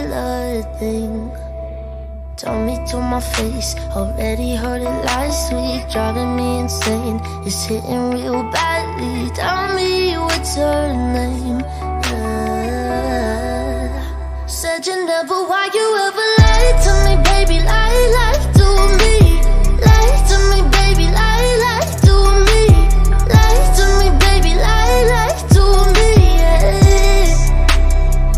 regular thing. Told me to my face, already heard it last week. Driving me insane, it's hitting real badly. Tell me what's her name, yeah. Said you never, why you ever lied to me, baby, lie to me. Lie to me, baby, lie to me. Lie to me, baby, lie to me, yeah.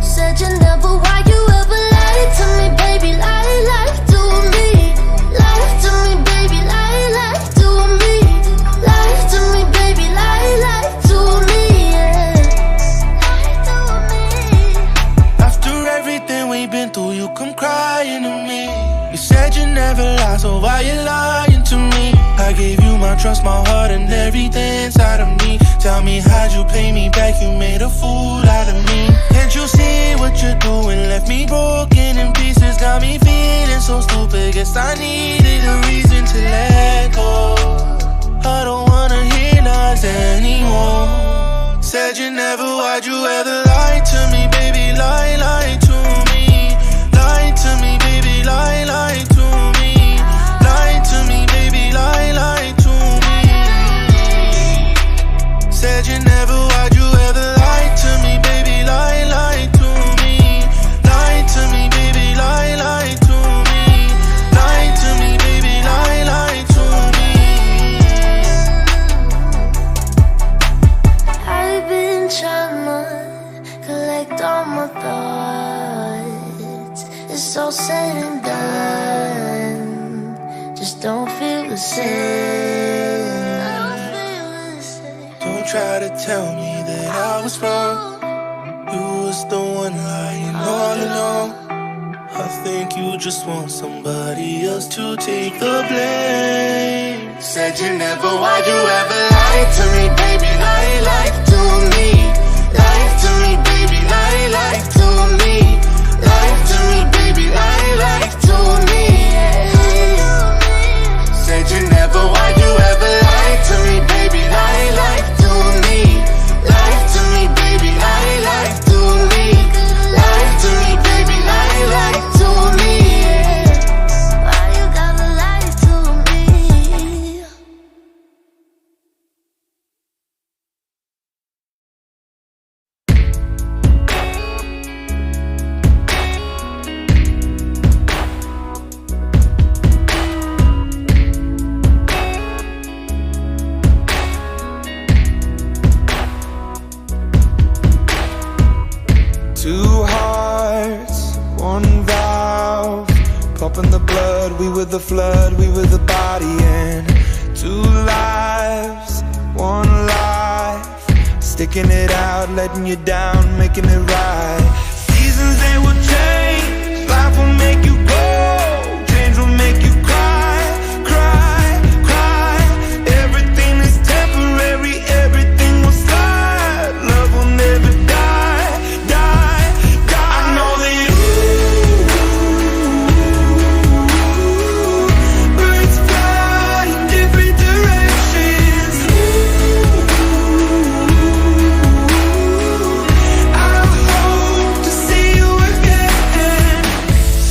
Said you never, why you ever lied to me, baby, lie to me. Lie to me, baby, lie to me. Lie to me, baby, lie to me, yeah. Lie to me. After everything we've been through, you come crying to me. You said you never lie, so why you lying to me? I gave you my trust, my heart, and everything inside of me. Tell me, how'd you pay me back? You made a fool out of me. Can't you see what you're doing? Left me broken in pieces, got me feeling so stupid. Guess I needed a reason to let go. I don't wanna hear lies anymore. Said you never, why'd you ever lie to me, baby? Lie to me. Lie to me, baby, lie to me. Lie to me, baby, lie to me. Said you never, why'd you ever lie to me, baby? Lie to me. Lie to me, baby, lie to me. Lie to me, baby, lie to me. I've been trying to collect all my thoughts. It's all said and done, just don't feel the same. Don't try to tell me that I was wrong. You was the one lying all along. I think you just want somebody else to take the blame. Said you never, why'd you ever lie to me, baby? Lie to me. Lie to me, baby, lie to me. Lie to me, baby, lie to me, yeah. Said you never, why'd you ever lie to me, baby? Lie to me. Lie to me, baby, lie to me. Lie to me, baby, lie to me, yeah. Why you gotta lie to me? Two hearts, one valve, pumping the blood. We were the flood, we were the body, and two lives, one life, sticking it out, letting you down, making it right. Seasons, they will change, life will make you go, change will make you cry, cry, cry. Everything is temporary, everything will slide, love will never die, die, die. I know that birds fly in different directions. I hope to see you again.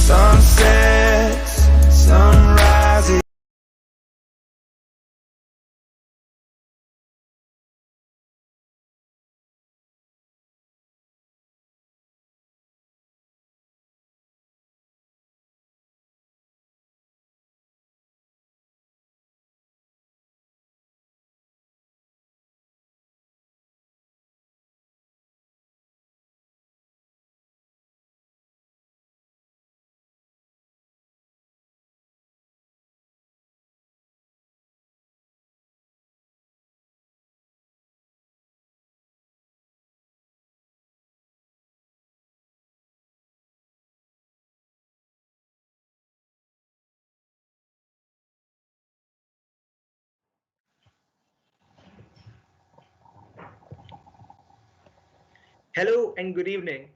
Sunsets, sunrises. Hello and good evening.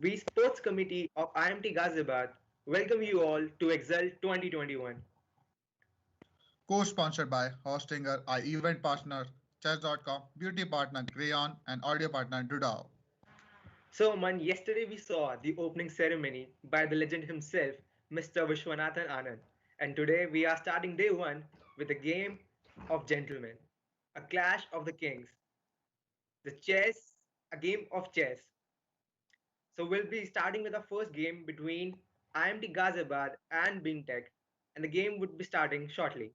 We Sports Committee of IMT Ghaziabad welcome you all to E-Xult 2021. Co-sponsored by Hostinger, our event partner Chess.com, beauty partner Crayon, and audio partner Dudao. So, Man, yesterday we saw the opening ceremony by the legend himself, Mr. Vishwanathan Anand. And today we are starting day one with a game of gentlemen, a clash of the kings, the chess, a game of chess. So, we'll be starting with the first game between IMT Ghaziabad and Bintech, and the game would be starting shortly.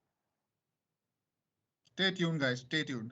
Stay tuned, guys. Stay tuned.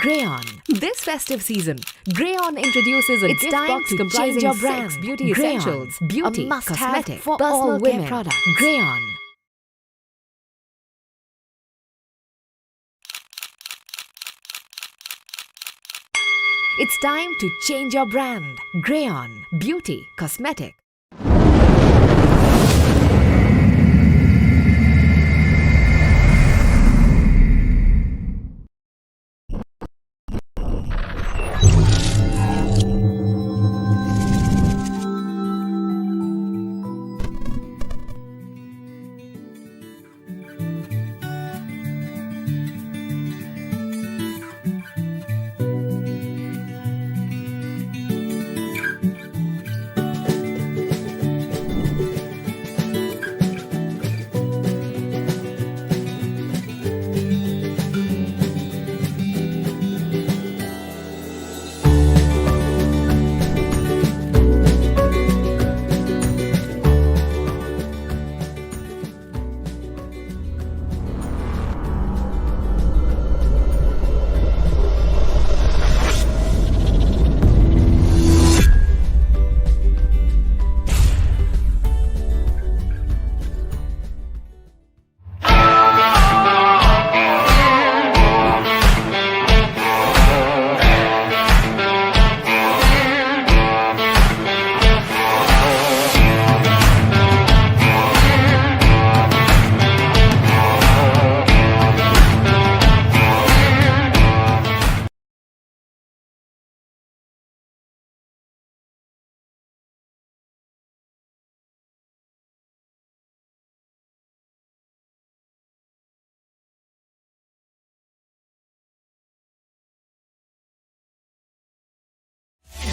Grayon. This festive season, Grayon introduces a It's gift time box to comprising change your 6 brand. beauty Grayon, essentials, beauty, a must-have cosmetic, for personal all care women. products. Grayon. It's time to change your brand. Grayon, beauty, cosmetic.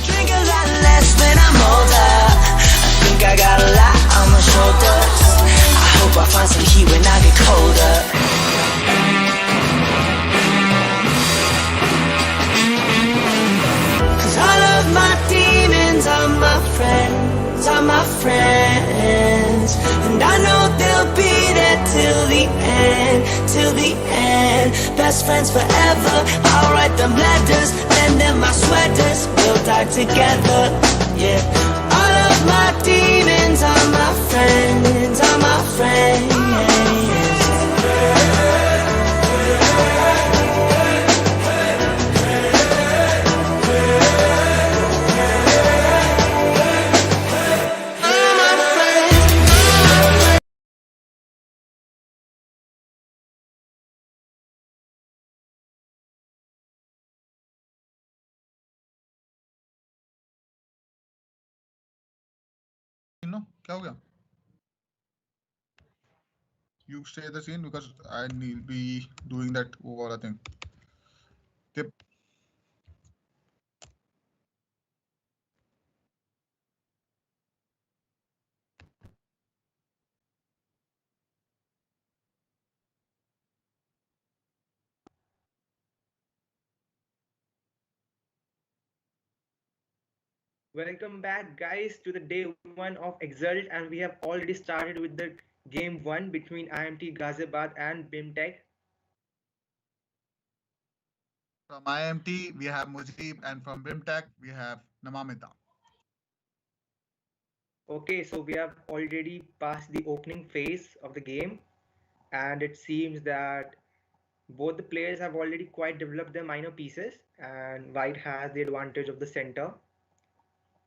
Drink a lot less when I'm older. I think I got a lot on my shoulders. I hope I find some heat when I get colder. Cause all of my demons are my friends, are my friends. And I know they'll be there till the end, till the end. Best friends forever. I'll write them letters, lend them my sweaters. We'll die together, yeah. All of my demons are my friends, are my friends. You know, क्या हो गया? You stay the scene because I need be doing that wala thing. Tip. Welcome back, guys, to the day one of E-Xult, and we have already started with the game one between IMT Ghaziabad and BIMTech. From IMT we have Mujib, and from Brimtech we have Namamita. Okay, so we have already passed the opening phase of the game, and it seems that Both the players have already quite developed their minor pieces, and white has the advantage of the center,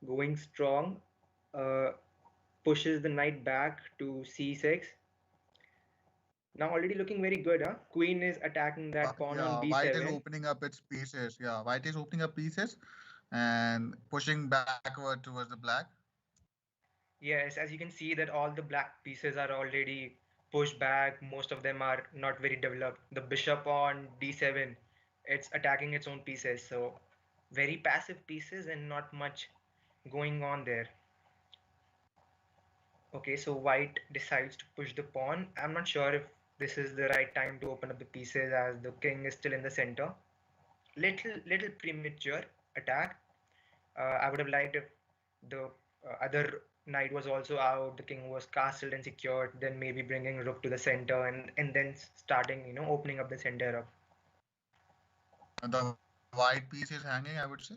going strong, uh, pushes the knight back to c6. Now already looking very good, huh? Queen is attacking that pawn on Yeah, white is b7. opening up its pieces. Yeah, white is opening up pieces and pushing backward towards the black. Yes, as you can see that all the black pieces are already pushed back. Most of them are not very developed. The bishop on d7, it's attacking its own pieces. So very passive pieces and not much going on there. Okay, so white decides to push the pawn. I'm not sure if this is the right time to open up the pieces as the king is still in the center. Little premature attack. I would have liked if the other knight was also out, the king was castled and secured, then maybe bringing rook to the center and then starting, opening up the center up. And the white piece is hanging, I would say.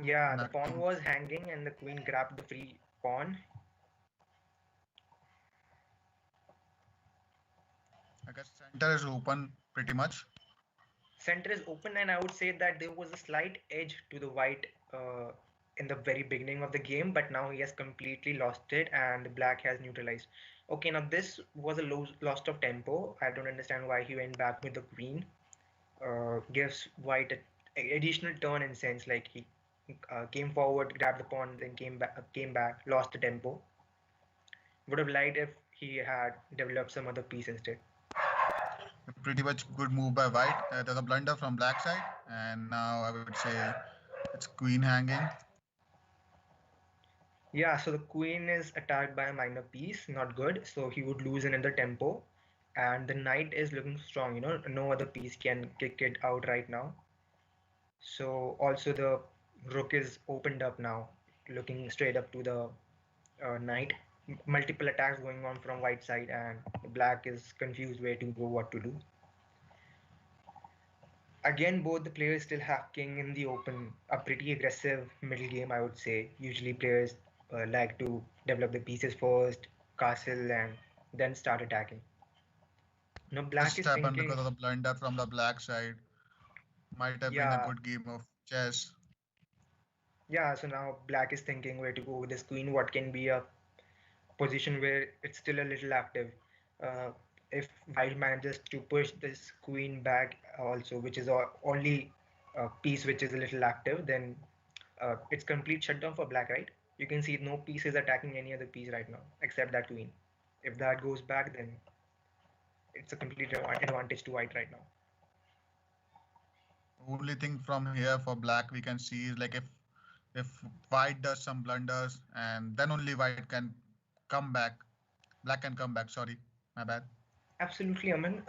Yeah, the Nothing. pawn was hanging and the queen grabbed the free pawn. I guess center is open pretty much. Center is open, and I would say that there was a slight edge to the white in the very beginning of the game, but now he has completely lost it, and the black has neutralized. Okay, now this was a loss of tempo. I don't understand why he went back with the queen. Gives white a additional turn in sense like he came forward, grabbed the pawn, then came back, lost the tempo. Would have liked if he had developed some other piece instead. Pretty much good move by white. There's a blunder from black side, and now I would say it's queen hanging. Yeah, so the queen is attacked by a minor piece, not good. So he would lose another tempo, and the knight is looking strong. No other piece can kick it out right now. So also the rook is opened up now, looking straight up to the knight. Multiple attacks going on from white side, and black is confused where to go, what to do. Again, both the players still have king in the open, a pretty aggressive middle game, I would say. Usually, players like to develop the pieces first, castle, and then start attacking. Now, black Just is happened because thinking, of the blunder from the black side. Might have been a yeah, good game of chess. yeah. So now black is thinking where to go with this queen. What can be a position where it's still a little active? Uh, if white manages to push this queen back also, which is only piece which is a little active, then it's complete shutdown for black, right? You can see no piece is attacking any other piece right now except that queen. If that goes back, then it's a complete advantage to white right now. Only thing from here for black we can see is like if white does some blunders and then only white can come back. Black can come back. Sorry, my bad. Absolutely, Aman.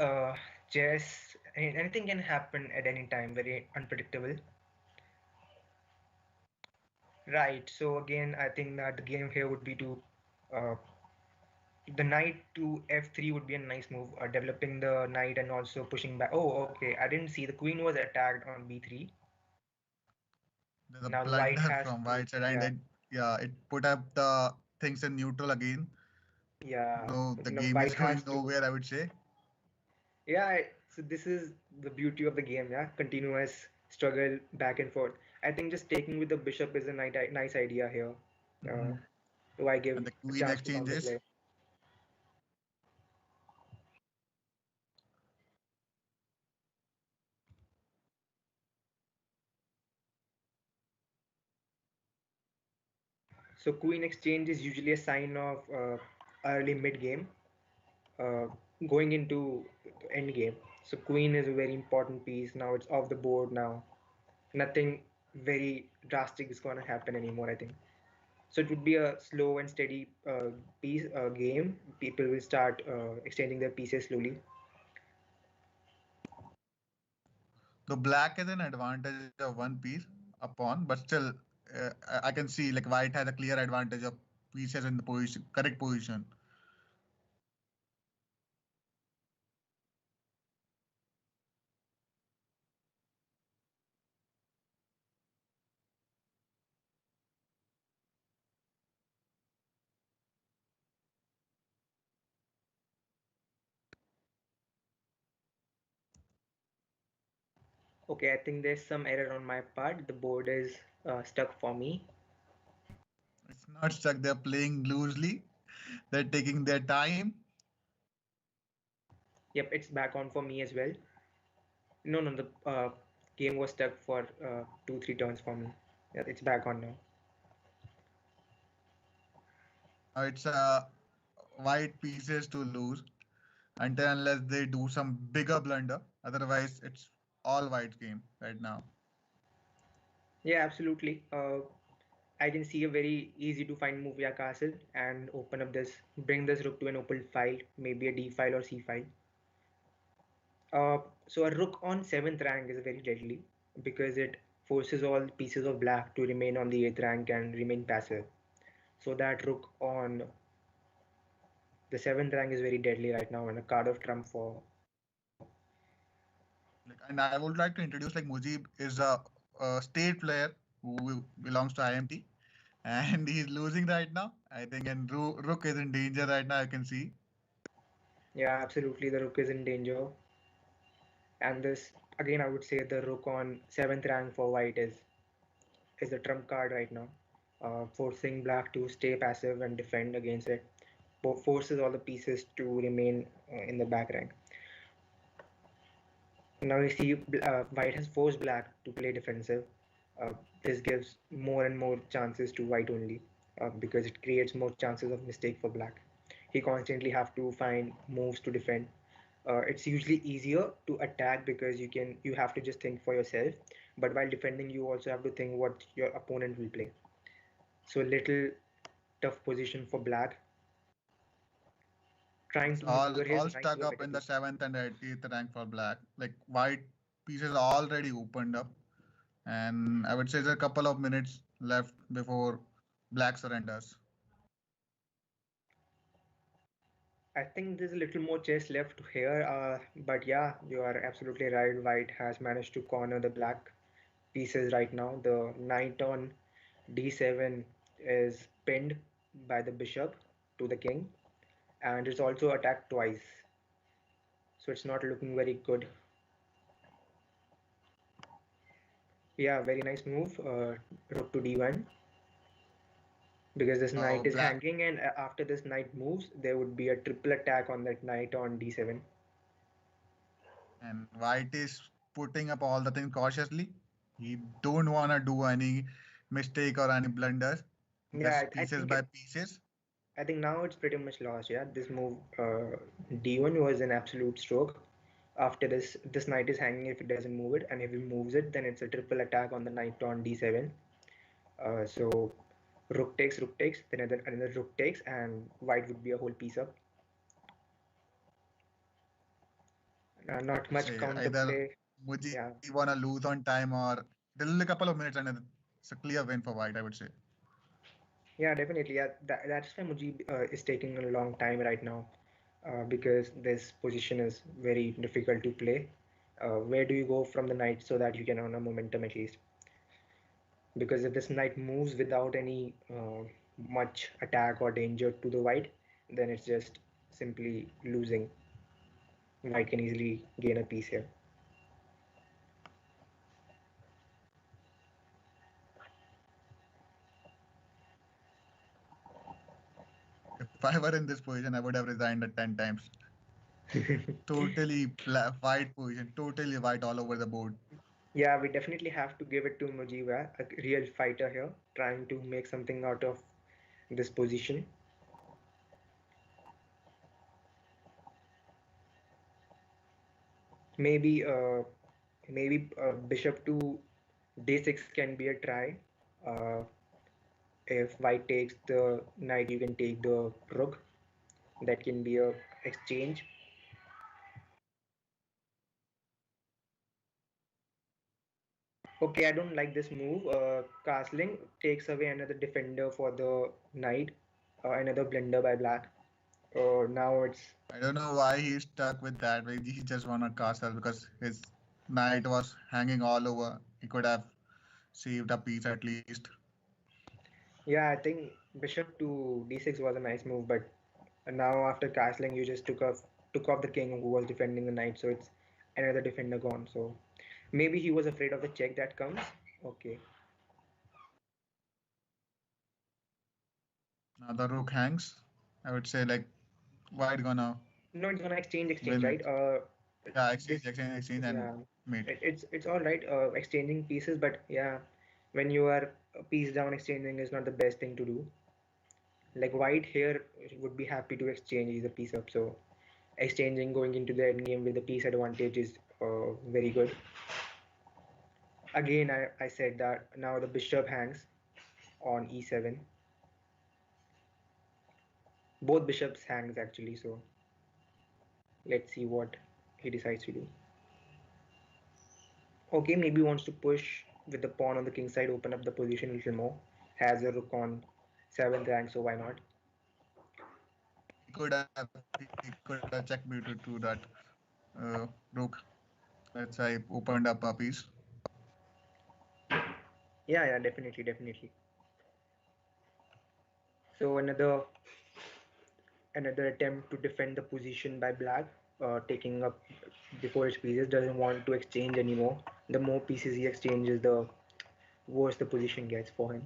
Chess, anything can happen at any time, very unpredictable. Right. So again, I think that the game here would be to uh, the knight to f3 would be a nice move, developing the knight and also pushing back. Oh, okay. I didn't see the queen was attacked on b3. There's a Now the white blunder has from to, white side and yeah, it put up the things in neutral again. yeah. No, the Now game is white going has to, nowhere, I would say. yeah. So this is the beauty of the game, yeah. Continuous struggle back and forth. I think just taking with the bishop is a nice idea here. Uh, Mhm. why give And the a queen chance to exchanges. counterplay? So queen exchange is usually a sign of early mid game, uh, going into the end game. So queen is a very important piece. Now it's off the board now. Nothing very drastic is going to happen anymore, I think. So it would be a slow and steady piece game. People will start exchanging their pieces slowly. The black has an advantage of one piece, a pawn, but still, I can see like white has a clear advantage of pieces in the position, correct position. Okay, I think there's some error on my part. The board is stuck for me. It's not stuck. They're playing loosely. They're taking their time. Yep, it's back on for me as well. No, no, the game was stuck for 2, 3 turns for me. Yeah, it's back on now. It's white pieces to lose until unless they do some bigger blunder. Otherwise, it's all white game right now. Yeah, absolutely. I can see a very easy to find move via castle and open up this, bring this rook to an open file, maybe a d file or c file. So a rook on 7th rank is very deadly because it forces all pieces of black to remain on the 8th rank and remain passive. So that rook on the 7th rank is very deadly right now and a card of trump for. And I would like to introduce like Mujib is a state player who belongs to IMT, and he's losing right now. I think, and Rook is in danger right now. I can see. Yeah, absolutely, the rook is in danger. And this again, I would say the rook on 7th rank for white is the trump card right now, forcing black to stay passive and defend against it. Forces all the pieces to remain in the back rank. Now you see white has forced black to play defensive. This gives more and more chances to white only because it creates more chances of mistake for black. He constantly have to find moves to defend. It's usually easier to attack because you have to just think for yourself, but while defending you also have to think what your opponent will play. So little tough position for black, trying It's to maneuver his all knight to stuck a up better in the piece. 7th and 8th rank for black. Like white pieces already opened up, and I would say there's a couple of minutes left before black surrenders. I think there's a little more chess left here, but yeah, you are absolutely right. White has managed to corner the black pieces right now. The knight on d7 is pinned by the bishop to the king, and it's also attacked twice, so it's not looking very good. Yeah, very nice move. Rook to d1 because this knight is Black hanging, and after this knight moves, there would be a triple attack on that knight on d7. and white is putting up all the things cautiously. He don't wanna do any mistake or any blunders. Yeah, Just pieces by pieces. I think now it's pretty much lost. Yeah, this move d1 was an absolute stroke. After this knight is hanging if it doesn't move it, and if he moves it, then it's a triple attack on the knight on d7. So rook takes, then another rook takes, and white would be a whole piece up. Not much Say either counterplay. Muji Yeah, wanna lose on time or there's a couple of minutes and it's a clear win for white, I would say. yeah, definitely. Yeah, that's why Mujib is taking a long time right now, because this position is very difficult to play. Where do you go from the knight so that you can earn a momentum at least? Because if this knight moves without any much attack or danger to the white, then it's just simply losing. White can easily gain a piece here. If I were in this position, I would have resigned at 10 times. Totally white position, totally white all over the board. Yeah, we definitely have to give it to Mujiba, a real fighter here, trying to make something out of this position. Maybe, bishop to d6 can be a try. Uh, if white takes the knight, you can take the rook. That can be a exchange. Okay, I don't like this move. Castling takes away another defender for the knight. Another blunder by black. Now it's I don't know why he's stuck with that. Maybe he just wanna castle because his knight was hanging all over. He could have saved a piece at least. yeah. I think bishop to d6 was a nice move, but now after castling, you just took off the king who was defending the knight, so it's another defender gone. So Maybe he was afraid of the check that comes. Okay. Now the rook hangs. I would say like white gonna No, it's gonna exchange, win right? it. Yeah, exchange, This, exchange, exchange, and yeah, mate. it's all right. Exchanging pieces, but yeah, when you are a piece down, exchanging is not the best thing to do. Like white here would be happy to exchange. He's a piece up, so exchanging going into the end game with the piece advantage is very good. Again, I said that now the bishop hangs on e7. Both bishops hangs actually, so let's see what he decides to do. Okay, maybe wants to push with the pawn on the king side, open up the position a little more. Has a rook on 7th rank, so why not? He could have checkmated to that rook. Let's say opened up a piece. Yeah, definitely, definitely. So another attempt to defend the position by black, taking up before his pieces, doesn't want to exchange anymore. The more pieces he exchanges, the worse the position gets for him.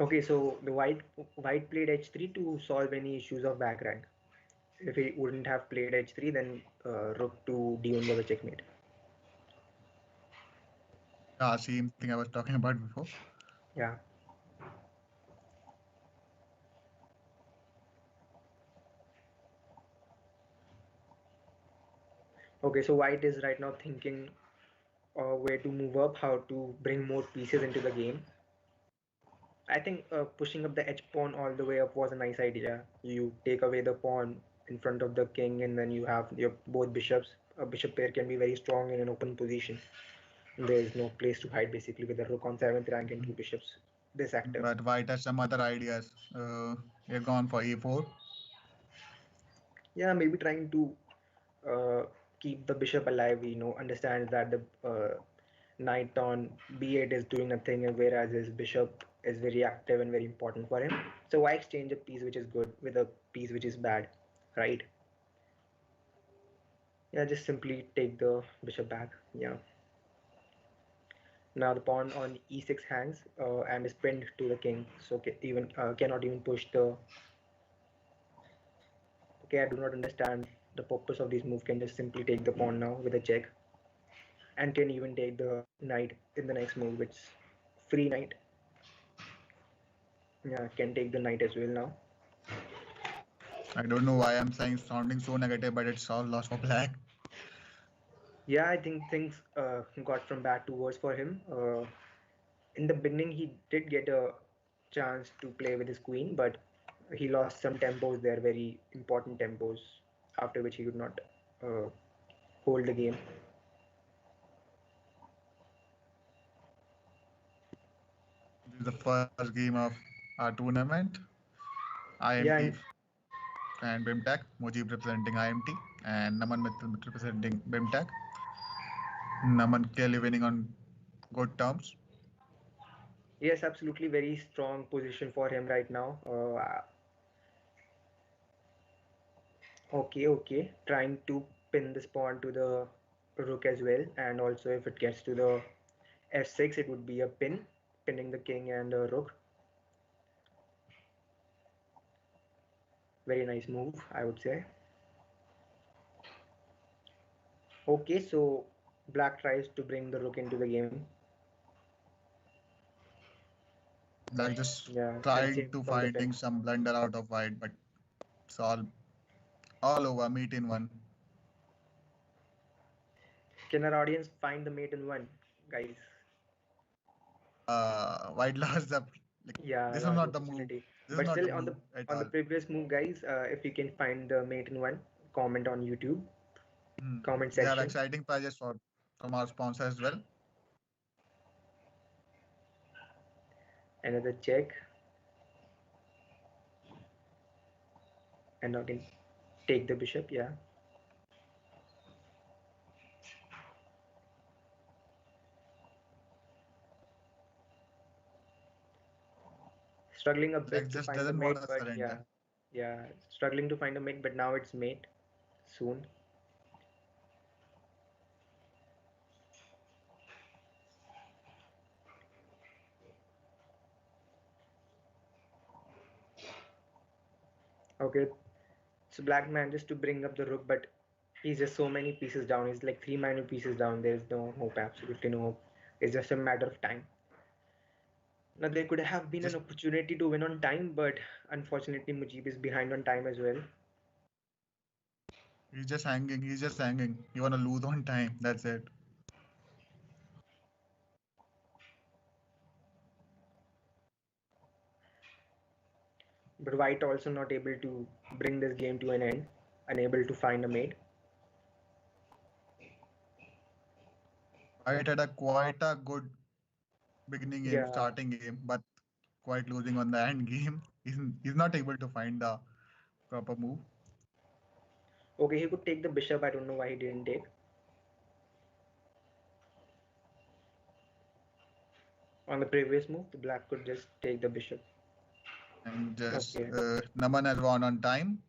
Okay, so the white played h3 to solve any issues of back rank. If he wouldn't have played h3, then rook to d1 was a checkmate. Yeah, same thing I was talking about before. Yeah. Okay, so white is right now thinking where to move up, how to bring more pieces into the game. I think pushing up the h pawn all the way up was a nice idea. You take away the pawn in front of the king, and then you have your both bishops. A bishop pair can be very strong in an open position. There is no place to hide basically with the rook on 7th rank and two bishops this active. But white has some other ideas. They're gone for e4. Yeah, maybe trying to uh, keep the bishop alive. Understands that the knight on b8 is doing nothing, and whereas his bishop is very active and very important for him. So why exchange a piece which is good with a piece which is bad, right? Yeah, just simply take the bishop back. Yeah. Now the pawn on e6 hangs and is pinned to the king, so even cannot even push the. Okay, I do not understand the purpose of this move. Can just simply take the pawn now with a check, and can even take the knight in the next move. It's free knight. Yeah, can take the knight as well now. I don't know why I'm saying sounding so negative, but it's all lost for black. Yeah, I think things got from bad to worse for him. In the beginning, he did get a chance to play with his queen, but he lost some tempos there, very important tempos, after which he could not uh, hold the game. This is the first game of our tournament. Yeah, IMT and BIMTech. Mujib representing IMT and Naman representing BIMTech. Naman clearly winning on good terms. yes, absolutely, very strong position for him right now. Okay, trying to pin this pawn to the rook as well, and also if it gets to the f6, it would be a pinning the king and the rook. Very nice move, I would say. Okay, so black tries to bring the rook into the game. Like just Yeah, trying LCM to from the finding pin. some blunder out of white, but it's all over, meet in one. Can our audience find the mate in one, guys? White lost the like Yeah, this is lost the not the move. opportunity. This is But not the still, on the move at on the all. previous move, guys, if you can find the mate in one, comment on YouTube comment We have section. exciting prizes from our sponsor as well. Another check, and again take the bishop. Yeah, struggling a Black bit to just find the doesn't want mate, to but surrender. yeah, struggling to find a mate, but now it's mate soon. Okay, so black man just to bring up the rook, but he's just so many pieces down. He's like three minor pieces down. There's no hope, absolutely no hope. It's just a matter of time. Now there could have been an Just opportunity to win on time, but unfortunately Mujib is behind on time as well. he's just hanging. He's just hanging. You wanna lose on time. That's it. But White also not able to bring this game to an end, unable to find a mate. White had a quite a good beginning game, Yeah. starting game, but quite losing on the end game. He's not able to find the proper move. Okay, he could take the bishop. I don't know why he didn't take. On the previous move, the black could just take the bishop. And just Okay. Naman has won on time.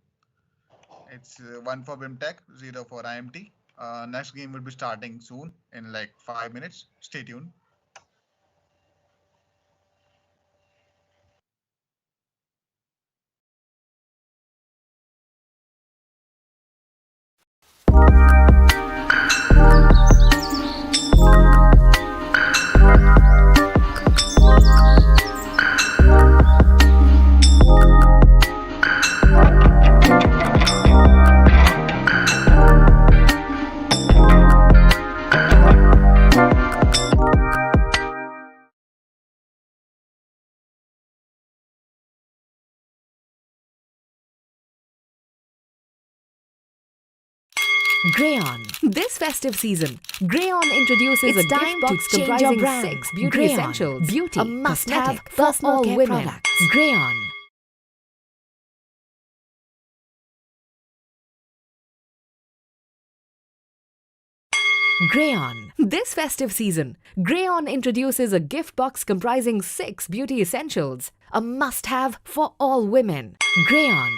It's one for Bimtech, zero for IMT. Next game will be starting soon in like 5 minutes. Stay tuned. Grayon. This festive season, Grayon introduces It's a time gift to box change your comprising brand. 6 beauty Grayon. essentials, Beauty, a must-have cosmetic, for personal all care women. products. Grayon. Grayon. This festive season, Grayon introduces a gift box comprising 6 beauty essentials, a must-have for all women. Grayon.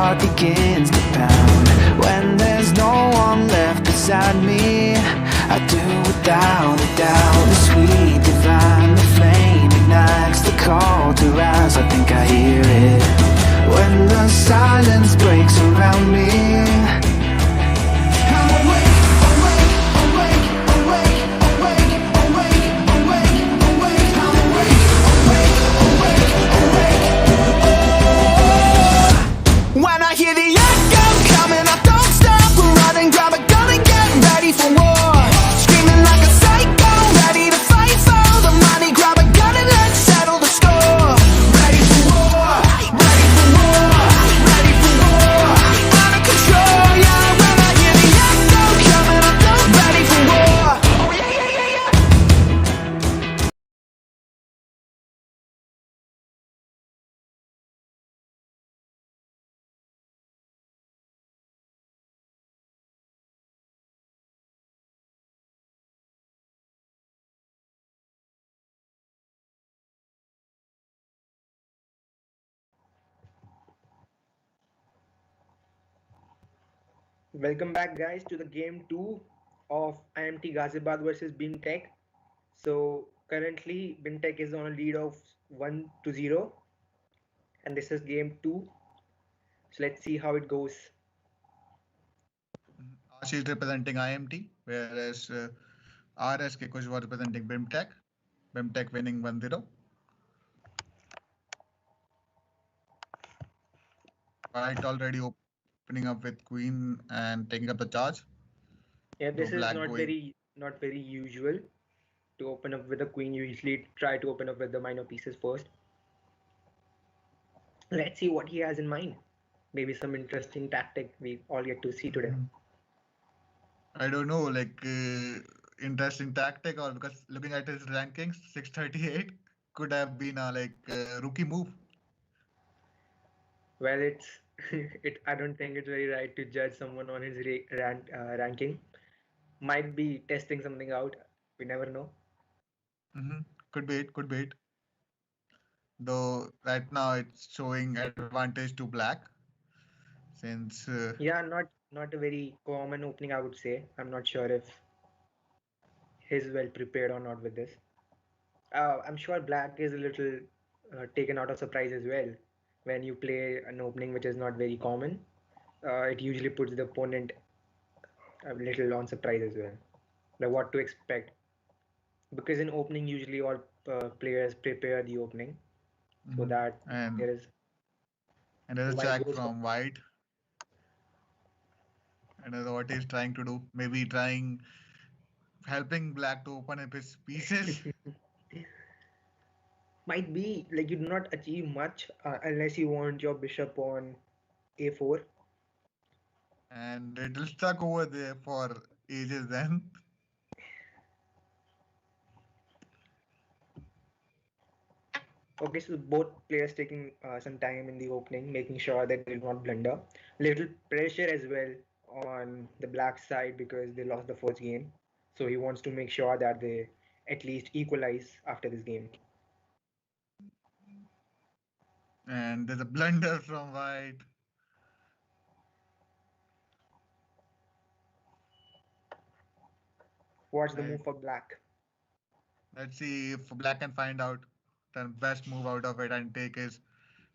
heart begins to pound. When there's no one left beside me, I do without a doubt. The sweet divine, the flame ignites the call to rise. I think I hear it when the silence breaks around me. I'm awake, awake, awake, awake, awake, awake, awake, awake. I'm awake, awake, awake, awake. When I hear the echo coming, I don't stop running, grab a gun and get ready for war. Screaming like a psycho, ready to fight for the money. Grab a gun and let's settle the score. Ready for war, ready for war, ready for war. Out of control, yeah. When I hear the echo coming, I'm ready for war. Oh yeah, yeah, yeah, yeah. Welcome back, guys, to the game 2 of IMT Ghaziabad versus BIMTech. So, currently, BIMTech is on a lead of 1-0, and this is game 2. So, let's see how it goes. Ashish representing IMT, whereas RSK Kush was representing BIMTech. BIMTech winning 1-0. White already opening up with Queen and taking up the charge. Yeah, Though this is Black going. not very usual to open up with the queen. You usually try to open up with the minor pieces first. Let's see what he has in mind. Maybe some interesting tactic we all get to see today. I don't know, like interesting tactic, or because looking at his rankings, 638 could have been a rookie move. Well, it's it. I don't think it's very right to judge someone on his ranking. Might be testing something out. We never know. Hmm. Could be it, could be it. Though right now it's showing advantage to Black since Yeah, not a very common opening, I would say. I'm not sure if he's well prepared or not with this. I'm sure Black is a little taken out of surprise as well when you play an opening which is not very common. It usually puts the opponent a little on surprise as well. Like what to expect, because in opening usually all players prepare the opening so mhm. that and there is and there's a white check goes for. from White, and that's what he's trying to do. Maybe trying helping Black to open up his pieces, Might be like you do not achieve much unless you want your bishop on a4. and it'll stuck over there for ages. Then Okay, so both players taking some time in the opening, making sure that they do not blunder. Little pressure as well on the black side because they lost the first game. So he wants to make sure that they at least equalize after this game. and there's a blunder from White. What's the Like, move for black? let's see if Black can find out the best move out of it and take his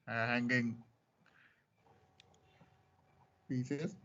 hanging pieces.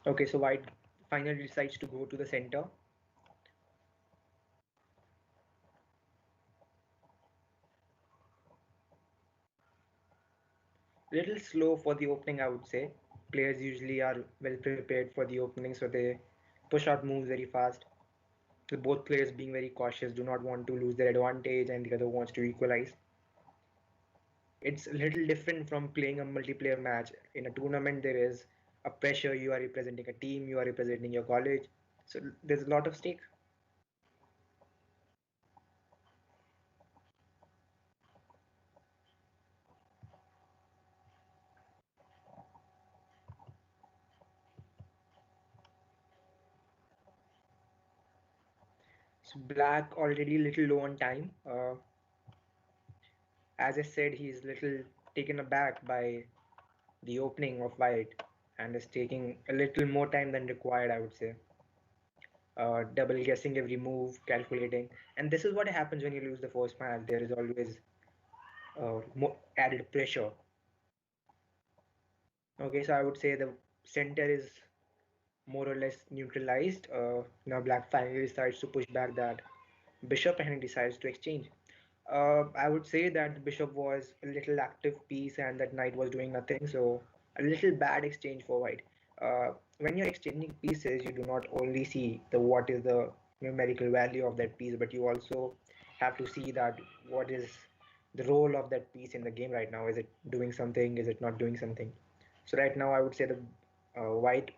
Okay, so white finally decides to go to the center. Little slow for the opening, I would say. Players usually are well prepared for the opening, so they push out moves very fast, with both players being very cautious, do not want to lose their advantage, and the other wants to equalize. It's a little different from playing a multiplayer match. In a tournament, there is a pressure. You are representing a team, you are representing your college, so there's a lot of stake. So Black already little low on time. As I said, he's little taken aback by the opening of White and is taking a little more time than required, I would say. Double guessing every move, calculating, and this is what happens when you lose the first match. There is always more added pressure. Okay, so I would say the center is more or less neutralized. Now Black finally decides to push back that bishop and he decides to exchange. I would say that the bishop was a little active piece and that knight was doing nothing, so a little bad exchange for white. When you're exchanging pieces, you do not only see the what is the numerical value of that piece, but you also have to see that what is the role of that piece in the game right now. Is it doing something? Is it not doing something? So right now, I would say the white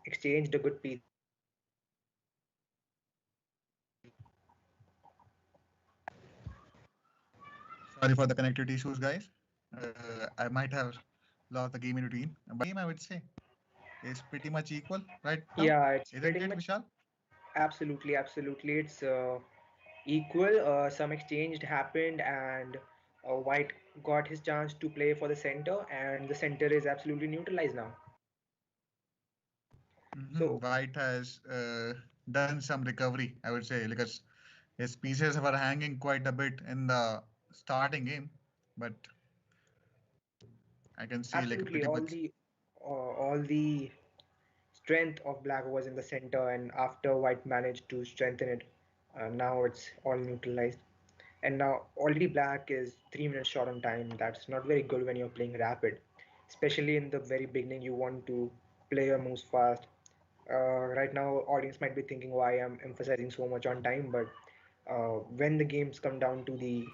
exchanged a good piece. Sorry for the connectivity issues, guys. I might have lost the game in between. But game, I would say, is pretty much equal right now. Yeah, it's Isn't pretty it, much Vishal? absolutely, absolutely. It's equal. Some exchange happened, and White got his chance to play for the center, and the center is absolutely neutralized now. So White has done some recovery, I would say, because his pieces were hanging quite a bit in the starting game, but I can see like absolutely, pretty much. all the strength of Black was in the center, and after White managed to strengthen it, now it's all neutralized. And now already Black is 3 minutes short on time. That's not very good when you're playing rapid, especially in the very beginning. You want to play your moves fast. Right now, audience might be thinking why I'm emphasizing so much on time, but when the games come down to the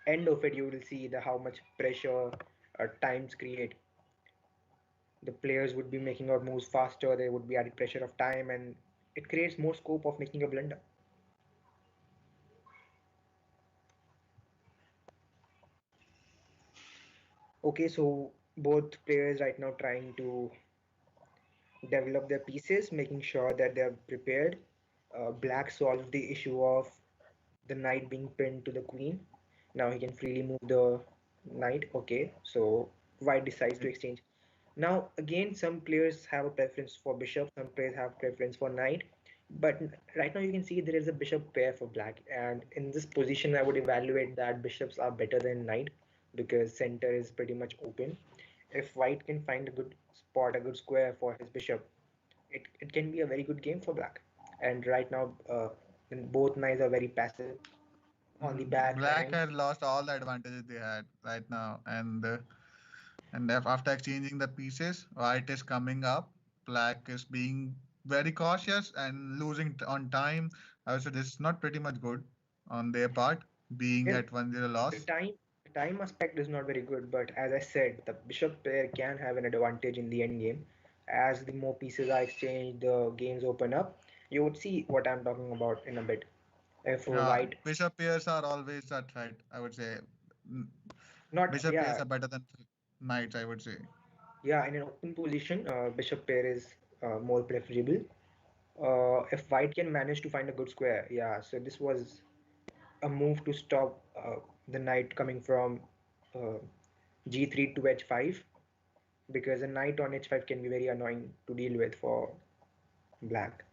end of it, you will see the how much pressure times create. The players would be making out moves faster. There would be added pressure of time, and it creates more scope of making a blunder. Okay, so both players right now trying to develop their pieces, making sure that they're prepared. Black solved the issue of the knight being pinned to the queen. Now he can freely move the knight. Okay, so white decides to exchange. Now again, some players have a preference for bishop, some players have preference for knight. But right now you can see there is a bishop pair for black, and in this position I would evaluate that bishops are better than knight because center is pretty much open. If white can find a good spot, a good square for his bishop, it can be a very good game for black. And right now, both knights are very passive on the back Black rank. has lost all the advantages they had right now, and after exchanging the pieces, white is coming up. Black is being very cautious and losing on time. I would say this is not pretty much good on their part, being Well, at 1-0 the loss. time the time aspect is not very good, but as I said, the bishop pair can have an advantage in the end game. As the more pieces are exchanged, the games open up. You would see what I'm talking about in a bit. If white, Bishop pairs are always a threat. I would say. Mm, not Bishop pairs yeah, are better than knights. I would say. yeah, in an open position, bishop pair is more preferable. If white can manage to find a good square, yeah. So this was a move to stop the knight coming from uh, g3 to h5, because a knight on h5 can be very annoying to deal with for black.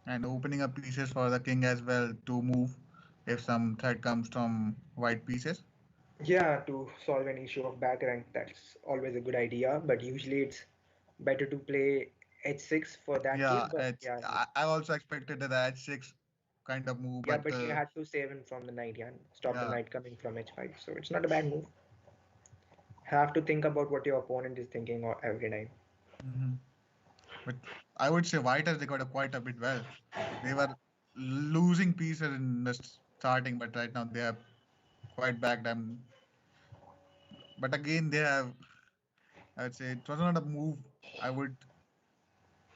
And opening up pieces for the king as well to move if some threat comes from white pieces. Yeah, to solve an issue of back rank, that's always a good idea, but usually it's better to play h6 for that case. Yeah, But it's yeah, I also expected that h6 kind of move, yeah, but but you had to save him from the knight, yeah, stop the yeah. knight coming from h5, so it's not a bad move. Have to think about what your opponent is thinking every time. Mhm. But I would say white has recovered quite a bit well. They were losing pieces in the starting, but right now they have quite backed them. But again, they have. I would say it was not a move I would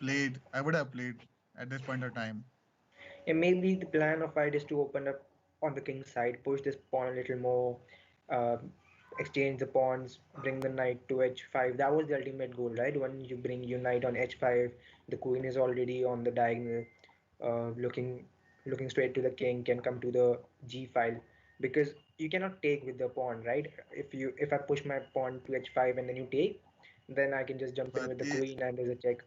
played. I would have played at this point of time. And maybe the plan of white is to open up on the king's side, push this pawn a little more, uh, exchange the pawns, bring the knight to h5. That was the ultimate goal, right? When you bring your knight on h5, the queen is already on the diagonal, looking straight to the king, can come to the g file because you cannot take with the pawn, right? If I push my pawn to h5 and then you take, then I can just jump in But with the queen and there's a check.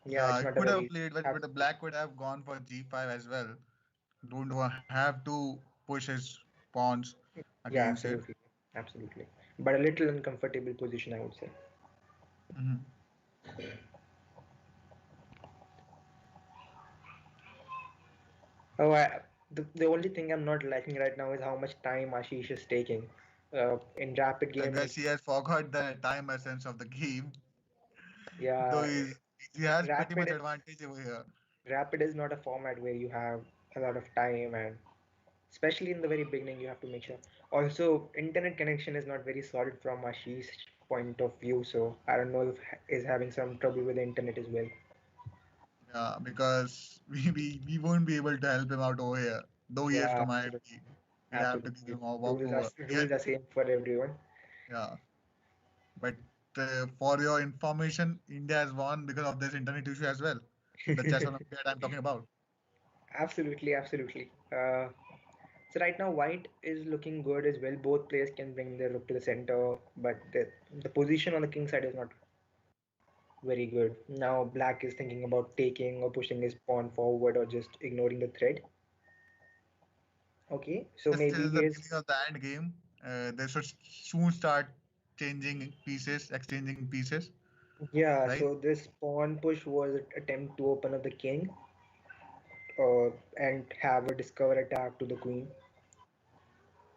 Yeah, yeah, it's it not a could have very played, but the black could have gone for g5 as well. Don't have to push his pawns yeah, against it. absolutely, absolutely. But a little uncomfortable position, I would say. Mhm. Oh, the only thing I'm not liking right now is how much time Ashish is taking. In rapid I game, guess he has forgot the time essence of the game, though yeah, he has pretty rapid much is advantage over here. rapid is not a format where you have a lot of time, and especially in the very beginning, you have to make sure. Also, internet connection is not very solid from Ashish's point of view, so I don't know if is having some trouble with the internet as well. Yeah, because we won't be able to help him out over here. Though he is Yeah, from absolutely, IMT, we'll have to give absolutely. him a Rules are walkover. Yeah, rules are same for everyone. yeah. But for your information, India has won because of this internet issue as well. The chess Olympiad I'm talking about. Absolutely, absolutely. So right now, white is looking good as well. Both players can bring their rook to the center, but the position on the king side is not very good. Now, black is thinking about taking or pushing his pawn forward or just ignoring the thread. Okay, so This maybe is he the is. beginning of the end game. They should soon start changing pieces, exchanging pieces, Yeah, right? so this pawn push was an attempt to open up the king and have a discover attack to the queen.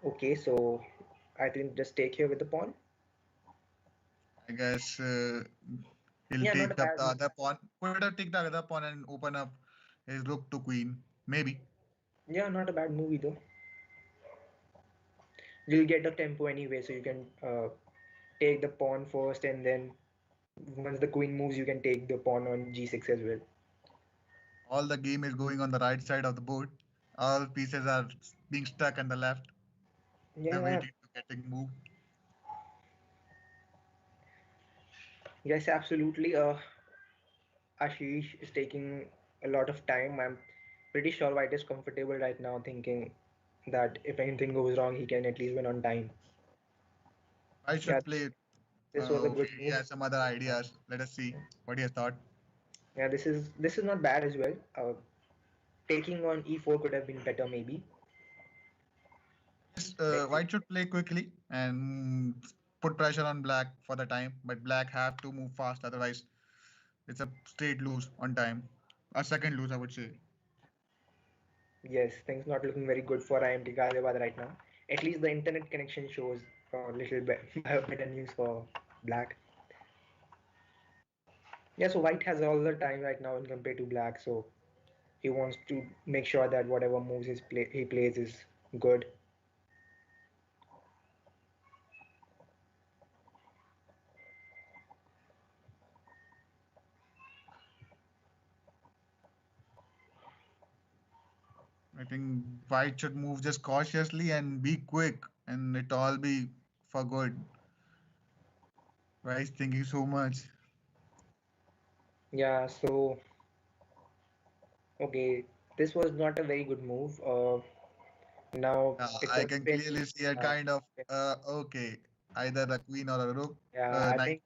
Okay, so I think just take here with the pawn. I guess he'll Yeah, not a take up bad the move. other pawn. Could have take the other pawn and open up his rook to queen. Maybe. Yeah, not a bad move either. You'll get a tempo anyway, so you can take the pawn first, and then once the queen moves, you can take the pawn on g6 as well. All the game is going on the right side of the board. All pieces are being stuck on the left. Yeah, They're yeah. waiting to getting moved. Yes, absolutely. Ashish is taking a lot of time. I'm pretty sure White is comfortable right now, thinking that if anything goes wrong, he can at least win on time. I Yeah, should play. this was a Okay, good he move. has some other ideas. Let us see what he has thought. Yeah, this is not bad as well. Taking on e4 could have been better, maybe. Yes, Let's see. white should play quickly and put pressure on black for the time, but black have to move fast. Otherwise, it's a straight lose on time. A second lose, I would say. Yes, things not looking very good for IMT Ghaziabad right now. At least the internet connection shows a little bit better news for black. Yeah, so white has all the time right now in compared to black, so he wants to make sure that whatever moves he plays is good. I think white should move just cautiously and be quick, and it all be for good. White's thinking so much. Yeah, so okay, this was not a very good move. Now it's I a can pin. clearly see a Uh, kind of okay, either a queen or a rook, yeah, I knight.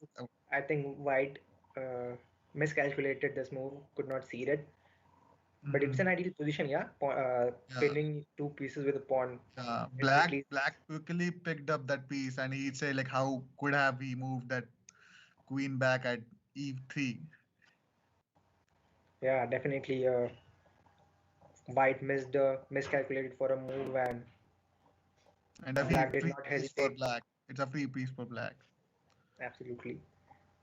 think white uh, miscalculated this move, could not see it. But it's an Mhm. ideal position, yeah. Yeah, Pinning two pieces with a pawn yeah. is at Black least, Black quickly picked up that piece, and he'd say like, how could have he moved that queen back at e3? yeah, definitely. White miscalculated for a move, and And a black did free not piece for hesitate. black. It's a free piece for black. Absolutely.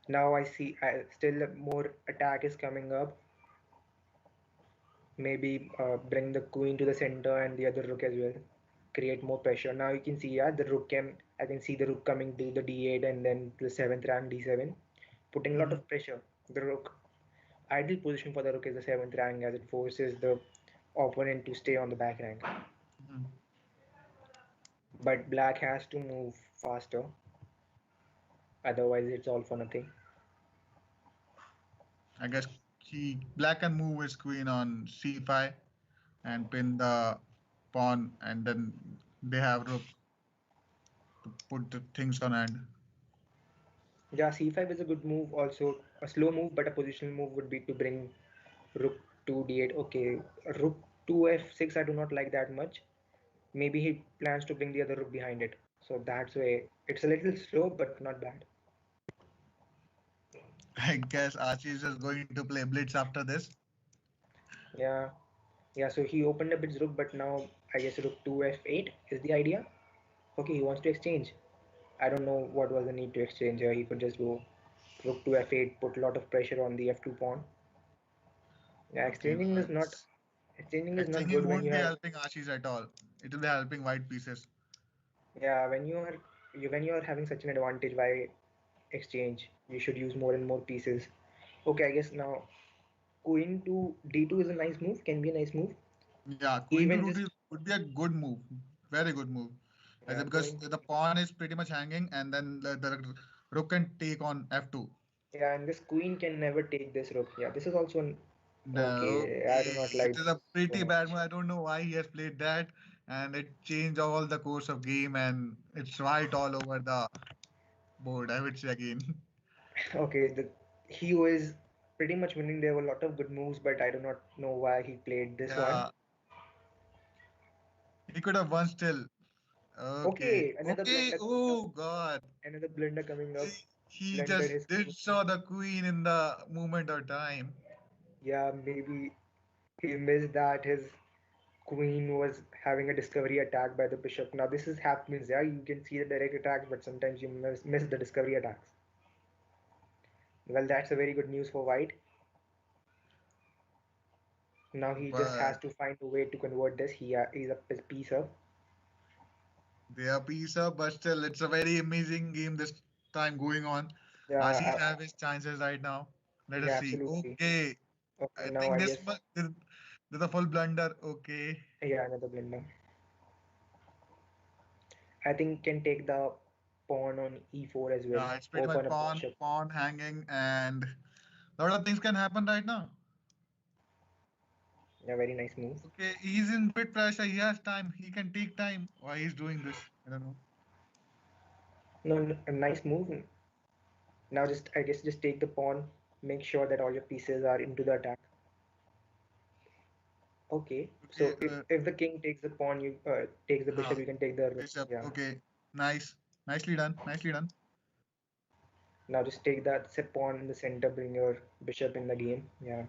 Now I see still more attack is coming up. Maybe bring the queen to the center and the other rook as well. Create more pressure. Now you can see, yeah, the rook can. I can see the rook coming to the d8 and then to the seventh rank d7, putting a lot Mhm, of pressure. The rook, ideal position for the rook is the seventh rank as it forces the opponent to stay on the back rank. mhm. But black has to move faster, otherwise it's all for nothing. I guess he black can move his queen on c5 and pin the pawn, and then they have rook to put the things on end. Yeah, c5 is a good move. Also, a slow move, but a positional move would be to bring rook to d8. Okay, rook to f6. I do not like that much. Maybe he plans to bring the other rook behind it. So that's why it's a little slow, but not bad. I guess Archie is just going to play blitz after this. Yeah, yeah. So he opened up his rook, but now I guess rook to f8 is the idea. Okay, he wants to exchange. I don't know what was the need to exchange here. He could just go rook to f8, put a lot of pressure on the f2 pawn. Yeah, Okay, exchanging is not exchanging good when won't you be have. helping Ashish at all. It will be helping white pieces. Yeah, when you are having such an advantage, why exchange? You should use more and more pieces. Okay, I guess now queen to d2 is a nice move. Can be a nice move. Yeah, queen to Even root just would be a good move, very good move. yeah, Because queen. the pawn is pretty much hanging, and then the rook can take on f2. Yeah, and this queen can never take this rook. Yeah, this is also an No, okay. I do okay, not it like is this a so pretty bad much. move. I don't know why he has played that, and it changed all the course of game, and it's white all over the board. I would say again. Okay, the he was pretty much winning. There were a lot of good moves, but I do not know why he played this one. Yeah, he could have won still. Okay, Okay, okay. Oh God, another blunder coming up. he Blundered just his did queen. saw the queen in the moment of time. Yeah, maybe he missed that his queen was having a discovery attack by the bishop. Now this is happens. Yeah, you can see the direct attacks, but sometimes you miss the discovery attacks. Well, that's a very good news for white. Now he just has But to find a way to convert this. He's a piece up. they are piece up, but still, it's a very amazing game this time going on. Ashish Yeah, have his chances right now. Let us yeah, see. absolutely. Okay, Okay, I now think I guess this is a full blunder. Okay, yeah, another blunder. I think can take the pawn on e4 as well. yeah, it's pretty much Open up the bishop. pawn hanging, and a lot of things can happen right now. Yeah, very nice move. Okay, he's in bit pressure. He has time. He can take time. Why he's doing this? I don't know. No, a nice move. Now just I guess just take the pawn. Make sure that all your pieces are into the attack. Okay, Okay, so if the king takes the pawn, you takes the bishop, you can take the rook. bishop. Yeah. Okay, nice, nicely done, nicely done. Now just take that pawn in the center, bring your bishop in the game. Yeah.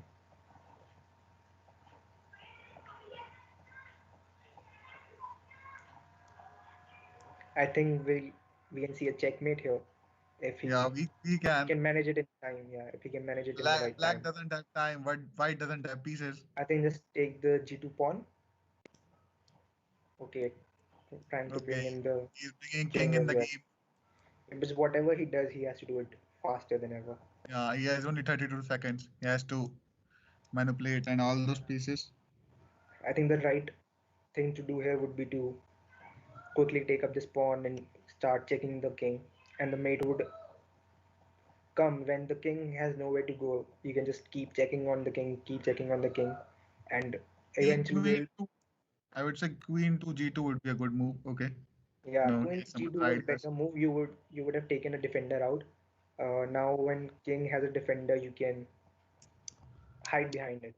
I think we can see a checkmate here if Yeah, he we can. can manage it in time. Yeah, if he can manage it in the right Black time. doesn't have time, but white doesn't have pieces. I think just take the g2 pawn. Okay, trying to Okay, bring in the he's bringing king king in as the well. game. Because whatever he does, he has to do it faster than ever. Yeah, he has only 32 seconds. He has to manipulate and all those pieces. I think the right thing to do here would be to quickly take up this pawn and start checking the king. And the mate would come when the king has nowhere to go. You can just keep checking on the king, keep checking on the king, and eventually Queen you'll. to, I would say queen to g2 would be a good move. Okay, Yeah, no, he queen has some g2 other was a ideas. better move. You would have taken a defender out. Now when king has a defender, you can hide behind it.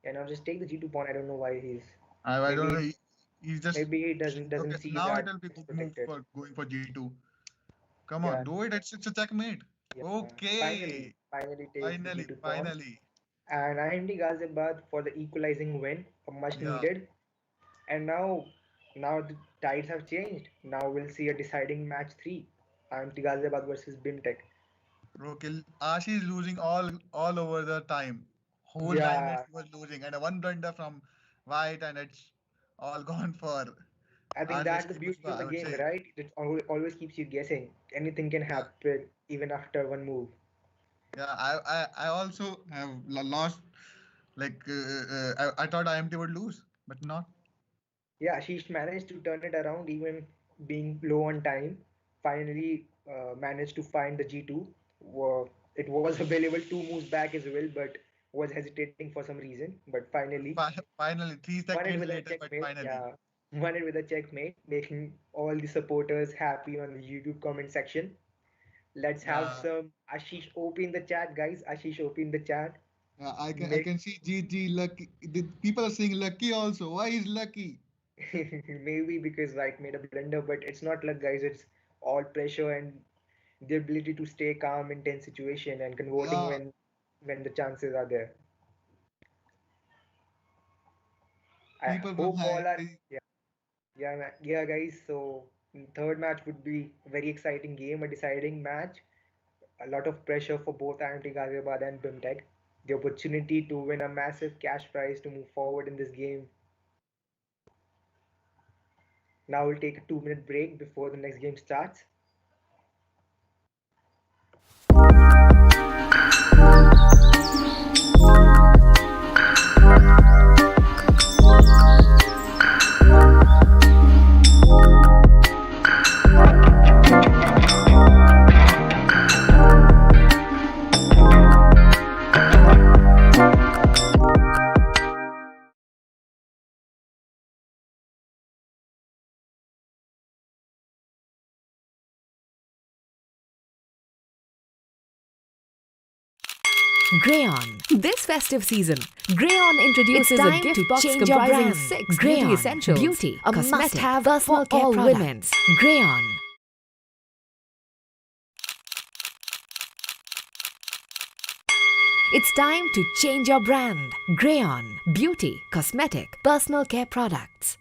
And now just take the g2 pawn. I don't know why I don't know. maybe He's just maybe he doesn't okay. see Now it that will be it's good move protected. for going for g2. Come on, Yeah, do it. It's a checkmate. yeah. Okay, Finally takes the finally, g2 pawn. finally. And IMD Ghaziabad for the equalizing win, a much Yeah, needed. And now the tides have changed. Now we'll see a deciding match three. IMT Ghaziabad versus Bimtek. Bro, Ashi is losing all over the time. Whole 9 minutes Yeah, he was losing, and a one blunder from White, and it's all gone for I think that's the RSK beauty Pushpa, of the I would game, say. right? It always keeps you guessing. Anything can Yeah, happen even after one move. yeah. I also have lost. Like I thought IMT would lose, but not. Yeah, she managed to turn it around even being low on time. Finally, managed to find the G2. It was available 2 moves back as well, but was hesitating for some reason. But finally, Finally, three won it seconds with a later, but checkmate. finally. Yeah, won it with a checkmate, making all the supporters happy on the YouTube comment section. Let's have Yeah, some Ashish OP in the chat, guys. Ashish OP in the chat. I Make can see GG lucky. The people are saying lucky also. Why is lucky? maybe because White made a blunder, but it's not luck, guys. It's all pressure and the ability to stay calm in tense situation and converting Yeah, when the chances are there. I people from hope all high. are yeah, guys. So third match would be a very exciting game, a deciding match. A lot of pressure for both IMT Ghaziabad and Bimtek. The opportunity to win a massive cash prize to move forward in this game. Now we'll take a 2 minute break before the next game starts. Grayon. This festive season, Grayon introduces a gift box comprising 6 beauty essentials, beauty, a must-have personal care all women. Grayon. It's time to change your brand. Grayon. Beauty, cosmetic, personal care products.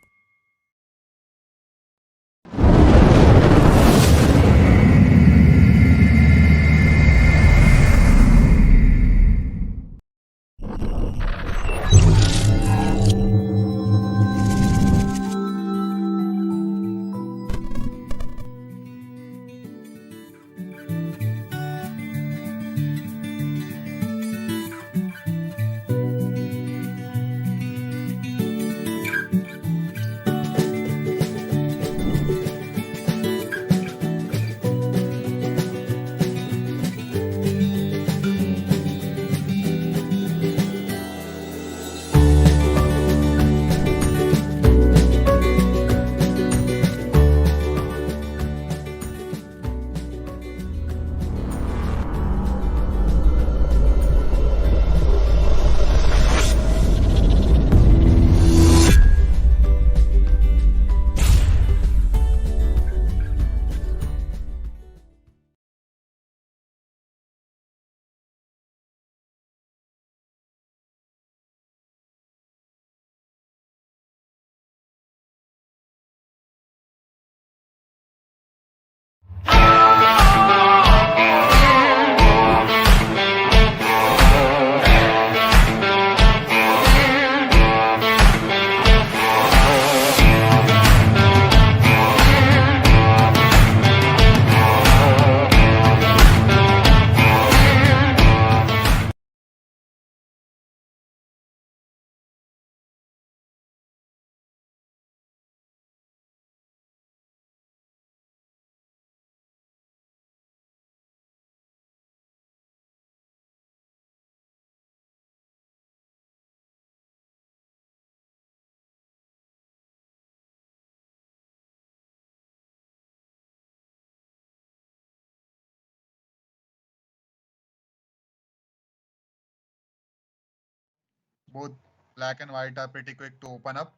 Both black and white are pretty quick to open up.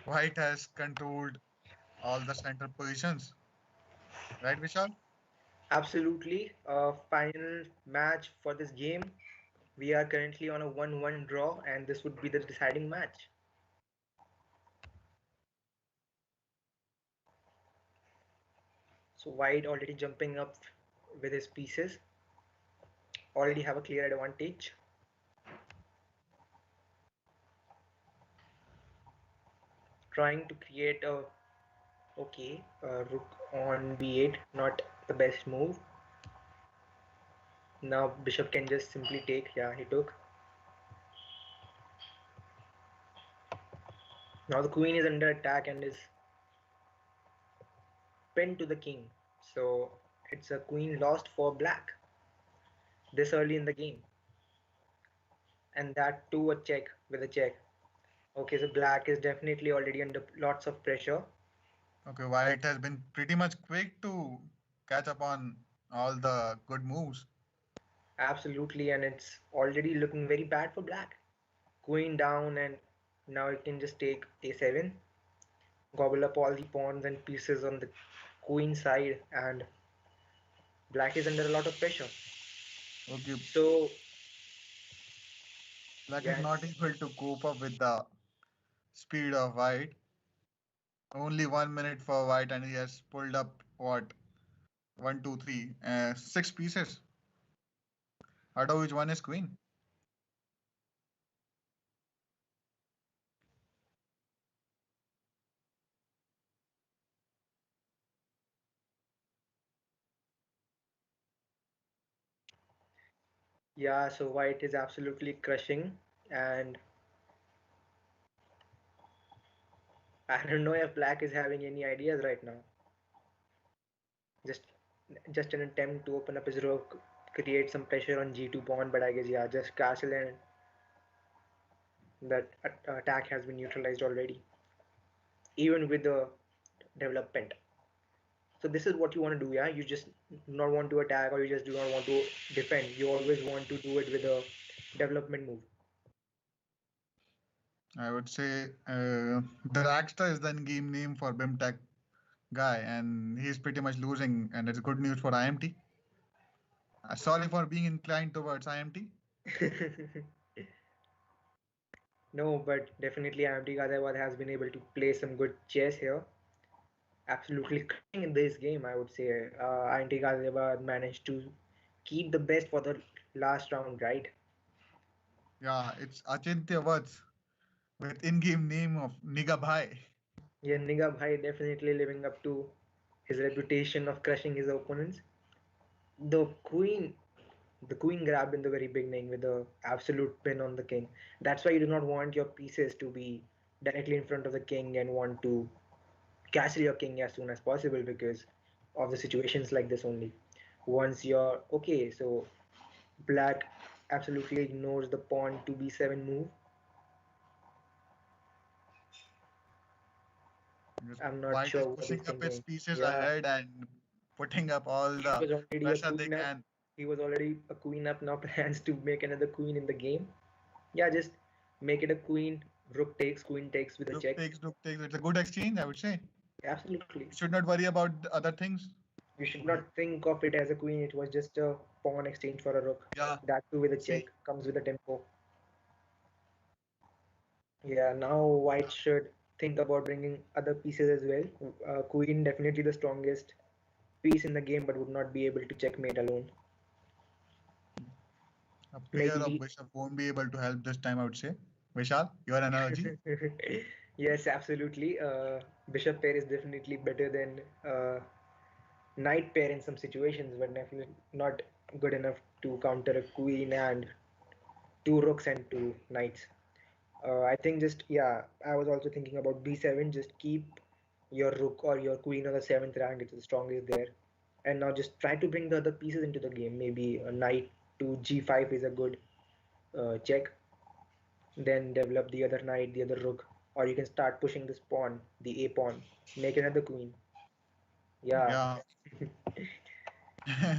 White has controlled all the center positions, right, Vishal? Absolutely. Final match for this game. We are currently on a 1-1 draw, and this would be the deciding match. So White already jumping up with his pieces. already have a clear advantage. Trying to create a okay rook on b8, not the best move. Now bishop can just simply take. Yeah, he took. Now the queen is under attack and is pinned to the king. So it's a queen lost for black this early in the game. And that too a check with a check. Okay, so black is definitely already under lots of pressure. Okay, White has been pretty much quick to catch up on all the good moves. Absolutely, and it's already looking very bad for black. Queen down, and now it can just take a7, gobble up all the pawns and pieces on the queen side, and black is under a lot of pressure. Okay, So, Black is yeah, not able to cope up with the speed of White. Only 1 minute for White, and he has pulled up what? One, two, three, six pieces. Out of which one is Queen. yeah, so white is absolutely crushing, and I don't know if black is having any ideas right now. Just just an attempt to open up his rook, create some pressure on g2 pawn, but I guess yeah, just castle and that attack has been neutralized already, even with the development. So this is what you want to do, yeah? You just do not want to attack, or you just do not want to defend. You always want to do it with a development move. I would say the Rackster is the game name for Bimtech guy, and he's pretty much losing, and it's good news for IMT. Sorry for being inclined towards IMT. No, but definitely IMT Ghaziabad has been able to play some good chess here. Absolutely crushing in this game, I would say. IMT Ghaziabad managed to keep the best for the last round, right? Yeah, it's Achintya Vats with in-game name of Niga Bhai. Yeah, Niga Bhai definitely living up to his reputation of crushing his opponents. The queen, the queen grabbed in the very beginning with the absolute pin on the king. That's why you do not want your pieces to be directly in front of the king and want to castle your king as soon as possible because of the situations like this only. Once you're okay, so black absolutely ignores the pawn to b7 move. Because I'm not White is sure what he's pushing up its thinking. pieces Yeah, ahead and putting up all he the was already a pressure they queen up. can. He was already a queen up. Now plans to make another queen in the game. Yeah, just make it a queen. Rook takes, queen takes with a Rook check. takes, rook takes. It's a good exchange, I would say. Absolutely. You should not worry about the other things. You should not think of it as a queen. It was just a pawn exchange for a rook. Yeah. That too with a check. See, Comes with a tempo. Yeah, now white should think about bringing other pieces as well. Queen definitely the strongest piece in the game, but would not be able to checkmate alone. a pair of Maybe. bishop won't be able to help this time, I would say. Vishal, your analogy? Yes, absolutely. Bishop pair is definitely better than knight pair in some situations, but definitely not good enough to counter a queen and two rooks and two knights. I think just yeah, I was also thinking about b7. Just keep your rook or your queen on the seventh rank. It's the strongest there, and now just try to bring the other pieces into the game. Maybe a knight to g5 is a good check. Then develop the other knight, the other rook, or you can start pushing this pawn, the a pawn, make another queen. Yeah, Yeah.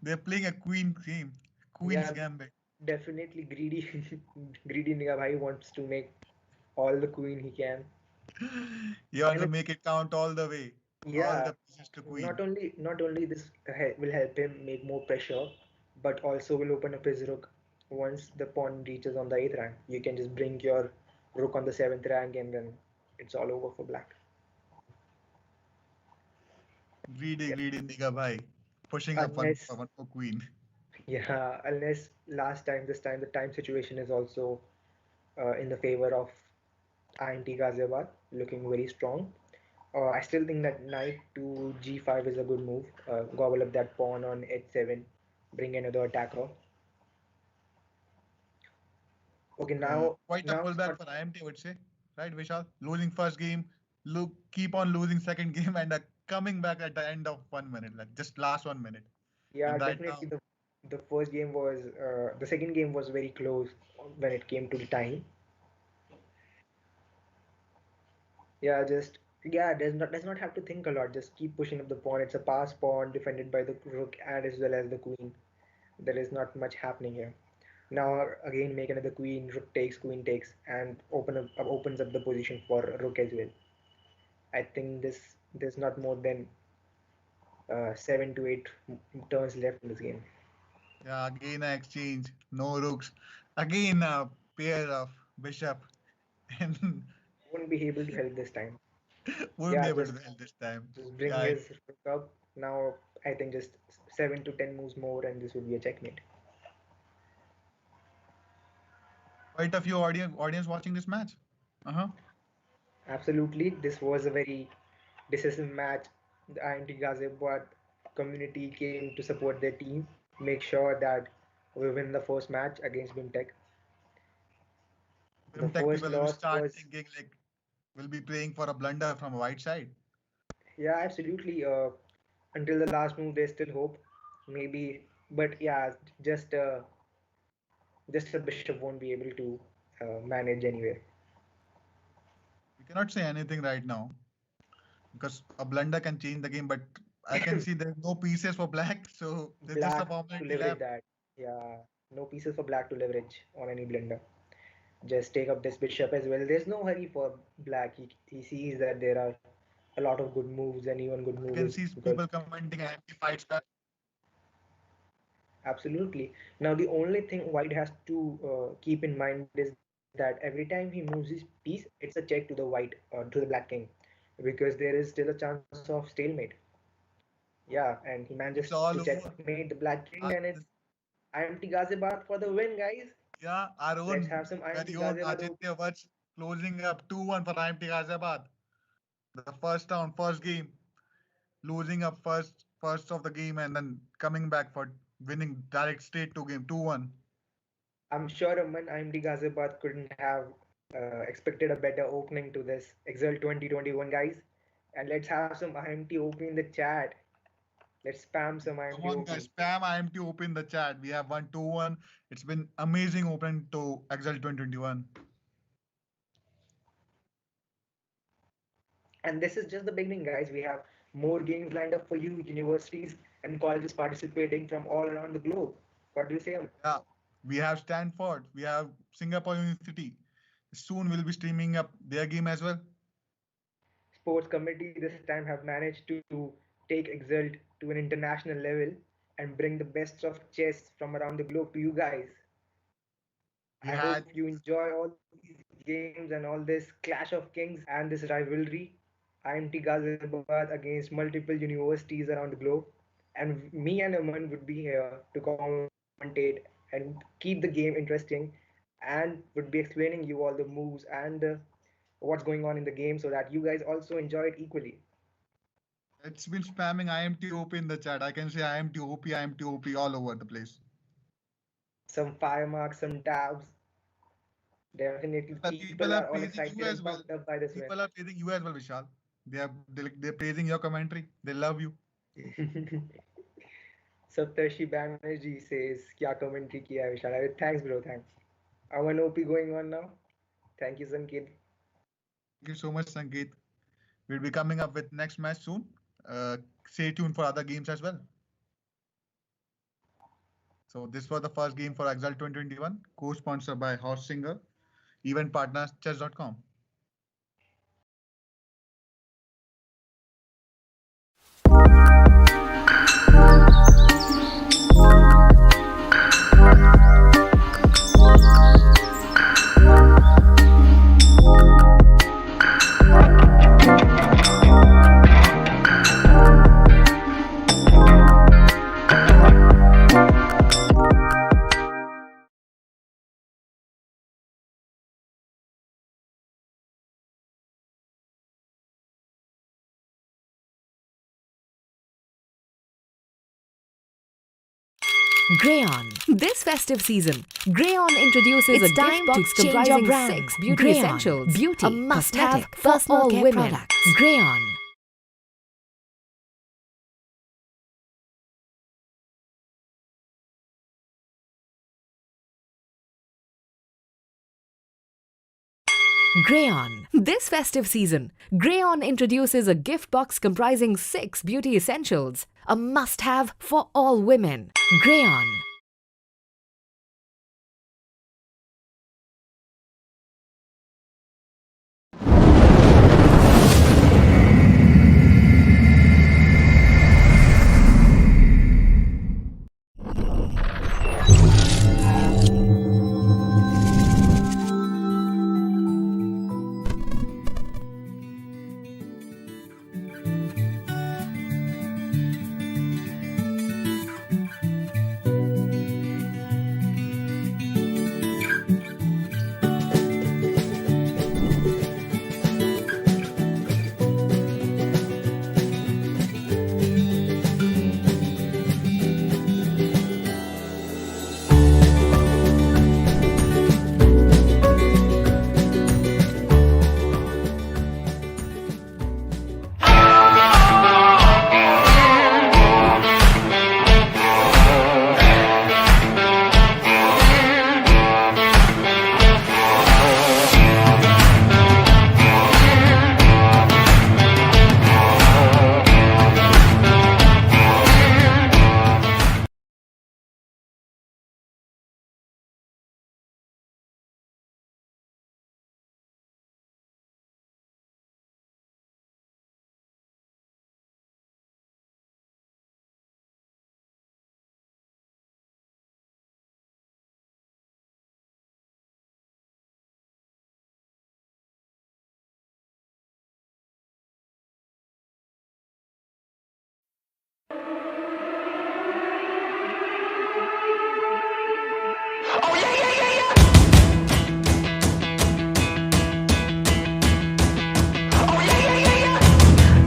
They're playing a queen game, Queen's yeah, Gambit. definitely greedy. Greedy nigga bhai wants to make all the queen he can. You want And to it's make it count all the way, all yeah, the pieces to Queen. not only this will help him make more pressure, but also will open up his rook. Once the pawn reaches on the eighth rank, you can just bring your rook on the seventh rank, and then it's all over for black. Greedy, Yeah. greedy nigga bhai. Pushing up one Unless for one for Queen. Yeah, unless last time, this time the time situation is also in the favor of INT Ghaziabad, looking very strong. I still think that knight to g5 is a good move. Gobble up that pawn on h7, bring another attacker. Okay, Quite a now it's pullback not. for IMT, I would say. Right, Vishal? Losing first game, keep on losing second game, and coming back at the end of 1 minute, like just last 1 minute. Yeah, And right now, definitely the first game was the second game was very close when it came to the time. Yeah, just yeah, does not have to think a lot. Just keep pushing up the pawn. It's a pass pawn defended by the rook and as well as the queen. There is not much happening here. Now again make another queen, rook takes, queen takes, and opens up the position for rook as well. I think there's not more than 7 to 8 turns left in this game. yeah, again a exchange, no rooks. Again a pair of bishop, and Won't be able to help this time. won't be Yeah, able to help this time. just bring Yeah, his rook up. Now I think just 7 to 10 moves more, and this would be a checkmate. quite a few audience watching this match. Uh-huh. Absolutely, this was a very decisive match. The INT Ghaziabad community came to support their team, make sure that we win the first match against BIMTech. The Tech first people will loss start was, thinking like we'll be playing for a blunder from a white side. yeah, absolutely. Until the last move, there's still hope, maybe, but yeah, just uh, just a bishop won't be able to manage anywhere. We cannot say anything right now because a blunder can change the game, but I can see there's no pieces for black, so there's just a Black to formality leverage left. that. Yeah, no pieces for black to leverage on any blunder. Just take up this bishop as well. There's no hurry for black. He sees that there are a lot of good moves and even good I can moves see because people commenting anti fights back. absolutely. Now the only thing White has to keep in mind is that every time he moves his piece, it's a check to the white to the black king, because there is still a chance of stalemate. Yeah, and he manages It's to all over. checkmate the black king, and Uh, it's IMT Ghaziabad for the win, guys. yeah, our Let's own have some IMT very own Ghaziabad. Aditya Vats closing up 2-1 for IMT Ghaziabad. The first round, first game, losing up first of the game and then coming back for winning direct straight to game 2-1. I'm sure Aman IMD Ghaziabad couldn't have expected a better opening to this Exalt 2021, guys. And let's have some IMT OP in the chat. Let's spam some Come IMT on, OP. guys. Spam IMT open the chat. We have won 2-1. It's been amazing opening to Exalt 2021. And this is just the beginning, guys. We have more games lined up for you, universities and colleges participating from all around the globe. What do you say, Aman? Yeah. We have Stanford. We have Singapore University. Soon we'll be streaming up their game as well. Sports committee this time have managed to take Exalt to an international level and bring the best of chess from around the globe to you guys. We I had hope you enjoy all these games and all this clash of kings and this rivalry. IMT Ghaziabad against multiple universities around the globe. And me and Aman would be here to commentate and keep the game interesting and would be explaining you all the moves and what's going on in the game so that you guys also enjoy it equally. it's been spamming IMT OP in the chat. I can say IMT OP, IMT OP all over the place. Some fire marks, some dabs. Definitely, people People are are all praising excited you and as well. pumped up by this People are praising you as well, Vishal. They're praising your commentary. They love you. win. Saptarshi Banerjee says, क्या commentary किया है विशाल? अरे thanks bro, thanks. Our OP going on now. Thank you Sanket. Thank you so much, Sangeet. We'll be coming up with next match soon. Stay tuned for other games as well. So this was the first game for Exalt 2021, co-sponsored by Horse Singer, event partner chess.com. Grayon. This festive season, Grayon introduces a gift box comprising 6 beauty essentials, beauty, a must-have for all women. Products. Grayon. Grayon. This festive season, Grayon introduces a gift box comprising 6 beauty essentials, a must-have for all women. Grayon.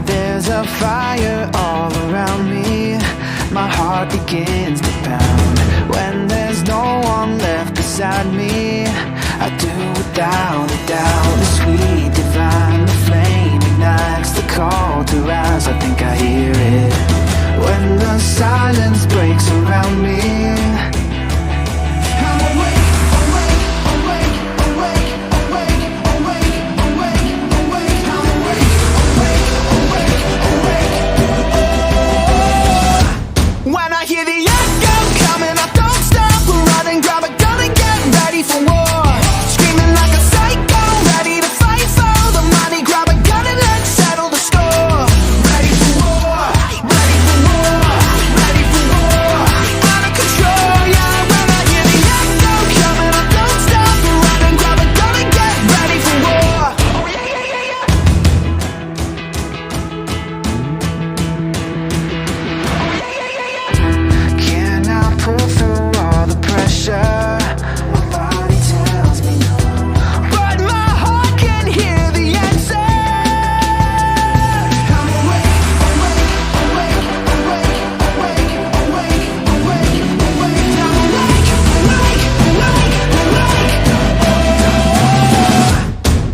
There's a fire all around me. My heart begins to pound. When there's no one left beside me, I do without a doubt. The sweet divine, the flame ignites the call to rise. I think I hear it when the silence breaks around me. I'm awake, awake, awake, awake, awake, awake, awake, awake. I'm awake, awake, awake, awake. When I hear the echo coming, I don't stop. Run and grab a gun and get ready for war. Screaming like a psycho, ready to fight for the money. Grab a gun and let's settle the score. Ready for war, ready for war, ready for war. Out of control, yeah. When I hear the echo coming, I don't stop. Run and grab a gun and get ready for war. Oh yeah, yeah, yeah, yeah. Can I pull through all the pressure? My body tells me no, but my heart can hear the answer. I'm awake, awake, awake, awake, awake, awake, awake, awake. I'm awake, awake, awake, awake.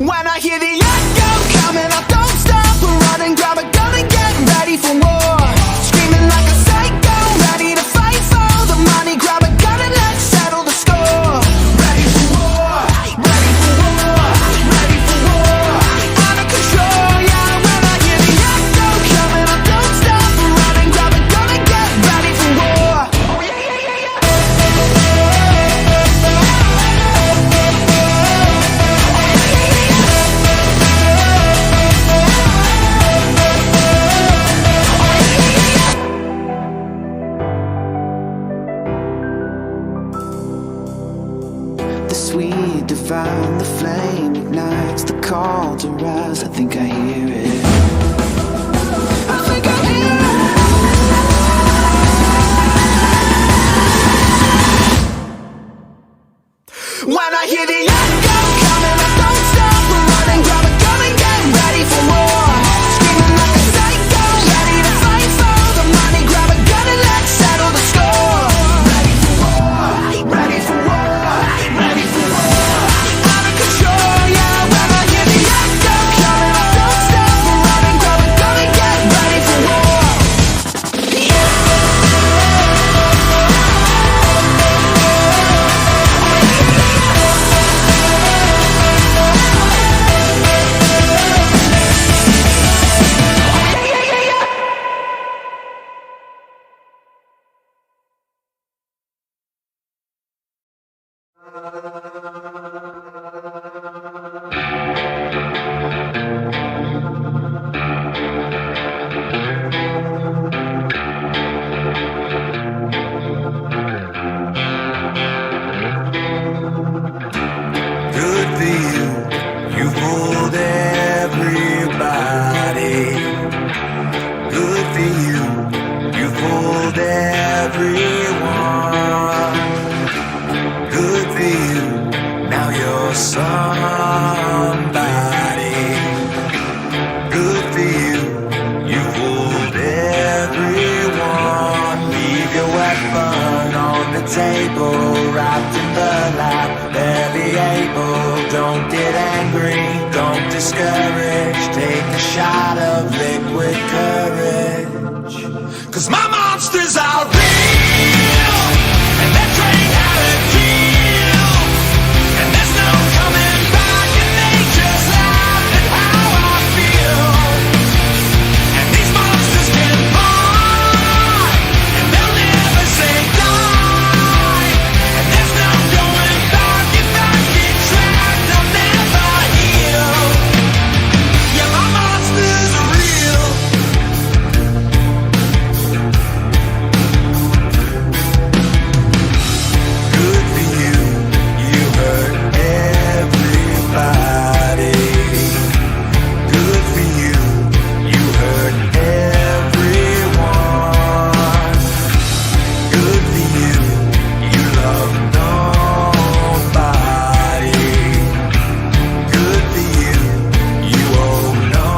When I hear the echo coming, I don't stop. Run and grab a gun and get ready for war. Screaming like a psycho, ready to fight for the money. Grab a gun and let's settle the score. Ready for war, ready for war, ready for war. Out of control, yeah. When I hear the echo coming, I don't stop. Run and grab a gun and get ready for war. Oh yeah, yeah, yeah, yeah. The sweet divine, the flame ignites the call to rise. I think I hear it. I think I hear it. When I hear the echo coming, I don't stop. Run and grab a gun and get ready for war. Screaming like a psycho, ready to fight for the money. Grab a gun and let's settle the score. Ready for somebody. Good for you, you fooled everyone. Leave your weapon on the table, wrapped in burlap, barely able. Don't get angry, don't discourage. Take a shot of liquid courage. 'Cause my monsters are real, and they're trained how to kill. And there's no coming back, and they just laugh at how I feel. And these monsters can fight, and they'll never say die. And there's no going back, if I get trapped, I'll never heal. Yeah, my monsters are real. Good for you, you hurt everybody. Good for you, you hurt everyone. Good for you, you love nobody. Good for you, you owe no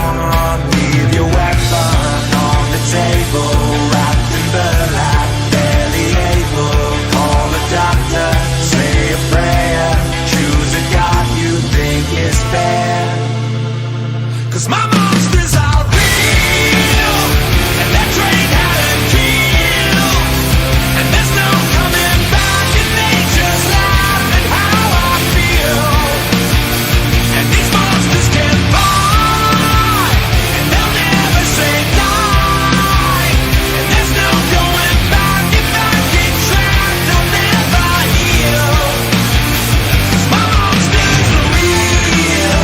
one. Leave your weapon on the table, wrapped in burlap, barely able. Call a doctor, say a prayer, choose a God you think is fair. 'Cause my monsters are real, and they're trained how to kill. And there's no coming back, and they just laugh at how I feel. And these monsters can fight, and they'll never say die. And there's no going back, if I get trapped, I'll never heal. 'Cause my monsters are real.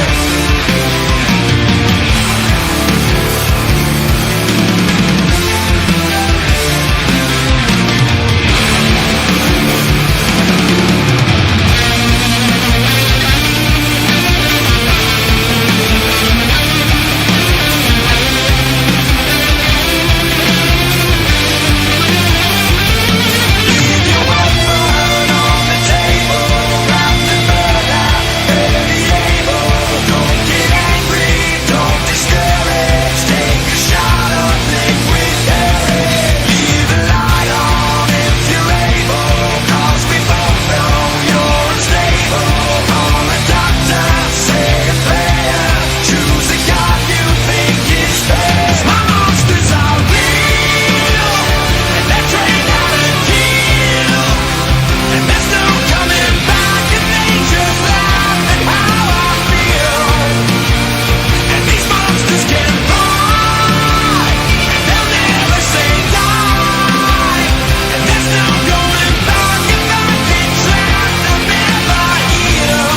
Leave your weapon on the table, wrapped in burlap, barely able. Don't get angry, don't discourage. Take a shot of liquid courage. Leave a light on if you're able, 'cause we both know you're unstable. Call a doctor, say a prayer, choose a God you think is fair. 'Cause my monsters are real, and they're trained how to kill. And there's no coming back, and they just laugh at how I feel. And these monsters can fight, and they'll never say die. And there's no going back, if I get trapped, I'll never heal.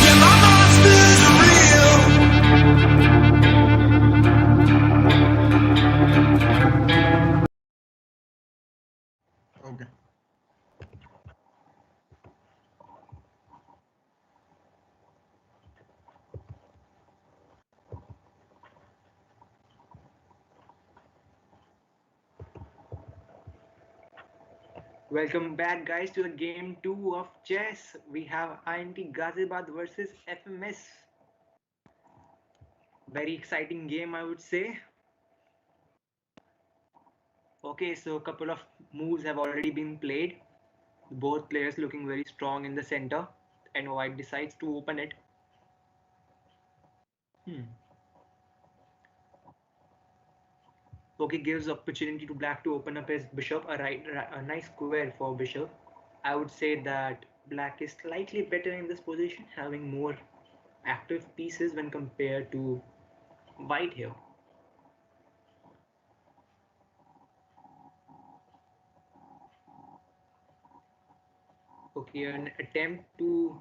Yeah, my monsters are real. Okay. Welcome back, guys, to the game 2 of chess. We have INT Ghaziabad versus FMS. Very exciting game, I would say. Okay, so a couple of moves have already been played. Both players looking very strong in the center, and white decides to open it. Hmm. Okay, gives opportunity to black to open up his bishop, a nice square for bishop. I would say that black is slightly better in this position, having more active pieces when compared to white here. Okay, an attempt to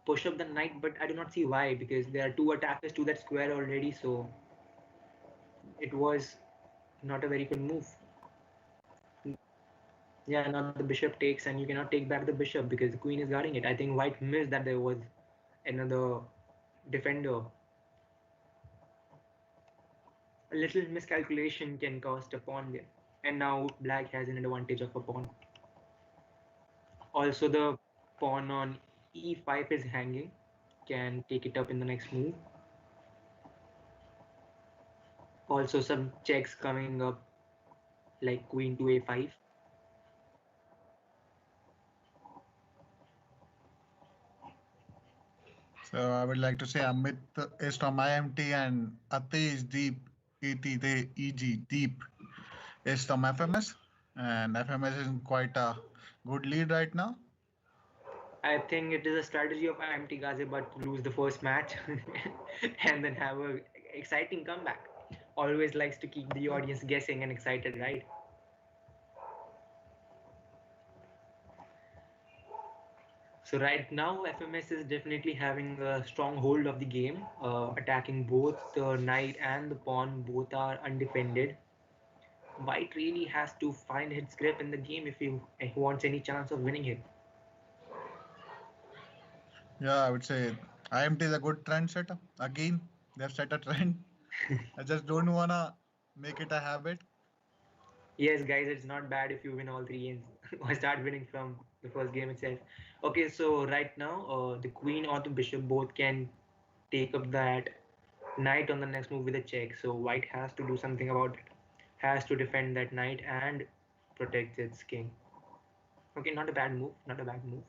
push up the knight, but I do not see why, because there are two attackers to that square already, so it was not a very good move. Yeah, now the bishop takes, and you cannot take back the bishop because the queen is guarding it. I think white missed that there was another defender. A little miscalculation can cost a pawn there. And now black has an advantage of a pawn. Also, the Pawn on e5 is hanging. Can take it up in the next move. Also some checks coming up like queen to a5. So I would like to say Amit is from IMT and Ati is deep. ET, they, EG, deep is from FMS. And FMS is in quite a good lead right now. I think it is a strategy of IMT Ghaziabad to lose the first match and then have a exciting comeback. Always likes to keep the audience guessing and excited, right? So right now, FMS is definitely having a strong hold of the game, attacking both the knight and the pawn. Both are undefended. White really has to find his grip in the game if he wants any chance of winning it. Yeah, I would say IMT is a good trend setter. Again, they've set a trend. I just don't wanna make it a habit. Yes, guys, it's not bad if you win all three games or start winning from the first game itself. Okay, so right now, the queen or the bishop both can take up that knight on the next move with a check. So white has to do something about it. Has to defend that knight and protect its king. Okay, not a bad move. Not a bad move.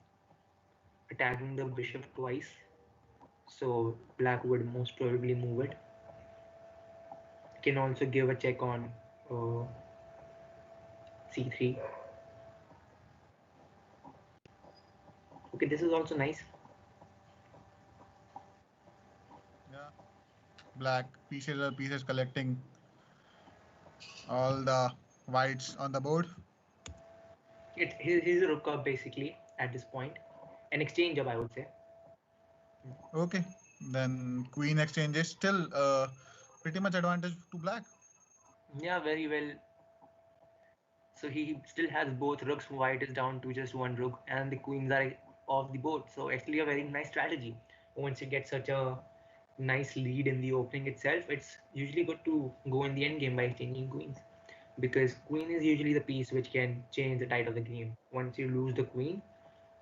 Attacking the bishop twice. So black would most probably move it. Can also give a check on uh, c3. Okay, this is also nice. Yeah, black pieces collecting all the whites on the board. He's a rook up basically at this point. An exchange up, I would say. Okay, then queen exchange is still pretty much advantage to black. Yeah, very well. So he still has both rooks. White is down to just one rook, and the queens are off the board. So actually, a very nice strategy. Once you get such a nice lead in the opening itself, it's usually good to go in the end game by exchanging queens, because queen is usually the piece which can change the tide of the game. Once you lose the queen,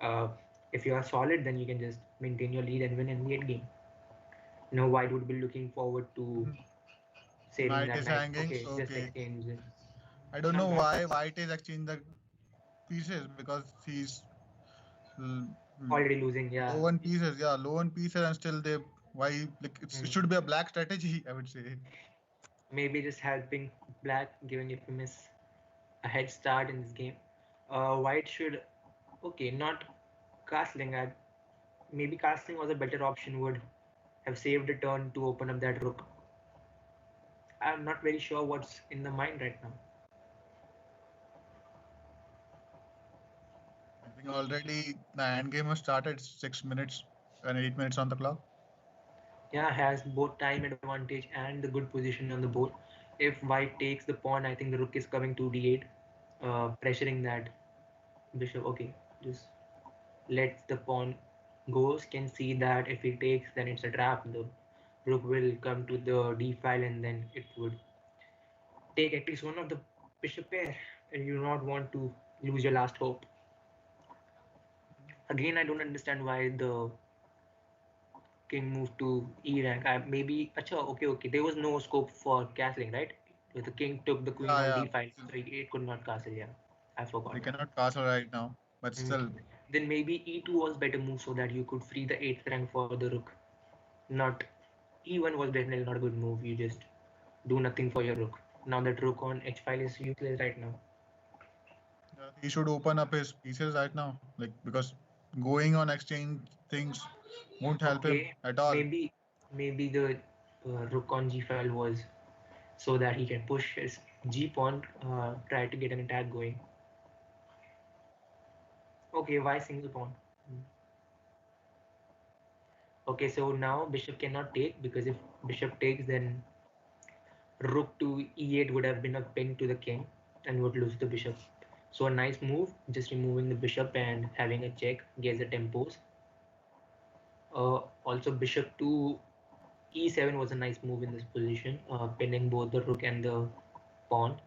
uh, if you are solid, then you can just maintain your lead and win in the end game. Now white would be looking forward to Mhm. saving Knight that is knight. hanging. Okay, just Okay, exchange it. I don't Not know bad. why white is exchanging the pieces because he's l- l- Already losing, yeah. low on pieces. Yeah, low on pieces, and still they why like it Hmm. should be a black strategy. I would say. Maybe just helping black, giving FMS a head start in this game. White should, okay, not castling. Maybe castling was a better option, would have saved a turn to open up that rook. I'm not very sure what's in the mind right now. I think already the end game has started. 6 minutes and 8 minutes on the clock. Yeah, has both time advantage and the good position on the board. If white takes the pawn, I think the rook is coming to d8, pressuring that bishop. Okay, just lets the pawn goes, can see that if he takes, then it's a trap. The rook will come to the d file and then it would take at least one of the bishop pair, and you do not want to lose your last hope. Again, I don't understand why the king moved to e rank. Maybe acha, okay, there was no scope for castling, right? The king took the queen on Yeah, d file, yeah. so it could not castle. Yeah, I They forgot that. cannot castle right now, but Mm. still. Then maybe e2 was better move so that you could free the 8th rank for the rook. Not e1 was definitely not a good move. You just do nothing for your rook. Now that rook on h file is useless right now. He should open up his pieces right now, like because going on exchange things won't help him Okay, at all. maybe the rook on g file was so that he can push his g pawn, try to get an attack going. Okay, why single pawn? Hmm. Okay, so now bishop cannot take, because if bishop takes, then rook to e8 would have been a pin to the king and would lose the bishop. So a nice move, just removing the bishop and having a check, gets the tempos. Also bishop to e7 was a nice move in this position, pinning both the rook and the pawn.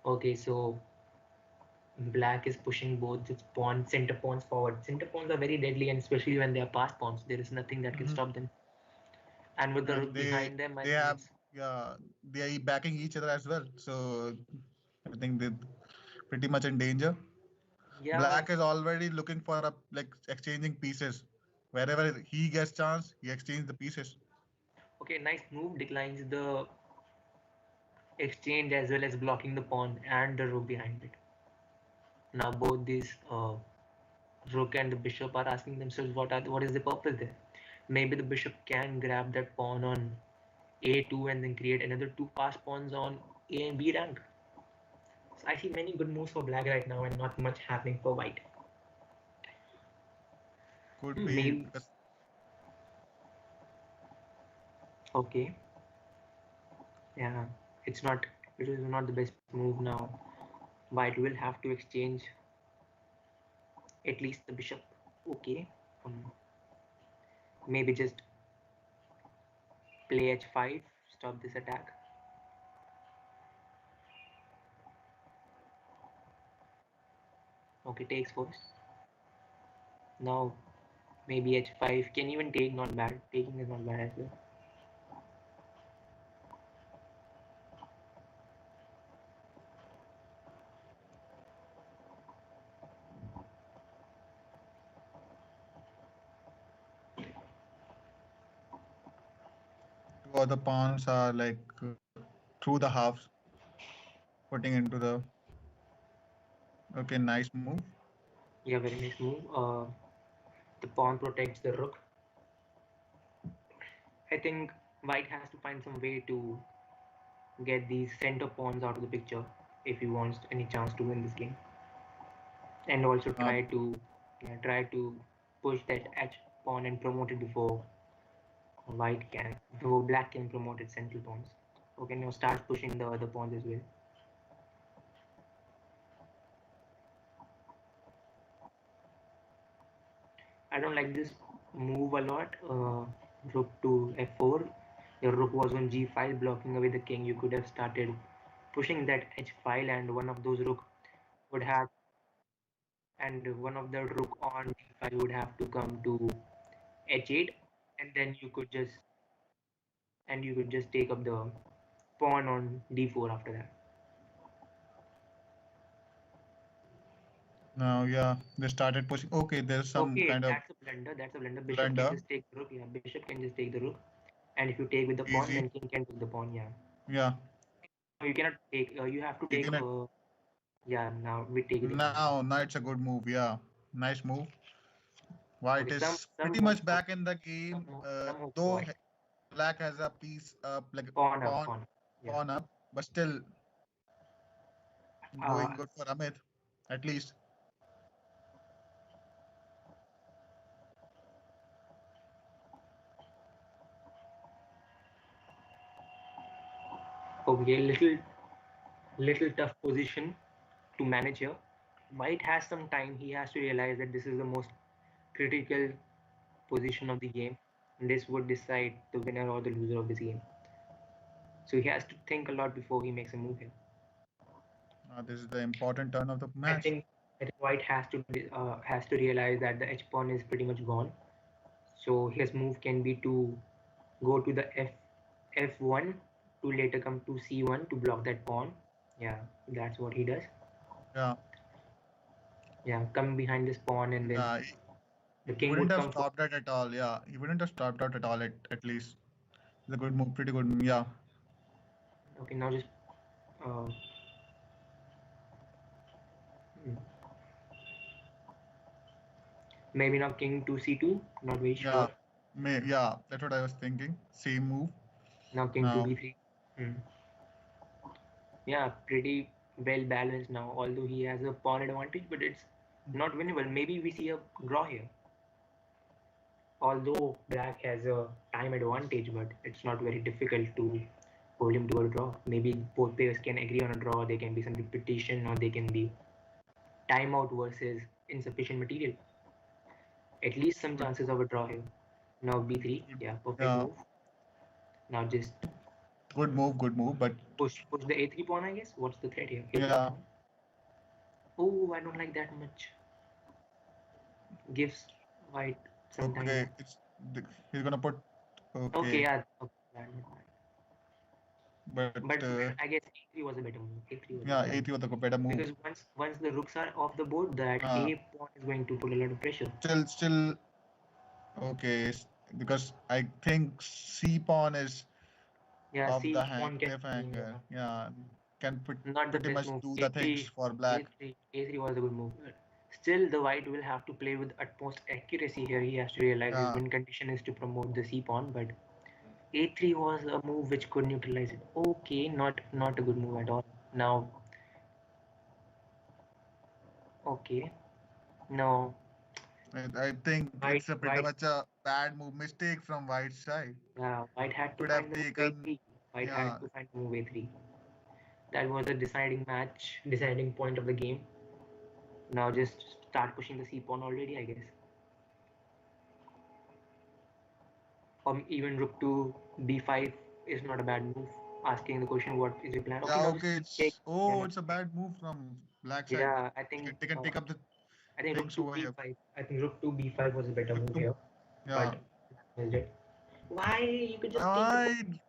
Okay, so Black is pushing both its pawn, center pawns forward. Center pawns are very deadly, and especially when they are passed pawns, there is nothing that can Hmm. stop them. And with the And rook behind them, I they think have, it's yeah, they are backing each other as well. So I think they pretty much in danger. yeah. Black is already looking for a like exchanging pieces. Wherever he gets chance, he exchanges the pieces. Okay, nice move. Declines the exchange as well as blocking the pawn and the rook behind it. Now both these rook and the bishop are asking themselves what is the purpose there. Maybe the bishop can grab that pawn on a2 and then create another two passed pawns on a and b rank. So I see many good moves for black right now and not much happening for white. Could be Maybe because okay, yeah, it's not it is not the best move now. White will have to exchange at least the bishop. Okay, um, maybe just play h5, stop this attack. Okay, takes first. Now maybe h5 can even take, not bad. Taking is not bad as well. two other pawns are like through the halves, putting into the. Okay, nice move. Yeah, very nice move. The pawn protects the rook. I think white has to find some way to get these center pawns out of the picture if he wants any chance to win this game, and also Uh, try to push that h pawn and promote it before black can promote its central pawns. Okay, now start pushing the other pawns as well. I don't like this move a lot. Rook to f4. Your rook was on g5 blocking away the king. You could have started pushing that h file, and one of those rook would have and one of the rook on d5 would have to come to h8, and then you could just take up the pawn on d4 after that. now, yeah, they started pushing. Okay, there's some Okay, kind of that's a blunder. That's a blunder. Bishop can blunder. just take the rook. Yeah, bishop can just take the rook, and if you take with the pawn, Easy. then king can take the pawn. Yeah, Yeah, no, you cannot take. You have to you take. can. Yeah, now we take with the pawn. Now it's a good move. Yeah, nice move. White Okay, is some pretty hope much for back in the game. some hope for Though white. black has a piece up, like Pawn up, pawn pawn. Yeah. pawn up, but still going Uh, good for Amit. At least okay, little tough position to manage here. White has some time. He has to realize that this is the most critical position of the game. This would decide the winner or the loser of this game. So he has to think a lot before he makes a move here. this is the important turn of the I match. think I think White has to realize that the H pawn is pretty much gone. So his move can be to go to the f1 to later come to c1 to block that pawn. Yeah, that's what he does. Yeah, Yeah, come behind this pawn and then yeah. the He king wouldn't would have come for. stopped it at all. Yeah, he wouldn't have stopped out at all. At least it's a good move, pretty good. Move, yeah, Okay, now just uh, hmm, maybe now king to c2. Not very yeah, sure. yeah. That's what I was thinking. Same move Now king to now. b3. Hmm. Yeah, pretty well balanced now. Although he has a pawn advantage, but it's not winnable. Maybe we see a draw here. Although black has a time advantage, but it's not very difficult to hold him to a draw. Maybe both players can agree on a draw. There can be some repetition, or there can be timeout versus insufficient material. At least some Good, chances of a draw here. Now b3. good. Yeah, perfect Yeah, move. Now just good move, good move. But push the a3 pawn. I guess. What's the threat here? A4 yeah, pawn. Oh, I don't like that much. Gives white some time. Okay, he's gonna put. Okay, Okay, yeah. Okay, bad, not bad. but But I guess A3 was a better move. A3 was a yeah, better move. A3 was a better move. Because once the rooks are off the board, that Uh, A pawn is going to put a lot of pressure. still okay, because I think C pawn is Yeah, of the C pawn can cliffhanger. Yeah, can not the pretty best much move. do the things A3, for black. A3 was a good move. Still, the white will have to play with utmost accuracy here. He has to realize his Yeah, win condition is to promote the C pawn, but A3 was a move which could neutralize it. Okay, not a good move at all. Now, okay, no, I think white it's a pretty white much a bad move, mistake from white side. yeah, white had to Could find have the move taken, A3. White had yeah, to find the move A3. That was the deciding match, deciding point of the game. Now just start pushing the C pawn already, I guess. Or even rook to b5 is not a bad move. Asking the question, what is your plan? Okay, yeah. now just Okay, take. Yeah, it's a bad move from black side. yeah. They can take up the I think rook things to over here. b5. I think rook to b5 was a better move here, Yeah, but missed it. Why you could just take the pawn?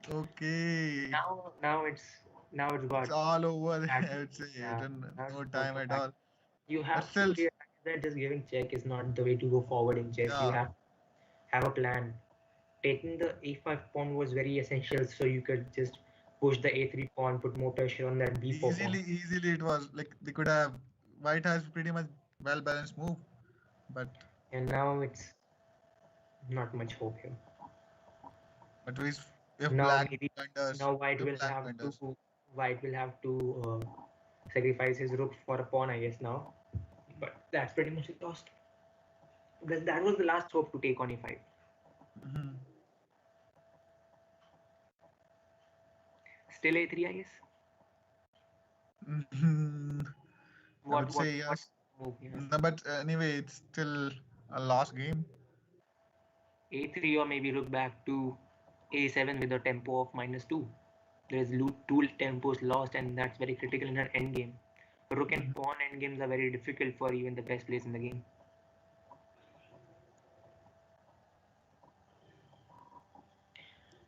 right. Okay, Now it's it's got all over. bad. I would say it, Yeah, and now it's no got time for at bad. all. You But have to still, realize that just giving check is not the way to go forward in chess. You yeah, have a plan. Taking the a5 pawn was very essential, so you could just push the a3 pawn, put more pressure on that b4 pawn. easily it was like they could have. White has pretty much well balanced move, but And now it's not much hope here. we if Now black maybe blunders, now if black blunders. white will have to sacrifice his rook for a pawn, I guess now. But that's pretty much lost. That was the last hope to take on e5. Mhm. Still a3, I guess. Mhm. I would say What yes. move here? No, but anyway, it's still a lost game. A3 or maybe rook back to a7 with a tempo of -2. There is two tempos lost, and that's very critical in an endgame. Rook and pawn endgames are very difficult for even the best players in the game.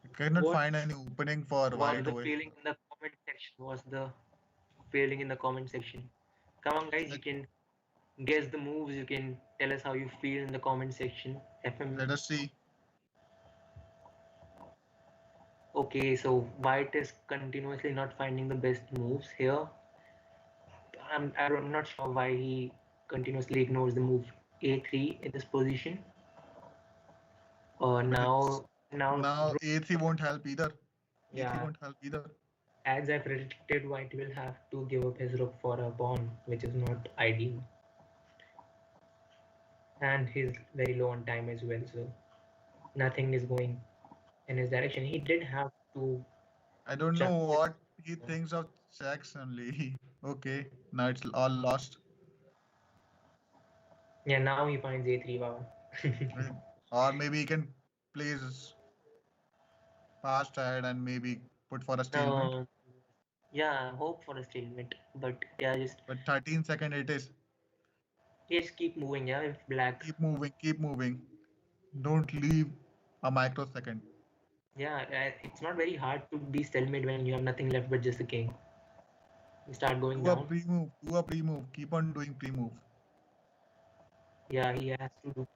You cannot What find any opening for was white the over here. feeling in the comment section? Was the feeling in the comment section? Come on, guys, you Let, can guess the moves. You can tell us how you feel in the comment section. FM. let us see. Okay, so white is continuously not finding the best moves here. I'm not sure why he continuously ignores the move a3 in this position. But it's Now now A3 won't help either. A3 yeah, won't help either. as I predicted, white will have to give up his rook for a pawn, which is not ideal. And he's very low on time as well, so nothing is going in his direction. He did have to I don't know chuck his. what he thinks of checks only. Okay, now it's all lost. Yeah, now he finds a3. Wow. Or maybe he can play his past ahead and maybe put for a stalemate. No, yeah, hope for a stalemate, but yeah, But 13 second it is. just keep moving. Yeah, if black. Keep moving, keep moving. Don't leave a microsecond. Yeah, it's not very hard to be stalemate when you have nothing left but just the king. You start going Do a down. pre-move, do a pre-move. Keep on doing pre-move. Yeah, he has to do.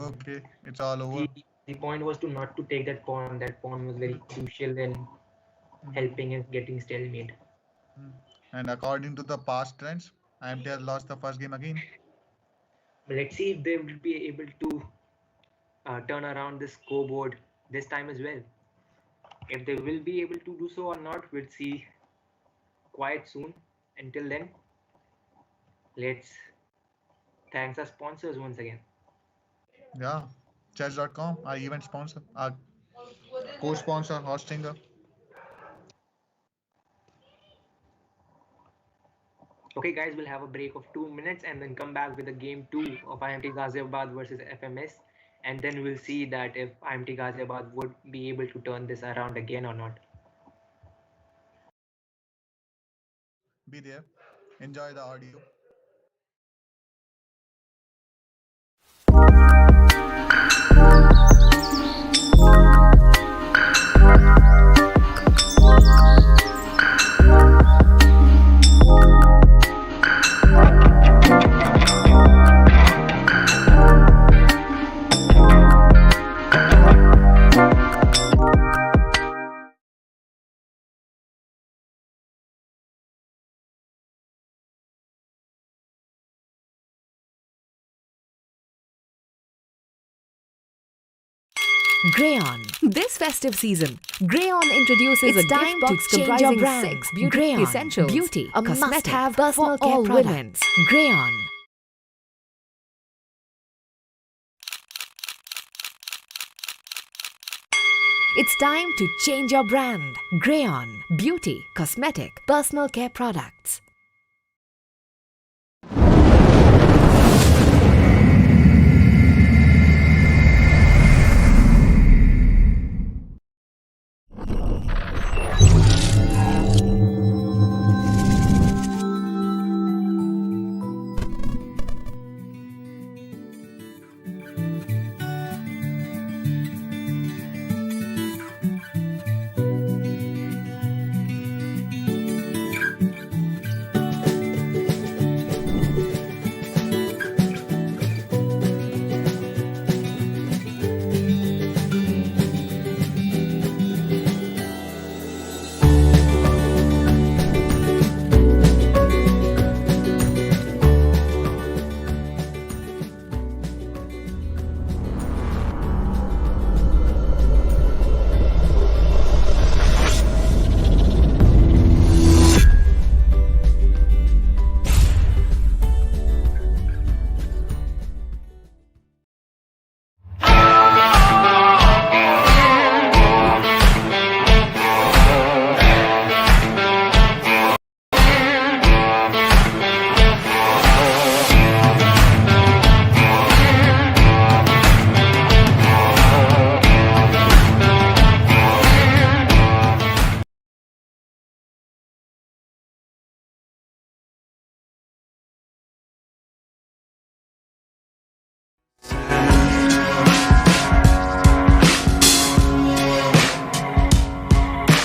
Okay, it's all The over. the point was to not to take that pawn. That pawn was very crucial in Mhm. helping his getting stalemate. Mhm. And according to the past trends, IMT has lost the first game again. But let's see if they will be able to turn around this scoreboard this time as well. If they will be able to do so or not, we'll see quite soon. Until then, let's thanks our sponsors once again. Yeah, chess.com, our event sponsor, our co-sponsor, hosting. Okay, guys, we'll have a break of 2 minutes and then come back with the game two of IMT Ghaziabad versus FMS. And then we'll see that if IMT Ghaziabad would be able to turn this around again or not. Be there. Enjoy the audio. Grayon. This festive season, Grayon introduces a gift box comprising six beauty Grayon essentials, beauty, a must-have personal care all women. Grayon. It's time to change your brand. Grayon. Beauty, cosmetic, personal care products.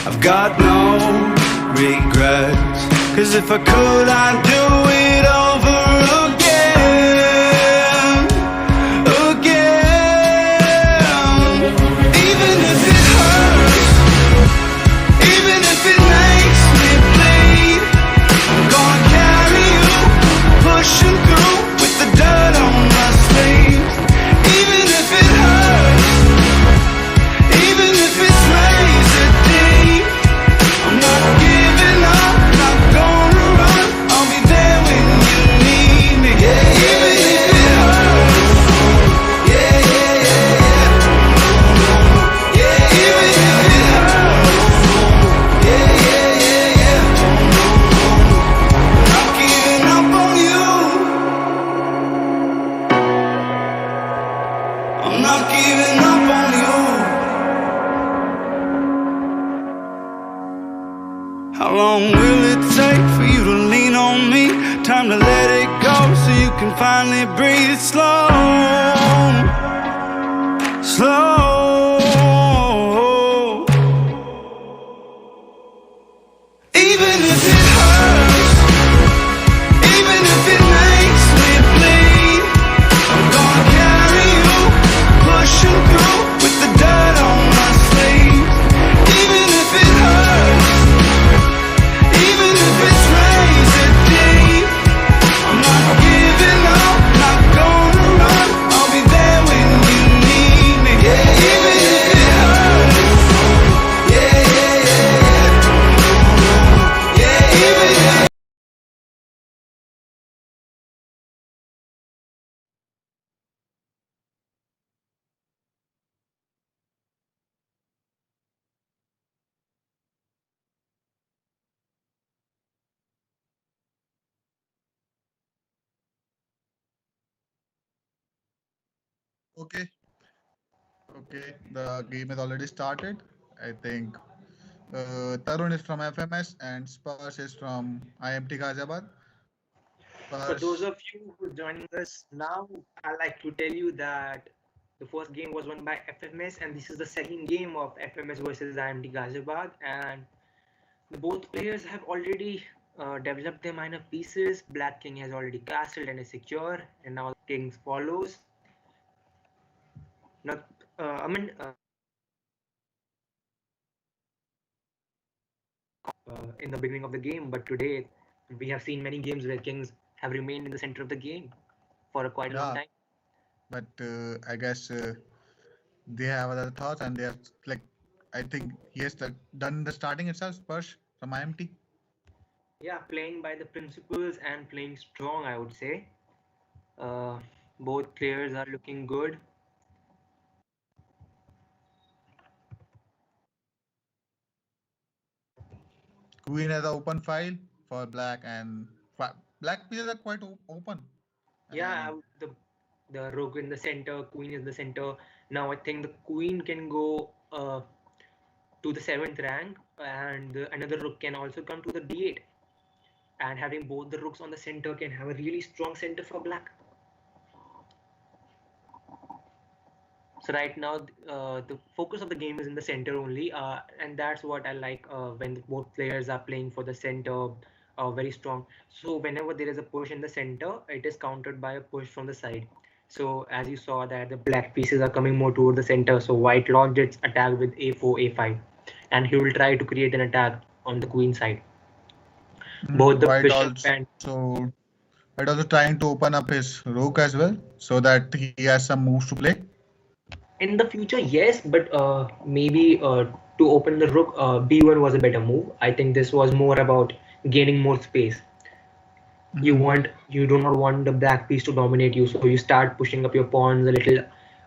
I've got no regrets, 'cause if I could, I'd do it over again, again. Even if it hurts, even if it makes me bleed, I'm gonna carry you, pushing through with the dirt on my sleeve. Even if it hurts, even if it's razor deep, I'm not giving up, not gonna run. I'll be there when you need me. Yeah, even if it hurts. Yeah, yeah, yeah, yeah. Yeah, even if it hurts. Yeah, yeah, yeah, yeah. I'm not giving up on you. I'm not giving up on you. How long will it take for you to lean on me? Time to let it go so you can finally breathe slow, slow. Even if it hurts, even if it makes me bleed, I'm gonna carry you, pushing through with the dirt on my sleeve. Even if it hurts, even if it's razor deep, I'm not giving up, not gonna run. I'll be there when you need me. Yeah, even if it hurts. Yeah, yeah, yeah, yeah. Yeah, even if Okay, okay. The game is already started. I think Tarun is from FMS and Spurs is from IMT Ghaziabad. For those First, of you who are joining us now, I like to tell you that the first game was won by FMS, and this is the second game of FMS versus IMD Ghaziabad. And both players have already developed their minor pieces. Black King has already castled and is secure, and now Kings follows. Not, I mean, in the beginning of the game, but today we have seen many games where Kings have remained in the center of the game for a quite a long yeah, time. but I guess they have other thoughts, and they have like, I think he has done the starting itself, Sparsh from IMT. Yeah, playing by the principles and playing strong, I would say. Uh, both players are looking good. Queen has an open file for black, and black pieces are quite open. Yeah, And the rook in the center, queen is the center. Now I think the queen can go to the seventh rank, and another rook can also come to the d8. And having both the rooks on the center can have a really strong center for black. So right now, the focus of the game is in the center only, and that's what I like when both players are playing for the center, very strong. So whenever there is a push in the center, it is countered by a push from the side. So as you saw that the black pieces are coming more toward the center, so white launched its attack with a4, a5, and he will try to create an attack on the queen side. Both the white bishop and also white also trying to open up his rook as well, so that he has some moves to play. in the future, yes, but maybe to open the rook, b1 was a better move. I think this was more about gaining more space. Mhm. You do not want the black piece to dominate you, so you start pushing up your pawns a little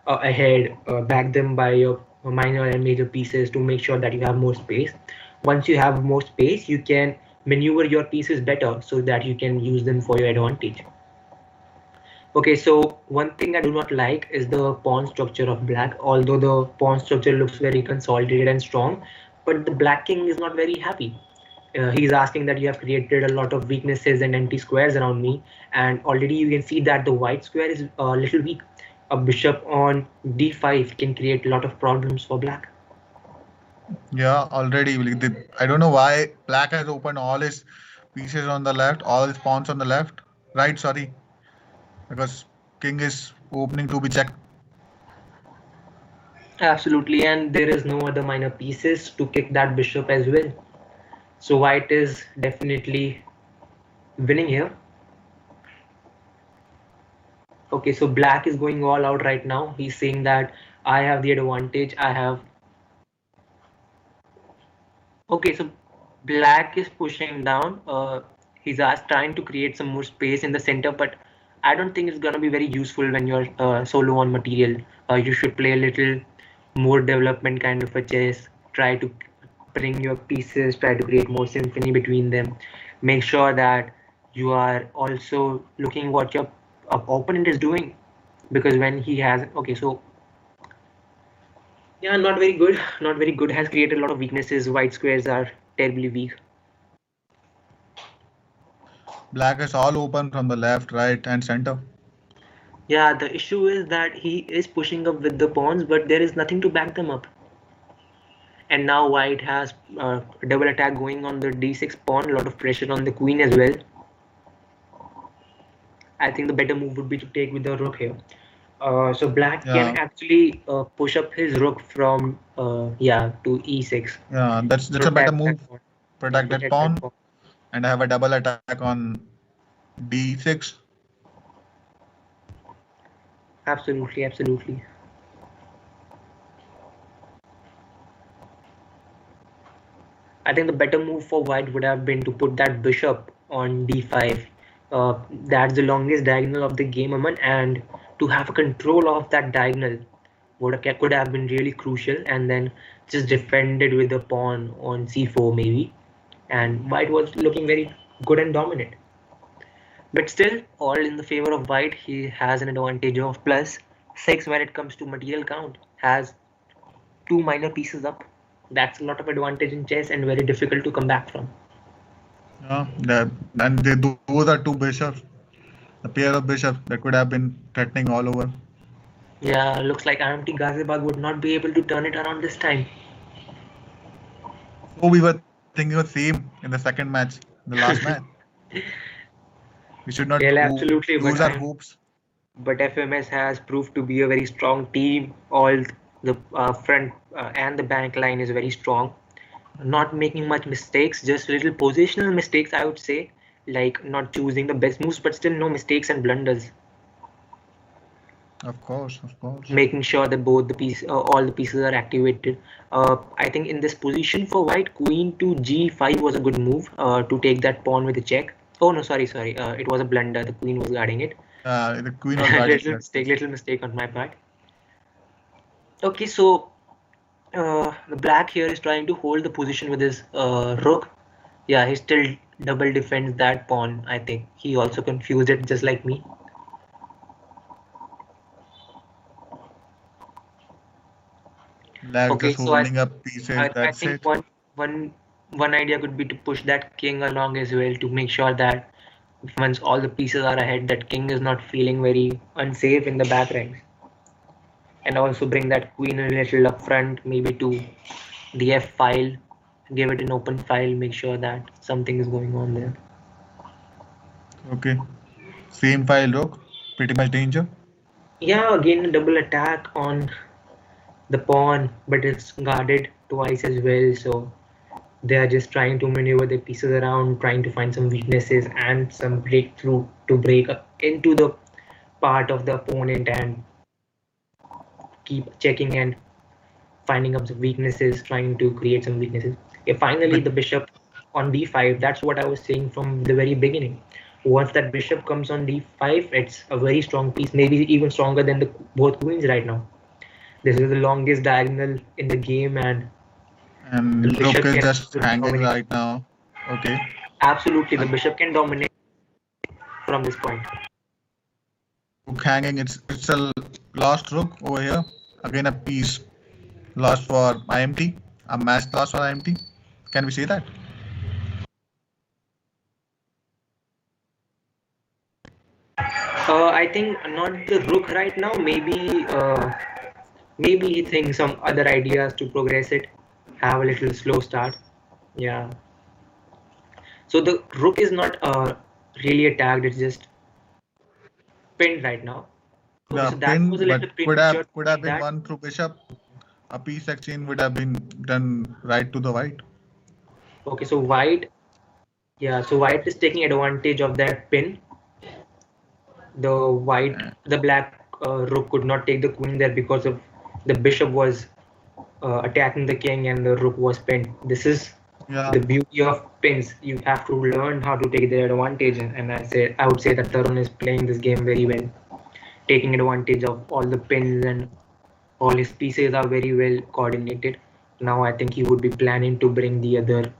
ahead, back them by your minor and major pieces to make sure that you have more space. Once you have more space, you can maneuver your pieces better so that you can use them for your advantage. Okay, so one thing I do not like is the pawn structure of black. Although the pawn structure looks very consolidated and strong, but the black king is not very happy. He's asking that you have created a lot of weaknesses and empty squares around me, and already you can see that the white square is a little weak. A bishop on d5 can create a lot of problems for black. Yeah, already. I don't know why black has opened all his pieces on the left, all his pawns on the left, right? Sorry, because king is opening to be checked. Absolutely, and there is no other minor pieces to kick that bishop as well. So white is definitely winning here. Okay, so black is going all out right now. He's saying that I have the advantage. I have. Okay, so black is pushing down. He's asked, trying to create some more space in the center, but I don't think it's gonna be very useful when you're solo on material. You should play a little more development kind of a chess. Try to bring your pieces. Try to create more symphony between them. Make sure that you are also looking what your opponent is doing, because when he has okay, so yeah, not very good. Not very good. Has created a lot of weaknesses. White squares are terribly weak. Black is all open from the left, right, and center. Yeah, the issue is that he is pushing up with the pawns, but there is nothing to back them up. And now white has a double attack going on the d6 pawn, a lot of pressure on the queen as well. I think the better move would be to take with the rook here. So black can Yeah, actually push up his rook from yeah to e6. yeah, that's a better Protect that move. pawn. Yeah, Protect that protect that pawn, pawn. and I have a double attack on d6. Absolutely, absolutely. I think the better move for white would have been to put that bishop on d5. That's the longest diagonal of the game, Aman, and to have control of that diagonal could have been really crucial, and then just defended with the pawn on c4 maybe. And white was looking very good and dominant. But still, all in the favor of white. He has an advantage of +6 when it comes to material count. Has two minor pieces up. That's a lot of advantage in chess and very difficult to come back from. Yeah, and those are two bishops. The pair of bishops that could have been threatening all over. Yeah, looks like IMT Ghaziabad would not be able to turn it around this time. So we were thinking the same in the second match, the last match. We should not Yeah, absolutely. lose our hopes. But FMS has proved to be a very strong team. All the front and the back line is very strong. Not making much mistakes, just little positional mistakes, I would say, like not choosing the best moves, but still no mistakes and blunders. Of course, of course. Making sure that both the all the pieces are activated. I think in this position for white, queen to g5 was a good move to take that pawn with a check. Oh no, sorry. It was a blunder. The queen was guarding it. The queen was guarding. Little mistake on my part. Okay, so the black here is trying to hold the position with his rook. Yeah, he still double defends that pawn. I think he also confused it just like me. Okay, just holding up pieces. I think one idea could be to push that king along as well to make sure that once all the pieces are ahead, that king is not feeling very unsafe in the back ranks. And also bring that queen a little up front, maybe to the f file, give it an open file, make sure that something is going on there. Okay, same file rook, pretty much danger. Yeah, again a double attack on the pawn, but it's guarded twice as well, so they are just trying to maneuver the pieces around, trying to find some weaknesses and some breakthrough to break into the part of the opponent and keep checking and finding up some weaknesses, trying to create some weaknesses. Yeah, finally the bishop on d5, that's what I was saying from the very beginning. Once that bishop comes on d5, it's a very strong piece, maybe even stronger than the both queens right now. This is the longest diagonal in the game, and the bishop is just hanging right now. Okay. Absolutely, the bishop can dominate from this point. Rook hanging, it's a lost rook over here. Again, a piece lost for IMT, a match lost for IMT. Can we say that? I think not the rook right now. Maybe he thinks some other ideas to progress it. Have a little slow start. Yeah. So the rook is not really attacked. It's just pinned right now. Okay, so that was a little could have been won through bishop. A piece exchange would have been done right to the white. Okay, so white. Yeah, so white is taking advantage of that pin. The black rook could not take the queen there because of the bishop was attacking the king and the rook was pinned. This is the beauty of pins. You have to learn how to take their advantage, and I would say that Tarun is playing this game very well, taking advantage of all the pins, and all his pieces are very well coordinated. Now I think he would be planning to bring the other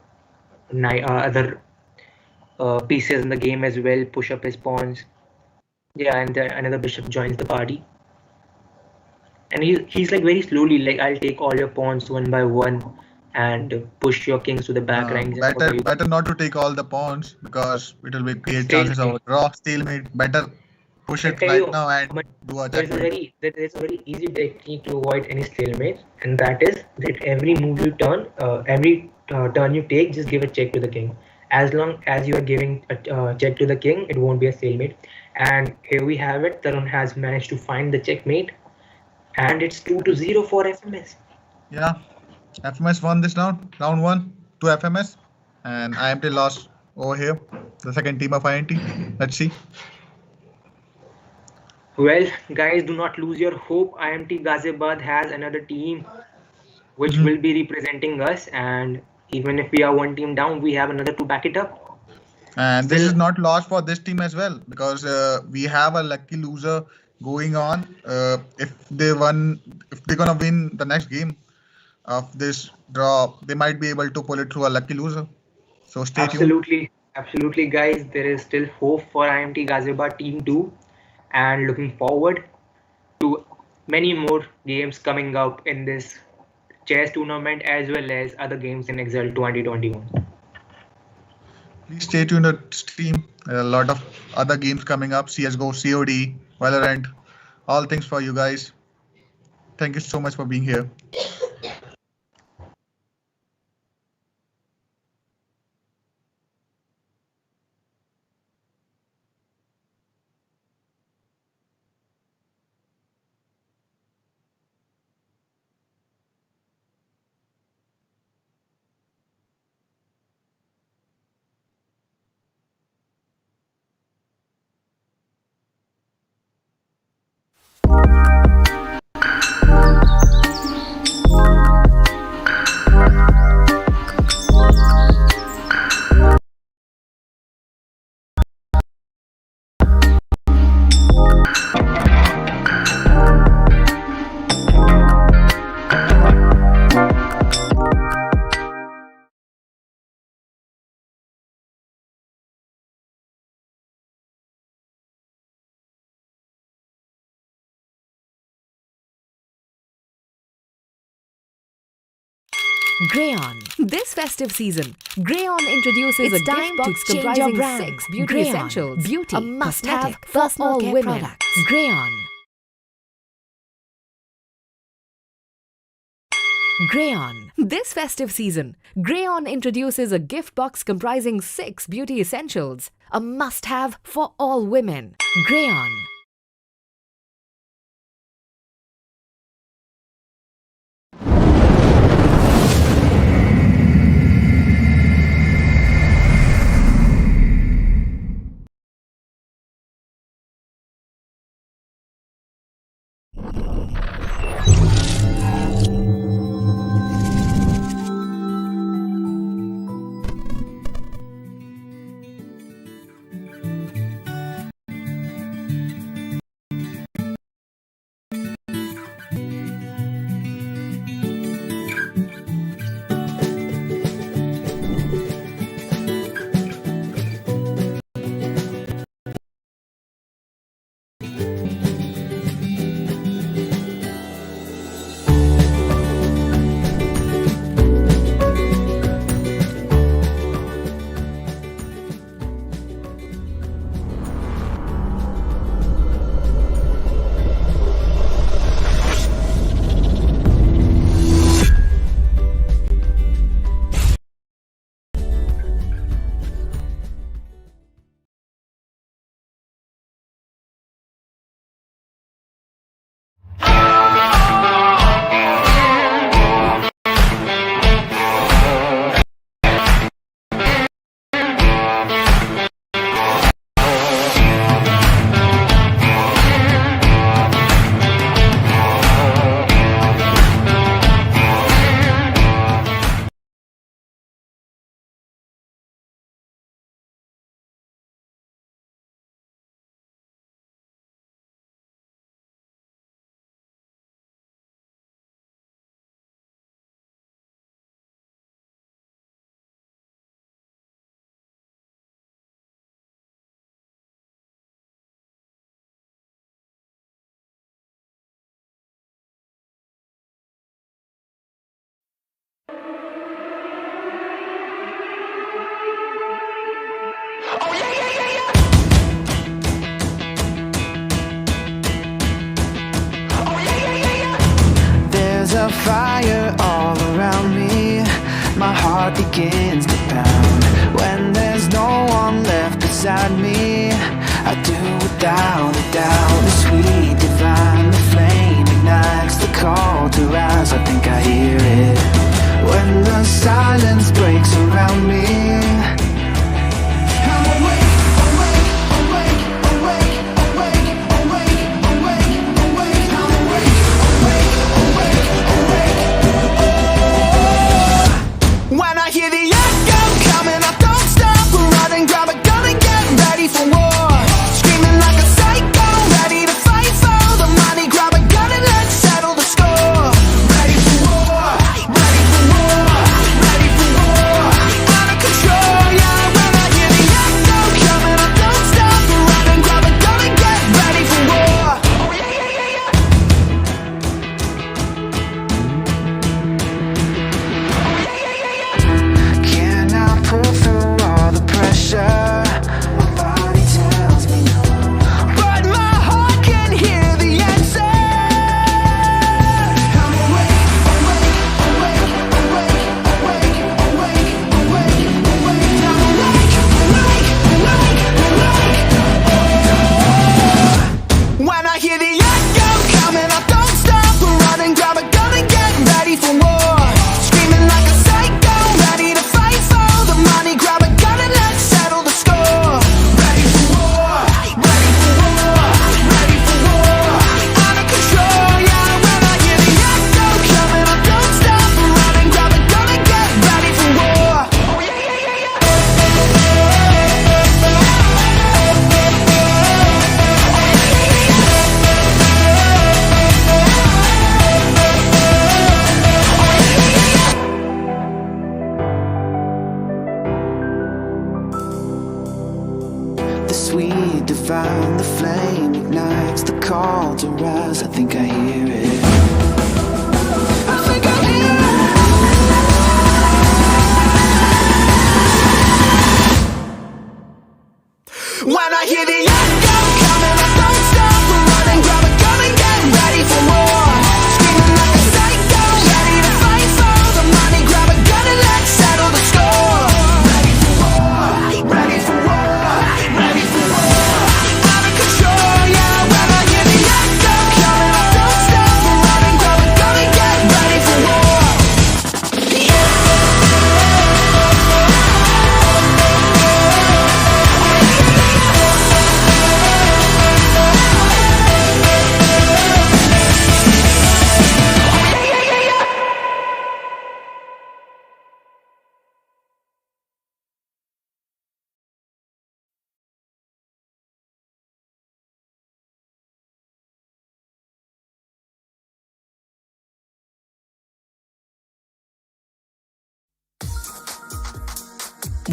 pieces in the game as well, push up his pawns. Yeah, and another bishop joins the party. And he's like very slowly, like, I'll take all your pawns one by one and push your kings to the back ranks. Better not to take all the pawns because it will create chances of a draw, stalemate. Better push it right now and do a checkmate. There's a very easy technique to avoid any stalemate, and that is that every move you turn, every turn you take, just give a check to the king. As long as you are giving a check to the king, it won't be a stalemate. And here we have it. Tarun has managed to find the checkmate, and it's 2-0 for FMS. Yeah, FMS won this round 1 to FMS, and IMT lost over here. The second team of IMT. Let's see. Well, guys, do not lose your hope. IMT Ghaziabad has another team which will be representing us, and even if we are one team down, we have another to back it up. And this is not lost for this team as well, because we have a lucky loser going on. If they're gonna win the next game of this draw, they might be able to pull it through a lucky loser. So stay tuned. Absolutely, guys. There is still hope for IMT Ghaziabad Team 2, and looking forward to many more games coming up in this chess tournament as well as other games in E-Xult 2021. Please stay tuned to stream. There are a lot of other games coming up: CS:GO, COD, Valorant, all things for you guys. Thank you so much for being here. Grayon. This festive season, Grayon introduces a gift box comprising 6 beauty essentials, beauty, a must-have for all women. Products. Grayon. Grayon. This festive season, Grayon introduces a gift box comprising 6 beauty essentials, a must-have for all women. Grayon. There's a fire all around me. My heart begins to pound. When there's no one left beside me, I do without a doubt. The sweet divine, the flame ignites the call to rise. I think I hear it when the silence breaks around me. I'm awake, awake, awake, awake, awake, awake, awake, awake. I'm awake, awake, awake, awake. When I hear the echo coming, I don't stop running. Grab a gun and get ready for war. Screaming like a psycho, ready to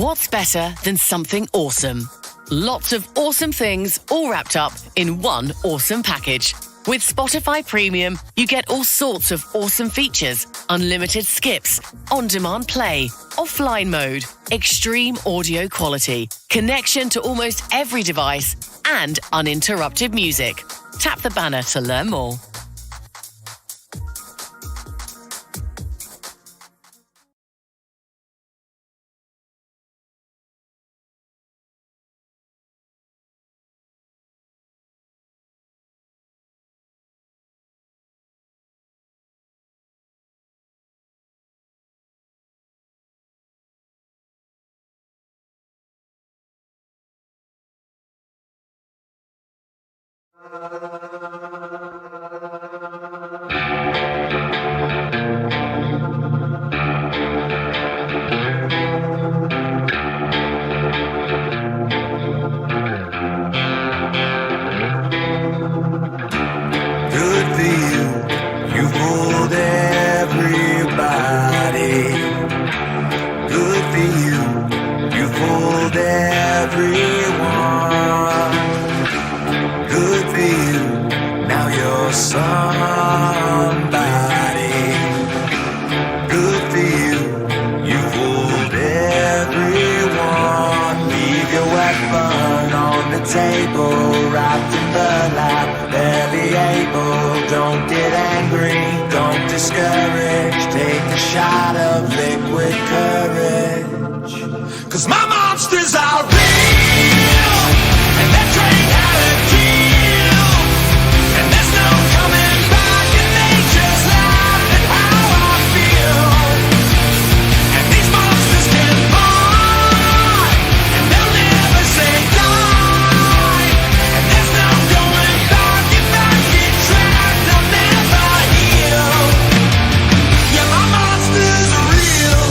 What's better than something awesome? Lots of awesome things all wrapped up in one awesome package. With Spotify Premium, you get all sorts of awesome features, unlimited skips, on-demand play, offline mode, extreme audio quality, connection to almost every device, and uninterrupted music. Tap the banner to learn more. Good for you, you fooled everybody. Good for you, you fooled everyone. Good for you, now you're somebody. Good for you, you fooled everyone. Leave your weapon on the table, wrapped in burlap, barely able. Don't get angry, don't discourage. Take a shot of liquid courage. 'Cause my monsters are real, and they're trained how to kill. And there's no coming back, and they just laugh at how I feel. And these monsters can bite, and they'll never say die. And there's no going back, if I get trapped, I'll never heal. Yeah, my monsters are real.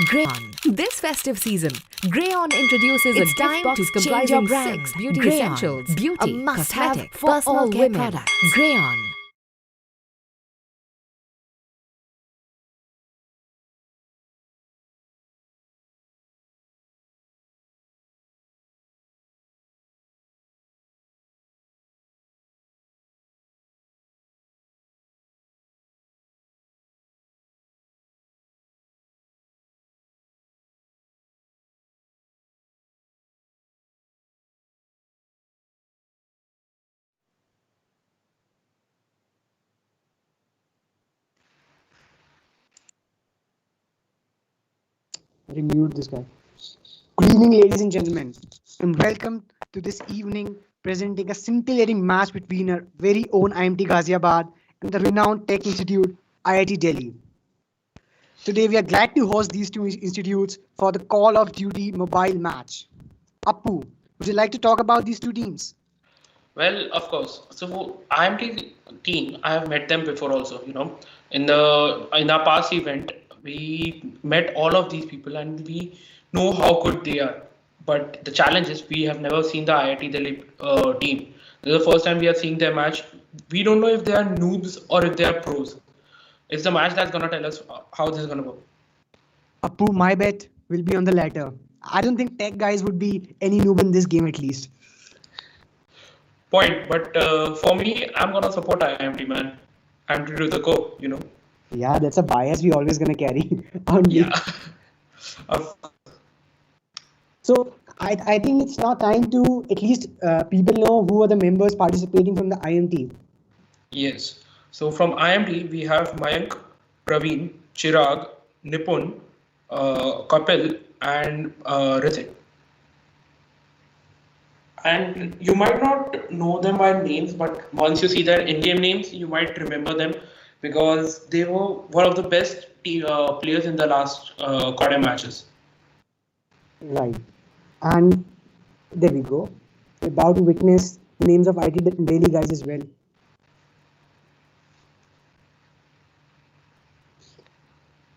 Grayon. This festive season, Grayon introduces a gift box comprising 6 beauty essentials, beauty, a must-have for all women. Products. Grayon. Remute this guy. Good evening, ladies and gentlemen, and welcome to this evening presenting a scintillating match between our very own IMT Ghaziabad and the renowned Tech Institute IIT Delhi. Today, we are glad to host these two institutes for the Call of Duty mobile match. Appu, would you like to talk about these two teams? Well, of course. So IMT team, I have met them before also. In our past event, we met all of these people and we know how good they are. But the challenge is we have never seen the IIT Delhi team. This is the first time we are seeing their match. We don't know if they are noobs or if they are pros. It's the match that's gonna tell us how this is gonna go. Appu, my bet will be on the latter. I don't think tech guys would be any noob in this game at least. Point, but for me, I'm gonna support IMT, man. I'm to do the go, Yeah, that's a bias we always gonna carry on. Yeah. So I think it's now time to at least people know who are the members participating from the IMT. Yes. So from IMT, we have Mayank, Praveen, Chirag, Nipun, Kapil, and Ritik. And you might not know them by names, but once you see their in-game names, you might remember them because they were one of the best players in the last quarter matches. Right. And there we go. We're about to witness the names of IT Daily guys as well.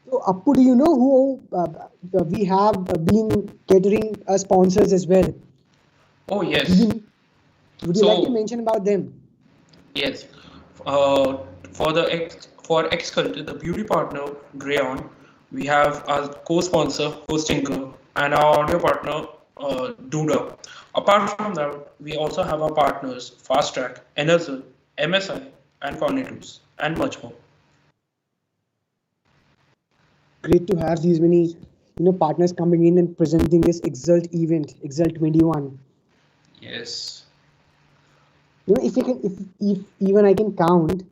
So, Appu, do you know who we have been catering as sponsors as well? Oh, yes. Would you like to mention about them? Yes. For E-Xult, the beauty partner, Grayon, we have our co-sponsor, Hostinker, and our audio partner, Duda. Apart from that, we also have our partners, Fast Track, Enerzel, MSI, and Cornetools, and much more. Great to have these many partners coming in and presenting this E-Xult event, E-Xult 21. Yes. If even I can count,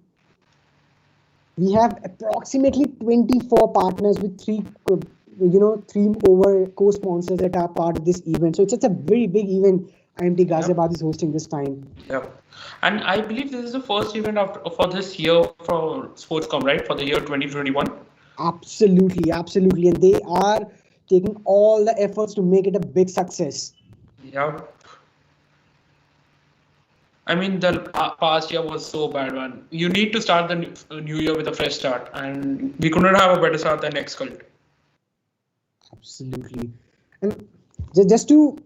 we have approximately 24 partners with three over co-sponsors that are part of this event. So it's a very big event IMT Ghaziabad is hosting this time. Yeah. And I believe this is the first event for this year for Sportscom, right? For the year 2021. Absolutely. And they are taking all the efforts to make it a big success. Yeah. I mean, the past year was so bad, man. You need to start the new year with a fresh start, and we couldn't have a better start than E-Xult. Absolutely. And just to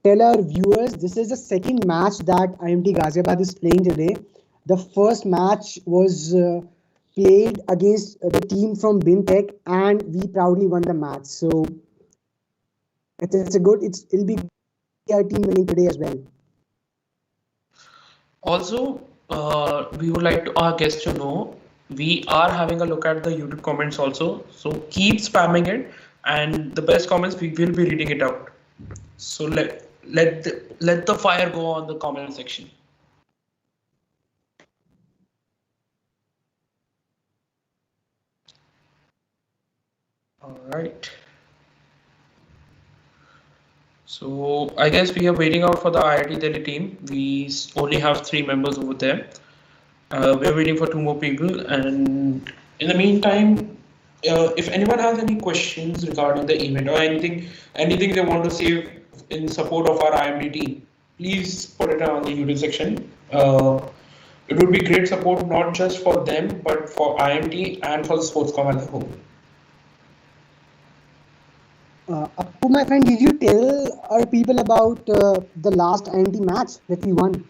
tell our viewers, this is the second match that IMT Ghaziabad is playing today. The first match was played against the team from BIMTech, and we proudly won the match. So it'll be our team winning today as well. Also, we would like our guests to know we are having a look at the YouTube comments also. So keep spamming it, and the best comments we will be reading it out. So let the fire go on the comment section. All right. So I guess we are waiting out for the IIT Delhi team. We only have 3 members over there. We're waiting for 2 more people. And in the meantime, if anyone has any questions regarding the event or anything they want to say in support of our IMD team, please put it on the YouTube section. It would be great support not just for them, but for IMT and for the Sportscom as a whole. Appu, my friend, did you tell our people about the last IMT match that we won?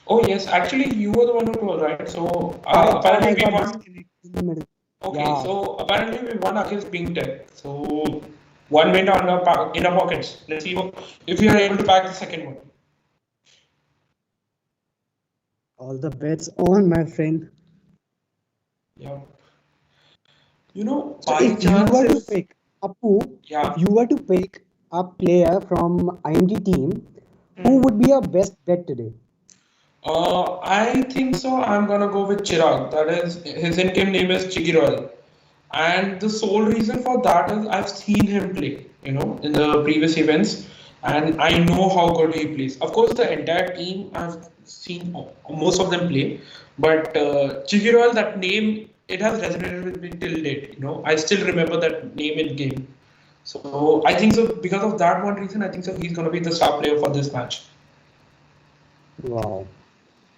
Oh yes, actually you were the one who told, right? So I thought apparently I we got won. disconnected in the middle. Okay, Yeah, so apparently we won against Pink Tech. So one went on our in our pockets. Let's see if we are able to pack the second one. all the bets on, my friend. Yeah. You know, So by if you were to chances, pick Appu, if yeah. you were to pick a player from IMT team, who Hmm. would be your best bet today? I think so. I'm gonna go with Chirag. That is, his in-game name is Chigi Royal. And the sole reason for that is I've seen him play, in the previous events, and I know how good he plays. Of course, the entire team I've seen most of them play, but Chigi Royal, that name, it has resonated with me till date. I still remember that name in game. So I think so because of that one reason, I think so he's gonna be the star player for this match. Wow.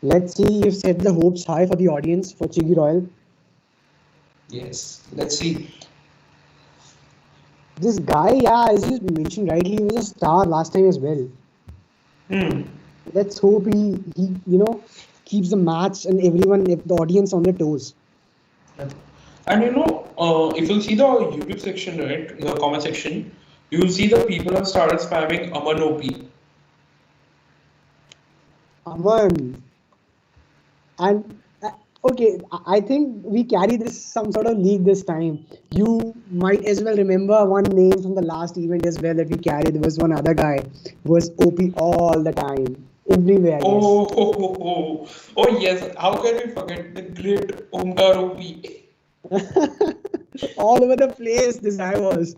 Let's see. You've set the hopes high for the audience for Chigi Royal. Yes, let's see. This guy, yeah, as you mentioned rightly, he was a star last time as well. Hmm. Let's hope he keeps the match and everyone, the audience on their toes. And if you see the YouTube section, right, the comment section, you will see the people have started spamming Aman OP. Aman, and okay, I think we carry this some sort of league this time. You might as well remember one name from the last event as well that we carried. There was one other guy who was OP all the time, everywhere. Yes, Oh, oh, oh, oh, oh, yes. How can we forget the great Omkar OP? all over the place. This guy was.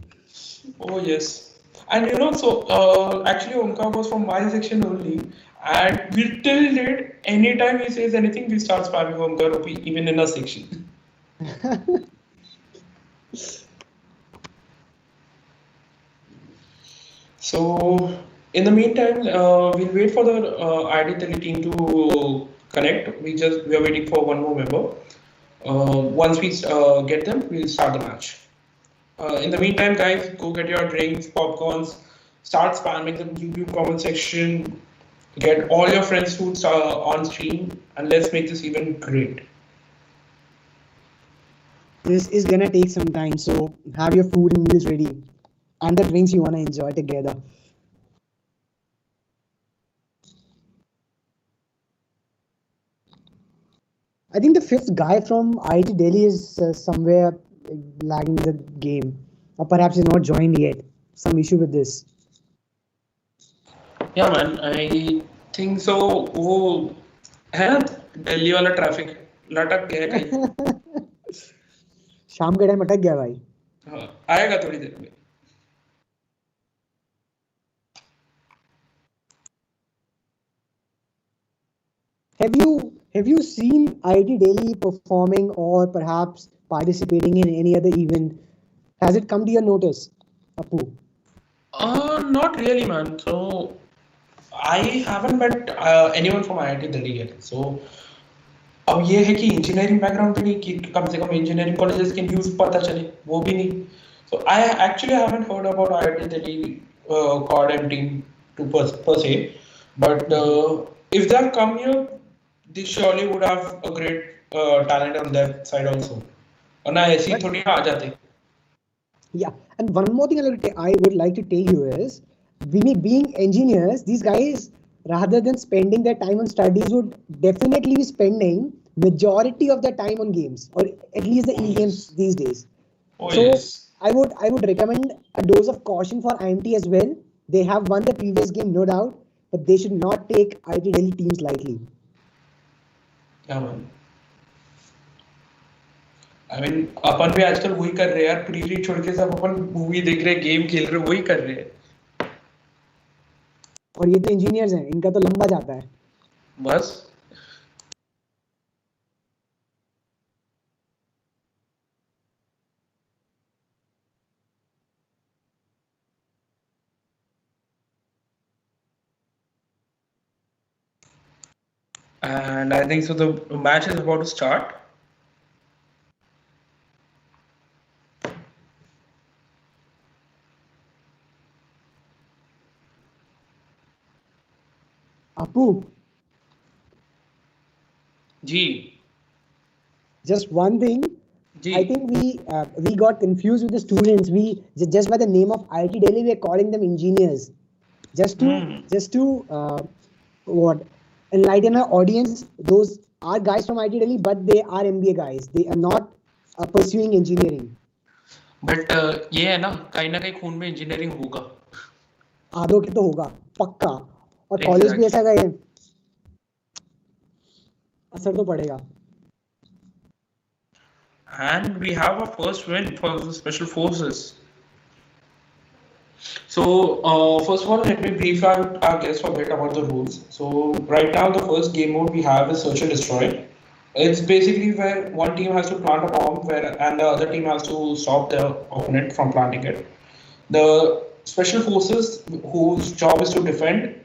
Oh, yes. And so actually Omkar was from my section only. And we till date, anytime he says anything, we start spamming Omkar OP, even in our section. So, in the meantime, we'll wait for the ID Tele team to connect. We are waiting for one more member. Once we get them, we'll start the match. In the meantime, guys, go get your drinks, popcorns, start spamming the YouTube comment section, get all your friends' foods on stream, and let's make this event great. This is gonna take some time, so have your food and meals ready, and the drinks you wanna enjoy together. I think the fifth guy from IIT Delhi is somewhere lagging the game, or perhaps he's not joined yet. Some issue with this. Yeah, man, I think so. वो है ना दिल्ली वाला traffic लटक गया है कहीं. शाम के टाइम अटक गया भाई. हाँ, आएगा थोड़ी देर में. Have you seen IIT Delhi performing or perhaps participating in any other event? Has it come to your notice, Apu? Not really, man. So I haven't met anyone from IIT Delhi yet. So अब ये है कि engineering background भी नहीं कि कम से कम engineering colleges के news पता चले वो भी नहीं. So I actually haven't heard about IIT Delhi CODM team per se, but if they have come here, they surely would have a great talent on their side also. वरना ऐसे ही थोड़ी ना आ जाते. Yeah, and one more thing I would like to tell you is, being engineers, these guys, rather than spending their time on studies, would definitely be spending majority of their time on games, or at least the Oh e-games yes. these days. Oh So yes. I would recommend a dose of caution for IMT as well. They have won the previous game, no doubt, but they should not take IIT Delhi teams lightly. Yeah, man. I mean, अपन भी आजकल वही कर रहे हैं यार. Pre league छोड़ के सब अपन मूवी देख रहे हैं, गेम खेल रहे हैं, वही कर रहे हैं. और ये तो इंजीनियर्स हैं, इनका तो लंबा जाता है. बस. And I think so. The match is about to start. Apu, G. just one thing. G. I think we got confused with the students. We just by the name of IIT Delhi, we are calling them engineers. Just to what enlighten our audience. Those are guys from IIT Delhi, but they are MBA guys. They are not pursuing engineering. But ये है ना कहीं खून में engineering होगा. आधों के तो होगा पक्का और कॉलेज भी ऐसा गए असर तो पड़ेगा. And we have our first win for the special forces. So first of all, let me brief our guests a bit about the rules. So right now the first game mode we have is search and destroy. It's basically where one team has to plant a bomb and the other team has to stop the opponent from planting it. The special forces whose job is to defend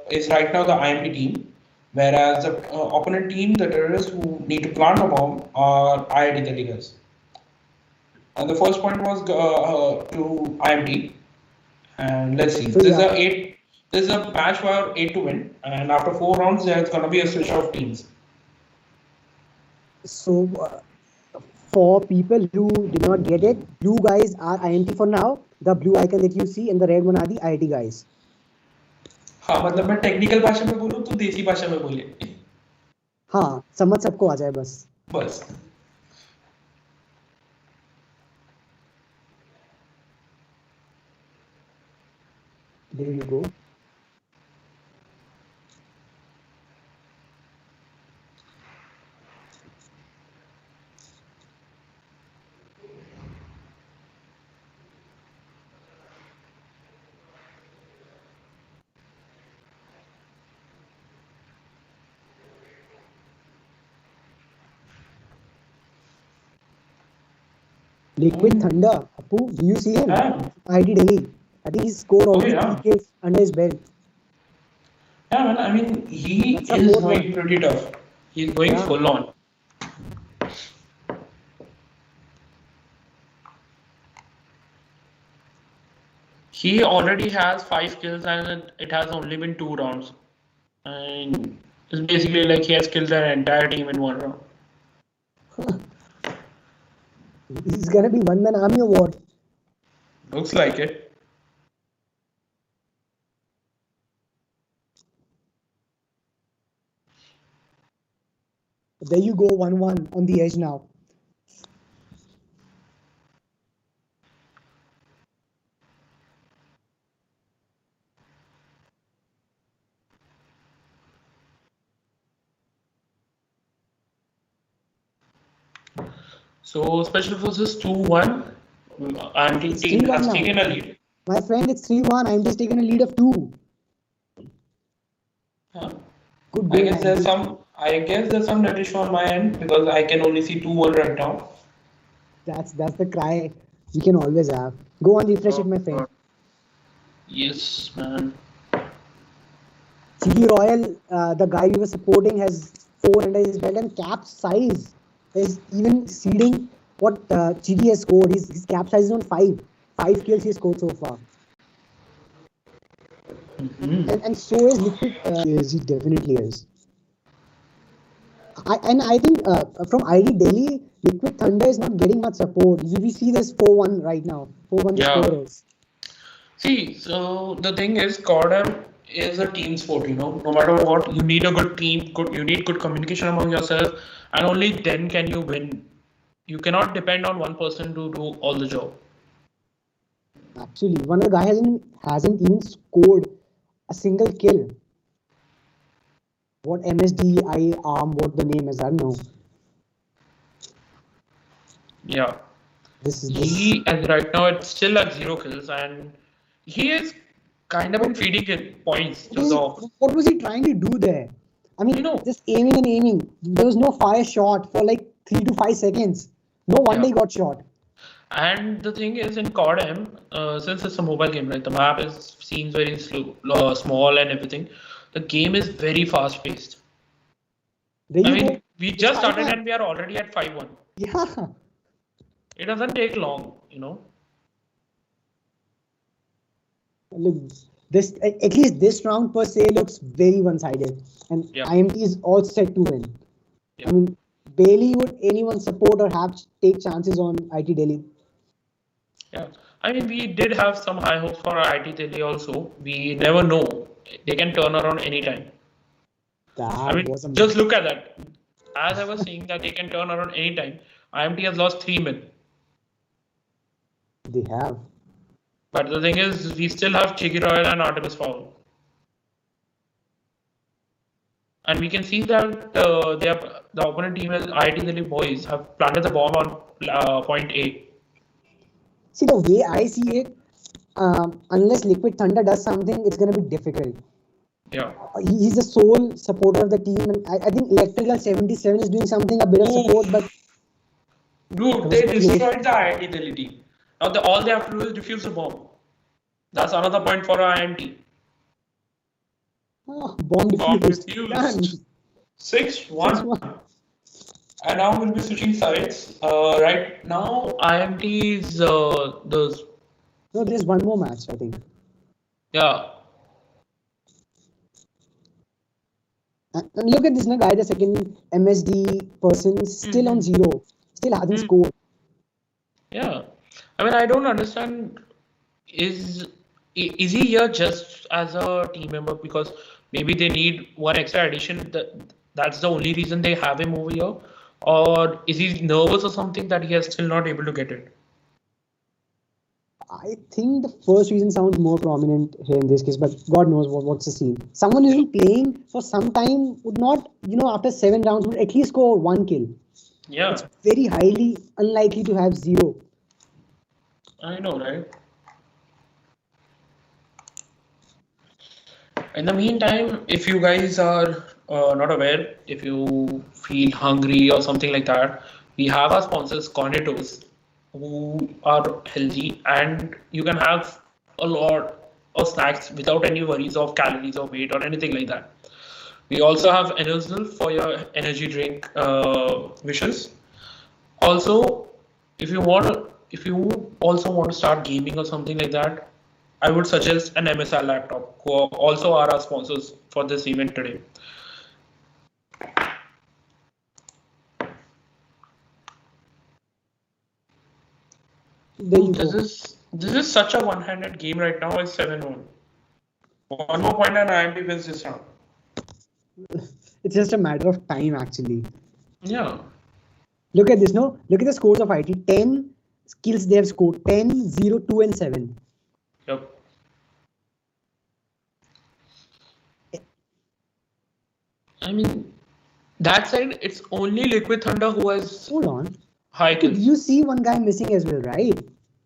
is right now the IMP team, whereas the opponent team, the terrorists who need to plant a bomb, are IIT Delhi guys. And the first point was to IMT, and let's see. So, There's a match for 8 to win, and after 4 rounds, there's gonna be a switch of teams. So for people who did not get it, you guys are IMT for now. The blue icon that you see and the red one are the IIT guys. हाँ मतलब मैं technical भाषा में बोलूँ तो देसी भाषा में बोलिए. हाँ समझ सबको आ जाए बस. बस. There you go. Liquid Thunder, Apu, do you see him? IIT Delhi. I think he's scored almost 3 kills under his belt. Yeah, man. I mean, he is going pretty tough. He's going full on. He already has 5 kills and it has only been 2 rounds. And it's basically like he has killed their entire team in 1 round. He's gonna be one-man army or what? Looks like it. There you go, 1-1 on the edge now. So Special Forces 2-1. IMT team has taken a lead. My friend, it's 3-1. I'm just taking a lead of 2. Good I guess there's some net issue on my end because I can only see 2-1 right now. That's the cry we can always have. Go on, refresh it, my friend. Yes, man. CD Royal, the guy you were supporting, has 4 under his belt, and cap size is even exceeding what CD has scored. His cap size is on 5. 5 kills he has scored so far. And so is Liquid. He definitely is. I think from ID Delhi, Liquid Thunder is not getting much support. We see this 4-1 right now. 4-1 the score is. See, so the thing is, CODM is a team sport, you know. No matter what, you need a good team, you need good communication among yourself, and only then can you win. You cannot depend on one person to do all the job. Actually, one of the guys hasn't even scored a single kill. What MSD, ARM, what the name is, I don't know. Yeah. He, as right now, it's still at 0 kills, and he is kind of been feeding it points to the. What was he trying to do there? I mean, just aiming and aiming. There was no fire shot for like 3 to 5 seconds. No wonder he got shot. And the thing is, in CODM, since it's a mobile game, right, the map seems very small and everything. The game is very fast paced. We just started and we are already at 5-1. Yeah. It doesn't take long, you know. Look, This at least this round per se looks very one-sided, and Yeah. IMT is all set to win. Yeah. I mean, barely would anyone support or have take chances on IT Delhi. Yeah, I mean, we did have some high hopes for IT Delhi also. We never know. They can turn around anytime. I That mean, was a just look at that. As I was saying that they can turn around anytime. IMT has lost 3 men. they have. But the thing is, we still have Chiggy Royal and Artemis Fowl. And we can see that the opponent team as IT Delhi boys have planted the bomb on point A. See, the way I see it, unless Liquid Thunder does something, it's going to be difficult. Yeah. He's the sole supporter of the team, and I think Electrical 77 is doing something, a bit of support, but Dude, they destroyed the IT Delhi team. Now all they have to do is defuse the bomb. That's another point for IMT. bomb Bomb defused. Done. defused. 6-1. And now we'll be switching sides. Right now, IMT is the No, there's one more match, I think. yeah. And look at this, guy, the second MSD person, still on 0, still hasn't scored. Yeah, I mean, I don't understand. Is he here just as a team member because maybe they need one extra addition? That's the only reason they have him over here, or is he nervous or something that he is still not able to get it? I think the first reason sounds more prominent here in this case, but God knows what's the scene. Someone who's been playing for some time would not, after 7 rounds, would at least score 1 kill. Yeah, It's very highly unlikely to have 0. I know, right? In the meantime, if you guys are not aware, if you feel hungry or something like that, we have our sponsors, Cornetos, who are healthy, and you can have a lot of snacks without any worries of calories or weight or anything like that. We also have Enerzel for your energy drink wishes. Also, if you also want to start gaming or something like that, I would suggest an MSI laptop, who also are our sponsors for this event today. There you go. This is such a one-handed game right now. It's 7-1. One more point and IMT wins this round. It's just a matter of time, actually. Yeah. Look at this, no? Look at the scores of IT. 10 kills they have scored. 10, 0, 2, and 7. Yep. I mean, that side, it's only Liquid Thunder who has Hold on. high kills. You see one guy missing as well, right?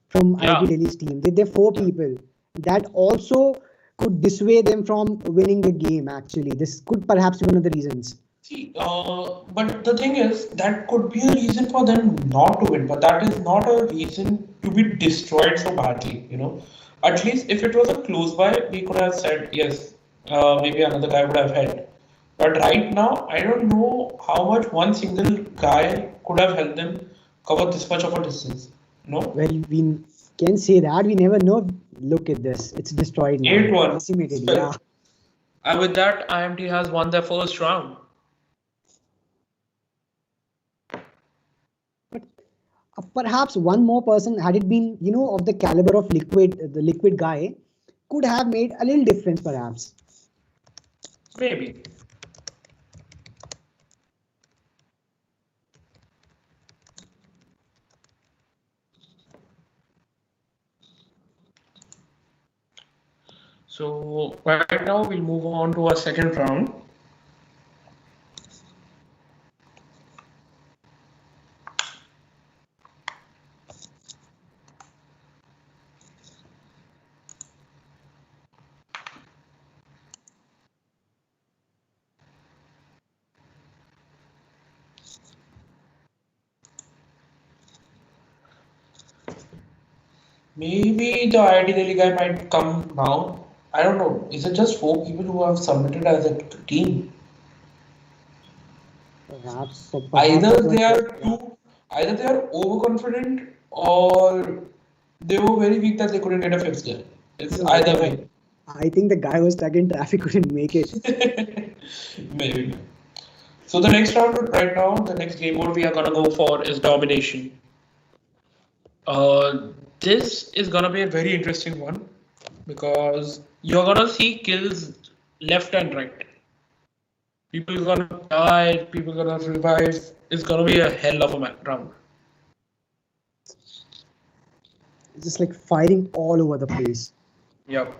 From Yeah. IT Delhi's team. They're 4 people. That also could dissuade them from winning the game, actually. This could perhaps be one of the reasons. See, but the thing is, that could be a reason for them not to win, but that is not a reason to be destroyed so badly, At least if it was a close by, we could have said, yes, maybe another guy would have had. But right now, I don't know how much one single guy could have helped them cover this much of a distance. No? Well, we can say that. We never know. Look at this. It's destroyed now. 8-1. Decimated, yeah. And with that, IMT has won their first round. Perhaps one more person, had it been, of the caliber of the Liquid guy, could have made a little difference, perhaps. Maybe. So right now we'll move on to our second round. Maybe the IT Delhi guy might come now. I don't know. Is it just 4 people who have submitted as a team? Perhaps Either they are overconfident or they were very weak that they couldn't get a 5th guy. It's either way. I think the guy was stuck in traffic couldn't make it. Maybe. So the next round right now, the next game mode we are gonna go for is domination. This is gonna be a very interesting one because you're gonna see kills left and right. People gonna die, people gonna revive. It's gonna be a hell of a round. It's just like firing all over the place. Yep.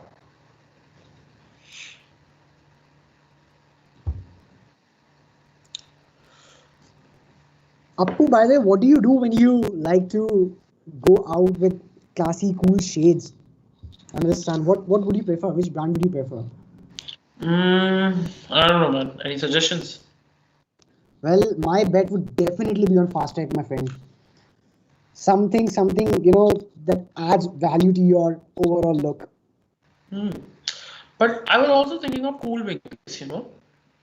Appu, by the way, what do you do when you like to go out with classy, cool shades? I understand. What would you prefer? Which brand would you prefer? I don't know, man. Any suggestions? Well, my bet would definitely be on Fast Track, my friend. Something, that adds value to your overall look. But I was also thinking of cool wings.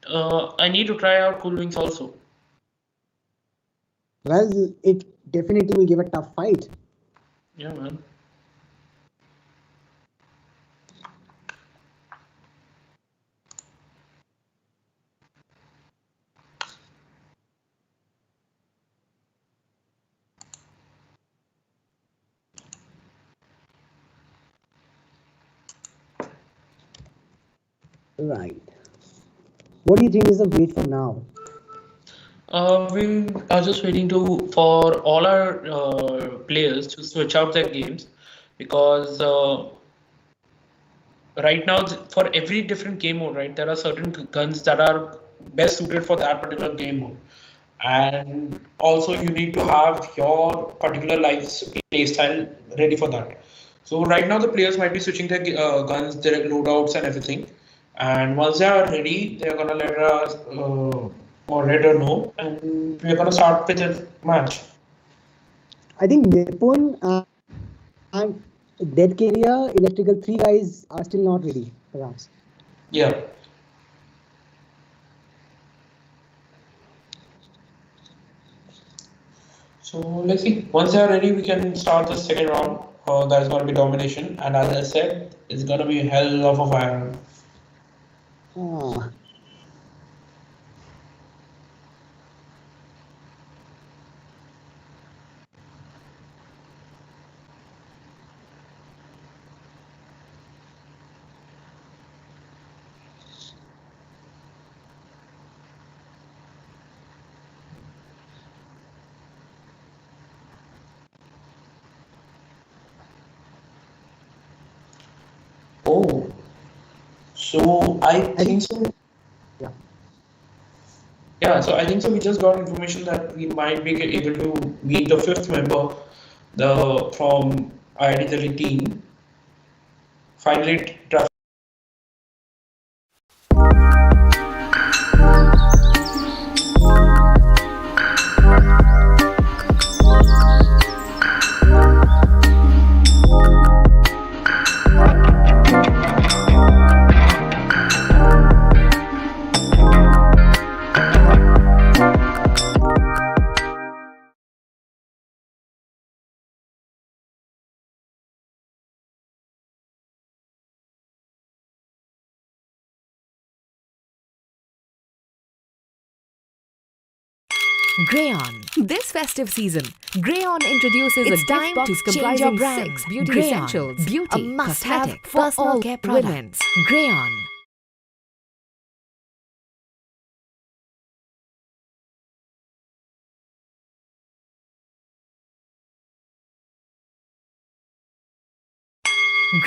I need to try out cool wings also. Well, it definitely will give a tough fight. Yeah, man. Right. What do you think is the wait for now? We are just waiting for all our players to switch out their games because right now for every different game mode, right, there are certain guns that are best suited for that particular game mode, and also you need to have your particular play style ready for that. So right now the players might be switching their guns, their loadouts, and everything. And once they are ready, they're gonna let us moderator know, and we're gonna start with the match. I think Nippon and Dead Carrier, Electrical 3 guys are still not ready, perhaps. Yeah. So let's see. Once they are ready, we can start the second round. That's gonna be domination, and as I said, it's gonna be a hell of a fire. Ah. Oh, so I think so. Yeah. Yeah, so I think so. We just got information that we might be able to meet the fifth member, the from ID team. Finally, Grayon. This festive season, Grayon introduces a gift box comprising 6 beauty essentials, beauty, a must-have for personal all care products. Grayon.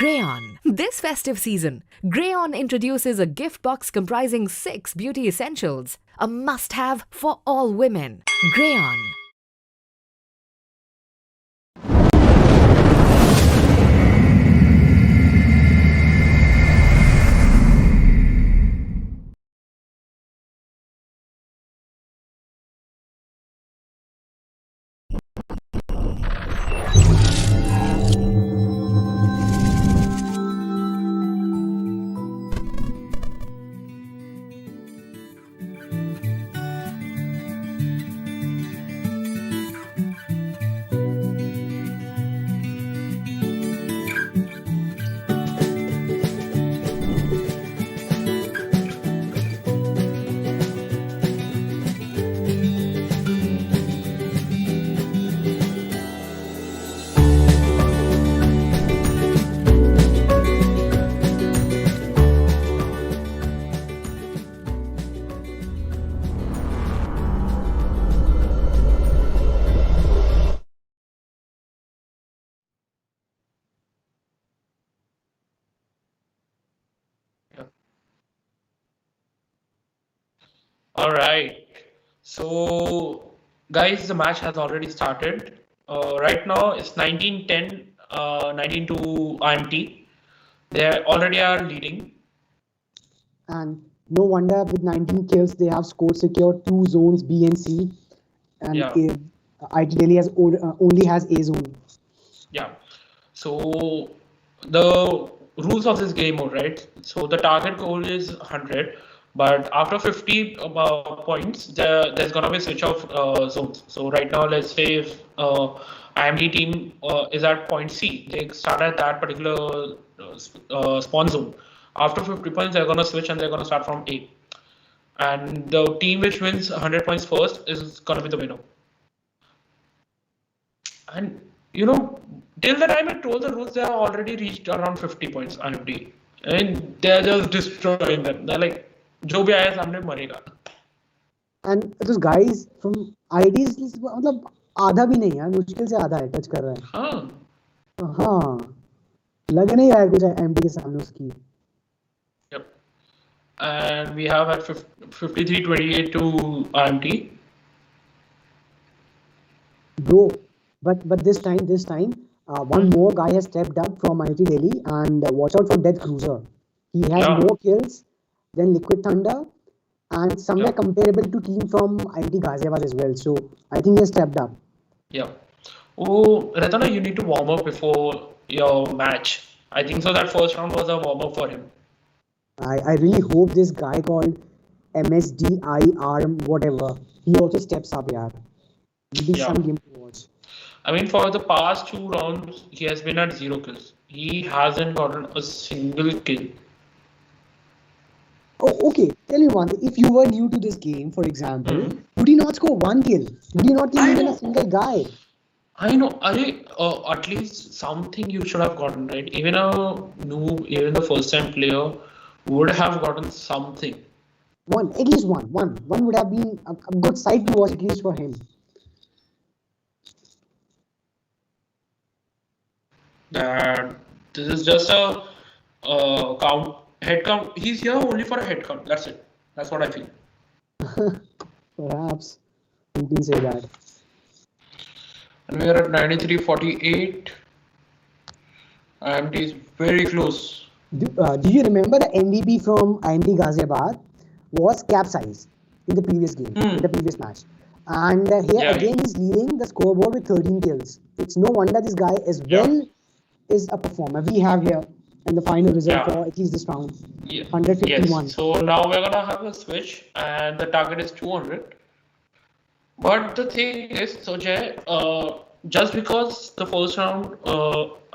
Grayon. This festive season, Grayon introduces a gift box comprising 6 beauty essentials, a must-have for all women. Grayon. All right. So, guys, the match has already started. Right now, it's 19-10, 19 to IMT. They already are leading. And no wonder with 19 kills, they have scored secure two zones B and C. And Yeah. IT Delhi only has A zone. Yeah. So the rules of this game mode, right? So the target goal is 100, but after 50 points, there's gonna be a switch of zones. So right now, let's say if IMD team is at point C, they start at that particular spawn zone. After 50 points, they're gonna switch and they're gonna start from A. And the team which wins 100 points first is gonna be the winner. And till the time I told the rules, they have already reached around 50 points IMD. And they're just destroying them. They're like, जो भी आया सामने मरेगा. And those guys from IDs मतलब आधा भी नहीं यार, मुश्किल से आधा है टच कर रहा है. हाँ लग नहीं रहा है कुछ एमटी के सामने उसकी. Yep. And we have at 53-28 to IMT. Bro, but this time, one more guy has stepped up from IIT Delhi, and watch out for Death Cruiser. He has more kills than Liquid Thunder, and somewhere comparable to team from IIT Ghaziabad as well. So I think he has stepped up. Yeah. Oh, Ratana, you need to warm up before your match. I think so. That first round was a warm up for him. I really hope this guy called MSDIR whatever, he also steps up, yaar. It'll be some game to watch. I mean, for the past 2 rounds, he has been at 0 kills. He hasn't gotten a single kill. Oh, okay. Tell me one thing. If you were new to this game, for example, would he not score 1 kill? Would he not kill even a single guy? I know. At least something you should have gotten, right? Even a noob, even the first-time player would have gotten something. One, at least one. One would have been a good sight to watch, at least for him. That this is just a head count. He's here only for a head count. That's it. That's what I feel. Perhaps you can say that. And we are at 93-48. IMT is very close. Do you remember the MVP from IMT Ghaziabad was capsized in the previous game, in the previous match? And here again he's leading the scoreboard with 13 kills. It's no wonder this guy as well is a performer. We have here in the final result for at least this round, 151. Yes. So now we're gonna have a switch, and the target is 200. But the thing is, so Jay, just because the first round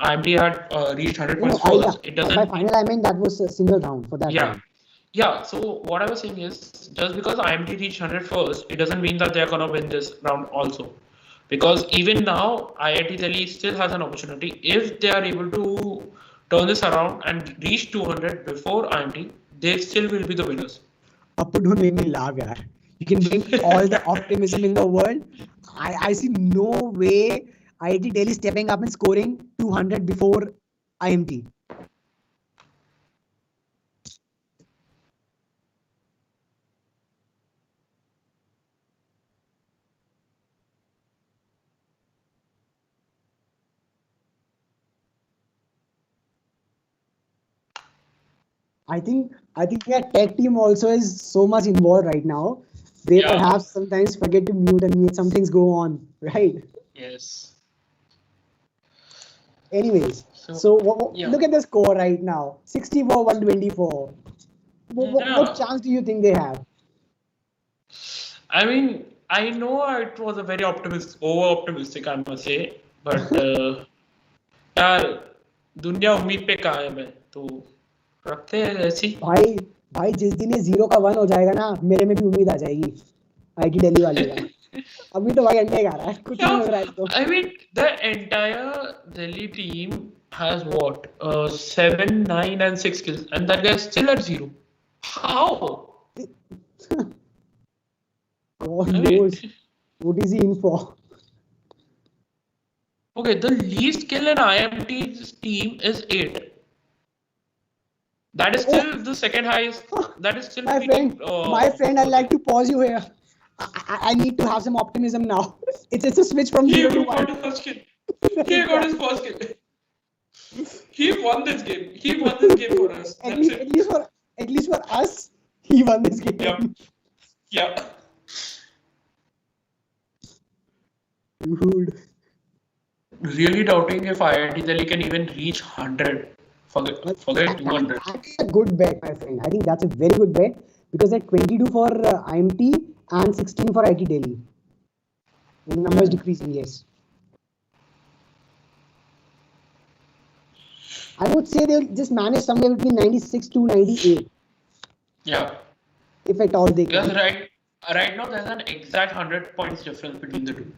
IMT had reached 100 points first, it doesn't. By final, I mean that was a single round for that. Round. Yeah. So what I was saying is, just because IMT reached 100 first, it doesn't mean that they're gonna win this round also. Because even now, IIT Delhi still has an opportunity. If they are able to turn this around and reach 200 before IMT, they still will be the winners. Appu, don't make me laugh, yaar. You can bring all the optimism in the world. I see no way IIT Delhi stepping up and scoring 200 before IMT. I think that tech team also is so much involved right now. They perhaps sometimes forget to mute and mute. Some things go on, right? Yes. Anyways, so look at the score right now: 64-124. What chance do you think they have? I mean, I know it was a very over-optimistic, I must say, but यार दुनिया उम्मीद पे कायम है, तो रखते हैं ऐसी. भाई जिस दिन ये 0 का 1 हो जाएगा ना, मेरे में भी उम्मीद आ जाएगी आईटी दिल्ली वाले का. अभी तो भाई अंडे खा रहा है, कुछ नहीं हो रहा है तो. I mean, the entire Delhi team has what 7, 9 and 6 kills, and that guy is still at 0. How? God knows what is he in for. Okay, the least kill in IMT's team is 8. That is still the second highest. That is still My pretty. friend, I'd like to pause you here. I need to have some optimism now. It's a switch from He 0 to got 1. his first kill. He got his first kill. He won this game. He won this game for us. At That's least, it. at least for us, he won this game. Yep. Yeah. Dude. Really doubting if IIT Delhi can even reach 100. Forget 200. That's a good bet, my friend. I think that's a very good bet because they're 22 for IMT and 16 for IT Delhi. The number is decreasing, yes. I would say they'll just manage somewhere between 96 to 98, Yeah. if at all they Because can. right now there's an exact 100 points difference between the two.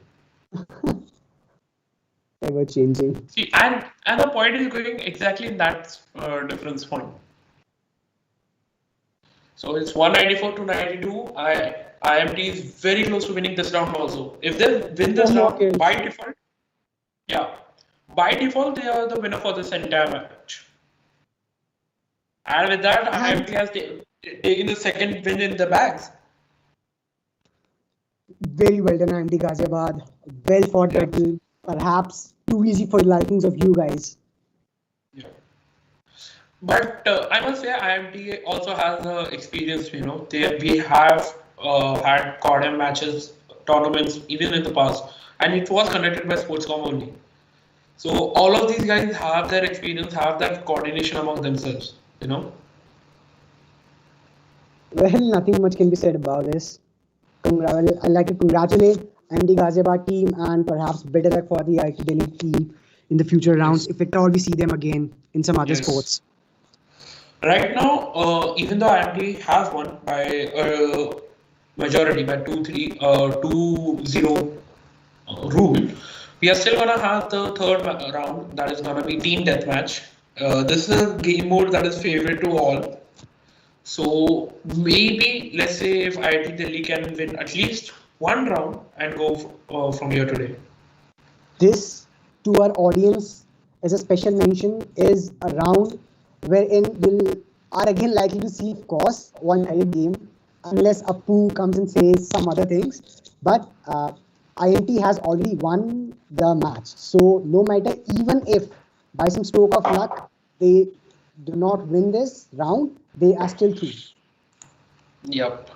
Ever changing. See, and the point is going exactly in that difference point. So it's 194 to 92. IMT is very close to winning this round also. If they win this round by default, yeah, by default they are the winner for this entire match. And with that, IMT has taken the second win in the bags. Very well done, IMT Ghaziabad. Well fought battle. Perhaps too easy for the likings of you guys. Yeah. But I must say, IMT also has the experience. We have had Cordem matches, tournaments even in the past, and it was conducted by Sportscom only. So all of these guys have their experience, have that coordination among themselves. Well, nothing much can be said about this. I'd like to congratulate IMT Ghaziabad team and perhaps better luck for the IT Delhi team in the future rounds, if at all we see them again in some other sports. Right now, even though IMT has won by majority by 2-0 rule, we are still gonna have the third round, that is gonna be team deathmatch. This is a game mode that is favorite to all. So maybe let's say if IIT Delhi can win at least one round and go from here today. This, to our audience, as a special mention, is a round wherein we are again likely to see, of course, one-sided game, unless Appu comes and says some other things. But IMT has already won the match. So no matter, even if by some stroke of luck they do not win this round, they are still through. Yep.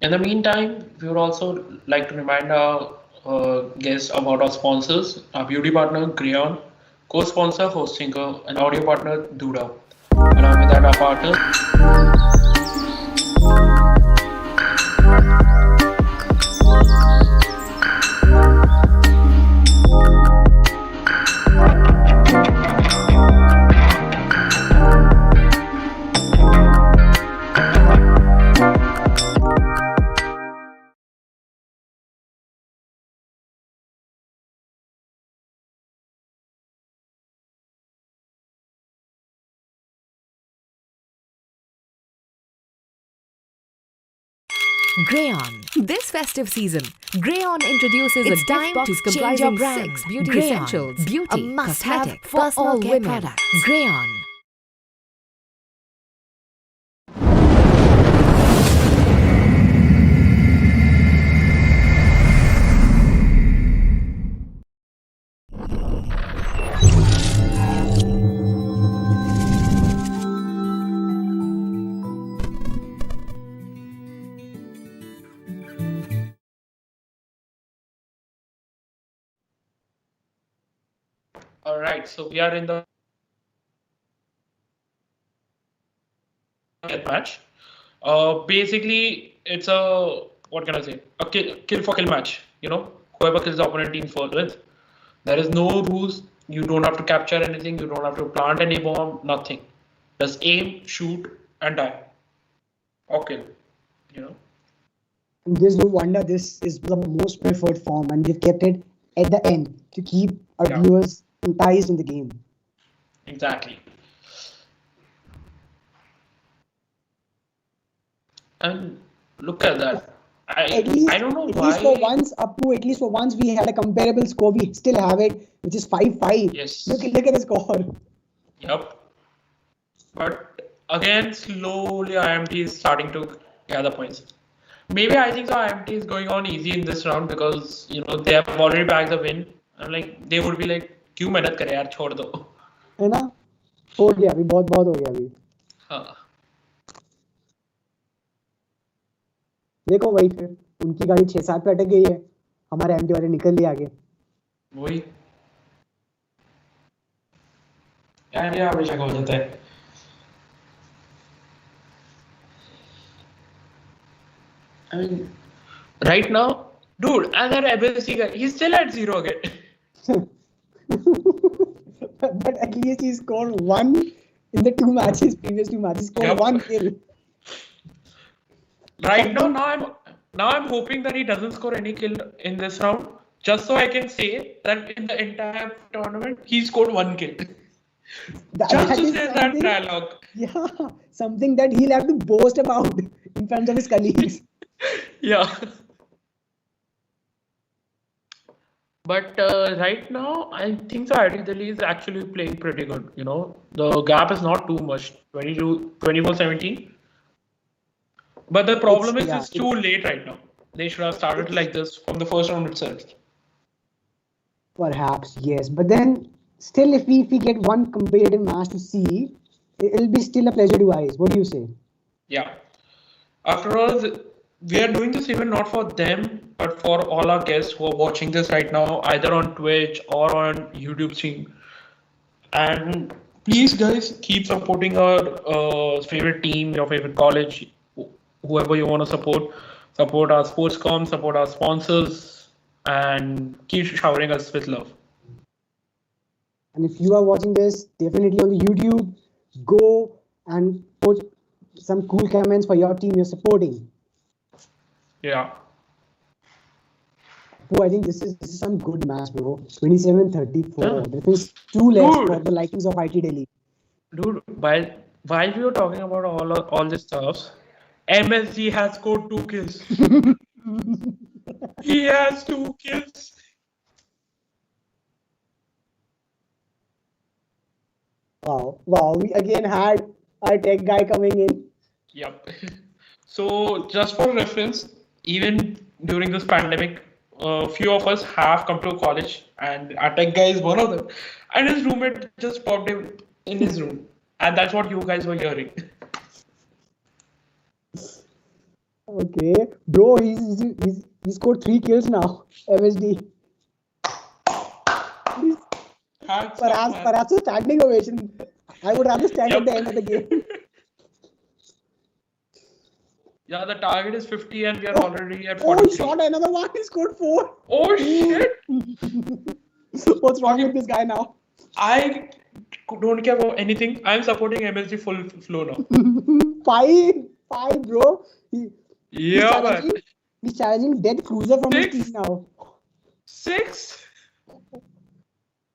In the meantime, we would also like to remind our guests about our sponsors, our beauty partner, Greon, co-sponsor, hosting an audio partner, Duda. Along with that, our partner. Greon. This festive season, Greon introduces a gift box comprising 6 beauty essentials, beauty, a must-have for all women. Products. Greon. All right, so we are in the match. Basically, it's a, what can I say? A kill for kill match. Whoever kills the opponent team first wins. There is no rules. You don't have to capture anything. You don't have to plant any bomb. Nothing. Just aim, shoot, and die. Or kill. And there's no wonder this is the most preferred form, and they've kept it at the end to keep our viewers enticed in the game. Exactly. And look at that. At least, I don't know at why. least for once, Appu, at least for once we had a comparable score. We still have it, which is 5-5. Yes. Look at the score. Yep. But again, slowly IMT is starting to gather points. Maybe I think so. IMT is going on easy in this round because they have already bagged the win. And like they would be like, क्यों मेहनत करे यार छोड़ दो. है ना? हो गया अभी बहुत हो गया अभी. हाँ. देखो वही फिर उनकी गाड़ी 6-7 पे अटक गई है. हमारे एमटी वाले निकल लिए आगे. वही. यार ये हमेशा हो जाता है. I mean, right now, dude, and that MSC guy, he's still at 0 again. But at least he scored 1 in the previous 2 matches, scored 1 kill. Right now I'm hoping that he doesn't score any kill in this round, just so I can say that in the entire tournament he scored 1 kill. Just to say that dialogue. Yeah, something that he'll have to boast about in front of his colleagues. Yeah. But right now, I think so. I think Delhi is actually playing pretty good. The gap is not too much, 24-17. But the problem is it's too late right now. They should have started like this from the first round itself. Perhaps, yes. But then, still, if we get one competitive match to see, it'll be still a pleasure to eyes. What do you say? Yeah. After all, we are doing this even not for them, but for all our guests who are watching this right now, either on Twitch or on YouTube stream. And please, guys, keep supporting our favorite team, your favorite college, whoever you want to support. Support our sportscom, support our sponsors, and keep showering us with love. And if you are watching this, definitely on the YouTube, go and put some cool comments for your team you're supporting. Yeah. Oh, I think this is some good match, bro. 27-34. Yeah. There is 2 left for the likings of IT Delhi. Dude, while we were talking about all this stuff, MSG has scored 2 kills. He has 2 kills. Wow. We again had our tech guy coming in. Yep. So just for reference, even during this pandemic, a few of us have come to college, and our tech guy is one of them. And his roommate just popped him in his room, and that's what you guys were hearing. Okay, bro, he scored 3 kills now. MSD. Perhaps a standing ovation. I would rather stand at the end of the game. Yeah, the target is 50 and we are already at 43. Oh, he shot another one. He scored 4. Oh, shit. What's wrong with this guy now? I don't care about anything. I'm supporting MSG full flow now. 5, bro. Man. He's challenging Dead Cruiser from his team now. 6?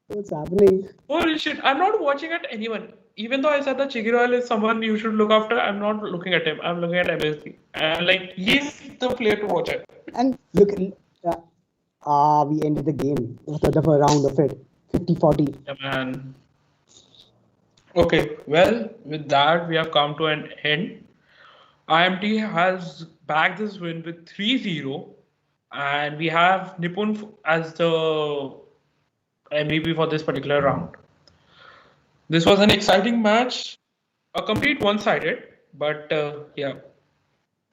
What's happening? Holy shit. I'm not watching at anyone. Even though I said that Chigiroil is someone you should look after, I'm not looking at him. I'm looking at MSG. And he's the player to watch at. And look, we ended the game. The round of it. 50-40. Yeah, man. Okay, well, with that, we have come to an end. IMT has bagged this win with 3-0. And we have Nipun as the MVP for this particular round. This was an exciting match, a complete one-sided, but yeah.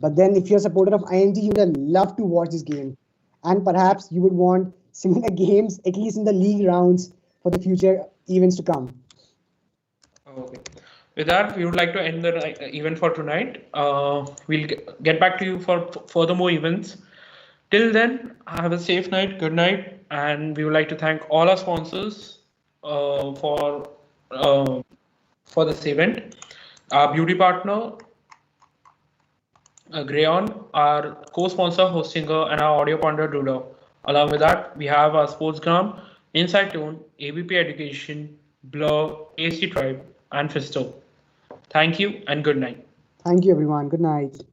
But then if you're a supporter of IMT, you would love to watch this game. And perhaps you would want similar games, at least in the league rounds, for the future events to come. Okay. With that, we would like to end the event for tonight. We'll get back to you for further more events. Till then, have a safe night, good night, and we would like to thank all our sponsors for this event. Our beauty partner, Grayon, our co-sponsor, host singer, and our audio partner, Dudo. Along with that, we have our Sportsgram, Inside Tone, ABP Education, Blur, AC Tribe, and Fisto. Thank you and good night. Thank you, everyone. Good night.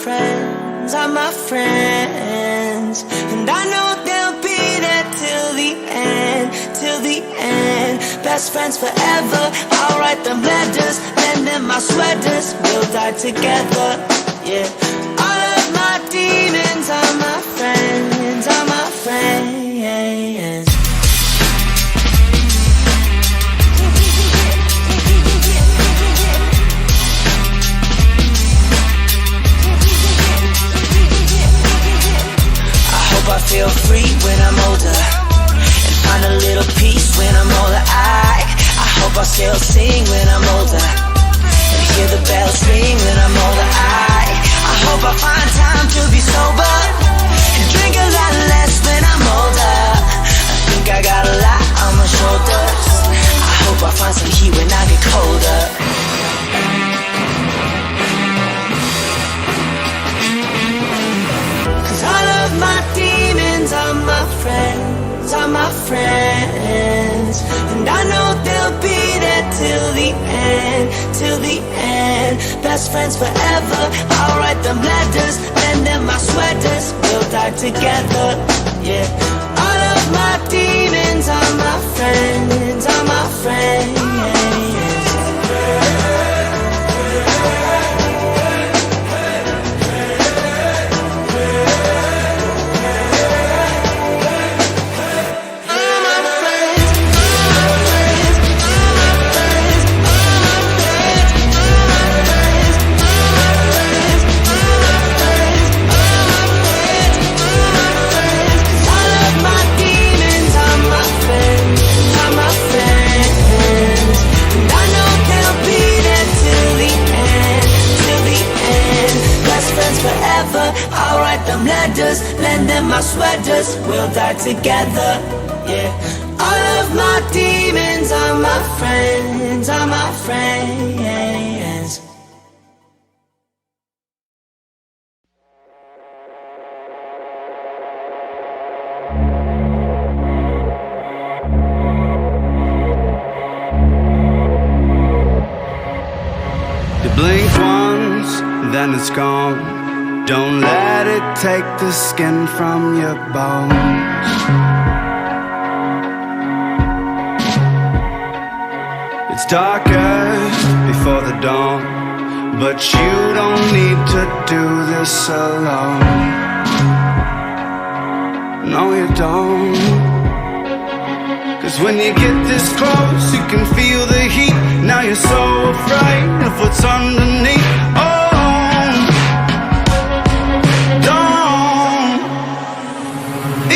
friends are my friends, and I know they'll be there till the end, till the end. Best friends forever, I'll write them letters, lend them my sweaters, we'll die together, yeah. All of my demons are my friends, are my friends. I feel free when I'm older, and find a little peace when I'm older. I hope I still sing when I'm older, and hear the bells ring when I'm older. I hope I find time to be sober, and drink a lot less when I'm older. I think I got a lot on my shoulders. I hope I find some heat when I get colder. All of my demons are my friends, are my friends, and I know they'll be there till the end, till the end. Best friends forever, I'll write them letters, lend them my sweaters, we'll die together, yeah. All of my demons are my friends, are my friends. I'll write them letters, lend them my sweaters, we'll die together, yeah. All of my demons are my friends, are my friends. You blink once, then it's gone. Don't let it take the skin from your bones. It's darkest before the dawn, but you don't need to do this alone. No, you don't. 'Cause when you get this close, you can feel the heat. Now you're so afraid of what's underneath.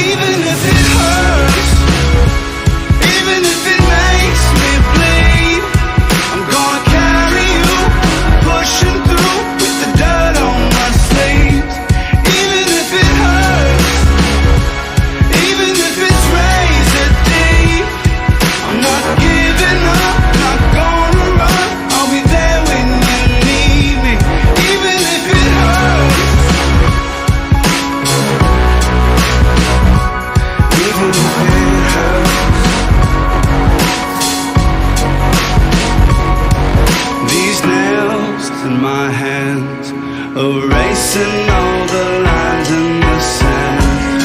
Even if it hurts, even if it makes me bleed, I'm gonna carry you, pushing through with the dirt on my sleeves. Even if it hurts, even if it's razor deep, I'm not giving up, not gonna run, I'll be there when you need me. Even if it hurts, even if it hurts. These nails in my hands, erasing all the lines in the sand.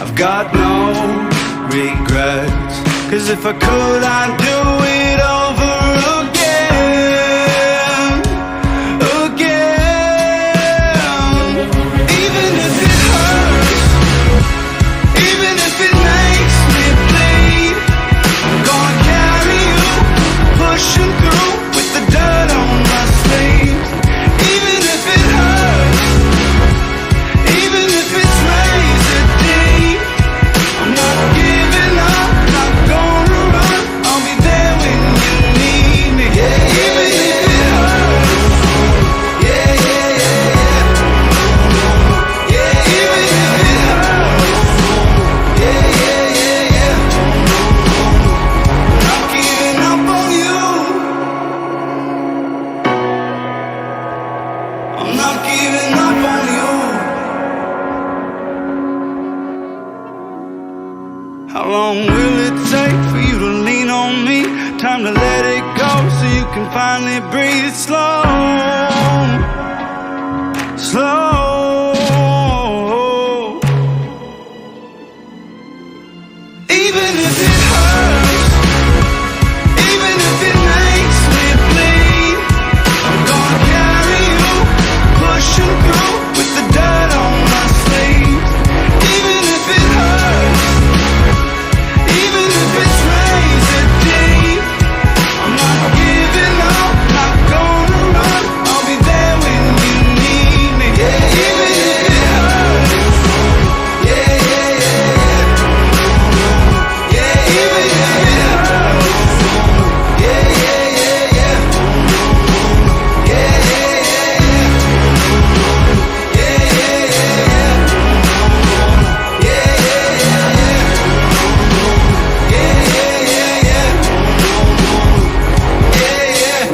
I've got no regrets, 'cause if I could, I'd do it over again, again. Even if it hurts, even if it makes me bleed, I'm gonna carry you, pushing through with the dirt on my sleeves. Even if it hurts, even if it's razor deep, I'm not giving up, not gonna run, I'll be there when you let go so you can finally breathe slow. Slow. Even if it hurts, even if it makes me bleed, I'm gonna carry you, pushing through with the dirt on my sleeves. Even if it hurts, even if it's razor deep, I'm not giving up, not gonna run. I'll be there when you need me. Yeah, even if it hurts. Yeah, yeah, yeah. Yeah, even if it hurts. Yeah, yeah, yeah, yeah. Yeah, yeah, yeah, yeah. Yeah, yeah, yeah, yeah. Yeah, yeah, yeah, yeah. Yeah, yeah, yeah, yeah. Yeah, yeah.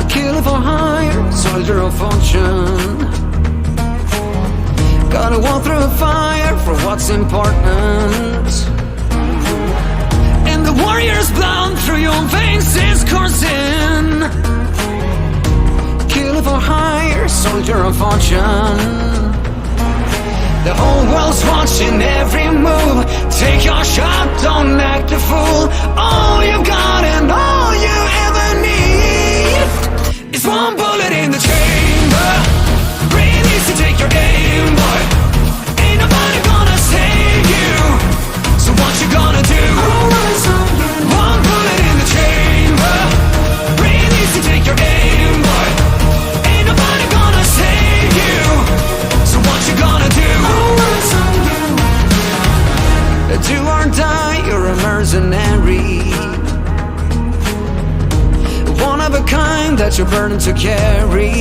Killer for hire, soldier of fortune. Gotta walk through fire for what's important. And the warrior's blood through your veins is coursing. Killer for hire, soldier of fortune. The whole world's watching every move. Take your shot, don't act a fool. All you've got and all you ever need is one bullet in the chamber. Breathe easy, take your aim, boy. Ain't nobody gonna save you. So what you gonna do? One bullet in the chamber. Breathe easy, take your aim, boy. Ain't nobody gonna save you. So what you gonna do? Do or die, you're a mercenary. One of a kind that you're burdened to carry.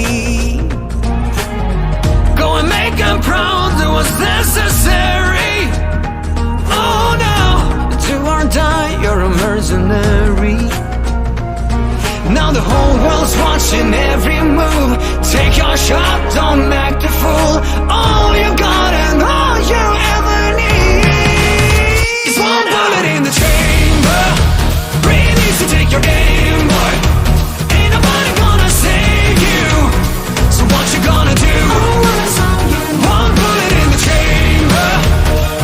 Go and make them proud, that was necessary. Oh no, do or die, you're a mercenary. Now the whole world's watching every move. Take your shot, don't act a fool. All you got and all you ever need is one bullet in the chamber. Breathe easy, take your aim, boy. Ain't nobody gonna save you. So what you gonna do? One bullet in the chamber.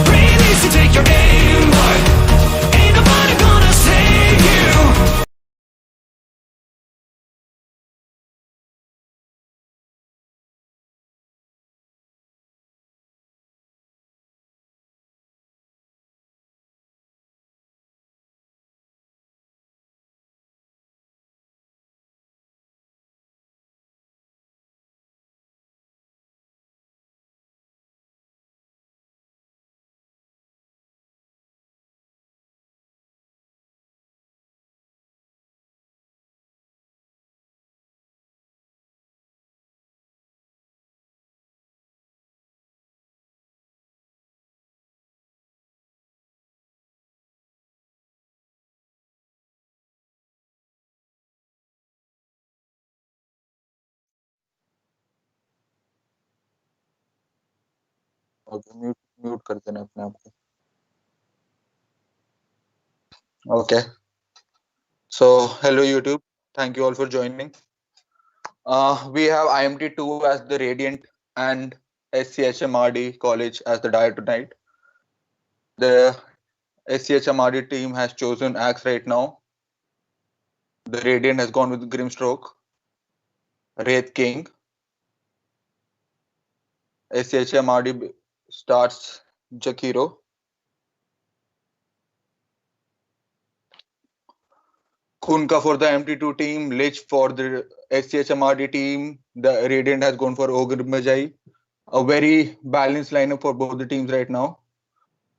Breathe easy, take your aim, boy. Ain't nobody gonna save you. Okay, mute कर देना अपने आप को. Okay. So, hello YouTube. Thank you all for joining. We have IMT2 as the Radiant and SCHMRD College as the diet tonight. The SCHMRD team has chosen Axe right now. The Radiant has gone with Grimstroke, Wraith King. SCHMRD starts Jakiro. Kunka for the MT2 team, Lich for the SCHMRD team. The Radiant has gone for Ogre Majai. A very balanced lineup for both the teams right now.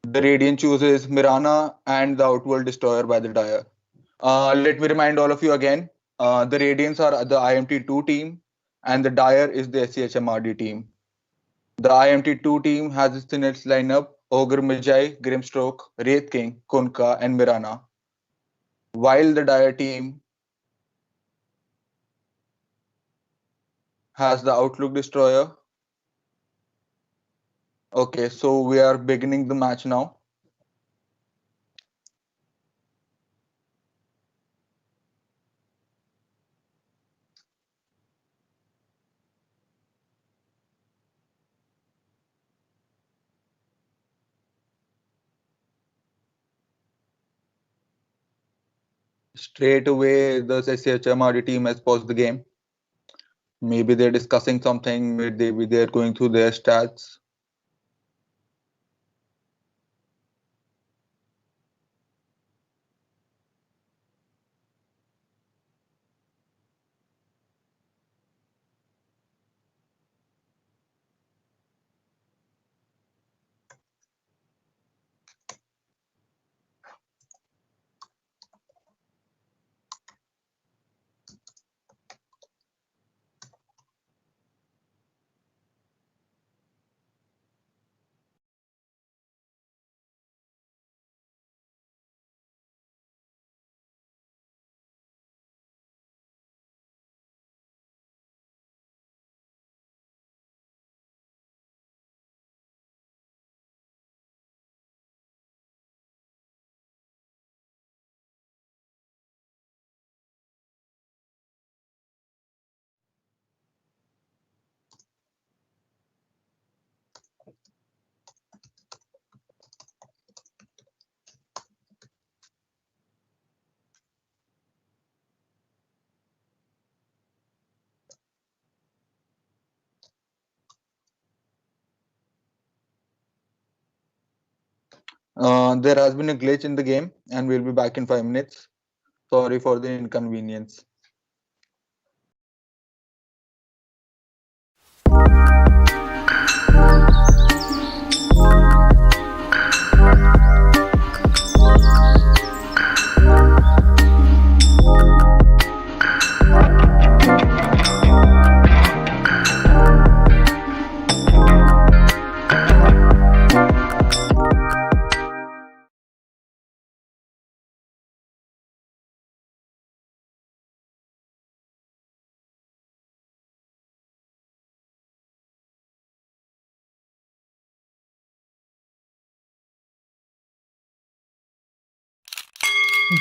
The Radiant chooses Mirana and the Outworld Destroyer by the Dire. Let me remind all of you again, The Radiants are the IMT2 team, and the Dire is the SCHMRD team. The IMT2 team has its in its lineup Ogre Magi, Grimstroke, Wraith King, Kunkka, and Mirana. While the Dire team has the Outlook Destroyer. Okay, so we are beginning the match now. Straight away, the SCHMRD team has paused the game. Maybe they're discussing something, maybe they're going through their stats. There has been a glitch in the game, and we'll be back in 5 minutes. Sorry for the inconvenience.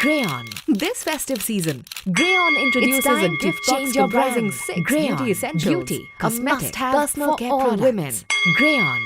Grayon. This festive season, Grayon introduces a gift box comprising 6 beauty essentials, beauty, cosmetics, personal care for all women. Grayon.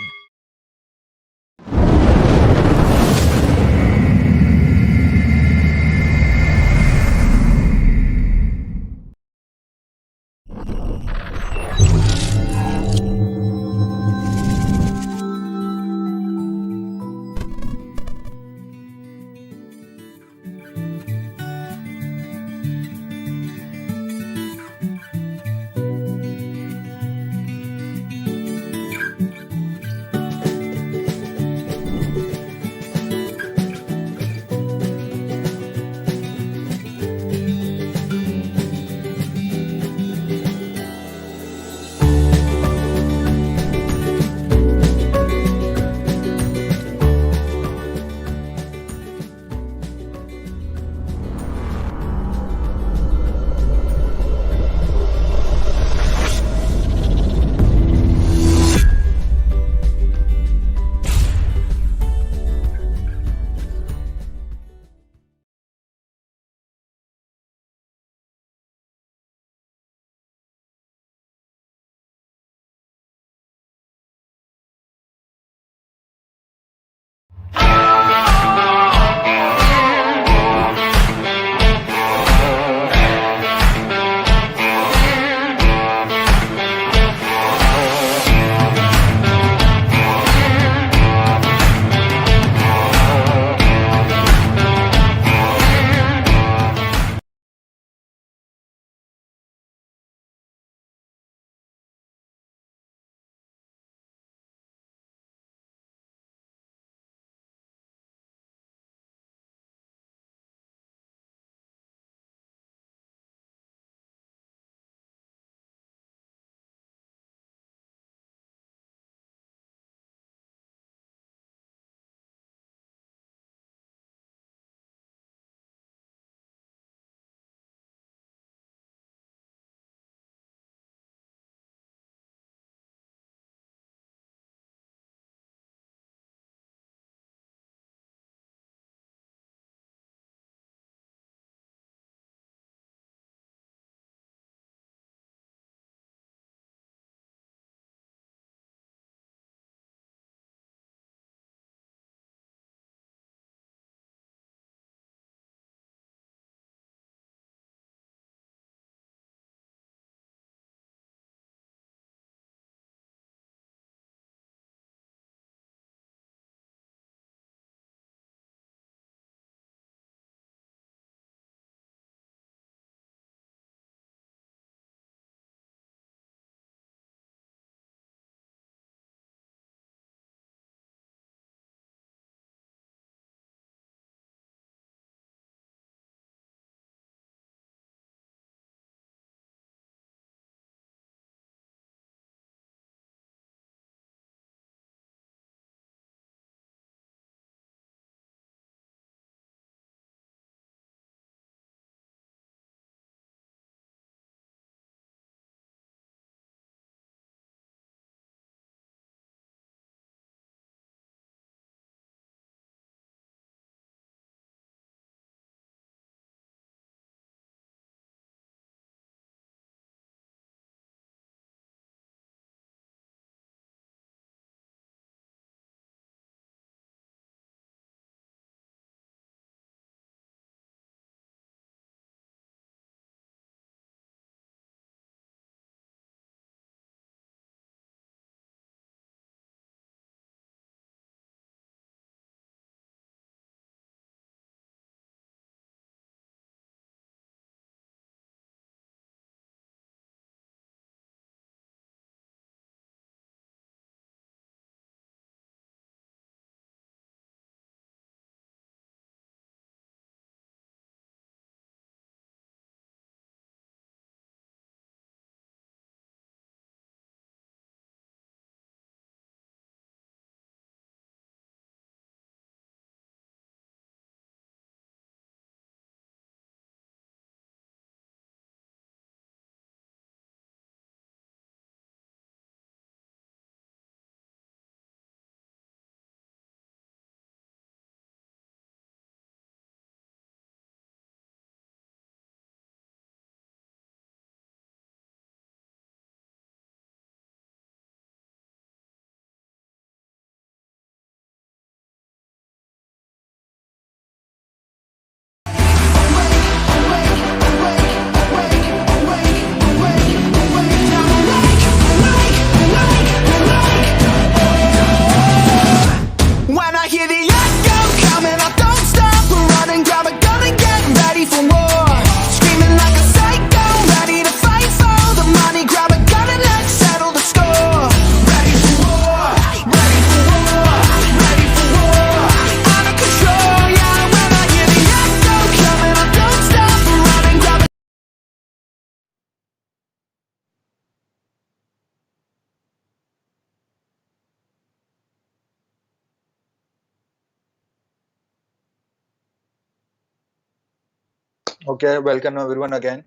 Okay, welcome everyone again.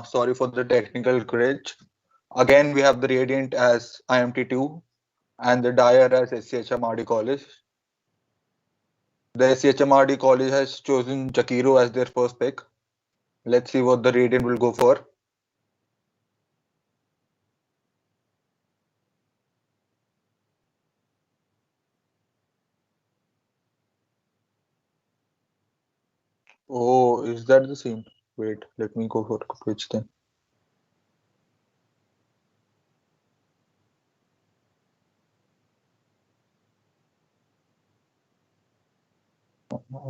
Sorry for the technical glitch. Again, we have the Radiant as IMT2 and the Dyer as SCHMRD College. The SCHMRD College has chosen Jakiro as their first pick. Let's see what the Radiant will go for. Oh, is that the same? Wait, let me go for Twitch then.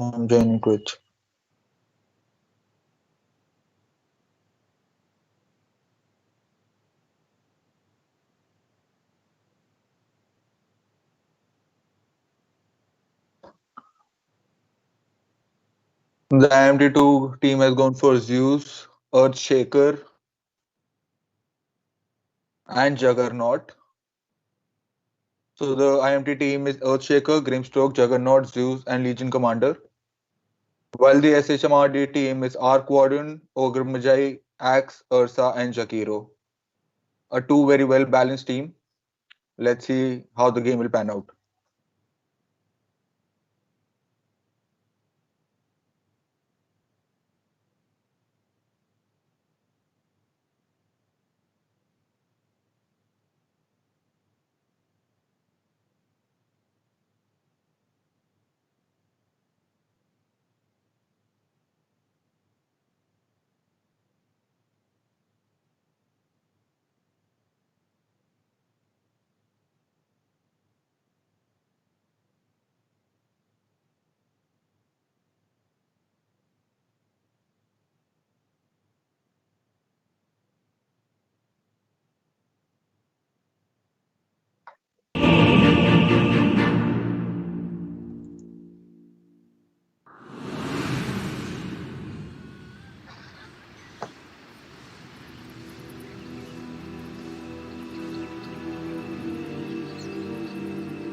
I'm joining Twitch. The IMT2 team has gone for Zeus, Earthshaker, and Juggernaut. So the IMT team is Earthshaker, Grimstroke, Juggernaut, Zeus, and Legion Commander. While the SHMRD team is Arc Warden, Ogre Magi, Axe, Ursa, and Jakiro. A two very well balanced team. Let's see how the game will pan out.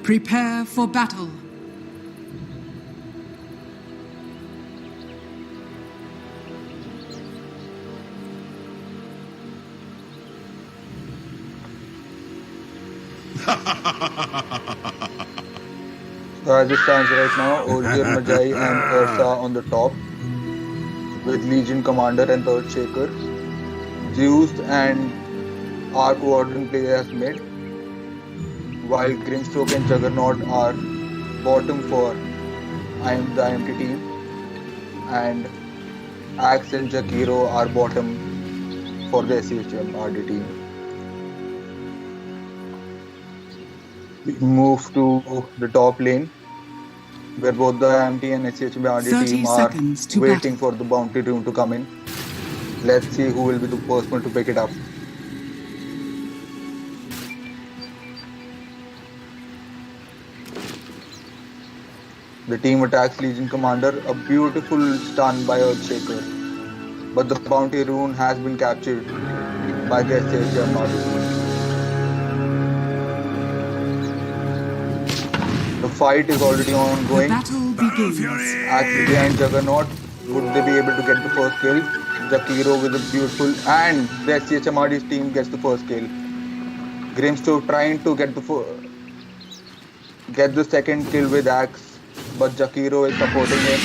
Prepare for battle. So as it stands right now, Ozir Magi and Ursa on the top, with Legion Commander and Earthshaker. Zeus and Arc Warden play as mid, while Grimstroke and Juggernaut are bottom for the IMT team, and Axe and Jakiro are bottom for the SCHMRD team. We move to the top lane, where both the IMT and SCHMRD team are waiting for the bounty rune to come in. Let's see who will be the first one to pick it up. The team attacks Legion Commander, a beautiful stun by Earthshaker, but the bounty rune has been captured by the SCHMRD team. The fight is already ongoing. The battle begins. Axe behind Juggernaut. Would they be able to get the first kill? Jakiro with a beautiful, and the SCHMRD's team gets the first kill. Grimstroke trying to get the second kill with Axe, but Jakiro is supporting him.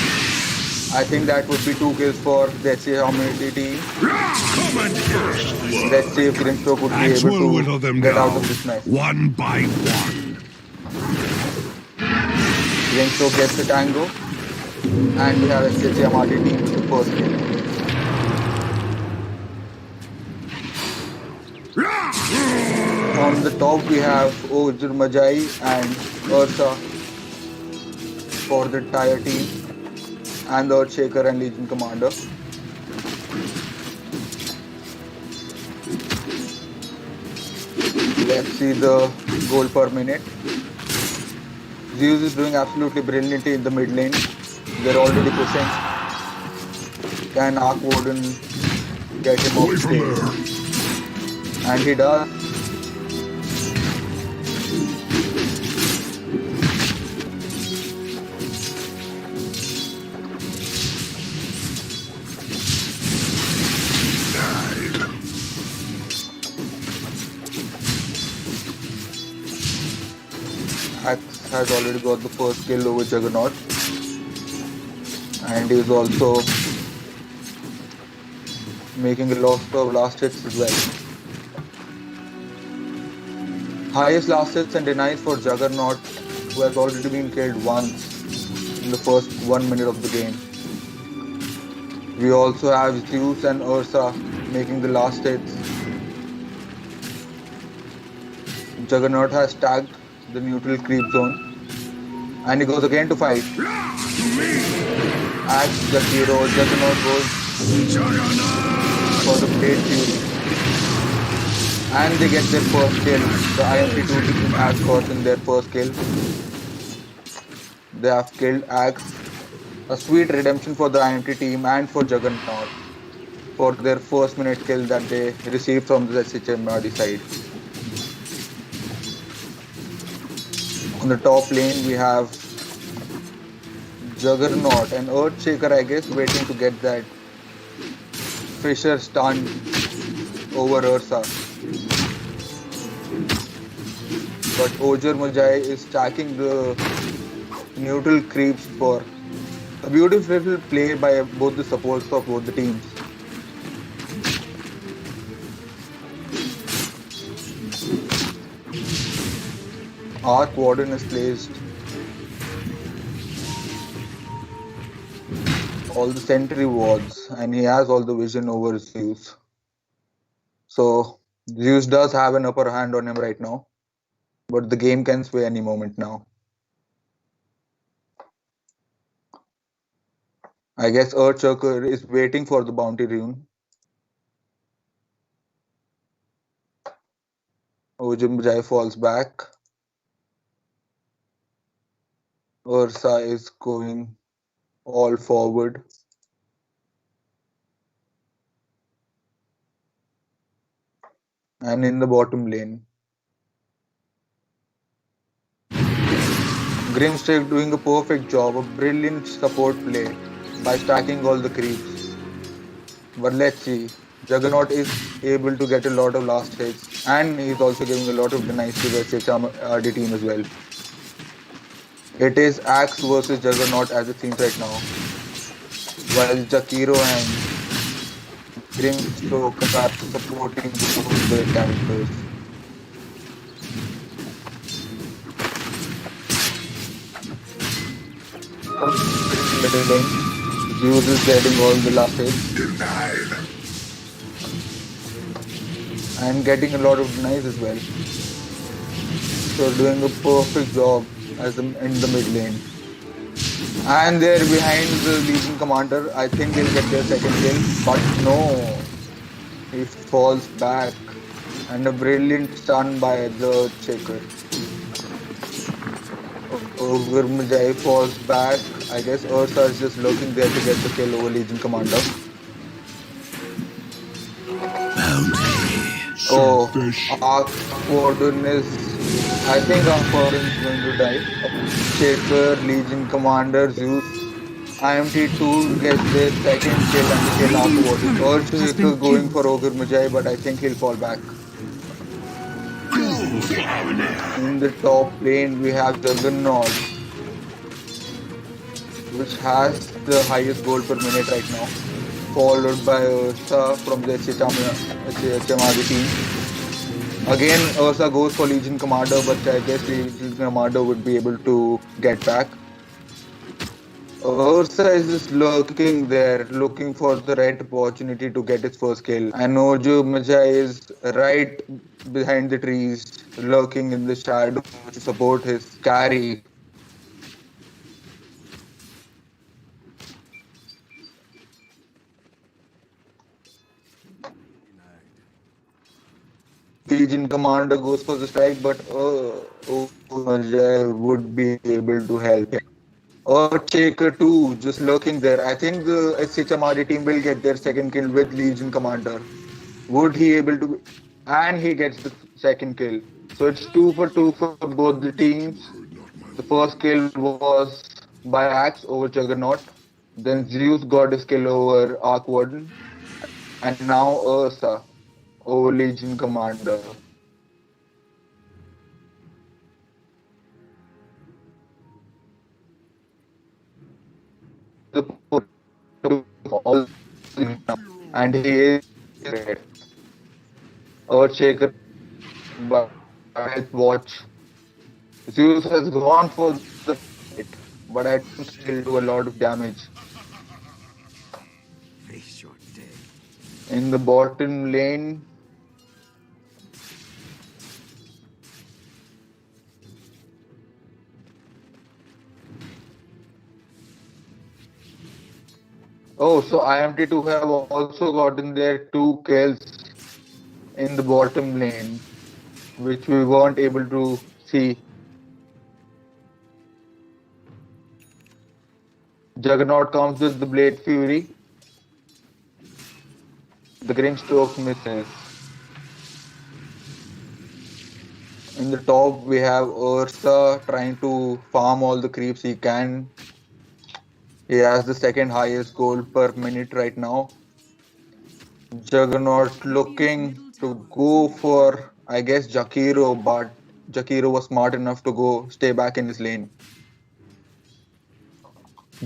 I think that would be 2 kills for the SCHMRD team. Let's see if Grimstroke would be able to get out of this mess. One by one. Grimstroke gets the tango, and we have SCHMRD team with the first kill. On the top we have Ozir Magi and Ursa for the entire team, and the Earthshaker and Legion Commander. Let's see the goal per minute. Zeus is doing absolutely brilliantly in the mid lane. They're already pushing. Can Arc Warden get him off stage? And he does. Axe has already got the first kill over Juggernaut, and he's also making a lot of last hits as well. Highest last hits and denies for Juggernaut, who has already been killed once in the first 1 minute of the game. We also have Zeus and Ursa making the last hits. Juggernaut has tagged the neutral creep zone, and he goes again to fight. Axe Jakiro, Juggernaut goes for the Blade Fury, and they get their first kill. The IMT2 team has gotten their first kill. They have killed Axe. A sweet redemption for the IMT team and for Juggernaut for their first minute kill that they received from the SHMRD side. On the top lane, we have Juggernaut and Earthshaker, I guess, waiting to get that Fisher stun over Ursa. But Ojer Mujai is stacking the neutral creeps for a beautiful play by both the supports of both the teams. Arc Warden is placed all the sentry wards, and he has all the vision over Zeus. So Zeus does have an upper hand on him right now, but the game can sway any moment now. I guess Earthshaker is waiting for the bounty rune. Ojimjai falls back. Ursa is going all forward. And in the bottom lane, Grimstake doing a perfect job, a brilliant support play by stacking all the creeps. But let's see, Juggernaut is able to get a lot of last hits, and he's also giving a lot of denies to the SHRD team as well. It is Axe versus Juggernaut as it seems right now, while Jakiro and Grimstroke are supporting both their characters. Middle lane, Zeus is getting all the last hits and getting a lot of denies as well. So doing a perfect job in the mid lane. And they're behind the Legion Commander. I think they'll get their second kill, but no. He falls back. And a brilliant stun by the Shaker. Gurmajai falls back. I guess Ursa is just lurking there to get the kill over Legion Commander. Oh, Arc Warden is... I think Arc Warden is going to die. Shaker, Legion Commander, Zeus. IMT2 gets their second kill and the kill Arc Warden. Earthshaker going for Ogre Mujai, but I think he'll fall back. In the top lane, we have Juggernaut, which has the highest gold per minute right now, followed by Ursa from the SHMRD team. Again, Ursa goes for Legion Commander, but I guess Legion Commander would be able to get back. Ursa is just lurking there, looking for the right opportunity to get his first kill. And Ojo Majai is right behind the trees, lurking in the shadow to support his carry. Legion Commander goes for the strike, but Ojo Majai would be able to help him. Or Shaker 2 just lurking there. I think the SHMRD team will get their second kill with Legion Commander. Would he able to? And he gets the second kill. So it's 2 for 2 for both the teams. The first kill was by Axe over Juggernaut. Then Zeus got his kill over Arc Warden. And now Ursa over Legion Commander. and he is red. Earthshaker by Health Watch. Zeus has gone for the fight, but items still do a lot of damage. In the bottom lane, oh, so IMT2 have also gotten their 2 kills in the bottom lane, which we weren't able to see. Juggernaut comes with the Blade Fury. The Grimstroke misses. In the top, we have Ursa trying to farm all the creeps he can. He has the second highest gold per minute right now. Juggernaut looking to go for, I guess, Jakiro, but Jakiro was smart enough to go stay back in his lane.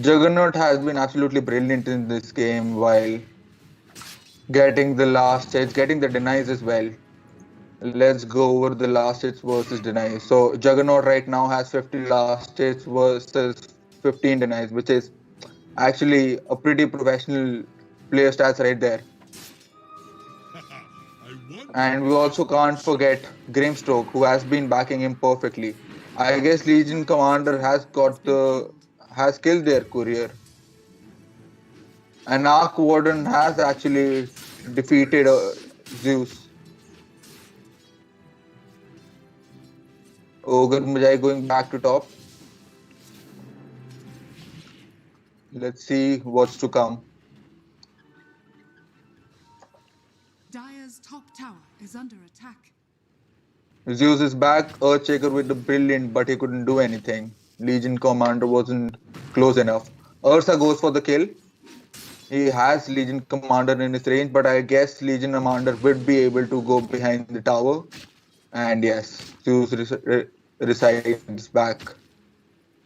Juggernaut has been absolutely brilliant in this game while getting the last hits, getting the denies as well. Let's go over the last hits versus denies. So Juggernaut right now has 50 last hits versus 15 denies, which is actually a pretty professional player stats right there. And we also can't forget Grimstroke, who has been backing him perfectly. I guess Legion Commander has killed their courier. And Ark Warden has actually defeated Zeus. Ogre Mujai going back to top. Let's see what's to come. Dire's top tower is under attack. Zeus is back. Earthshaker with the brilliant, but he couldn't do anything. Legion Commander wasn't close enough. Ursa goes for the kill. He has Legion Commander in his range, but I guess Legion Commander would be able to go behind the tower. And yes, Zeus resides back.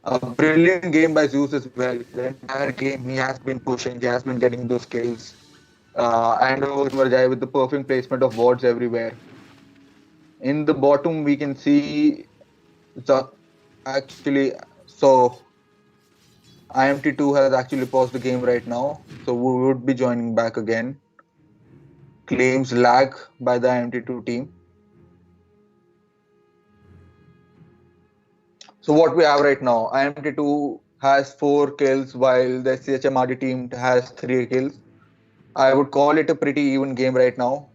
A brilliant game by Zeus as well. The entire game he has been pushing, he has been getting those kills. And Marjai with the perfect placement of wards everywhere. In the bottom, we can see actually, so IMT2 has actually paused the game right now, so we would be joining back again. Claims lag by the IMT2 team. So what we have right now, IMT2 has 4 kills while the SCHMRD team has 3 kills. I would call it a pretty even game right now.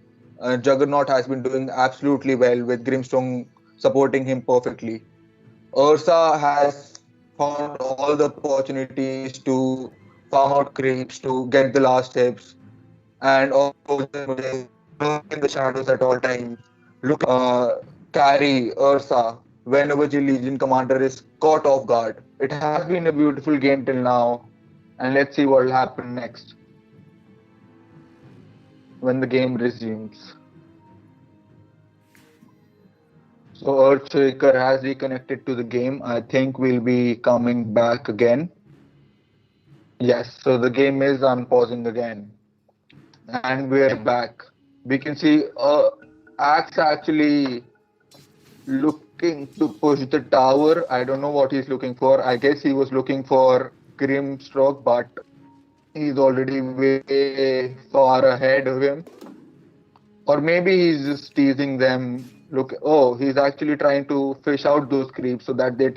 Juggernaut has been doing absolutely well with Grimstone supporting him perfectly. Ursa has found all the opportunities to farm out creeps, to get the last tips, and also in the shadows at all times. Look, carry Ursa whenever the Legion Commander is caught off guard. It has been a beautiful game till now, and let's see what will happen next when the game resumes. So Earthshaker has reconnected to the game. I think we'll be coming back again. Yes, so the game is unpausing again. And we're back. We can see Axe actually looking to push the tower. I don't know what he's looking for. I guess he was looking for Grimstroke, but he's already way far ahead of him. Or maybe he's just teasing them. Look, oh, he's actually trying to fish out those creeps so that their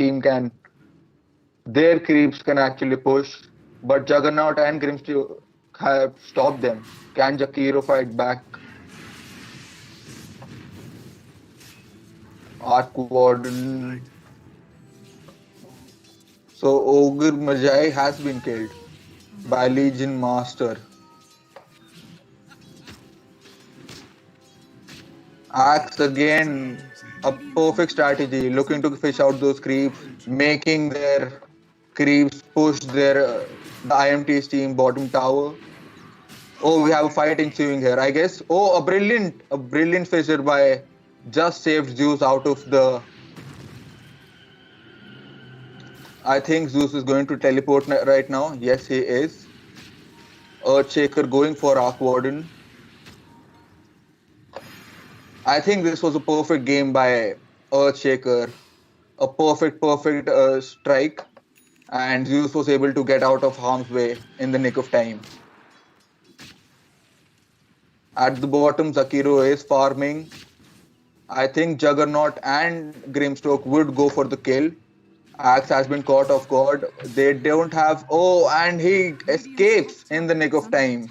creeps can actually push. But Juggernaut and Grimstone have stopped them. Can Jakiro fight back? Ark Warden. So Ogre Majai has been killed by Legion Master. Axe again, a perfect strategy, looking to fish out those creeps, making their creeps push the IMT's team bottom tower. Oh, we have a fight ensuing here, I guess. Oh, a brilliant fissure by just saved Zeus out of the. I think Zeus is going to teleport right now. Yes, he is. Earthshaker going for Arc Warden. I think this was a perfect game by Earthshaker. A perfect strike. And Zeus was able to get out of harm's way in the nick of time. At the bottom, Zakiro is farming. I think Juggernaut and Grimstroke would go for the kill. Axe has been caught off guard. They don't have. Oh, and he escapes in the nick of time.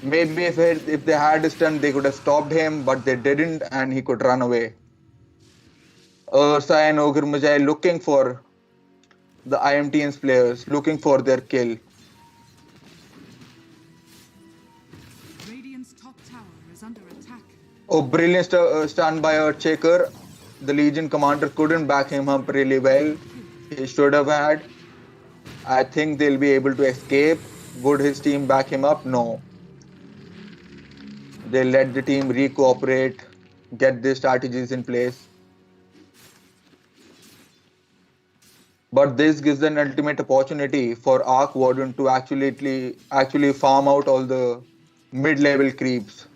Maybe if they had a stun, they could have stopped him, but they didn't, and he could run away. Ursa and Ogre Magi looking for the IMTN's players, looking for their kill. Radiant's top tower is under attack. Oh, brilliant stun by Earthshaker. The Legion commander couldn't back him up really well. He should have had. I think they'll be able to escape. Would his team back him up? No. They let the team re-cooperate, get their strategies in place. But this gives an ultimate opportunity for Arc Warden to actually farm out all the mid-level creeps.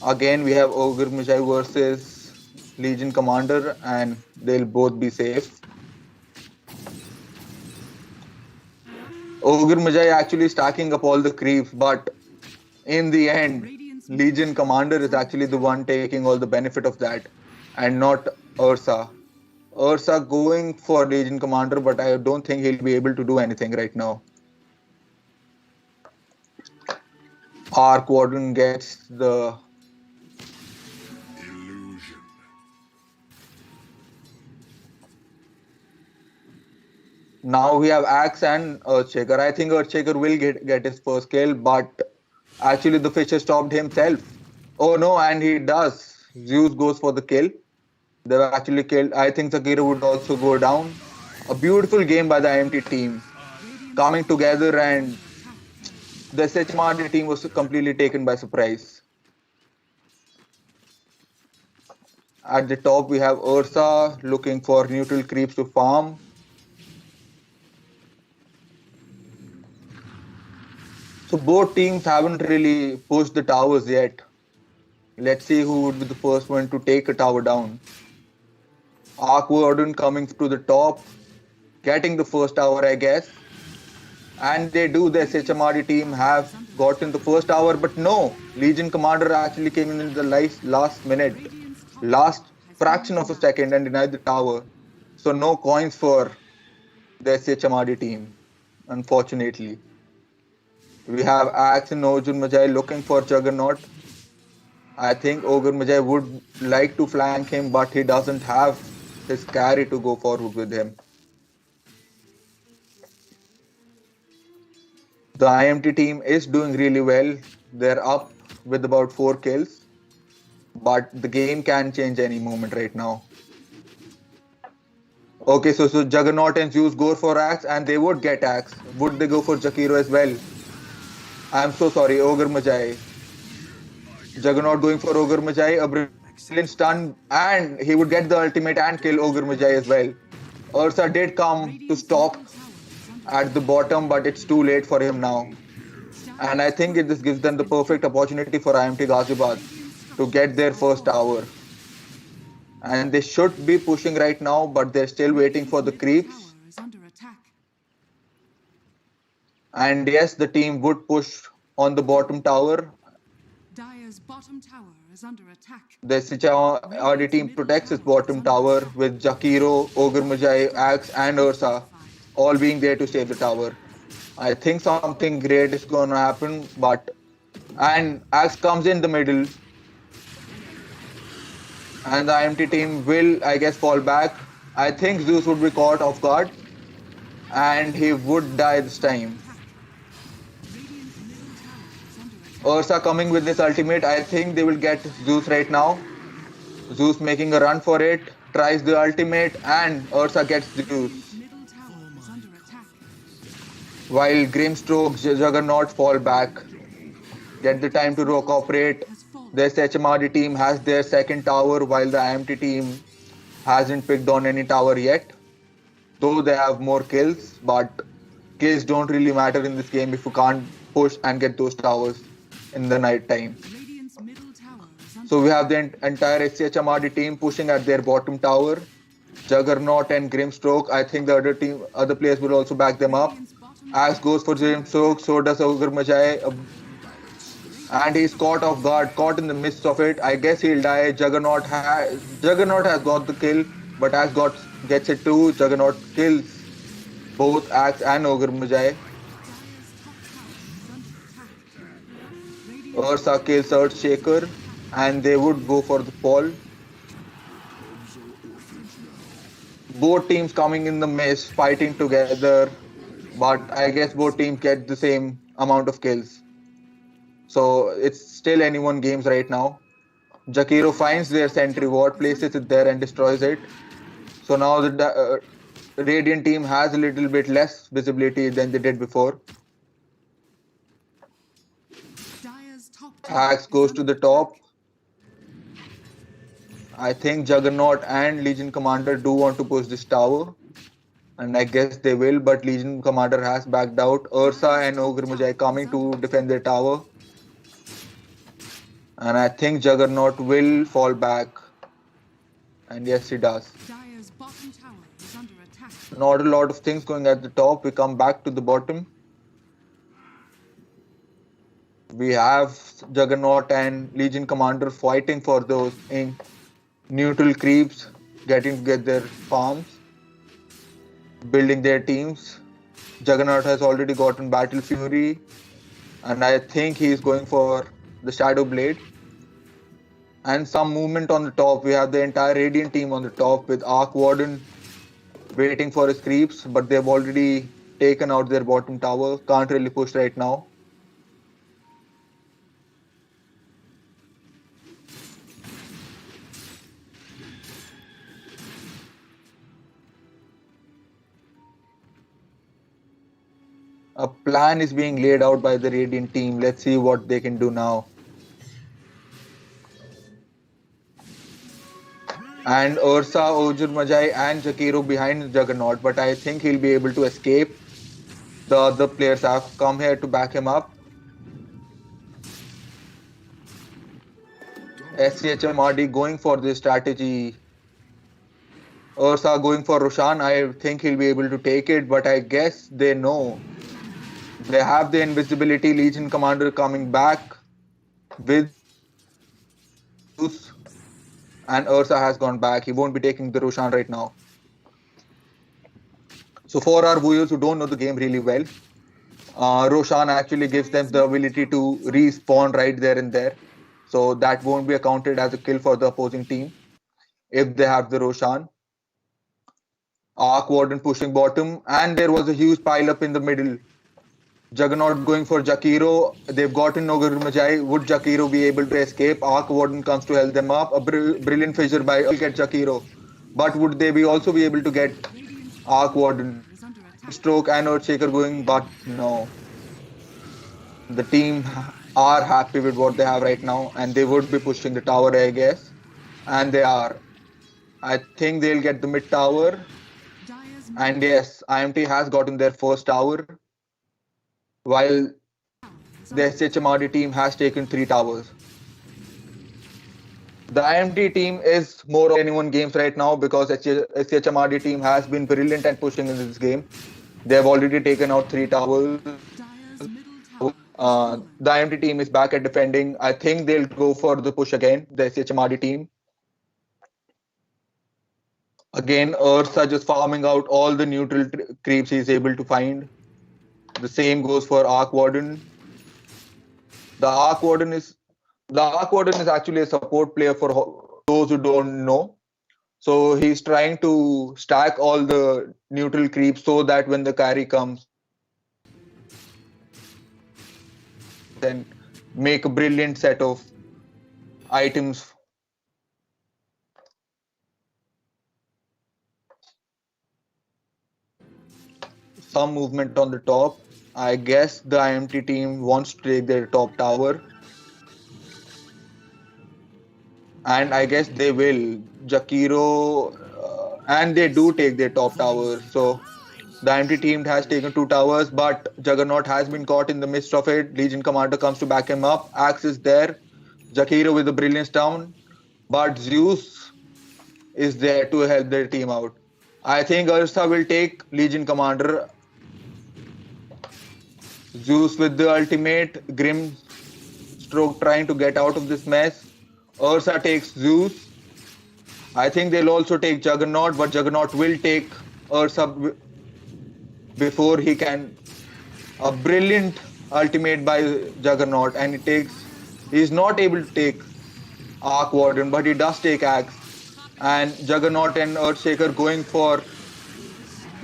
Again, we have Ogre Magi versus Legion Commander, and they'll both be safe. Ogre Magi actually stacking up all the creeps, but in the end, Legion Commander is actually the one taking all the benefit of that, and not Ursa. Ursa going for Legion Commander, but I don't think he'll be able to do anything right now. Arc Warden gets the Illusion. Now we have Axe and Earthshaker. I think Earthshaker will get his first kill, but actually the Fisher stopped himself. Oh no, and he does. Zeus goes for the kill. They've actually killed. I think Zakiro would also go down. A beautiful game by the IMT team. Coming together, and the SHMRD team was completely taken by surprise. At the top, we have Ursa looking for neutral creeps to farm. So both teams haven't really pushed the towers yet. Let's see who would be the first one to take a tower down. Arc Warden coming to the top, getting the first tower, I guess. And they do. The SHMRD team have gotten the first tower, but no. Legion Commander actually came in the last minute, last fraction of a second, and denied the tower. So no coins for the SHMRD team, unfortunately. We have Axe and Ogre Magi looking for Juggernaut. I think Ogre Magi would like to flank him, but he doesn't have his carry to go forward with him. The IMT team is doing really well. They're up with about 4 kills, but the game can change any moment right now. Okay, so Juggernaut and Zeus go for Axe, and they would get Axe. Would they go for Jakiro as well? I'm so sorry, Ogre Magi. Juggernaut going for Ogre Magi, a brilliant stun, and he would get the ultimate and kill Ogre Magi as well. Ursa did come to stop at the bottom, but it's too late for him now. And I think this gives them the perfect opportunity for IMT Ghaziabad to get their first tower. And they should be pushing right now, but they're still waiting for the creeps. And yes, the team would push on the bottom tower. Dire's bottom tower is under attack. The SHMRD team protects its bottom tower with Jakiro, Ogre Magi, Axe, and Ursa all being there to save the tower. I think something great is going to happen, and Axe comes in the middle. And the IMT team will, I guess, fall back. I think Zeus would be caught off guard, and he would die this time. Ursa coming with this ultimate. I think they will get Zeus right now. Zeus making a run for it, tries the ultimate, and Ursa gets Zeus. While Grimstroke, Juggernaut fall back, get the time to cooperate. The SHMRD team has their second tower, while the IMT team hasn't picked on any tower yet. Though they have more kills, but kills don't really matter in this game if you can't push and get those towers in the night time. Radiant's middle tower is under So we have attack. the entire SCHMRD team pushing at their bottom tower. Juggernaut and Grimstroke. I think the other players will also back them up. Radiant's bottom Axe tower goes for is under Grimstroke, attack. so does Ogre Majai, and he's caught off guard, caught in the midst of it. I guess he'll die. Juggernaut has got the kill, but Axe gets it too. Juggernaut kills both Axe and Ogre Majai. Dire's top tower is under attack. Radiant's Ursa kills Earthshaker, and they would go for the fall. Both teams coming in the mess, fighting together, but I guess both teams get the same amount of kills. So it's still anyone games right now. Jakiro finds their sentry ward, places it there, and destroys it. So now the Radiant team has a little bit less visibility than they did before. Dire's top tower Axe is goes to under the top. attack. I think Juggernaut and Legion Commander do want to push this tower. And I guess they will, but Legion Commander has backed out. Ursa and Ogre Mujai coming to defend their tower. And I think Juggernaut will fall back. And yes, he does. Dire's bottom tower is under attack. Not a lot of things going at the top. We come back to the bottom. We have Juggernaut and Legion Commander fighting for those neutral creeps, getting to get their farms, building their teams. Juggernaut has already gotten Battle Fury, and I think he is going for the Shadow Blade. And some movement on the top. We have the entire Radiant team on the top with Arc Warden waiting for his creeps, but they've already taken out their bottom tower. Can't really push right now. A plan is being laid out by the Radiant team. Let's see what they can do now. And Ursa, Ojur Majai and Jakiro behind Juggernaut, but I think he'll be able to escape. The other players have come here to back him up. SCHMRD going for this strategy. Ursa going for Roshan. I think he'll be able to take it, but I guess they know. They have the invisibility. Legion Commander coming back with Zeus, and Ursa has gone back. He won't be taking the Roshan right now. So for our viewers who don't know the game really well, Roshan actually gives them the ability to respawn right there and there. So that won't be accounted as a kill for the opposing team if they have the Roshan. Arc Warden pushing bottom, and there was a huge pile up in the middle. Juggernaut going for Jakiro. They've gotten Ogre Majai. Would Jakiro be able to escape? Arc Warden comes to help them up. A brilliant fissure by get Jakiro. But would they also be able to get Arc Warden? Stroke and Earthshaker going, but no. The team are happy with what they have right now, and they would be pushing the tower, I guess. And they are. I think they'll get the mid tower. And yes, IMT has gotten their first tower, while the SHMRD team has taken 3 towers. The IMT team is more of anyone games right now because SHMRD team has been brilliant at pushing in this game. They have already taken out 3 towers. The IMT team is back at defending. I think they'll go for the push again, the SHMRD team. Again, Ursa just farming out all the neutral creeps he's able to find. The same goes for Arc Warden. The Arc Warden is actually a support player for those who don't know. So he's trying to stack all the neutral creeps so that when the carry comes, then make a brilliant set of items. Some movement on the top. I guess the IMT team wants to take their top tower. And I guess they will. Jakiro, and they do take their top tower. So The IMT team has taken 2 towers, but Juggernaut has been caught in the midst of it. Legion Commander comes to back him up. Axe is there. Jakiro with the brilliance down, but Zeus is there to help their team out. I think Ursa will take Legion Commander. Zeus with the ultimate. Grim Stroke trying to get out of this mess. Ursa takes Zeus. I think they'll also take Juggernaut, but Juggernaut will take Ursa before he can. A brilliant ultimate by Juggernaut, and he's not able to take Arc Warden, but he does take Axe. And Juggernaut and Earthshaker going for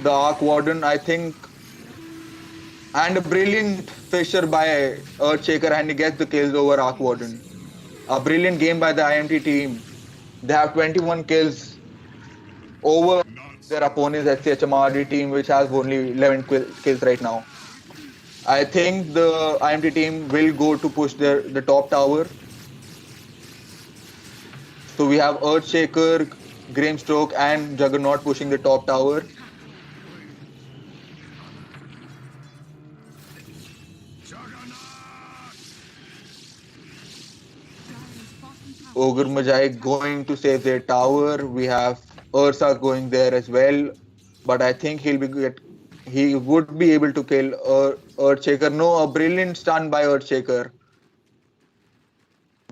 the Arc Warden, I think. And a brilliant Fisher by Earthshaker, and he gets the kills over Arc Warden. A brilliant game by the IMT team. They have 21 kills over their opponent's SCHMRD team, which has only 11 kills right now. I think the IMT team will go to push the top tower. So we have Earthshaker, Grimstroke, and Juggernaut pushing the top tower. Ogre Magi going to save their tower. We have Ursa going there as well, but I think he would be able to kill Earthshaker. No, a brilliant stun by Earthshaker.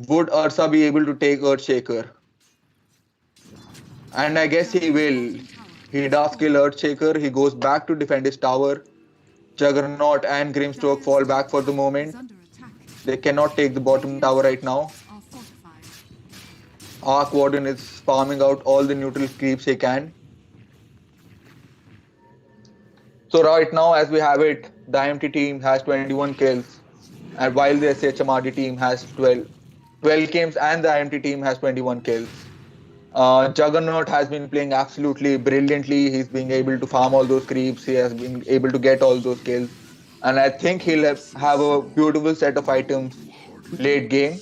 Would Ursa be able to take Earthshaker? And I guess he will. He does kill Earthshaker. He goes back to defend his tower. Juggernaut and Grimstroke fall back for the moment. They cannot take the bottom tower right now. Arc Warden is farming out all the neutral creeps he can. So right now, as we have it, the IMT team has 21 kills, and while the SHMRD team has 12 kills, and the IMT team has 21 kills. Juggernaut has been playing absolutely brilliantly. He's being able to farm all those creeps. He has been able to get all those kills, and I think he'll have a beautiful set of items late game.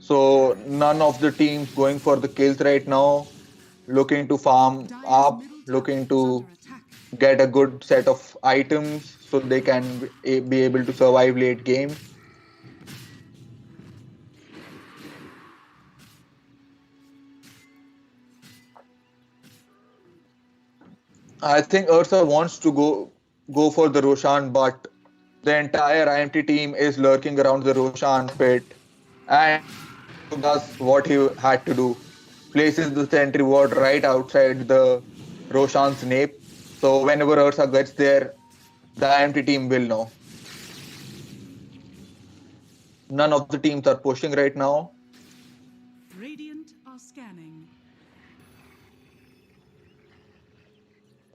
So none of the teams going for the kills right now, looking to farm up, looking to get a good set of items so they can be able to survive late game. I think Ursa wants to go for the Roshan, but the entire IMT team is lurking around the Roshan pit, and does what he had to do. Places the sentry ward right outside the Roshan's nape. So whenever Ursa gets there, the IMT team will know. None of the teams are pushing right now. Radiant are scanning.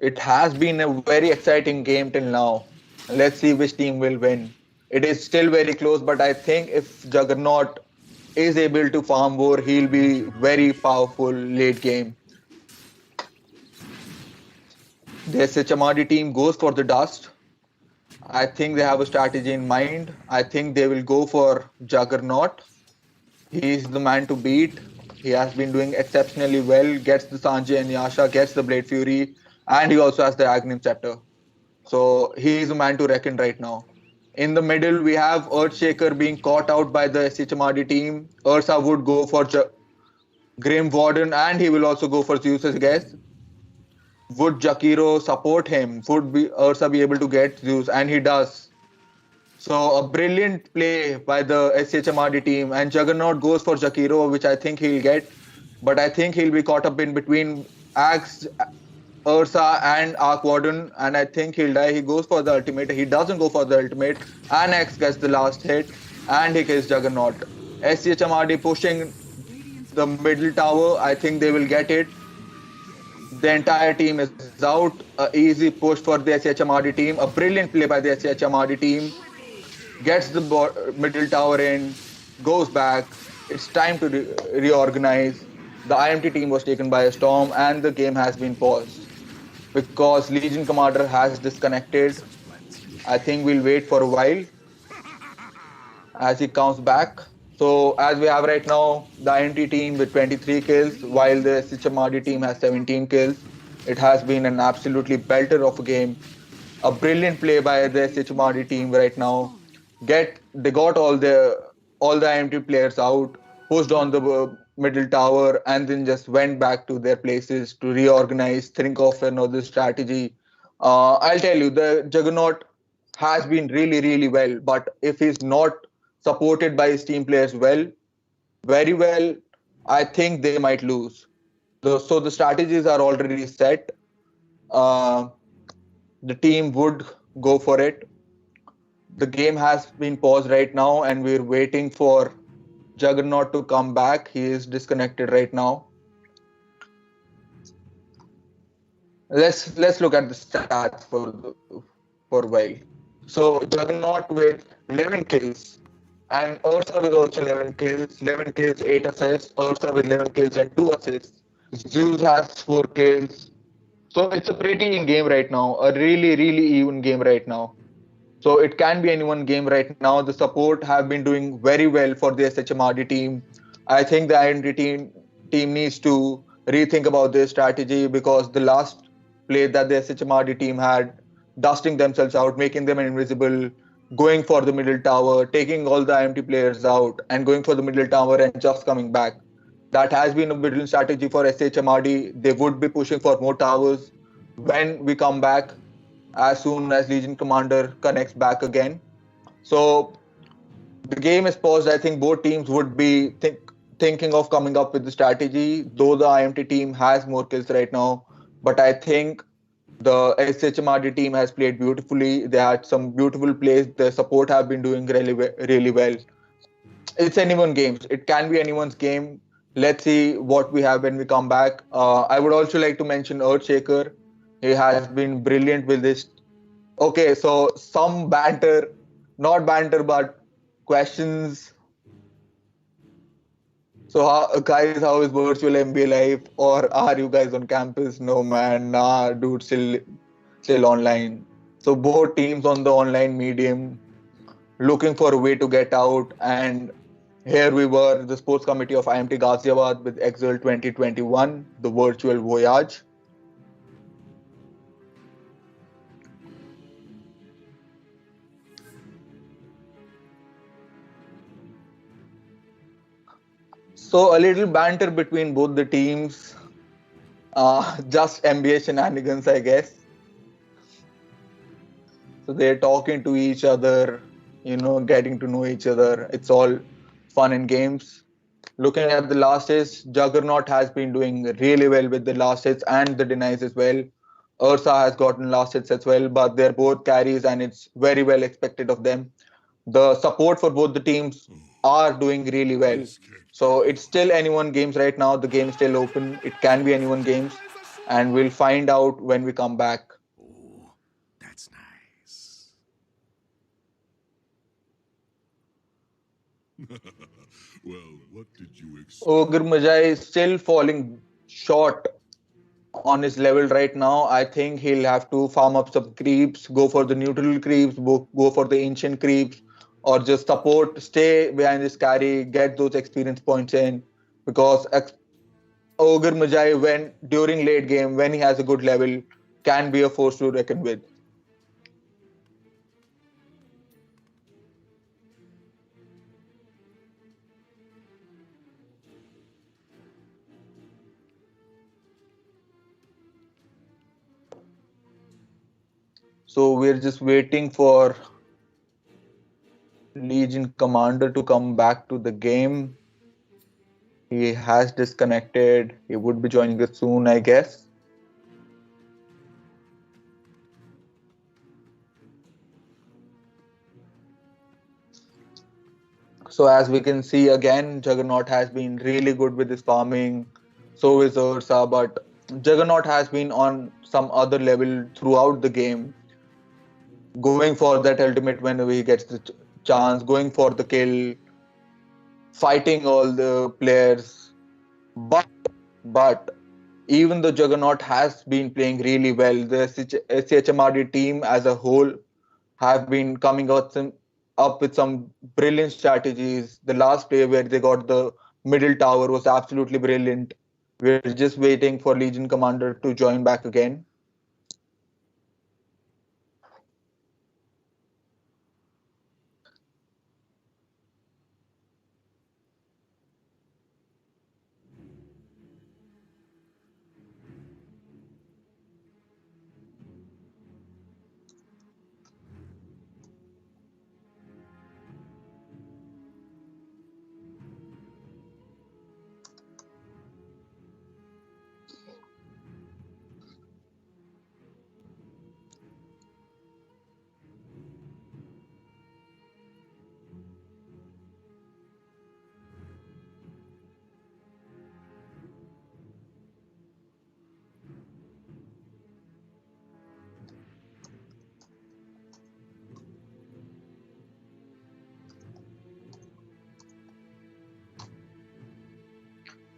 It has been a very exciting game till now. Let's see which team will win. It is still very close, but I think if Juggernaut is able to farm war, he'll be very powerful late game. The SHMRD team goes for the dust. I think they have a strategy in mind. I think they will go for Juggernaut. He's the man to beat. He has been doing exceptionally well, gets the Sanjay and Yasha, gets the Blade Fury, and he also has the Aghanim Scepter. So he is a man to reckon right now. In the middle, we have Earthshaker being caught out by the SHMRD team. Ursa would go for Grim Warden, and he will also go for Zeus, I guess. Would Jakiro support him? Would Ursa be able to get Zeus? And he does. So a brilliant play by the SHMRD team, and Juggernaut goes for Jakiro, which I think he'll get. But I think he'll be caught up in between Axe, Ursa and Arc Warden, and I think he'll die. He goes for the ultimate. He doesn't go for the ultimate, and X gets the last hit, and he kills Juggernaut. SCHMRD pushing the middle tower. I think they will get it. The entire team is out. An easy push for the SHMRD team. A brilliant play by the SHMRD team. Gets the middle tower in, goes back. It's time to reorganize. The IMT team was taken by a storm, and the game has been paused because Legion Commander has disconnected. I think we'll wait for a while as he comes back. So as we have right now, the IMT team with 23 kills, while the SHMRD team has 17 kills. It has been an absolutely belter of a game. A brilliant play by the SHMRD team right now. They got all the IMT players out, pushed on the middle tower, and then just went back to their places to reorganize, think of another strategy. I'll tell you, the Juggernaut has been really, really well, but if he's not supported by his team players very well, I think they might lose. So the strategies are already set. Uh, the team would go for it. The game has been paused right now, and we're waiting for Juggernaut to come back. He is disconnected right now. Let's look at the stats for a while. So Juggernaut with 11 kills, and Ursa with also 11 kills, 11 kills, 8 assists. Ursa with 11 kills and 2 assists. Zeus has 4 kills. So it's a pretty even game right now. A really, really even game right now. So it can be anyone game right now. The support have been doing very well for the SHMRD team. I think the IND team needs to rethink about their strategy because the last play that the SHMRD team had, dusting themselves out, making them invisible, going for the middle tower, taking all the IMT players out, and going for the middle tower and just coming back. That has been a brilliant strategy for SHMRD. They would be pushing for more towers when we come back as soon as Legion Commander connects back again. So the game is paused. I think both teams would be thinking of coming up with the strategy, though the IMT team has more kills right now. But I think the SHMRD team has played beautifully. They had some beautiful plays. The support have been doing really well. It's anyone's game. It can be anyone's game. Let's see what we have when we come back. I would also like to mention Earthshaker. He has been brilliant with this. Okay, so some banter, not banter, but questions. So, guys, how is virtual MBA life? Or are you guys on campus? No, man, nah, dude, still online. So both teams on the online medium, looking for a way to get out. And here we were, the sports committee of IMT Ghaziabad with E-Xult 2021, the virtual voyage. So a little banter between both the teams, just MBA shenanigans, I guess. So they're talking to each other, getting to know each other. It's all fun and games. Looking at the last hits, Juggernaut has been doing really well with the last hits and the denies as well. Ursa has gotten last hits as well, but they're both carries and it's very well expected of them. The support for both the teams are doing really well. So it's still anyone games right now. The game is still open. It can be anyone games. And we'll find out when we come back. Oh, that's nice. Well, what did you expect? Ogre Majai is still falling short on his level right now. I think he'll have to farm up some creeps, go for the neutral creeps, go for the ancient creeps, or just support, stay behind this carry, get those experience points in. Because Ogre Majai, when during late game, when he has a good level, can be a force to reckon with. So we're just waiting for Legion Commander to come back to the game. He has disconnected. He would be joining us soon, I guess. So as we can see again, Juggernaut has been really good with his farming. So is Ursa, but Juggernaut has been on some other level throughout the game. Going for that ultimate whenever he gets the chance, going for the kill, fighting all the players. But even though Juggernaut has been playing really well, the SHMRD team as a whole have been coming up with some brilliant strategies. The last play where they got the middle tower was absolutely brilliant. We're just waiting for Legion Commander to join back again.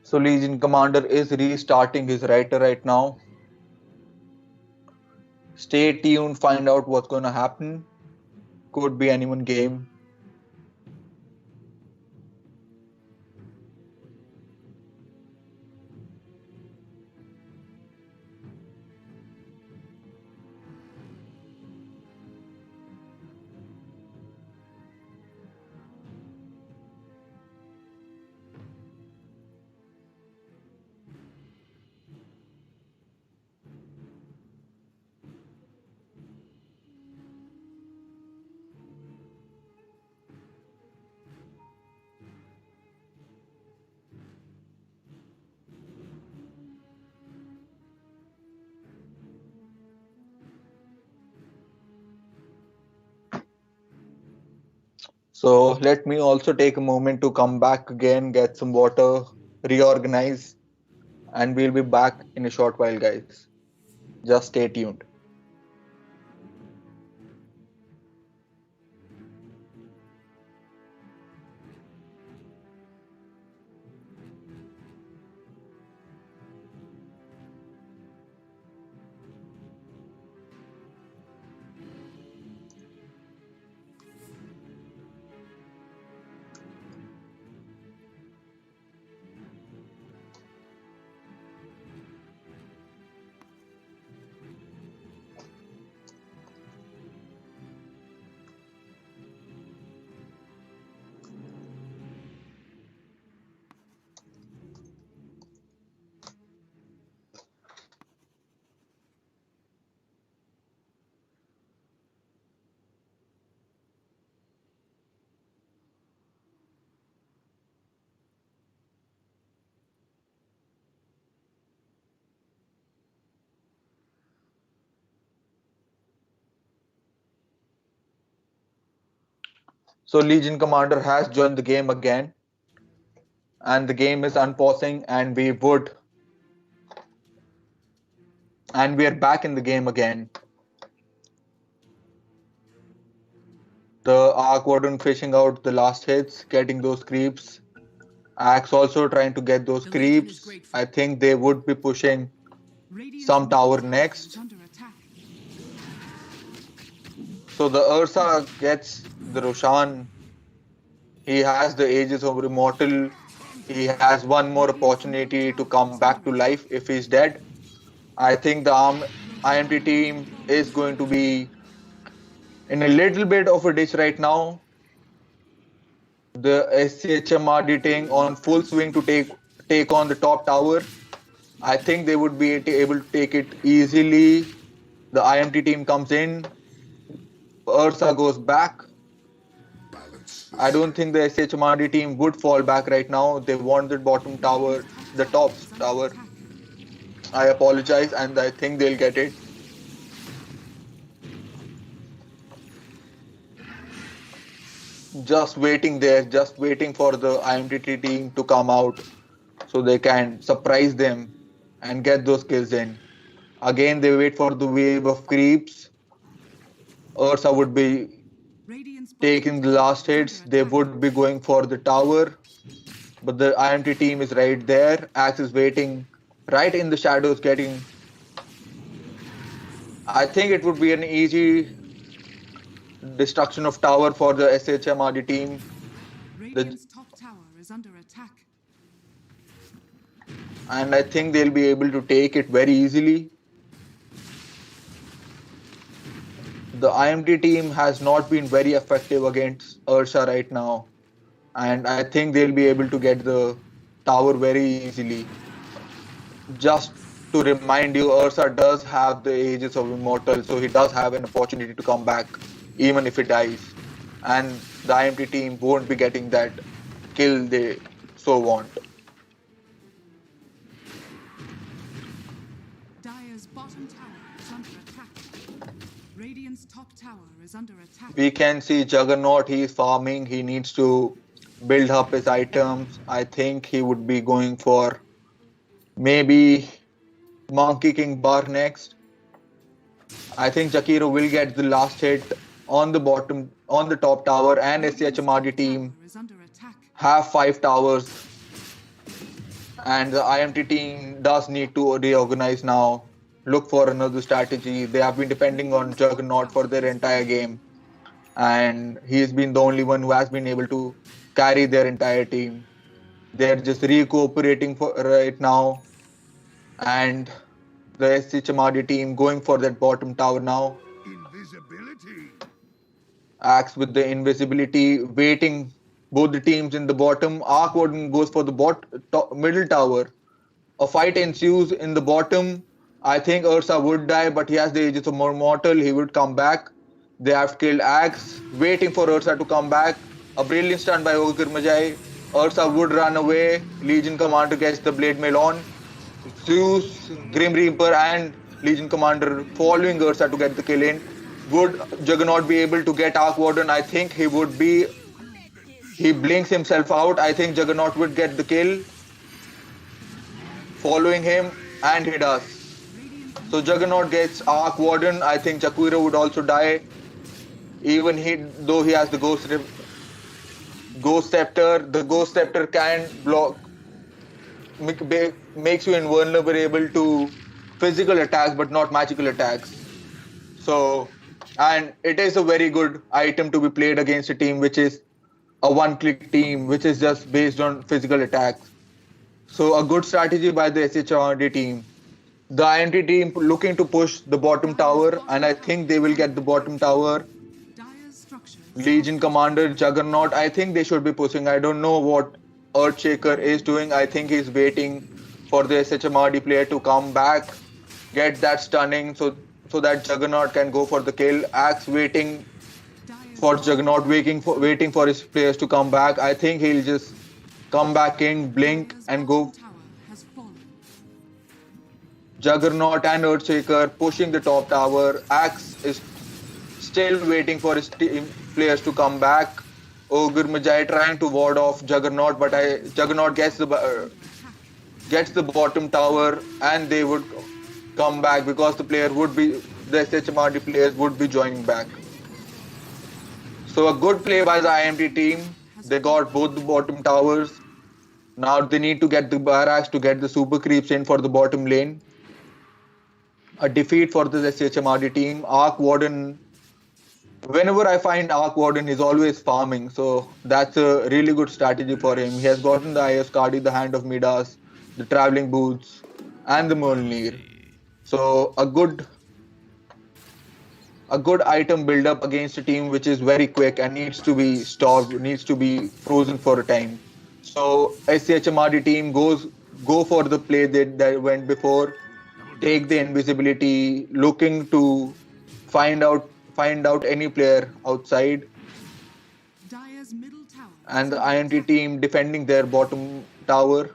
So Legion Commander is restarting his writer right now. Stay tuned, find out what's gonna happen. Could be anyone game. So let me also take a moment to come back again, get some water, reorganize, and we'll be back in a short while, guys. Just stay tuned. So Legion Commander has joined the game again, and the game is unpausing, and we are back in the game again. The Arc Warden fishing out the last hits, getting those creeps. Axe also trying to get those creeps. I think they would be pushing some tower next. So the Ursa gets the Roshan. He has the Ages of Immortal. He has one more opportunity to come back to life if he's dead. I think the IMT team is going to be in a little bit of a ditch right now. The SCHM are hitting on full swing to take on the top tower. I think they would be able to take it easily. The IMT team comes in. Ursa goes back. I don't think the SHMRD team would fall back right now. They want the bottom tower, the top tower. I apologize, and I think they'll get it. Just waiting there, just waiting for the IMTT team to come out so they can surprise them and get those kills in. Again, they wait for the wave of creeps. Ursa would be taking the last hits. They would be going for the tower. But the IMT team is right there. Axe is waiting right in the shadows, getting. I think it would be an easy destruction of tower for the SHMRD team. Radiant's top tower is under attack. and I think they'll be able to take it very easily. The IMT team has not been very effective against Ursa right now, and I think they'll be able to get the tower very easily. Just to remind you, Ursa does have the Aegis of Immortal, so he does have an opportunity to come back even if he dies. And the IMT team won't be getting that kill they so want. Dire's bottom tower is under attack. Radiant's top tower is under attack. We can see Juggernaut, he is farming, he needs to build up his items. I think he would be going for maybe Monkey King Bar next. I think Jakiro will get the last hit on the bottom, on the top tower, and SCHMRD team Is under attack. have 5 towers. And the IMT team does need to reorganize now, look for another strategy. They have been depending on Juggernaut for their entire game, and he's been the only one who has been able to carry their entire team. They're just recuperating for right now, and the SC Chamadi team going for that bottom tower now. Invisibility. Axe with the invisibility, waiting both the teams in the bottom. Arc Warden goes for the middle tower. A fight ensues in the bottom. I think Ursa would die, but he has the Aegis of Mortal. He would come back. They have killed Axe, waiting for Ursa to come back. A brilliant stun by Ogre Majai. Ursa would run away. Legion Commander gets the Blade Mail on. Zeus, Grim Reaper, and Legion Commander following Ursa to get the kill in. Would Juggernaut be able to get Arc Warden? I think he would be. He blinks himself out. I think Juggernaut would get the kill. Following him, and he does. So Juggernaut gets Arc Warden. I think Jakiro would also die. Even though he has the Ghost Scepter, the Ghost Scepter can block, makes you invulnerable to physical attacks but not magical attacks. So, and it is a very good item to be played against a team which is a one-click team, which is just based on physical attacks. So a good strategy by the SHRD team. The IMT team looking to push the bottom tower, and I think they will get the bottom tower. Legion Commander, Juggernaut, I think they should be pushing. I don't know what Earthshaker is doing. I think he's waiting for the SHMRD player to come back, get that stunning so that Juggernaut can go for the kill. Axe waiting for Juggernaut, waiting for his players to come back. I think he'll just come back in, blink, and go. Juggernaut and Earthshaker pushing the top tower. Axe is still waiting for his team players to come back. Ogre Majai trying to ward off Juggernaut, but Juggernaut gets the bottom tower, and they would come back because the SHMRD players would be joining back. So a good play by the IMT team. They got both the bottom towers. Now they need to get the barracks to get the super creeps in for the bottom lane. A defeat for the SHMRD team. Arc Warden. Whenever I find Arc Warden, he's always farming. So that's a really good strategy for him. He has gotten the Ayascardi, the Hand of Midas, the Traveling Boots, and the Mjolnir. So a good item build up against a team which is very quick and needs to be stopped, needs to be frozen for a time. So SCHMRD team go for the play that went before, take the invisibility, looking to find out any player outside, and the IMT team defending their bottom tower.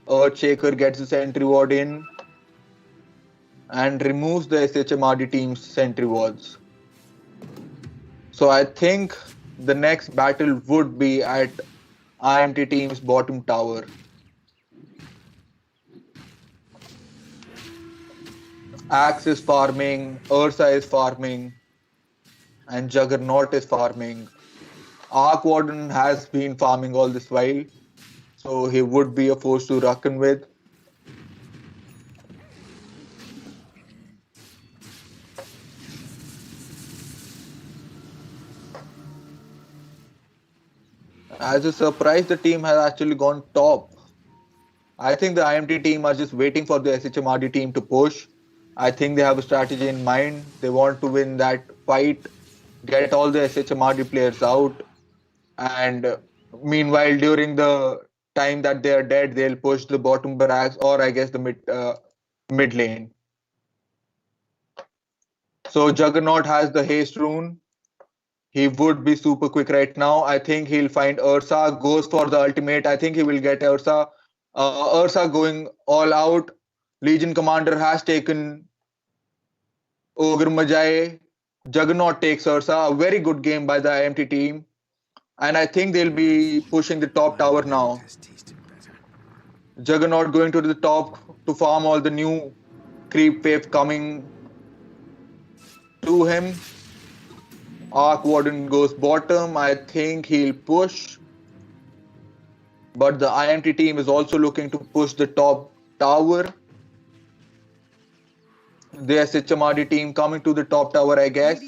Earthshaker gets the sentry ward in and removes the SHMRD team's sentry wards. So I think the next battle would be at IMT team's bottom tower. Axe is farming, Ursa is farming, and Juggernaut is farming. Arc Warden has been farming all this while, so he would be a force to reckon with. As a surprise, the team has actually gone top. I think the IMT team are just waiting for the SHMRD team to push. I think they have a strategy in mind. They want to win that fight, get all the SHMRD players out, and meanwhile, during the time that they are dead, they'll push the bottom barracks or I guess the mid lane. So Juggernaut has the haste rune. He would be super quick right now. I think he'll find Ursa, goes for the ultimate. I think he will get Ursa. Ursa going all out. Legion Commander has taken Ogre Magi. Juggernaut takes Ursa. A very good game by the IMT team. And I think they'll be pushing the top tower now. Juggernaut going to the top to farm all the new creep wave coming to him. Arc Warden goes bottom. I think he'll push. But the IMT team is also looking to push the top tower. The SHMRD team coming to the top tower, I guess.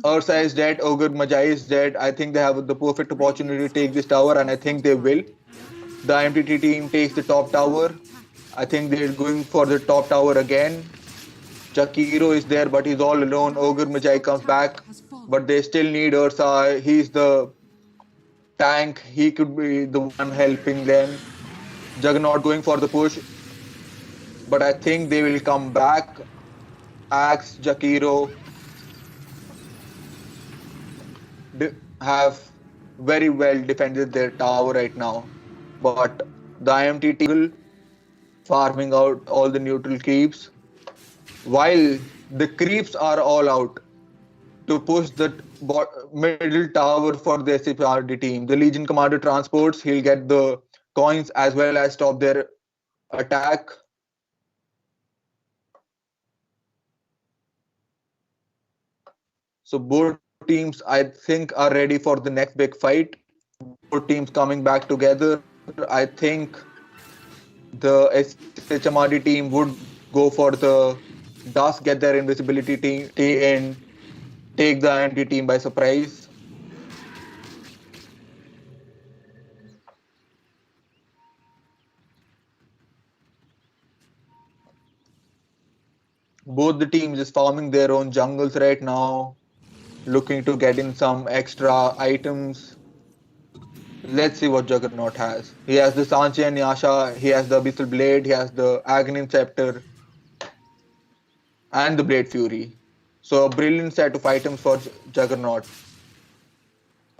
Ursa is dead. Ogre Magi is dead. I think they have the perfect opportunity to take this tower, and I think they will. The IMT team takes the top tower. I think they're going for the top tower again. Chakiro is there, but he's all alone. Ogre Magi comes back, but they still need Ursa. He's the tank. He could be the one helping them. Juggernaut going for the push, but I think they will come back. Axe, Jakiro have very well defended their tower right now, but the IMT team farming out all the neutral creeps, while the creeps are all out to push the middle tower for the SHMRD team. The Legion Commander transports, he'll get the coins as well as stop their attack. So both teams, I think, are ready for the next big fight. Both teams coming back together. I think the SHMRD team would go for the dust, get their invisibility team, and take the IMT team by surprise. Both the teams is farming their own jungles right now, looking to get in some extra items. Let's see what Juggernaut has. He has the Sanchi and Yasha, he has the Abyssal Blade, he has the Aghanim Scepter, and the Blade Fury. So a brilliant set of items for Juggernaut.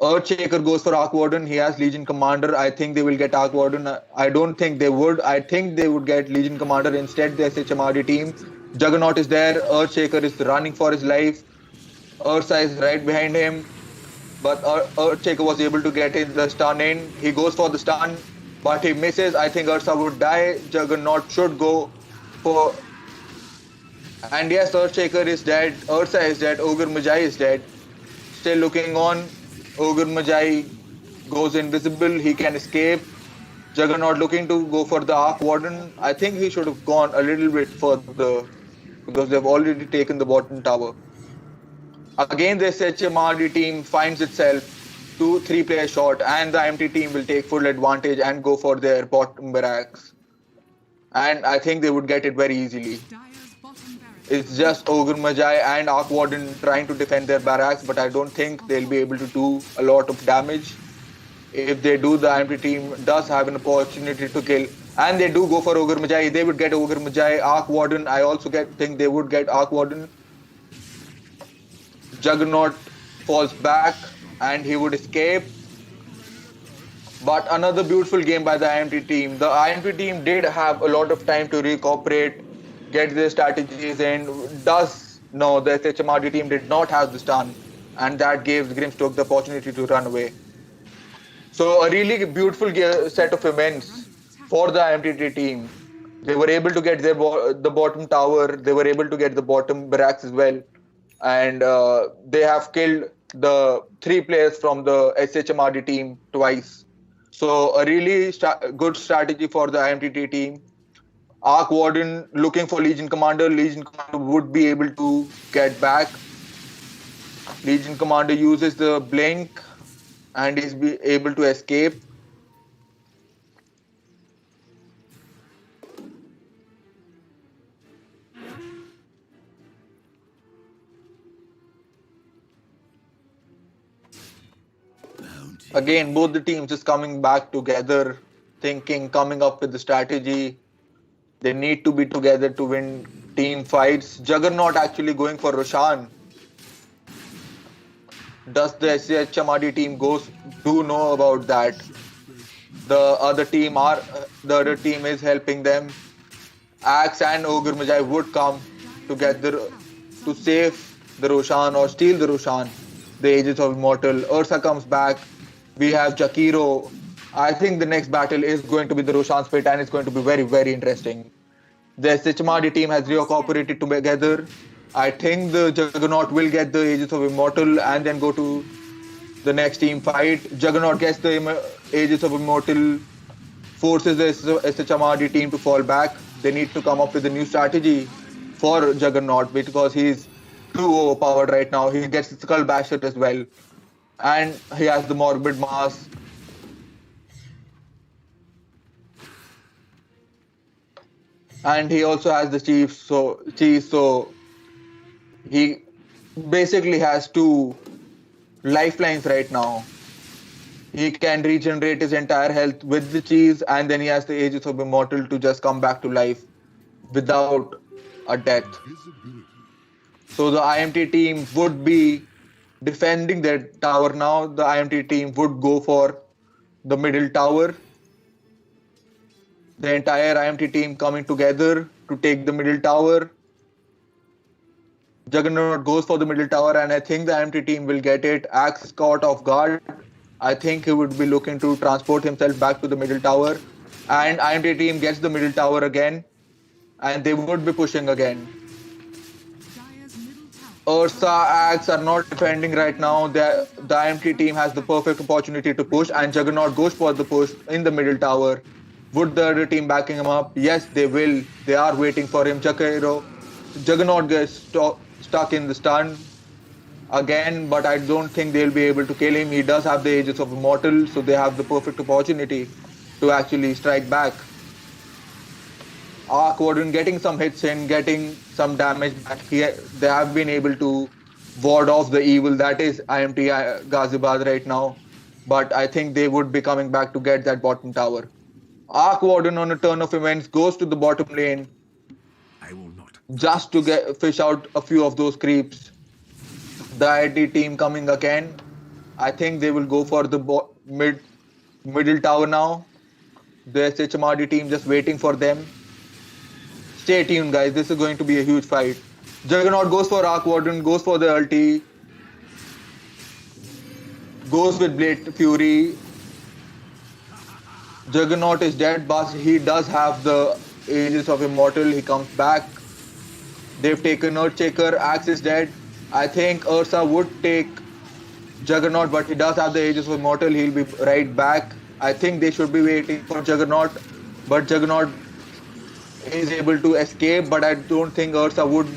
Earthshaker goes for Arc Warden. He has Legion Commander. I think they will get Arc Warden. I don't think they would. I think they would get Legion Commander instead. The SHMRD team. Juggernaut is there. Earthshaker is running for his life. Ursa is right behind him. But Earthshaker was able to get the stun in. He goes for the stun, but he misses. I think Ursa would die. Juggernaut should go for. And yes, Earthshaker is dead. Ursa is dead. Ogre Magi is dead. Still looking on. Ogre Magi goes invisible. He can escape. Juggernaut looking to go for the Arc Warden. I think he should have gone a little bit further because they've already taken the bottom tower. Again, this HMRD team finds itself 2-3 players short, and the IMT team will take full advantage and go for their bottom barracks. And I think they would get it very easily. It's just Ogre Magi and Arc Warden trying to defend their barracks, but I don't think they'll be able to do a lot of damage. If they do, the IMT team does have an opportunity to kill. And they do go for Ogre Magi. They would get Ogre Magi, Arc Warden. I also think they would get Arc Warden. Juggernaut falls back and he would escape. But another beautiful game by the IMT team. The IMT team did have a lot of time to recuperate, get their strategies in. No, the SHMRD team did not have the stun, and that gave Grimstoke the opportunity to run away. So a really beautiful set of events for the IMT team. They were able to get the bottom tower. They were able to get the bottom barracks as well. And they have killed the 3 players from the SHMRD team twice. So a really good strategy for the IMT team. Arc Warden looking for Legion Commander. Legion Commander would be able to get back. Legion Commander uses the blink and is able to escape. Again, both the teams just coming back together, thinking, coming up with the strategy. They need to be together to win team fights. Juggernaut actually going for Roshan. Does the SCHMRD team do know about that? The other team is helping them. Axe and Ogre Magi would come together to save the Roshan or steal the Roshan. The Ages of Immortal. Ursa comes back. We have Jakiro. I think the next battle is going to be the Roshan Split and it's going to be very, very interesting. The SHMRD team has cooperated together. I think the Juggernaut will get the Ages of Immortal and then go to the next team fight. Juggernaut gets the Ages of Immortal, forces the SHMRD team to fall back. They need to come up with a new strategy for Juggernaut because he's too overpowered right now. He gets the Skull Basher as well. And he has the Morbid Mass. And he also has the Chief, so he basically has two lifelines right now. He can regenerate his entire health with the cheese, and then he has the Aegis of Immortal to just come back to life without a death. So the IMT team would be defending their tower now. The IMT team would go for the middle tower. The entire IMT team coming together to take the middle tower. Juggernaut goes for the middle tower, and I think the IMT team will get it. Axe is caught off guard. I think he would be looking to transport himself back to the middle tower. And IMT team gets the middle tower again. And they would be pushing again. Ursa, Axe are not defending right now. The IMT team has the perfect opportunity to push, and Juggernaut goes for the push in the middle tower. Would the other team backing him up? Yes, they will. They are waiting for him. Juggernaut gets stuck in the stun again, but I don't think they'll be able to kill him. He does have the Aegis of Immortal, so they have the perfect opportunity to actually strike back. Arc Warden getting some hits in, getting some damage back. They have been able to ward off the evil that is IMT Ghazibad right now, but I think they would be coming back to get that bottom tower. Arc Warden on a turn of events goes to the bottom lane just to fish out a few of those creeps. The IT team coming again. I think they will go for the middle tower now. The SHMRD team just waiting for them. Stay tuned, guys. This is going to be a huge fight. Juggernaut goes for Arc Warden, goes for the ulti, goes with Blade Fury. Juggernaut is dead, but he does have the Aegis of Immortal. He comes back. They've taken Earthshaker. Axe is dead. I think Ursa would take Juggernaut, but he does have the Aegis of Immortal. He'll be right back. I think they should be waiting for Juggernaut, but Juggernaut is able to escape, but I don't think Ursa would.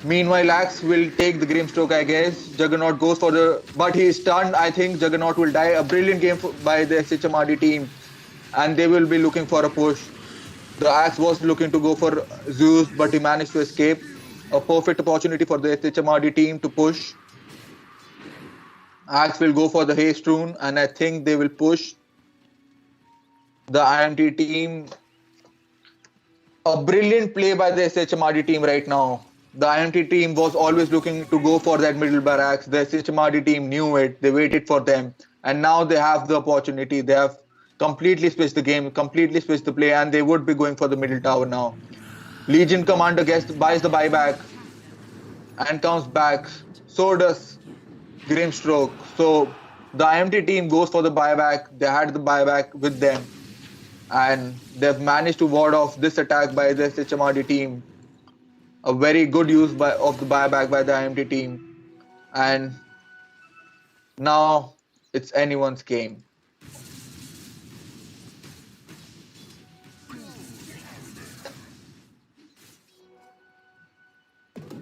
Meanwhile, Axe will take the Grimstroke, I guess. Juggernaut goes for but he is stunned. I think Juggernaut will die. A brilliant game by the SHMRD team, and they will be looking for a push. The Axe was looking to go for Zeus, but he managed to escape. A perfect opportunity for the SHMRD team to push. Axe will go for the Haste Rune, and I think they will push. The IMT team. A brilliant play by the SHMRD team right now. The IMT team was always looking to go for that middle barracks. The SHMRD team knew it. They waited for them. And now they have the opportunity. They have completely switched the game, completely switched the play, and they would be going for the middle tower now. Legion Commander buys the buyback and comes back. So does Grimstroke. So the IMT team goes for the buyback. They had the buyback with them. And they've managed to ward off this attack by the SHMRD team. A very good use of the buyback by the IMT team. And now it's anyone's game.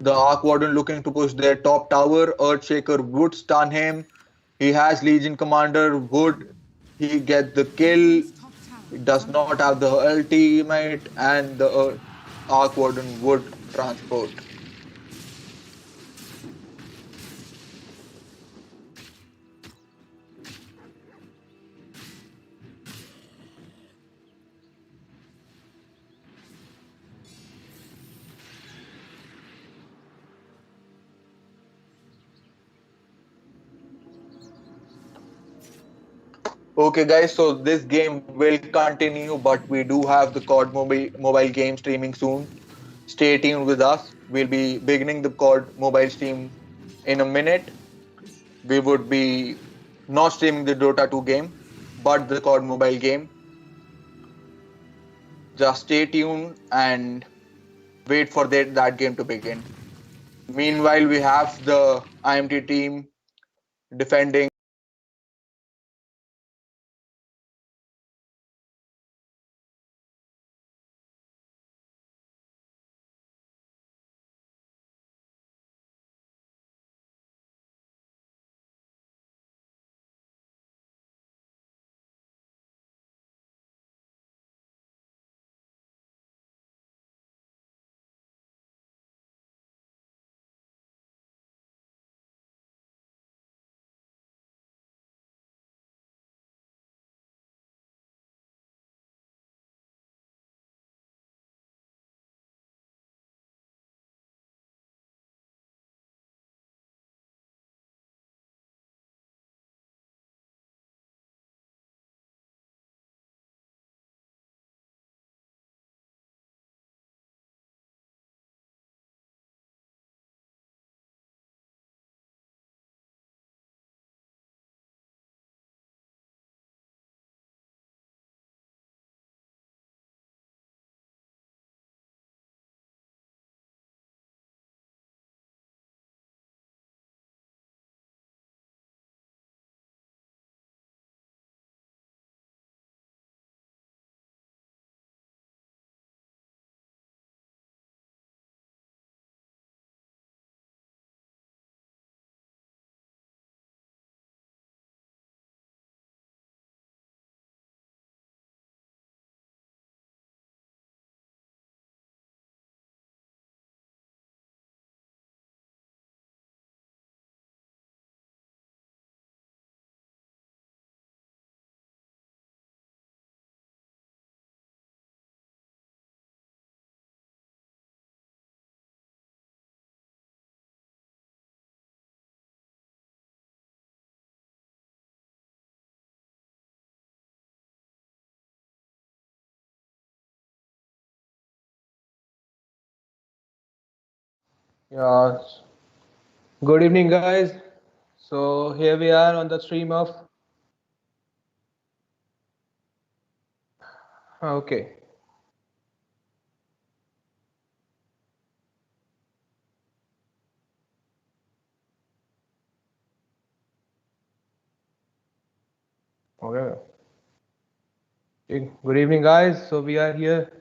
The Arc Warden looking to push their top tower. Earthshaker would stun him. He has Legion Commander. Would he get the kill? He does not have the ultimate, and the Arc Warden would transport. Okay, guys, so this game will continue, but we do have the COD mobile game streaming soon. Stay tuned with us. We'll be beginning the COD mobile stream in a minute. We would be not streaming the Dota 2 game, but the COD mobile game. Just stay tuned and wait for that game to begin. Meanwhile, we have the IMT team defending. Yeah. Good evening, guys. So here we are on the stream of. Okay. Okay. Good evening, guys. So we are here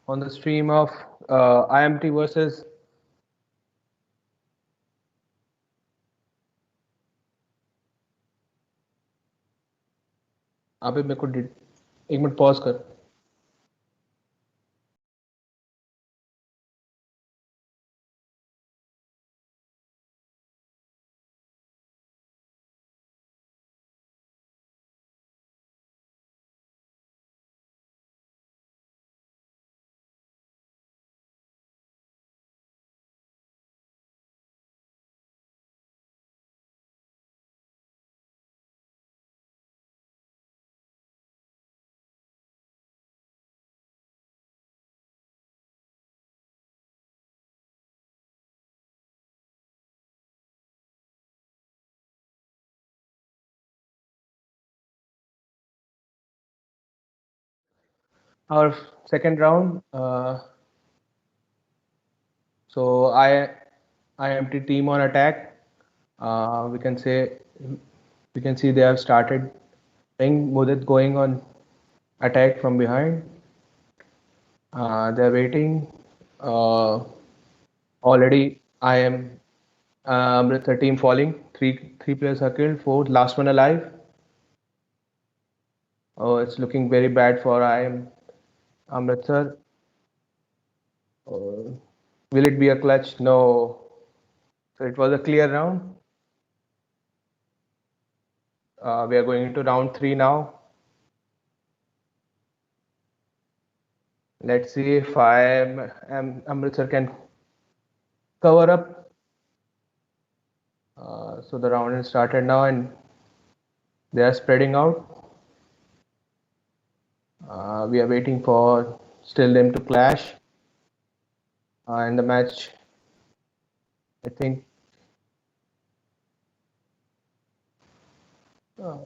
on the stream of IMT versus. अबे मेरे को एक minute pause कर. Our second round. So IMT team on attack. We can see they have started playing Mudit going on attack from behind. They're waiting. Already I am Amritsar team falling. Three players are killed. Four last one alive. Oh, it's looking very bad for I am Amritsar. Will it be a clutch? No. So it was a clear round. We are going into round 3 now. Let's see if Amritsar can cover up. So the round is started now and they are spreading out. We are waiting for still them to clash. In the match, I think uh,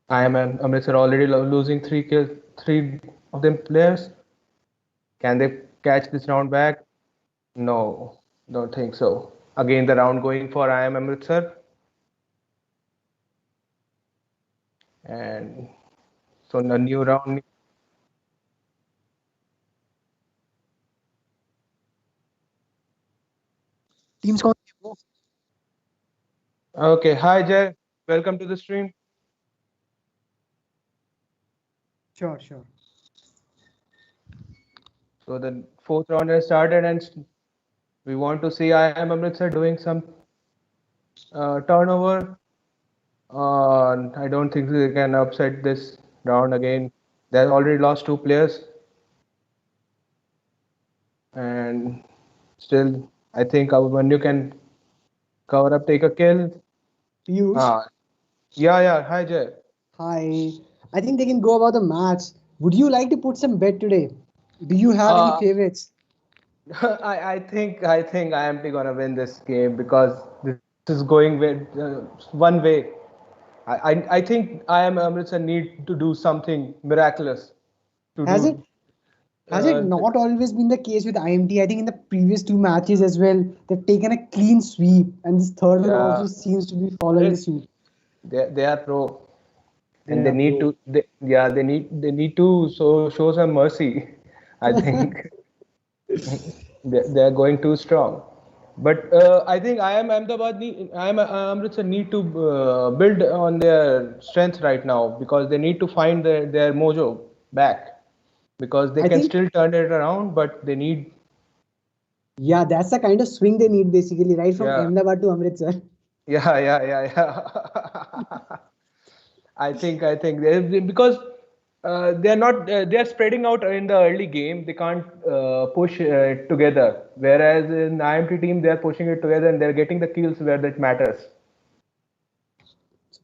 I am Amritsar already losing three kills, three of them players. Can they catch this round back? No, don't think so. Again, the round going for I am Amritsar, and so the new round. Teams count. Okay, hi Jay, welcome to the stream. Sure, sure. So the fourth round has started, and we want to see I am Amritsar doing some turnover. I don't think they can upset this round again. They have already lost two players, and still, I think our Manu can cover up, take a kill. Piyush, Ah, yeah. Hi Jay. hi. I think they can go about the match. Would you like to put some bet today? Do you have any Uh, favorites? I think IMT gonna win this game because this is going with one way. I think I am Amritsar need to do something miraculous to Has it do. has it Uh, not always been the case with IMT? I think in the previous two matches as well, they've taken a clean sweep, and this third one yeah, also seems to be following the it, suit. they are pro, They and they are need pro. to they need to show some mercy. I think they are going too strong. But I think I am Amritsar need to build on their strength right now because they need to find their mojo back because they I can think, still turn it around, but they need yeah, that's the kind of swing they need basically, right from yeah Ahmedabad to Amritsar. yeah. I think because they are not they are spreading out in the early game. They can't push together. Whereas in IMT team they are pushing it together and they're getting the kills where that matters.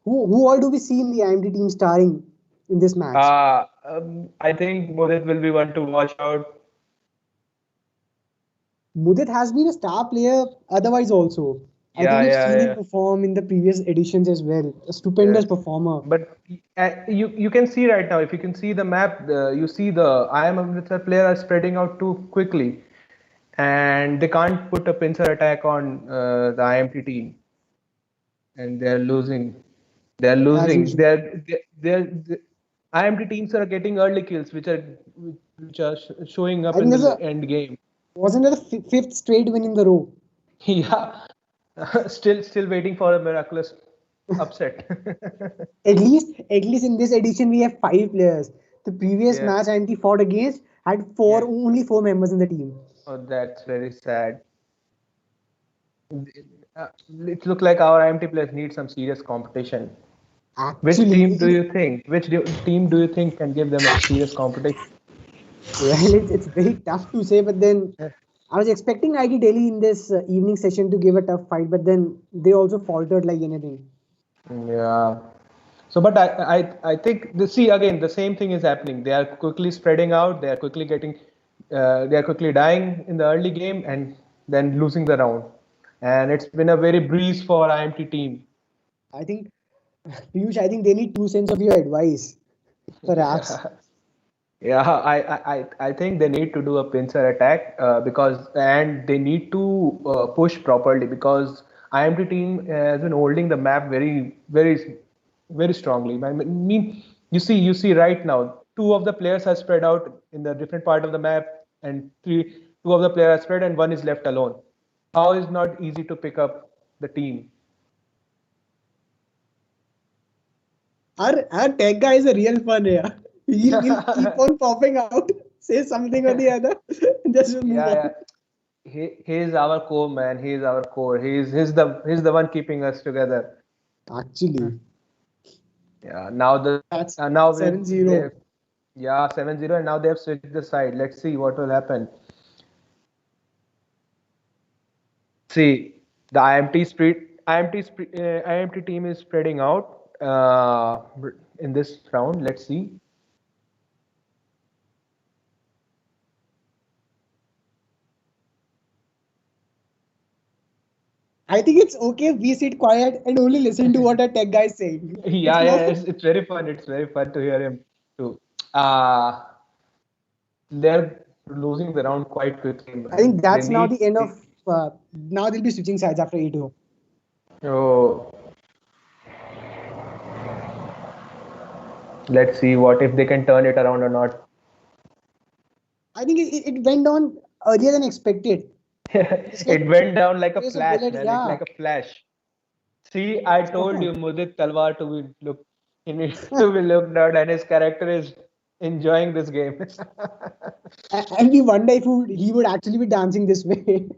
Who all do we see in the IMT team starring in this match? I think Mudit will be one to watch out. Mudit has been a star player otherwise also. I think Yeah, we've yeah, seen him yeah. perform in the previous editions as well. A stupendous Yes. performer. But you can see right now if you can see the map, you see the IM Amritsar player are spreading out too quickly, and they can't put a pincer attack on the IMT team, and they're losing. They're As losing. usual. The IMT teams are getting early kills, which are showing I up think in there's the a end game. wasn't there the fifth straight win in the row. Yeah, still waiting for a miraculous upset. At least in this edition we have five players. The previous Yeah. match IMT fought against had Yes. only four members in the team. Oh, that's very sad. Uh, it looks like our IMT players need some serious competition. Which team do Actually, you think? Team do you think can give them a serious competition? well, it's very tough to say, but then I was expecting ID Delhi in this evening session to give a tough fight, but then they also faltered like anything. Yeah. So, but I think see again the same thing is happening. They are quickly spreading out. They are quickly they are quickly dying in the early game and then losing the round. And it's been a very breeze for IMT team. I think, Piyush, I think they need 2 cents of your advice, perhaps. Yeah. Yeah, I think they need to do a pincer attack because and they need to push properly because IMT team has been holding the map very strongly. I mean, you see right now, two of the players are spread out in the different part of the map, and two of the players are spread, and one is left alone. How is not easy to pick up the team? Our tech guy is a real fun here. He'll keep on popping out, say something or the other, and just move Yeah, on. yeah. He is our core man. He is our core. He's the one keeping us together. Actually, Yeah. Now that's now with 7-0. they yeah 7-0 and now they have switched the side. Let's see what will happen. See the IMT team is spreading out in this round. Let's see. I think it's okay if we sit quiet and only listen to what our tech guy is saying. Yeah, yeah, it's very fun. It's very fun to hear him too. They're losing the round quite quickly, I think man. They that's now need. the end of. Now they'll be switching sides after 8-0. Oh, let's see what if they can turn it around or not. I think it went on earlier than expected. It went down like a Trace of flash, bullet, man. It's yeah. like a flash. See, I told Spot you, on. Mudit Talwar to be look, he needs to be looked at, and his character is enjoying this game. And we wonder if he would actually be dancing this way.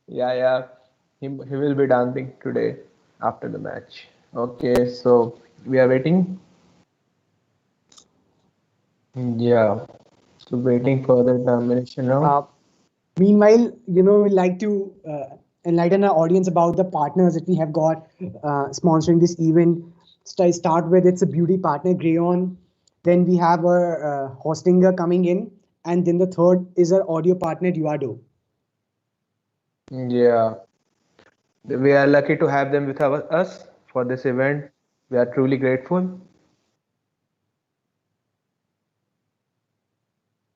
Yeah, yeah. He will be dancing today after the match. Okay, so we are waiting. Yeah. So waiting for the termination now. Meanwhile, we like to enlighten our audience about the partners that we have got sponsoring this event. Start with it's a beauty partner, Grayon. Then we have our hostinger coming in, and then the third is our audio partner, Duado. Yeah. We are lucky to have them with us for this event. We are truly grateful.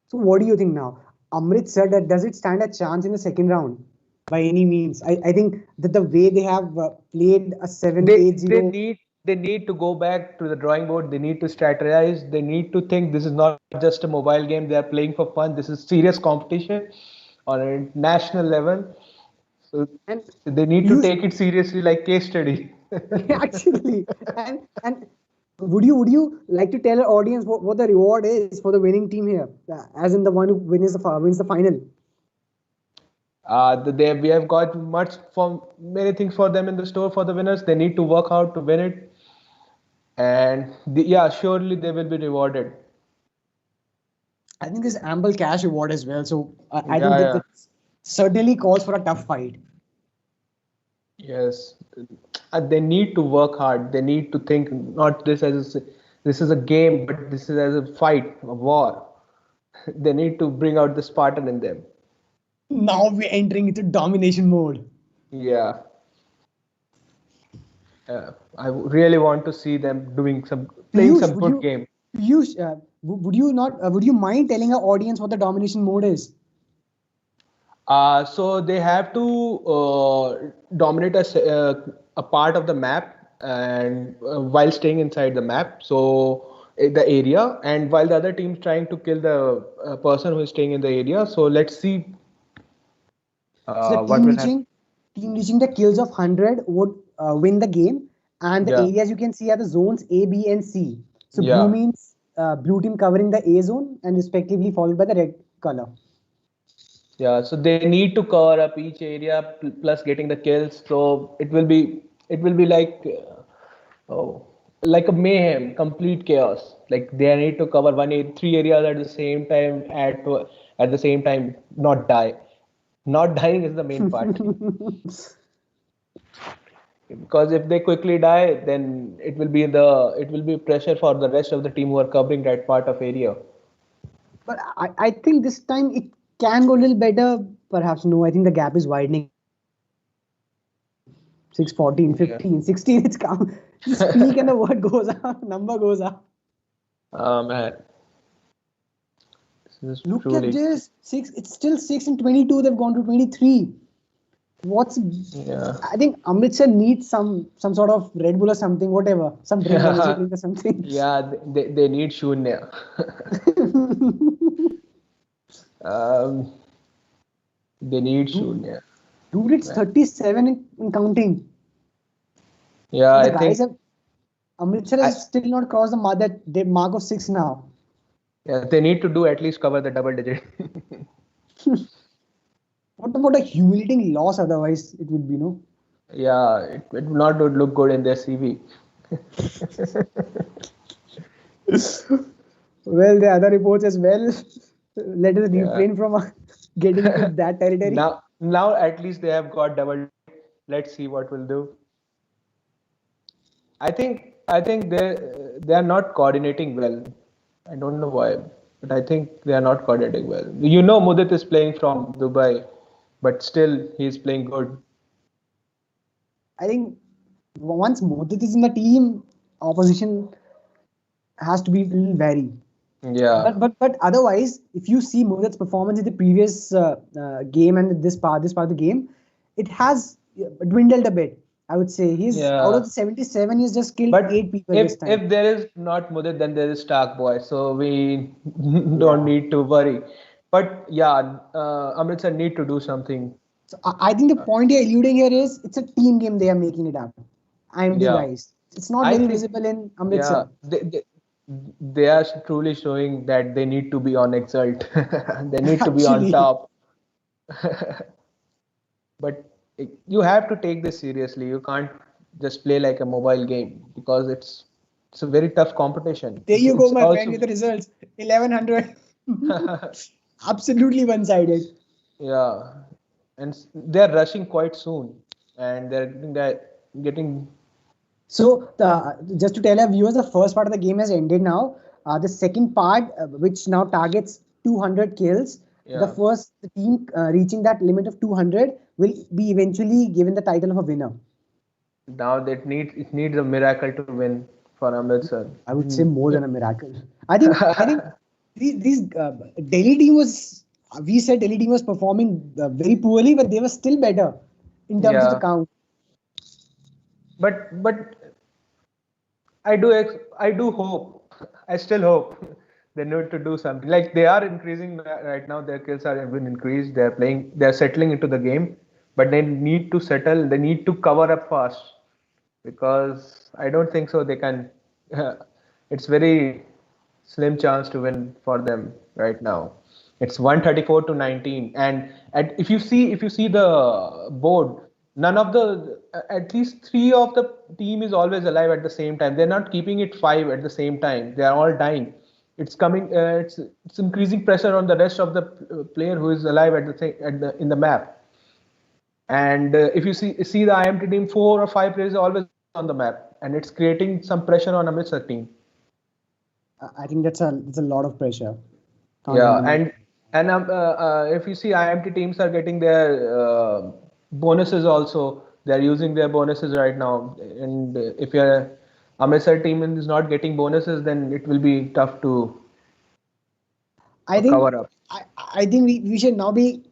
So, what do you think now? Amrit said that does it stand a chance in the second round by any means? I think that the way they have played a 7-8-0. They need to go back to the drawing board. They need to strategize. They need to think this is not just a mobile game. They are playing for fun. This is serious competition on a national level. So And they need to take it seriously like case study. actually, and would you like to tell our audience what the reward is for the winning team here, as in the one who wins the final? We have got many things for them in the store for the winners. They need to work hard to win it, and yeah, surely they will be rewarded. I think there's ample cash reward as well. So I think Yeah, that yeah. certainly calls for a tough fight. Yes, they need to work hard. They need to think not this is a game, but this is as a fight, a war. They need to bring out the Spartan in them. Now we're entering into domination mode. Yeah. I really want to see them playing some good game. Piyush, would you mind telling our audience what the domination mode is? So they have to dominate a part of the map and while staying inside the map. So the area, and while the other team's trying to kill the person who is staying in the area. So let's see So the what will happen. team reaching the kills of 100 would win the game, and the Yeah. areas you can see are the zones A, B, and C. So blue Yeah. means blue team covering the A zone, and respectively followed by the red color. Yeah, so they need to cover up each area plus getting the kills. So it will be like a mayhem, complete chaos. Like they need to cover three areas at the same time at the same time, not die. Not dying is the main part. Because if they quickly die, then it will be pressure for the rest of the team who are covering that part of area. But I think this time it can go a little better. Perhaps no, I think the gap is widening. 6, 14, 15, 16, it's count. You speak and the word goes up, number goes up. Man. This is Look truly. at this. It's still 6 and 22. They've gone to 23. Yeah. I think Amritsar needs some sort of Red Bull or something, whatever. Some drink, energy drink or something. Yeah, they need Shunya. They need Shunya. Dude, it's 37 in counting. Yeah, The I guys think. have. Amritsar has still not crossed the mark of 6 now. Yeah, they need to do at least cover the double digit. What about a humiliating loss? Otherwise, it would be no. Yeah, it would not look good in their CV. Well, the other reports as well. Let us refrain from getting into that territory. Now at least they have got double. Let's see what we'll do. I think they are not coordinating well. I don't know why, but I think they are not coordinating well. Mudit is playing from Dubai. but still he's playing good. I think once Modric is in the team, opposition has to be a little wary. Yeah, But otherwise, if you see Modric's performance in the previous game and this part of the game, it has dwindled a bit. I would say he's out yeah. of the 77, he's just killed But 8 people this time. if there is not Mudit, then there is Stark Boy, so we don't Yeah. need to worry. But yeah, Amritsar need to do something. So I think the point you're alluding here is it's a team game they are making it up. IMD Yeah, guys. It's not I very think visible in yeah, Amritsar. they are truly showing that they need to be on Exalt. They need to be on Actually, top. But you have to take this seriously. You can't just play like a mobile game because it's a very tough competition. there you go, It's my friend, with also the results. 1100. Absolutely one-sided. yeah, and they're rushing quite soon, and they're getting So, just to tell our viewers, the first part of the game has ended now. The second part, which now targets 200 kills, the yeah. first team reaching that limit of 200 will be eventually given the title of a winner. Now it needs a miracle to win for Amritsar. I would say more than a miracle. I think these Delhi team was, we said Delhi team was performing very poorly, but they were still better in terms of the Yeah, count. but I do hope. I still hope they need to do something. Like they are increasing right now. Their kills are even increased. They're playing. They're settling into the game, but they need to settle. They need to cover up fast because I don't think so. They can. It's very slim chance to win for them right now. It's 134 to 19, and if you see the board, none of the at least three of the team is always alive at the same time. They're not keeping it five at the same time. They are all dying. It's coming. It's increasing pressure on the rest of the player who is alive at the in the map. And if you see the IMT team, four or five players are always on the map, and it's creating some pressure on Amritsar team. I think that's a lot of pressure. Yeah, Counting on it. and if you see IMT teams are getting their bonuses also. They're using their bonuses right now, and if your Amritsar team is not getting bonuses, then it will be tough to I think cover up. I think we should now be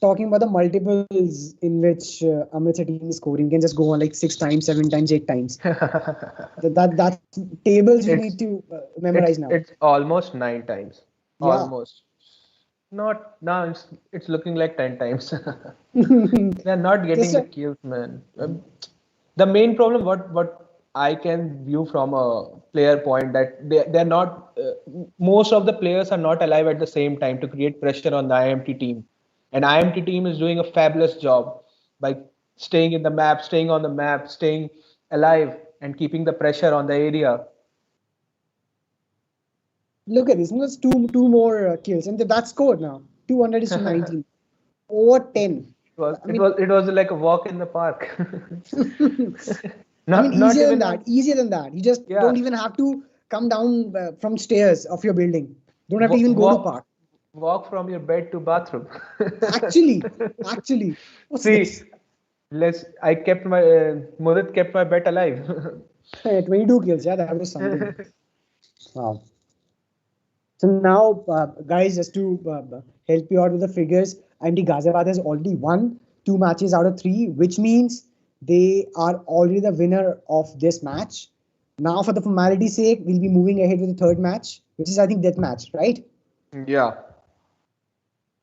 talking about the multiples in which Amritsar team is scoring. You can just go on like 6 times, 7 times, 8 times. That's tables you need It's to memorize now. it's almost 9 times. Yeah. Almost. Not now. It's looking like 10 times. They're not getting Just the kills, man. The main problem, what I can view from a player point, that they're not. Most of the players are not alive at the same time to create pressure on the IMT team, and IMT team is doing a fabulous job by staying in the map, staying on the map, staying alive, and keeping the pressure on the area. look at this. That's two more kills, and that's scored now. 200 is to 19. Over 10. I mean, It was like a walk in the park. I mean, Not easier than even that. Easier than that. You just yeah. don't even have to come down from stairs of your building. Don't have to even go to park. Walk from your bed to bathroom. Actually, what's See, this? I kept my Mudit kept my bet alive. 22 kills. Yeah, that was something. Wow. So now, guys, just to help you out with the figures, IMT Ghaziabad has already won 2 matches out of 3, which means they are already the winner of this match. Now, for the formality's sake, we'll be moving ahead with the third match, which is, I think, death match, right? Yeah.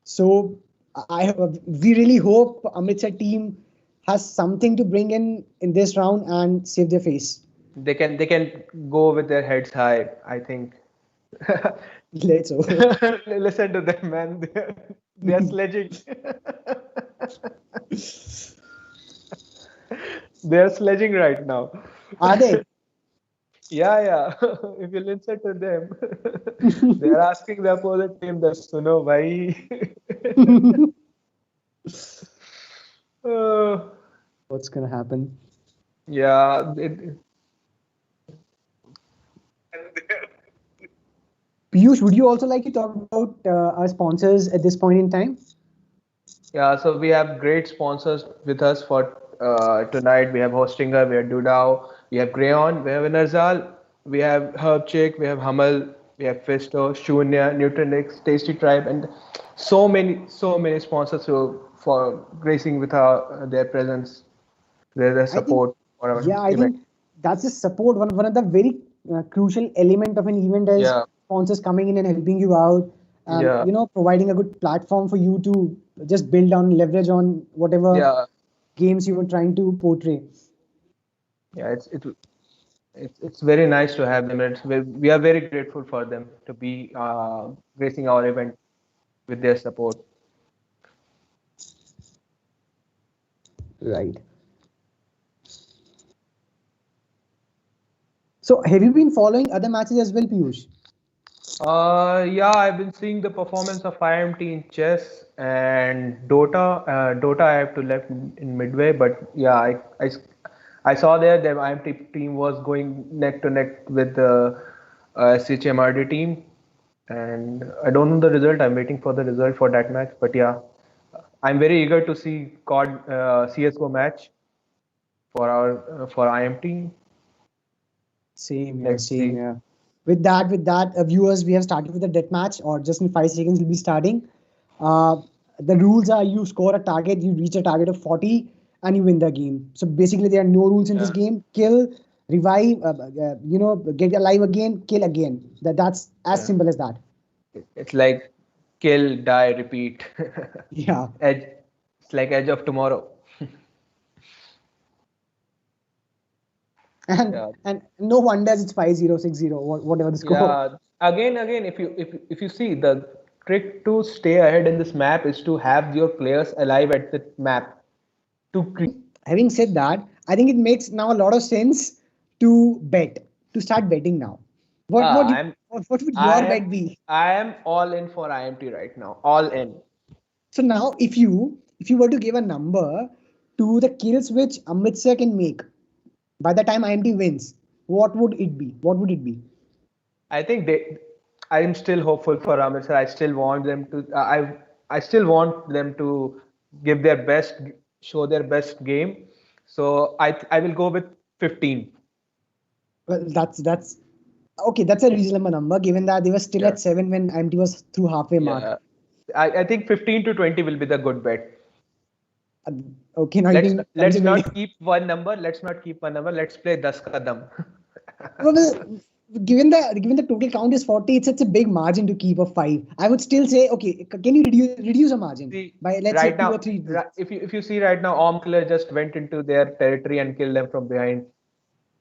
So we really hope Amritsar team has something to bring in this round and save their face. They can go with their heads high, I think. Let's hope. Listen to them, man. They're sledging. They're sledging right now. Are they? Yeah. If you listen to them, they're asking the opposite team that suno bhai. What's gonna happen? Yeah. Piyush, would you also like to talk about our sponsors at this point in time? Yeah, so we have great sponsors with us for tonight. We have Hostinger, we have Dudao, we have Grayon, we have Narzal, we have Herb Chick, we have Hummel, we have Fisto, Shunya, Nutrinix, Tasty Tribe, and so many sponsors who for gracing with their presence, their I think, support for our yeah, I event. think that's the support. One of the very crucial element of an event is Yeah, sponsors coming in and helping you out, yeah, providing a good platform for you to just build on, leverage on whatever yeah, games you were trying to portray. yeah. It's very nice to have them. We are very grateful for them to be gracing our event with their support. Right. So, have you been following other matches as well, Piyush? Yeah, I've been seeing the performance of IMT in chess and Dota. Dota, I have to left in midway, but yeah, I saw there the IMT team was going neck to neck with the SHMRD team, and I don't know the result. I'm waiting for the result for that match, but yeah, I'm very eager to see COD CS:GO match for IMT. Same here, Let's same see. here. With that, viewers, we have started with the death match, or just in 5 seconds we'll be starting. Uh, the rules are you score a target, you reach a target of 40, and you win the game. So basically, there are no rules in this Yeah, game. Kill, revive, get alive again, kill again. That's as yeah. simple as that. It's like kill, die, repeat. Yeah. Edge. It's like Edge of Tomorrow. And Yeah, and no wonders it's 5-0, 6-0, whatever the score. yeah. Again, if you see the trick to stay ahead in this map is to have your players alive at the map to create. Having said that, I think it makes now a lot of sense to bet, to start betting now. What what you I'm what would I your am bet be? I am all in for IMT right now. All in. So now, if you were to give a number to the kills which Amritsar can make by the time IMT wins, what would it be? What would it be? I think I am still hopeful for Amritsar. I still want them to. I still want them to give their best, show their best game. So I will go with 15. Well, that's okay. That's a reasonable number given that they were still Yeah, at 7 when IMT was through halfway mark. yeah. I think 15 to 20 will be the good bet. Uh, Okay, now you're being Let's conservative. not keep one number. Let's not keep one number. Let's play Das Ka Dam. Well, given the total count is 40, it's such a big margin to keep of 5. I would still say, okay, can you reduce a margin See, by, let's say, right 2 or now, 3 digits? if you see right now, Om Killer just went into their territory and killed them from behind,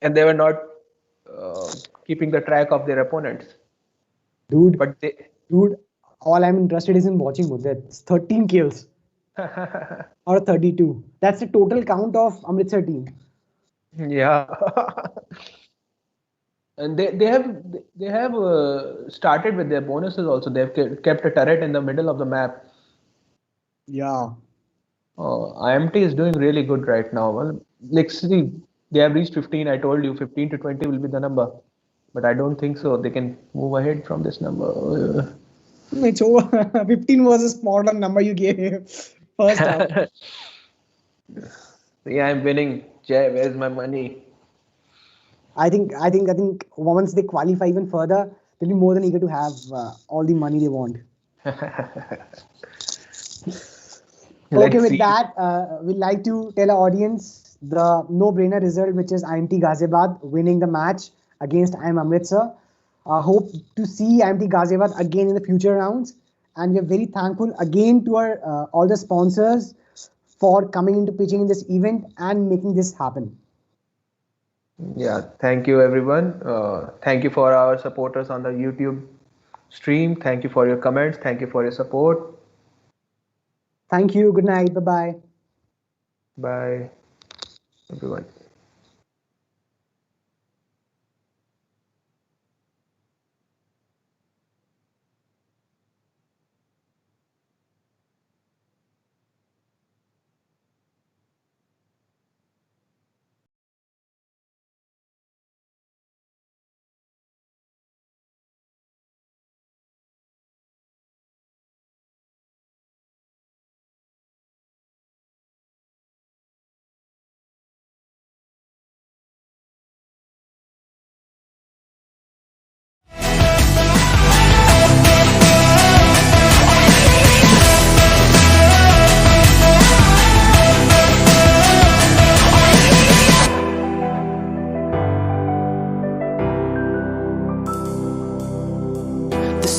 and they were not uh, keeping the track of their opponents. Dude, But they, dude, all I'm interested is in watching Muddat. It's 13 kills or 32. That's the total count of Amritsar team. yeah, and they have started with their bonuses also. They've kept a turret in the middle of the map. Yeah. IMT is doing really good right now. Well, like see, they have reached 15. I told you 15 to 20 will be the number, but I don't think so. They can move ahead from this number. It's over. 15 was a spot on number you gave first up. Yeah, I'm winning. Jay, where's my money? I think once they qualify even further, they'll be more than eager to have all the money they want. Okay, Let's with see. that, we'd like to tell our audience the no-brainer result, which is IMT Ghaziabad winning the match against IM Amritsar. Hope to see IMT Ghaziabad again in the future rounds, and we're very thankful again to our all the sponsors for coming into pitching in this event and making this happen. Yeah, thank you everyone. Thank you for our supporters on the YouTube stream. Thank you for your comments. Thank you for your support. Thank you. Good night. Bye bye. Bye, everyone.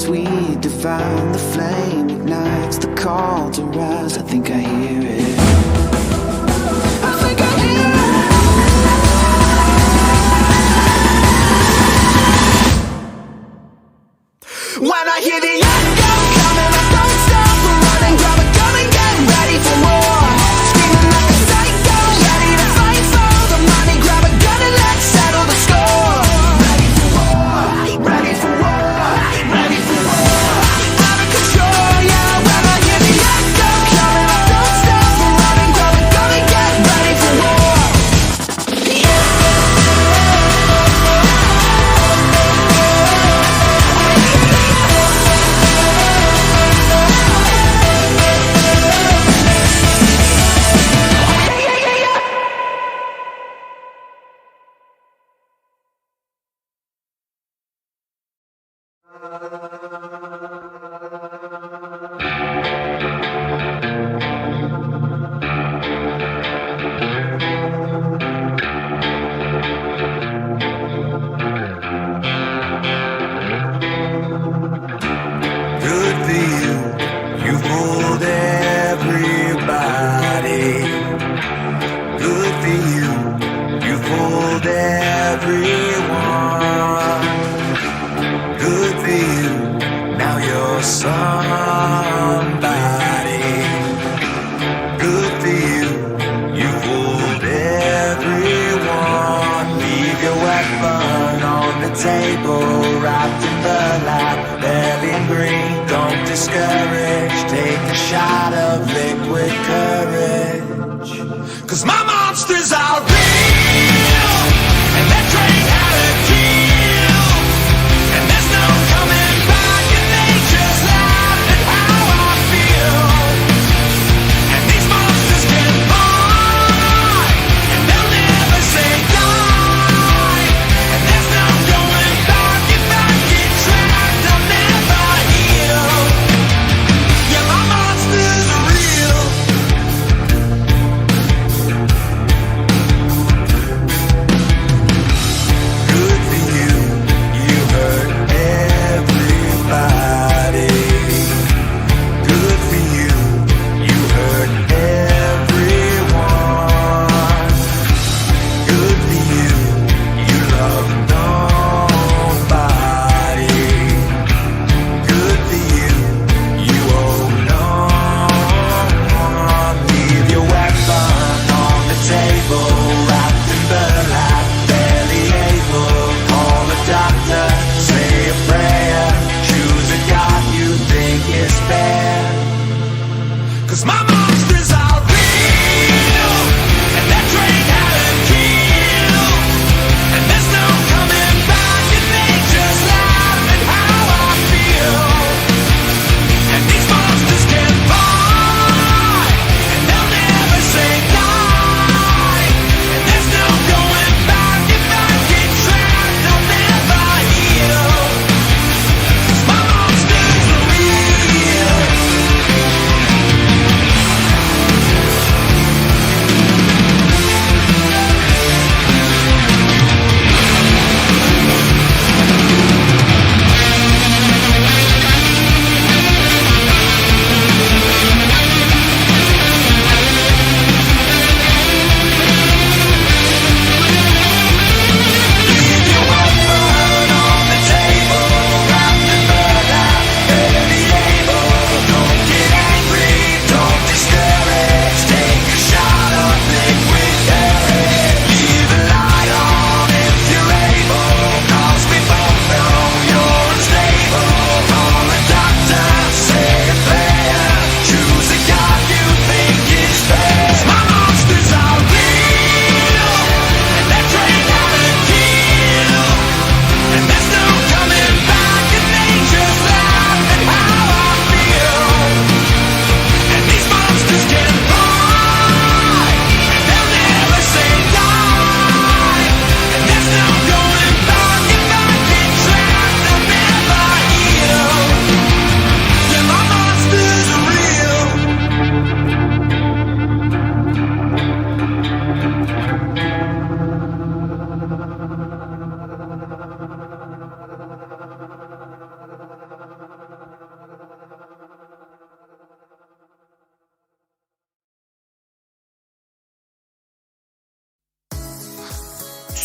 sweet, divine. The flame ignites the call to rise. I think I hear it. I think I hear it. When I hear the echo coming, I don't stop for running. Grab a gun and get ready for war. Screaming like a psycho, ready to fight for the money. Grab a gun and let's settle the score. Ready for war, ready for war, ready for war. Out of control, yeah. When I hear the echo coming, I don't stop for running. Grab a gun and get ready for war. Good for you, you fooled everybody. Good for you, you fooled everyone. Good for you, now you're somebody. Good for you, you fooled everyone. Leave your weapon on the table, wrapped in the light, belly green. Don't discourage, take a shot of liquid courage. 'Cause my monsters are real, and they're trained how to kill. And there's no coming back, and they just laugh at how I feel. And these monsters can fight, and they'll never say die. And there's no going back, if I get trapped, I'll never heal. Yeah, my monsters are real.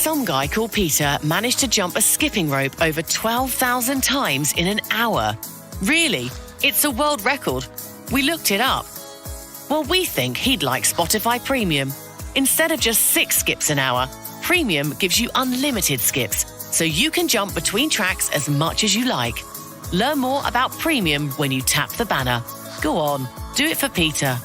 Some guy called Peter managed to jump a skipping rope over 12,000 times in an hour. Really? It's a world record. We looked it up. Well, we think he'd like Spotify Premium. Instead of just 6 skips an hour, Premium gives you unlimited skips, so you can jump between tracks as much as you like. Learn more about Premium when you tap the banner. Go on, do it for Peter.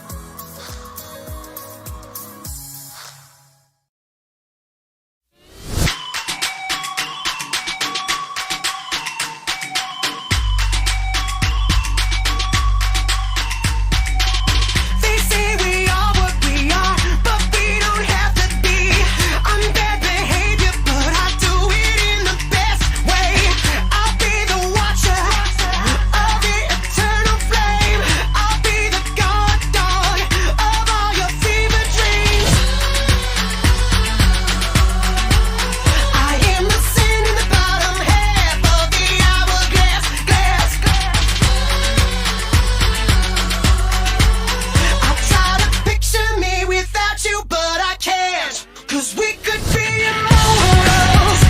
They say we are what we are, but we don't have to be. I'm bad behavior, but I do it in the best way. I'll be the watcher of the eternal flame. I'll be the guard dog of all your fever dreams. I am the sand in the bottom half of the hourglass. I try to picture me without you, but I can't. 'Cause we could be immortals,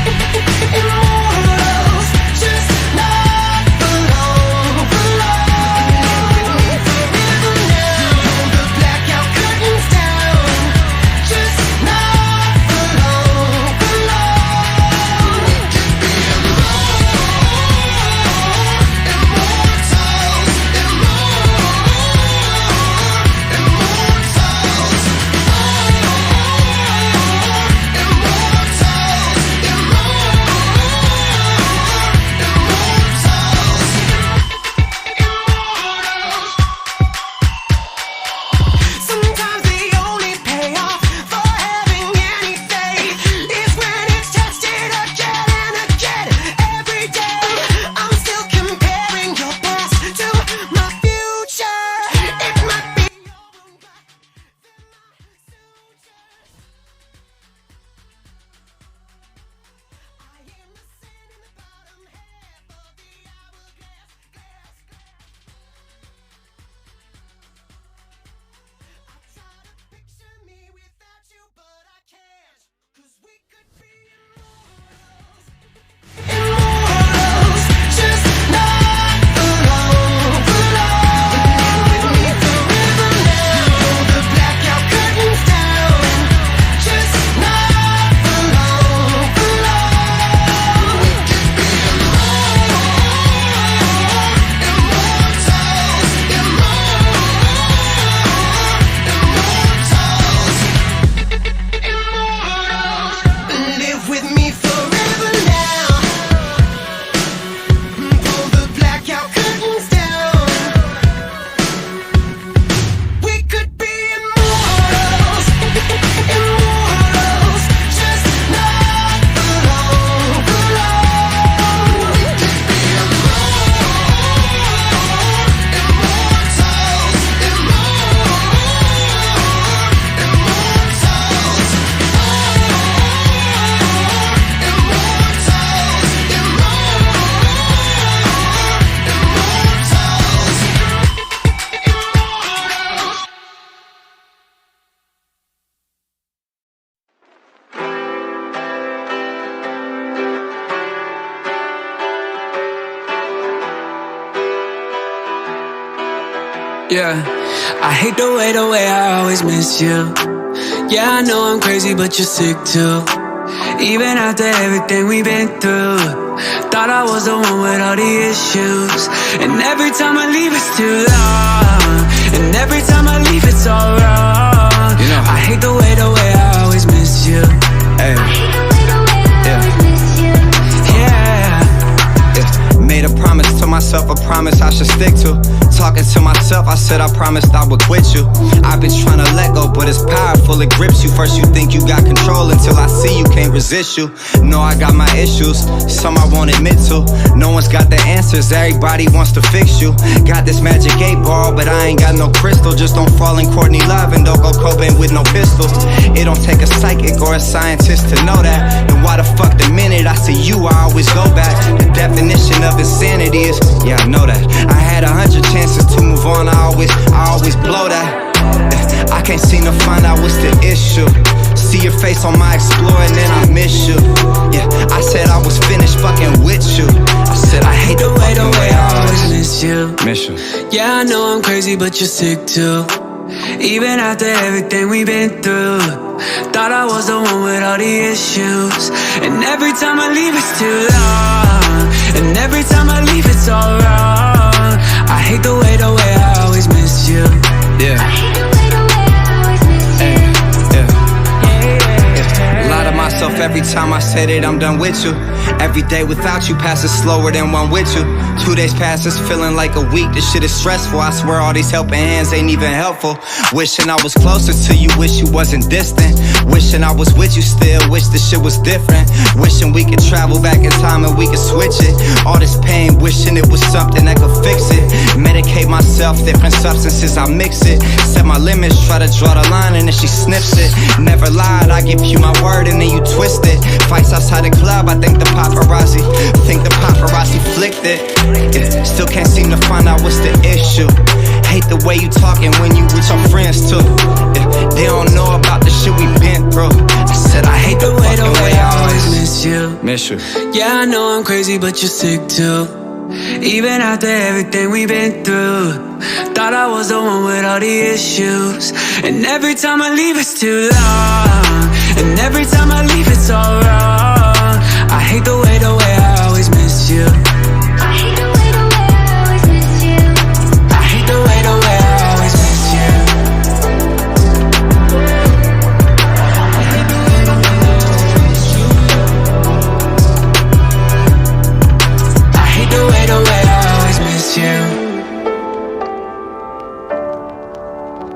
immortals, just not for long, for long. Forever now, pull the blackout curtains down, just not for long, for long. We could be Sometimes the only payoff for having any faith is when it's tested again and again every day. I'm still comparing your past to my future. It might be your own black, then my suture. I am the sand in the bottom half of the hourglass. I try to picture me without you, but I can't. 'Cause we could be immortals, immortals, just not for long, for long. With me forever now, pull the blackout curtains down, just not for long, for long. We could be immortals, live with me forever now. Pull the blackout curtains down. We could be immortals, immortals, just not for long, for long. We could be immortals, Yeah, I hate the way I always miss you. Yeah, I know I'm crazy, but you're sick too. Even after everything we've been through, thought I was the one with all the issues. And every time I leave, it's too long. And every time I leave, it's all wrong. You know, I hate the way I always miss you. Hey. Made a promise to myself, a promise I should stick to. Talking to myself, I said I promised I would quit you. I've been trying to let go, but it's powerful, it grips you. First you think you got control until I see you can't resist you. Know I got my issues, some I won't admit to. No one's got the answers, everybody wants to fix you. Got this magic 8 ball, but I ain't got no crystal. Just don't fall in Courtney Love and don't go Cobain with no pistol. It don't take a psychic or a scientist to know that. And why the fuck the minute I see you, I always go back. The definition of insanity is, yeah, I know that. I had 100 chances to move on, I always blow that. I can't seem to find out what's the issue. See your face on my Explorer and then I miss you. Mission. Yeah, I know I'm crazy, but you're sick too. Even after everything we've been through, thought I was the one with all the issues. And every time I leave it's too long, and every time I leave it's all wrong. I hate the way I always miss you. Yeah. I hate the way I always miss you. Lie to myself every time I say that I'm done with you. Every day without you passes slower than one with you. 2 days passes feeling like a week. This shit is stressful. I swear all these helping hands ain't even helpful. Wishing I was closer to you, wish you wasn't distant. Wishing I was with you still, wish this shit was different. Wishing we could travel back in time and we could switch it. All this pain, wishing it was something that could fix it. Medicate myself, different substances, I mix it. Set my limits, try to draw the line and then she snips it. Never lied, I give you my word and then you twist it. Fights outside the club, I think the paparazzi flicked it. Yeah, still can't seem to find out what's the issue. Hate the way you talking when you with your friends too. Yeah, they don't know about the shit we been through. I said I hate the way I always miss you. Miss you. Yeah, I know I'm crazy, but you're sick too. Even after everything we've been through, thought I was the one with all the issues. And every time I leave it's too long, and every time I leave it's all wrong. I hate the way I always miss you. I hate the way I always miss you. I hate the way I always miss you. I hate the way I always miss you. I hate the way I always miss you.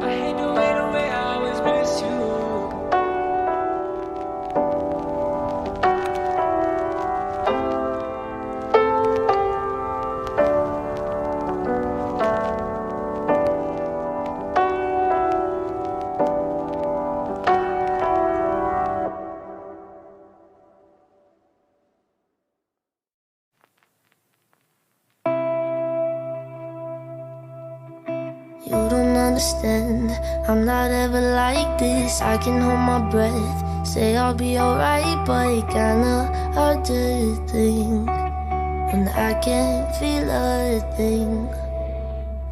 I hate the way I always miss you. You don't understand, I'm not ever like this. I can hold my breath, say I'll be alright, but it kinda hard to think when I can't feel a thing.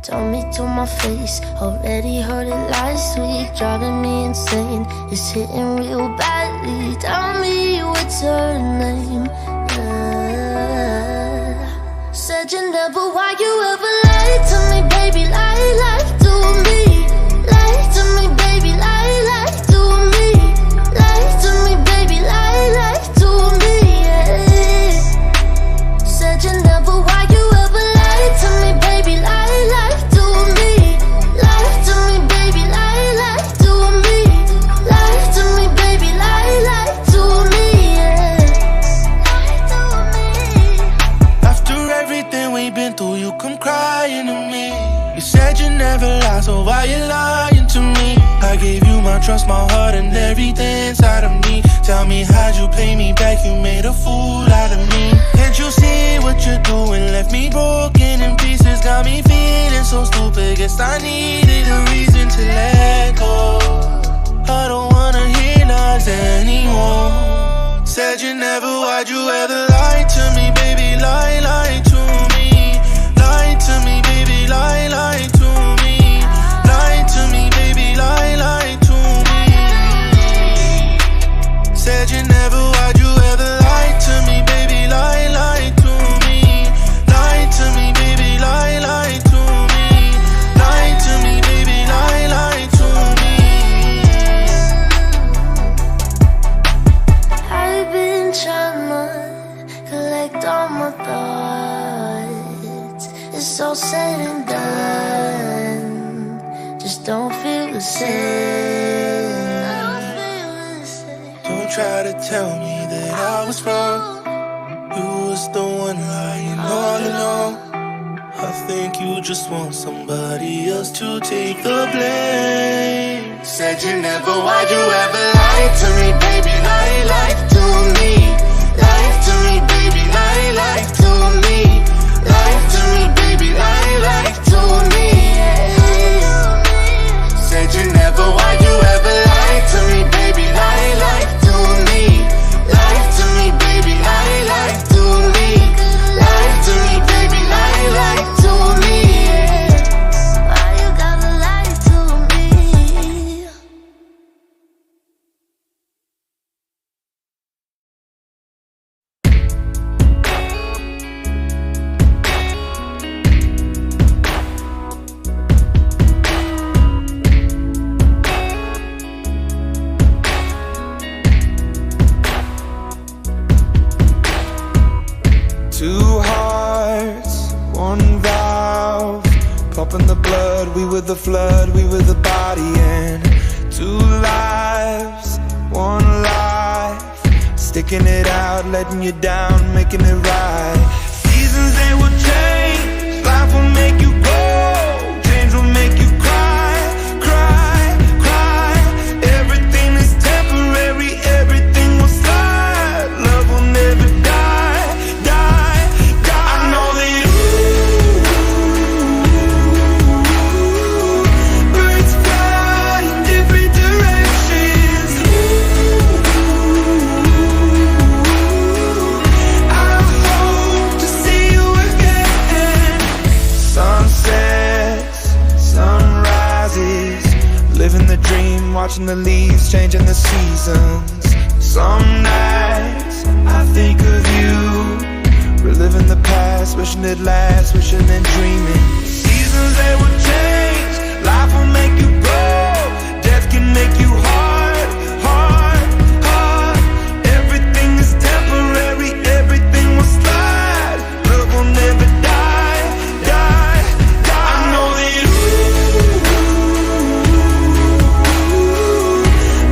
Tell me to my face, already heard it last week, driving me insane, it's hitting real badly. Tell me what's her name, yeah. Said you never, why you ever lied to me, baby, lie to me. Lie to me, baby, lie to me. Lie to me, baby, lie to me, yeah. Said you never, why you ever lied to me, baby, lie to me. Lie to me, baby, lie to me. Lie to me, baby, lie to me, yeah. Lie to me. After everything we've been through, you come crying to me. You said you never lie, so why you lying to me? I gave you my trust, my heart, and everything inside of me. Tell me, how'd you pay me back? You made a fool out of me. Can't you see what you're doing? Left me broken in pieces, got me feeling so stupid. Guess I needed a reason to let go. I don't wanna hear lies anymore. Said you never, why'd you ever lie to me, baby? Lie to me. Lie to me, baby, lie to me. Lie to me, baby, lie to me. Said you never, why'd you ever lie to me, baby? Lie to me. Lie to me, baby, lie to me. Lie to me, baby, lie to me. I've been trying to collect all my thoughts. It's all said and done, just don't feel the same. Don't try to tell me that I was wrong. You was the one lying all along. I think you just want somebody else to take the blame. Said you never, why'd you ever lie to me, baby? Lie to me. Lie to me, baby, lie to me. Lie to me, baby, lie to me, yeah. Said you never, why'd you ever lie to me, baby? Lie to me. Lie to me, baby, lie to me. Lie to me, baby, lie to me, yeah. we were the flood, we were the body, and 2 lives, 1 life, sticking it out, letting you down, making it right. Seasons, they will change, life will make you go, change will make you cry, cry, cry. Everything is temporary, everything will slide, love will never die, die, die. I know that birds fly in different directions. I hope to see you again. Sunsets, sunrises, living the dream, watching the leaves changing the seasons. Some nights I think of you, reliving the past, wishing it lasts, wishing and dreaming. Seasons, they will change, life will make you grow, death can make you hard, hard, hard. Everything is temporary, everything will slide, love will never die, die, die. I know that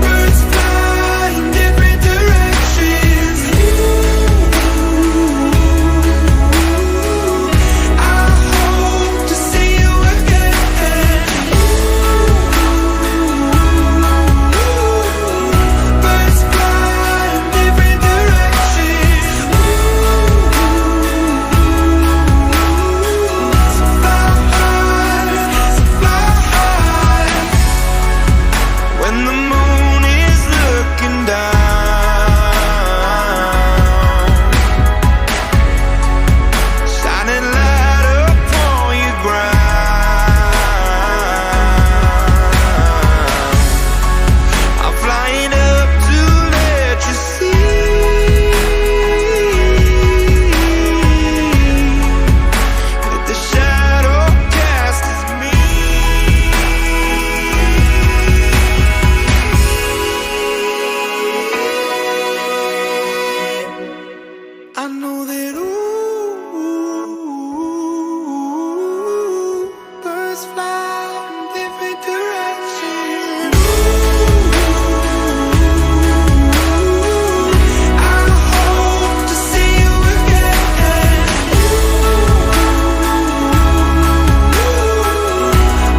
birds fly in different directions. I hope to see you again. Birds fly in different directions. So fly high, so fly high. When the moon is looking down, shining light upon your ground, I'm flying up to let you see that the shadow cast is me. I know that birds fly in different directions. I hope to see you again.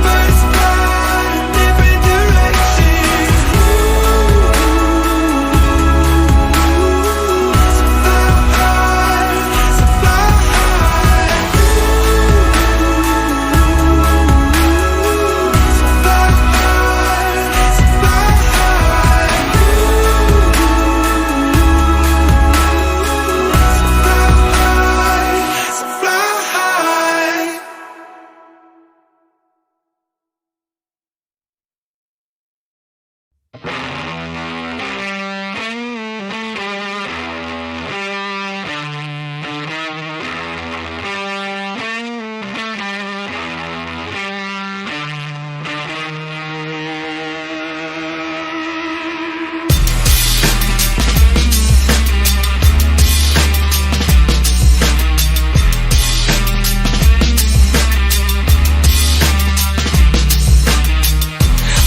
Birds fly in different directions. So fly high, so fly high. So fly high, so fly high. So fly high.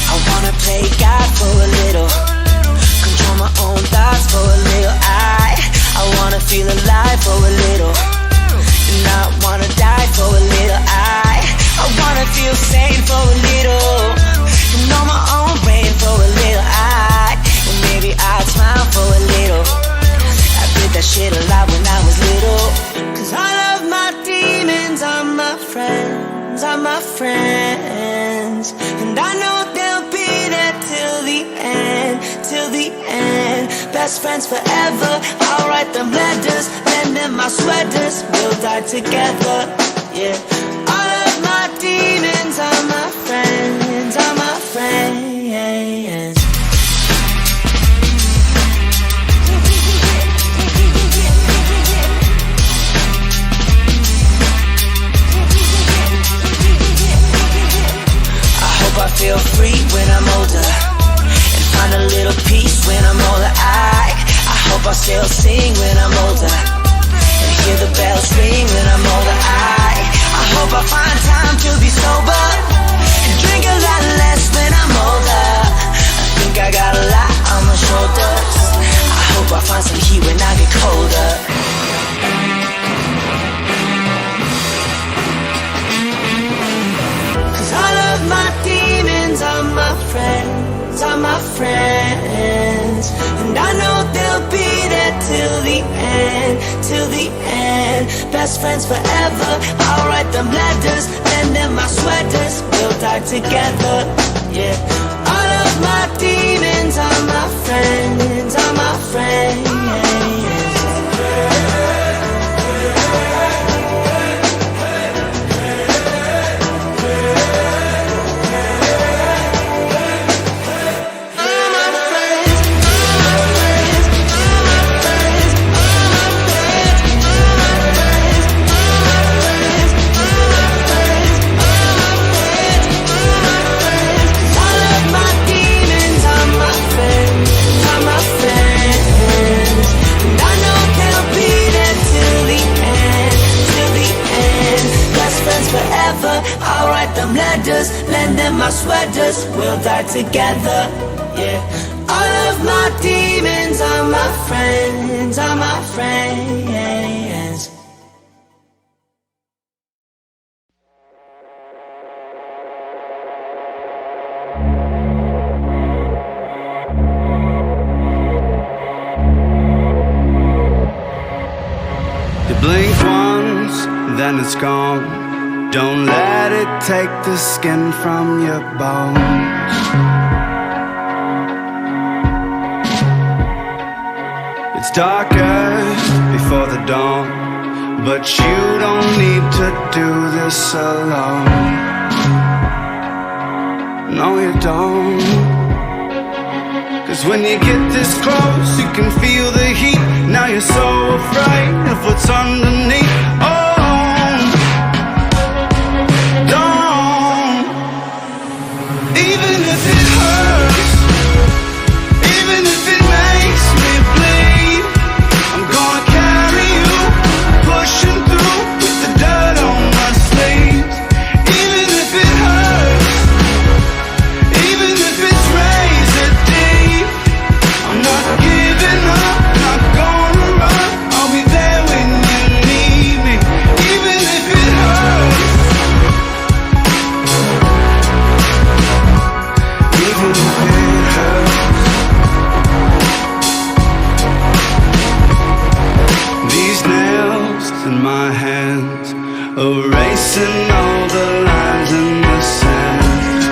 I wanna play God for a little, control my own thoughts for a little. I wanna feel alive for a little, and not wanna die for a little. I wanna feel sane for a little, and know my own brain for a little. And maybe I'll smile for a little. I did that shit a lot when I was little. 'Cause all of my demons are my friends, are my friends. And I know they'll be there till the end, till the end. Best friends forever, I'll write them letters, lend them my sweaters, we'll die together, yeah. All of my demons are my friends, are my friends. I hope I feel free when I'm older, and find a little peace when I'm older. I hope I still sing when I'm older, and hear the bells ring when I'm older. I hope I find time to be sober, friends. And I know they'll be there till the end, till the end. Best friends forever, I'll write them letters, lend them my sweaters, we'll die together, yeah. All of my demons are my friends, are my friends. I'll write them letters, lend them my sweaters, we'll die together, yeah. All of my demons are my friends, are my friends. You blink once, then it's gone. Don't let it take the skin from your bones. It's darkest before the dawn, but you don't need to do this alone. No, you don't. 'Cause when you get this close, you can feel the heat. Now you're so afraid of what's underneath. Even if it hurts, even if it makes me bleed, I'm gonna carry you, pushing through with the dirt on my sleeves. Even if it hurts, even if it's razor deep, I'm not giving up, not gonna run, I'll be there when you need me. Even if it hurts, even if it hurts. These nails in my hands, erasing all the lines in the sand.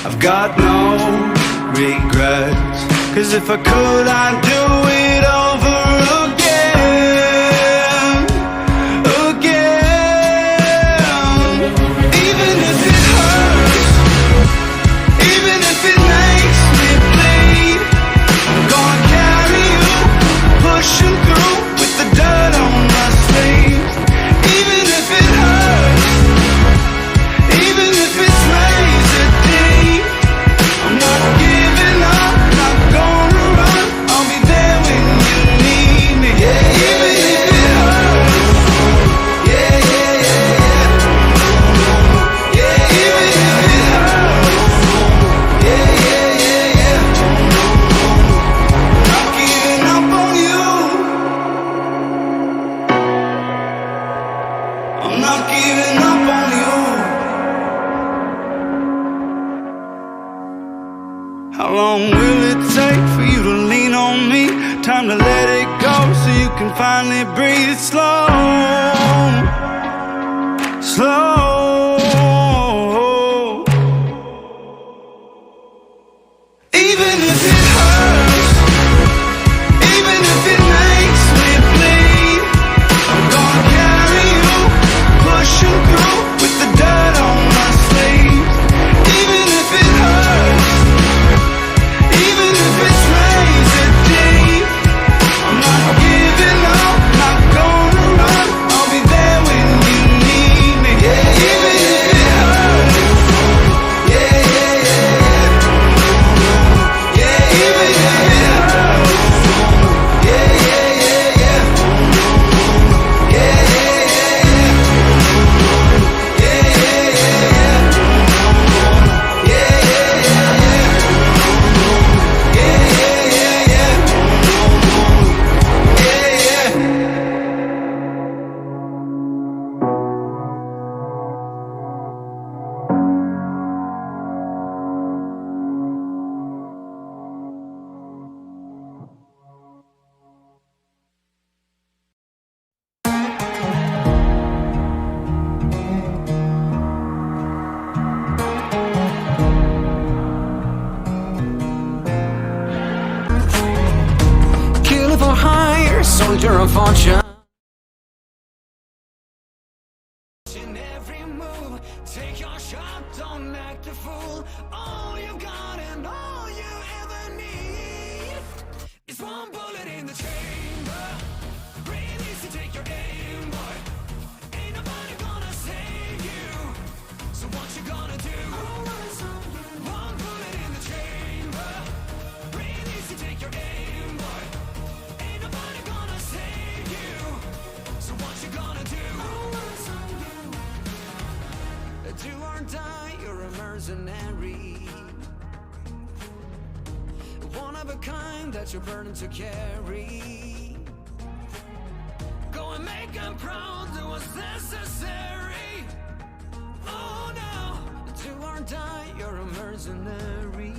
I've got no regrets, 'cause if I could, I'd do it over again, again. Even if it hurts, even if it makes me bleed, I'm gonna carry you, pushing through with the dirt on my sleeves. Even if it hurts, even if it's razor deep, I'm not giving up, not gonna run, I'll be there when you need me. Yeah, even if it hurts. Yeah, yeah, yeah, yeah. Yeah, even if it hurts. Yeah, yeah, yeah, yeah. Not giving up on you. I'm not giving up on you. How long will it take for you to lean on me? Time to let it go so you can finally breathe slow, slow. Even if it hurts, even if it makes me bleed, I'm gonna carry you, pushing through with the dirt on my sleeves. Even if it hurts, even if it's razor deep, I'm not giving up, not gonna run, I'll be there when you need me. Yeah, yeah. sure unfortunate. Take your shot, don't act a fool. All you got and all you ever need is one bullet in the chamber. Breathe easy, take your aim, boy. Ain't nobody gonna save you. So what you gonna do? One bullet in the chamber. Breathe easy, take your aim, boy. Ain't nobody gonna save you. So what you gonna do? Do or die, you're a mercenary. One of a kind that you're burning to carry. Go and make them proud, do what's necessary. Oh no, do or die, you're a mercenary.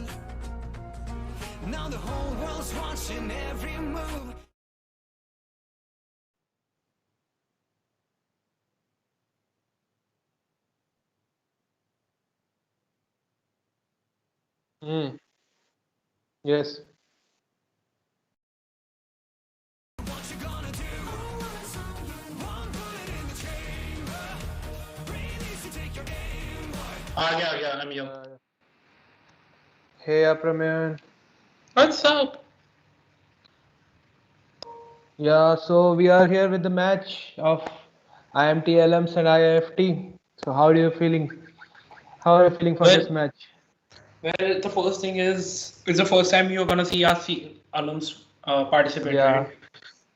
Now the whole world's watching every move. Yes. I'm here. Hey, Apraman. What's up? Yeah, so we are here with the match of IMT LMs and IFT. So how are you feeling? How are you feeling for this Well, match? well, the first thing is it's the first time you're gonna see us alums participate, Yeah. right?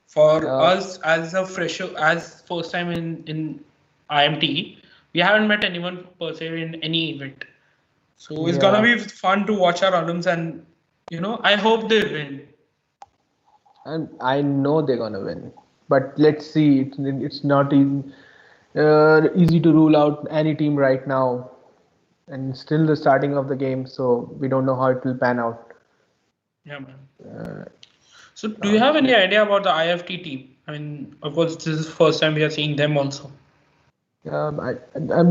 For Uh, us as a fresher, as first time in IMT, we haven't met anyone per se in any event. So it's gonna yeah. be fun to watch our alums, and I hope they win. And I know they're gonna win. But let's see. It's not easy to rule out any team right now. And still the starting of the game, so we don't know how it will pan out. Yeah, man. Uh, So do you have any idea about the IFT team? I mean, of course, this is the first time we are seeing them also. I, I'm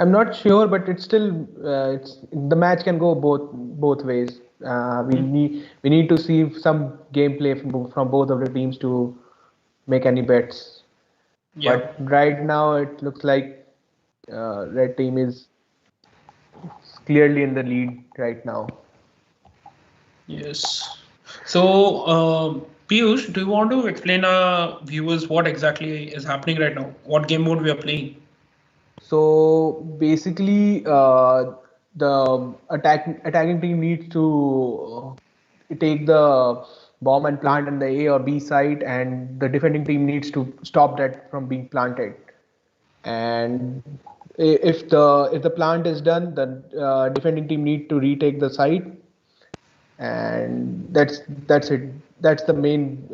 I'm not sure, but it's still it's the match can go both ways. We need to see some gameplay from both of the teams to make any bets. Yeah. But right now it looks like red team is clearly in the lead right now. Yes. So, Piyush, do you want to explain our viewers what exactly is happening right now? What game mode we are playing? So basically, the attacking team needs to take the bomb and plant on the A or B side, and the defending team needs to stop that from being planted. And if the plant is done, the defending team need to retake the site, and that's it. That's the main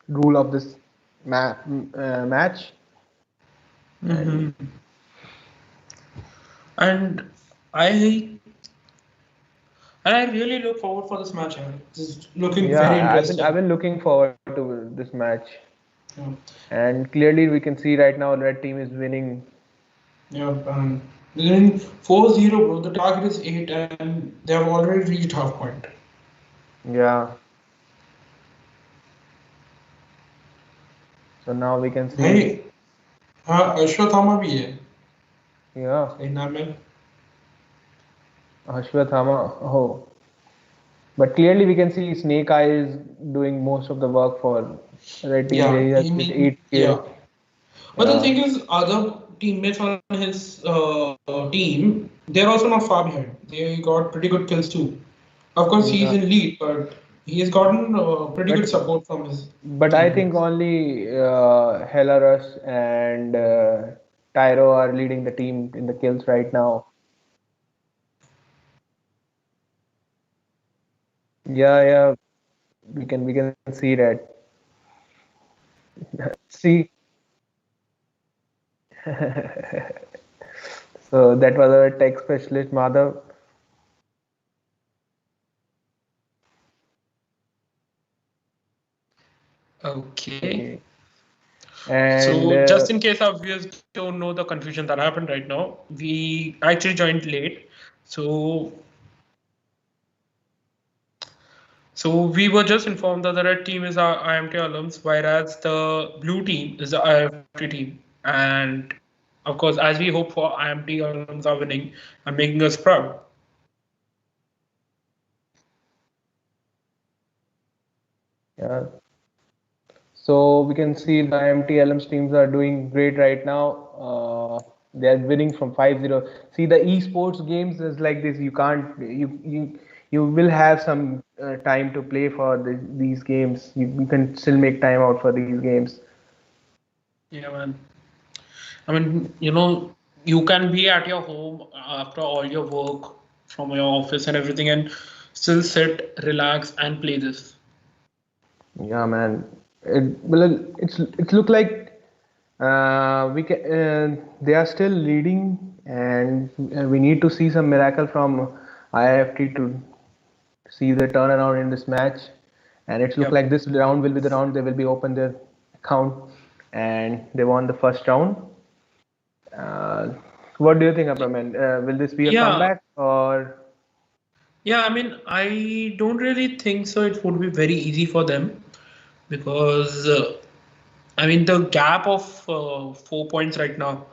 rule of this match. And I really look forward for this match. It's looking very interesting. I've been looking forward to this match. Yeah. And clearly we can see right now red team is winning. Yeah, they're in 4-0, bro. The target is 8, and they have already reached half point. Yeah. So now we can see. Hey, Ashwathama bhi hai. Yeah. In Namen. Ashwathama. Oh. But clearly we can see Snake Eye is doing most of the work for red team. Yeah, He has he with mean, 8 yeah. kills. But the thing is, other teammates on his team, they're also not far behind. They got pretty good kills too. Of course, he's in lead, but he has gotten pretty good support from his. But I think only Helarus and Tyro are leading the team in the kills right now. Yeah, we can see that. See. So that was our tech specialist, Madhav. Okay. And so just in case our viewers don't know the confusion that happened right now, we actually joined late. So So we were just informed that the red team is our IMT alums, whereas the blue team is the IFT team. And of course, as we hope for IMT alums are winning and making us proud. Yeah. So we can see the IMT alums teams are doing great right now. They are winning from 5-0. See, the esports games is like this. You can't you will have some time to play for these games. You can still make time out for these games. Yeah, man. I mean, you can be at your home after all your work from your office and everything and still sit, relax, and play this. Yeah, man. It's look like we can. They are still leading, and we need to see some miracle from IFT to see the turnaround in this match. And it's look Yep. like this round will be the round they will be open their account, and they won the first round. What do you think, Apraman? Will this be a Yeah, comeback or? yeah, I mean, I don't really think so. It would be very easy for them because, I mean, the gap of 4 points right now,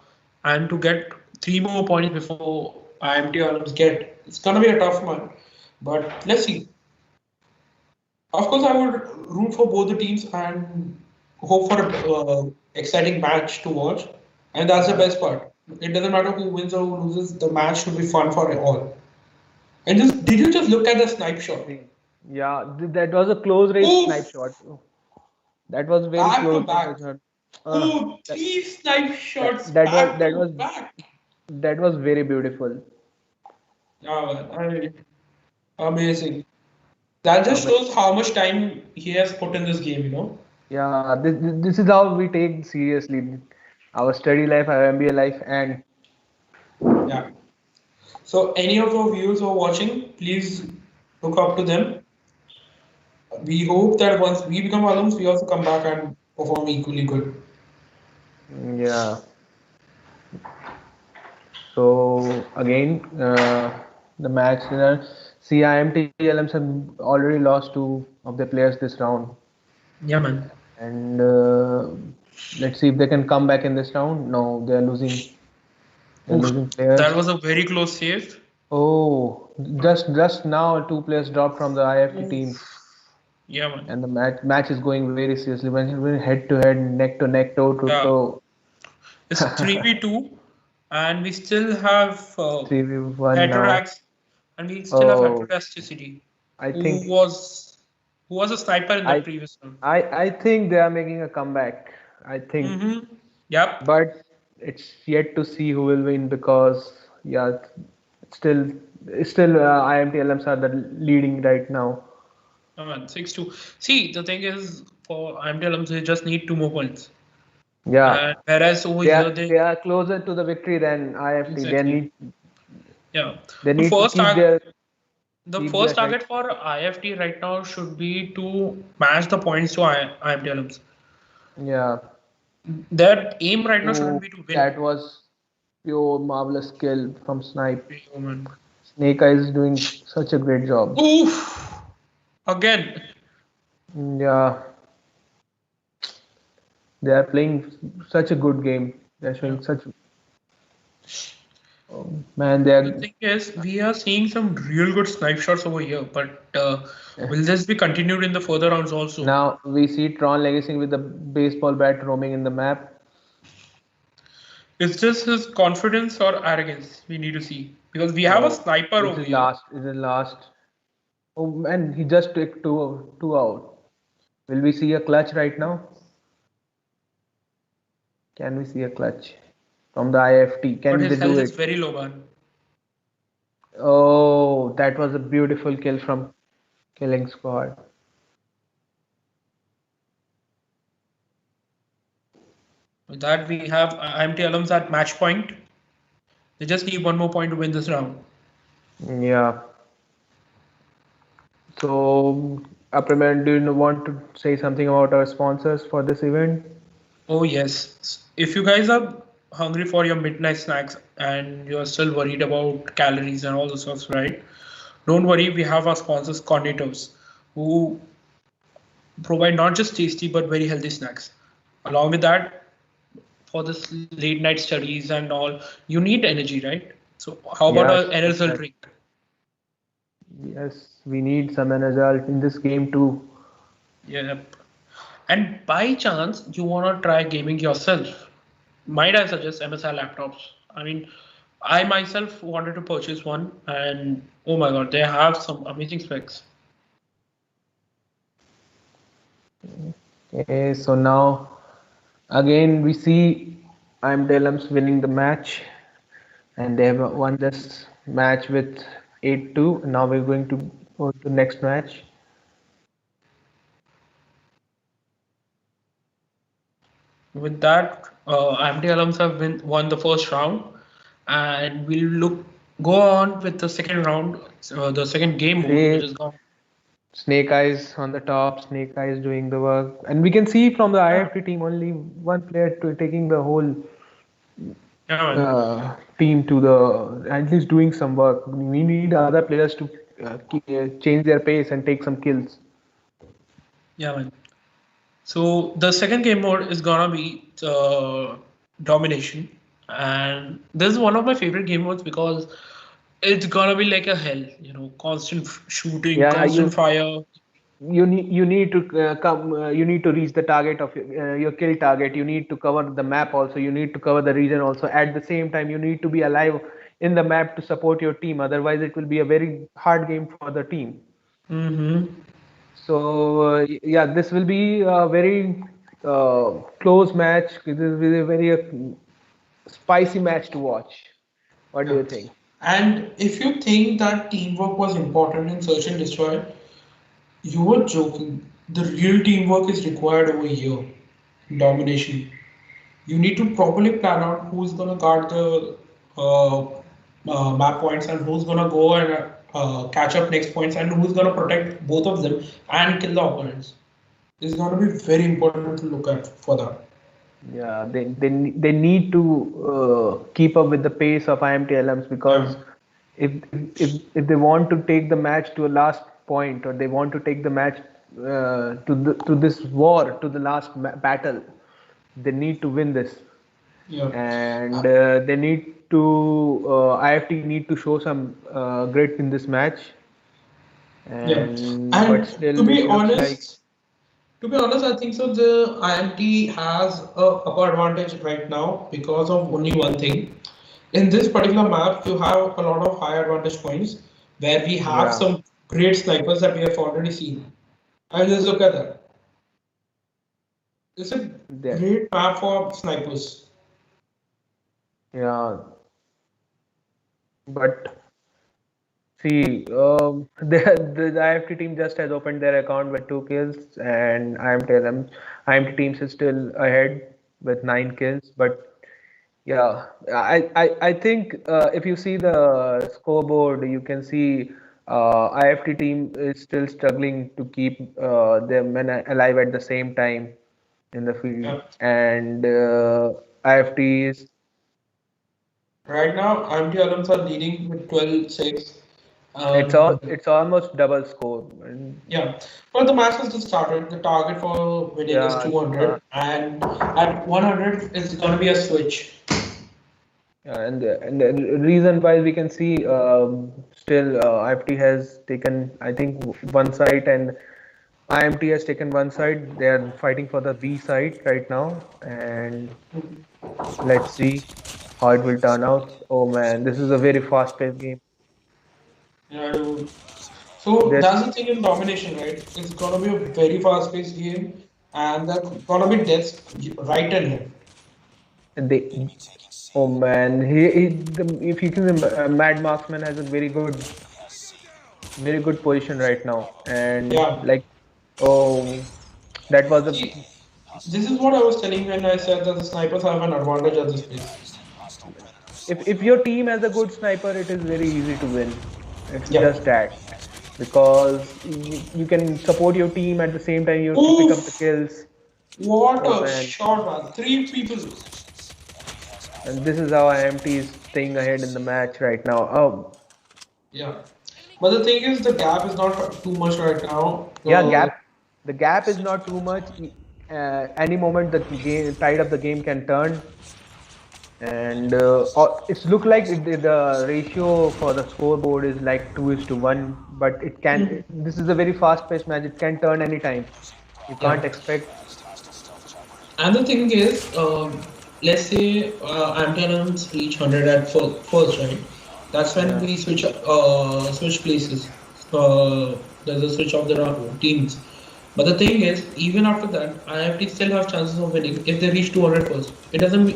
and to get 3 more points before IMT Olymps get, it's gonna be a tough one. But let's see. Of course, I would root for both the teams and hope for a exciting match to watch. And that's the best part. It doesn't matter who wins or who loses. The match should be fun for all. And just did you just look at the snipe shot? Yeah, that was a close range snipe Oof! shot. That was very Back to close range back. shot. Oh, That, three snipe that, shots that was back that to was back. that was very beautiful. Yeah, amazing. That just Ama- shows how much time he has put in this game. Yeah, this is how we take seriously our study life, our MBA life, and Yeah. So any of our viewers who are watching, please look up to them. We hope that once we become alums, we also come back and perform equally good. yeah. So again, the match. CIMT LMs have already lost two of their players this round, Yeah, man. and let's see if they can come back in this round. No, they are losing. They're Oof, losing players. that was a very close save. Oh, just now two players dropped from the IFT team, Yeah, man. and the match is going very seriously. When head to head, neck to neck, toe to Yeah, toe, it's 3v2, and we still have 3v1 now. Heterodax, and we still have Oh, Heterodacticity, I who think was who was a sniper in the I previous round. I think they are making a comeback. I think, Mm-hmm. Yep. but it's yet to see who will win because yeah, it's still IMT LMs are the leading right now. Oh, man, 6-2. See, the thing is, for IMT alums, they just need 2 more points. Yeah, And whereas over they here, are they are closer to the victory than IFT. exactly. Yeah. They The need to first target, the keep first their head. target for IFT right now should be to match the points to IMT alums. Yeah. Their aim right now shouldn't Oh, be to win. that was pure marvelous skill from Snipe. Oh, man. Snake Eyes is doing such a great job. Oof! Again. Yeah, they are playing such a good game. They're showing such. Oh, man, they The are. thing is, we are seeing some real good snipe shots over here, but will this be continued in the further rounds also? Now we see Tron Legacy with the baseball bat roaming in the map. Is this his confidence or arrogance? We need to see because we have a Oh, sniper this over is here. last. This is last. Oh man, he just took two out. Will we see a clutch right now? Can we see a clutch from the IFT? But Can they his do health is it? very low, man. Oh, that was a beautiful kill from Killing Squad. With that, we have IMT alums at match point. They just need 1 more point to win this round. Yeah. So, Apraman, do you want to say something about our sponsors for this event? Oh, yes. If you guys are hungry for your midnight snacks and you're still worried about calories and all the stuff, right? Don't worry, we have our sponsors, Cornetos. who provide not just tasty but very healthy snacks. Along with that, for this late night studies and all, you need energy, right? So how about Yeah, a NSL exactly. drink? Yes, we need some result in this game too. Yep. And by chance, you want to try gaming yourself, might I suggest MSI laptops? I mean, I myself wanted to purchase one, and oh my god, they have some amazing specs. Okay, so now again we see I'm Delums winning the match, and they have won this match with 8-2. Now we're going to go to next match. With that, IMT alums have won the first round, and we'll go on with the second round, the second game mode, which See is gone. Snake Eyes on the top, Snake Eyes doing the work, and we can see from the Yeah, IFT team only one player taking the whole yeah, man. team to the at least doing some work. We need other players to change their pace and take some kills. Yeah, man. So the second game mode is gonna be domination, and this is one of my favorite game modes because it's gonna be like a hell, constant shooting, Yeah, constant fire. you need to come. You need to reach the target of your kill target. You need to cover the map also. You need to cover the region also. At the same time, you need to be alive in the map to support your team. Otherwise, it will be a very hard game for the team. Mm-hmm. So yeah, this will be a very close match. This will be a very spicy match to watch. What do Yeah. you think? And if you think that teamwork was important in Search and Destroy, you were joking. The real teamwork is required over here. Domination. You need to properly plan out who's gonna guard the map points and who's gonna go and catch up next points and who's gonna protect both of them and kill the opponents. It's gonna be very important to look at for that. Yeah, they need to keep up with the pace of IMTLMs because Yeah. if if they want to take the match to a last point or they want to take the match to this war to the last battle, they need to win this, Yeah. and they need to IFT need to show some grit in this match, Yeah. and but And still it looks like to be honest, I think so. The IMT has a upper advantage right now because of only one thing. In this particular map, you have a lot of high advantage points where we have yeah. some great snipers that we have already seen. And just look at that. It's a There, great map for snipers. yeah, but see, the IFT team just has opened their account with 2 kills, and IMT teams is still ahead with 9 kills. But yeah, I think if you see the scoreboard, you can see IFT team is still struggling to keep their men alive at the same time in the field, Yeah. and IFT is Right now, IMT alums are leading with 12-6. And it's almost double score. And yeah, but the match has just started. The target for winning is yeah, 200, and at 100 it's gonna be a switch. and the reason why we can see still IFT has taken I think one side and IMT has taken one side. They are fighting for the B side right now, and let's see how it will turn out. Oh man, this is a very fast-paced game. Yeah, dude. So This that's the thing in domination, right? It's gonna be a very fast-paced game, and there's gonna be deaths right and left. they oh man, if you can Mad Marksman has a very good position right now, and Yeah. like oh that was a See, this is what I was telling when I said that the snipers have an advantage at this place. if your team has a good sniper, it is very easy to win. It's Yeah. just that because you can support your team at the same time you have to pick up the Oof! kills. What Oh a man, shot, man! 3 people. and this is how IMT is staying ahead in the match right now. Oh Yeah. But the thing is, the gap is not too much right now. Yeah, the gap is not too much. Any moment the tide of the game can turn, and it's look like the ratio for the scoreboard is like 2:1, but it can. This is a very fast-paced match. It can turn anytime. You can't Yeah. expect. And the thing is, let's say antennas reach 100 at first, right? That's when Yeah. we switch places. There's a switch of the teams. But the thing is, even after that, IFT still have chances of winning if they reach 200 first. It doesn't.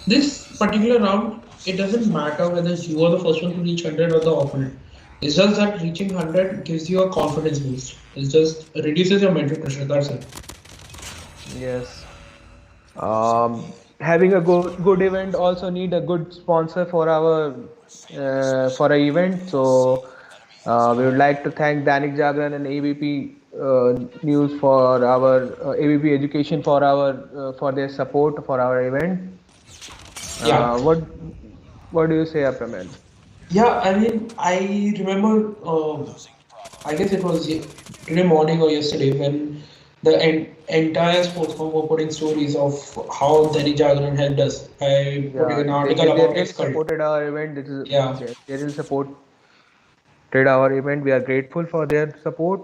This particular round, it doesn't matter whether you are the first one to reach 100 or the opponent. It's just that reaching 100 gives you a confidence boost. It just reduces your mental pressure. That's it. Yes. Having a good event also need a good sponsor for our event. So we would like to thank Danik Jagran and ABP News for our ABP Education for for their support for our event. Yeah. What do you say, Apraman? Yeah, I mean, I remember, I guess it was today morning or yesterday when the entire sportsman were putting stories of how Delhi Jagran helped us by putting Yeah, an article they about really E-Xult. supported our event. Yeah. They really supported our event. We are grateful for their support.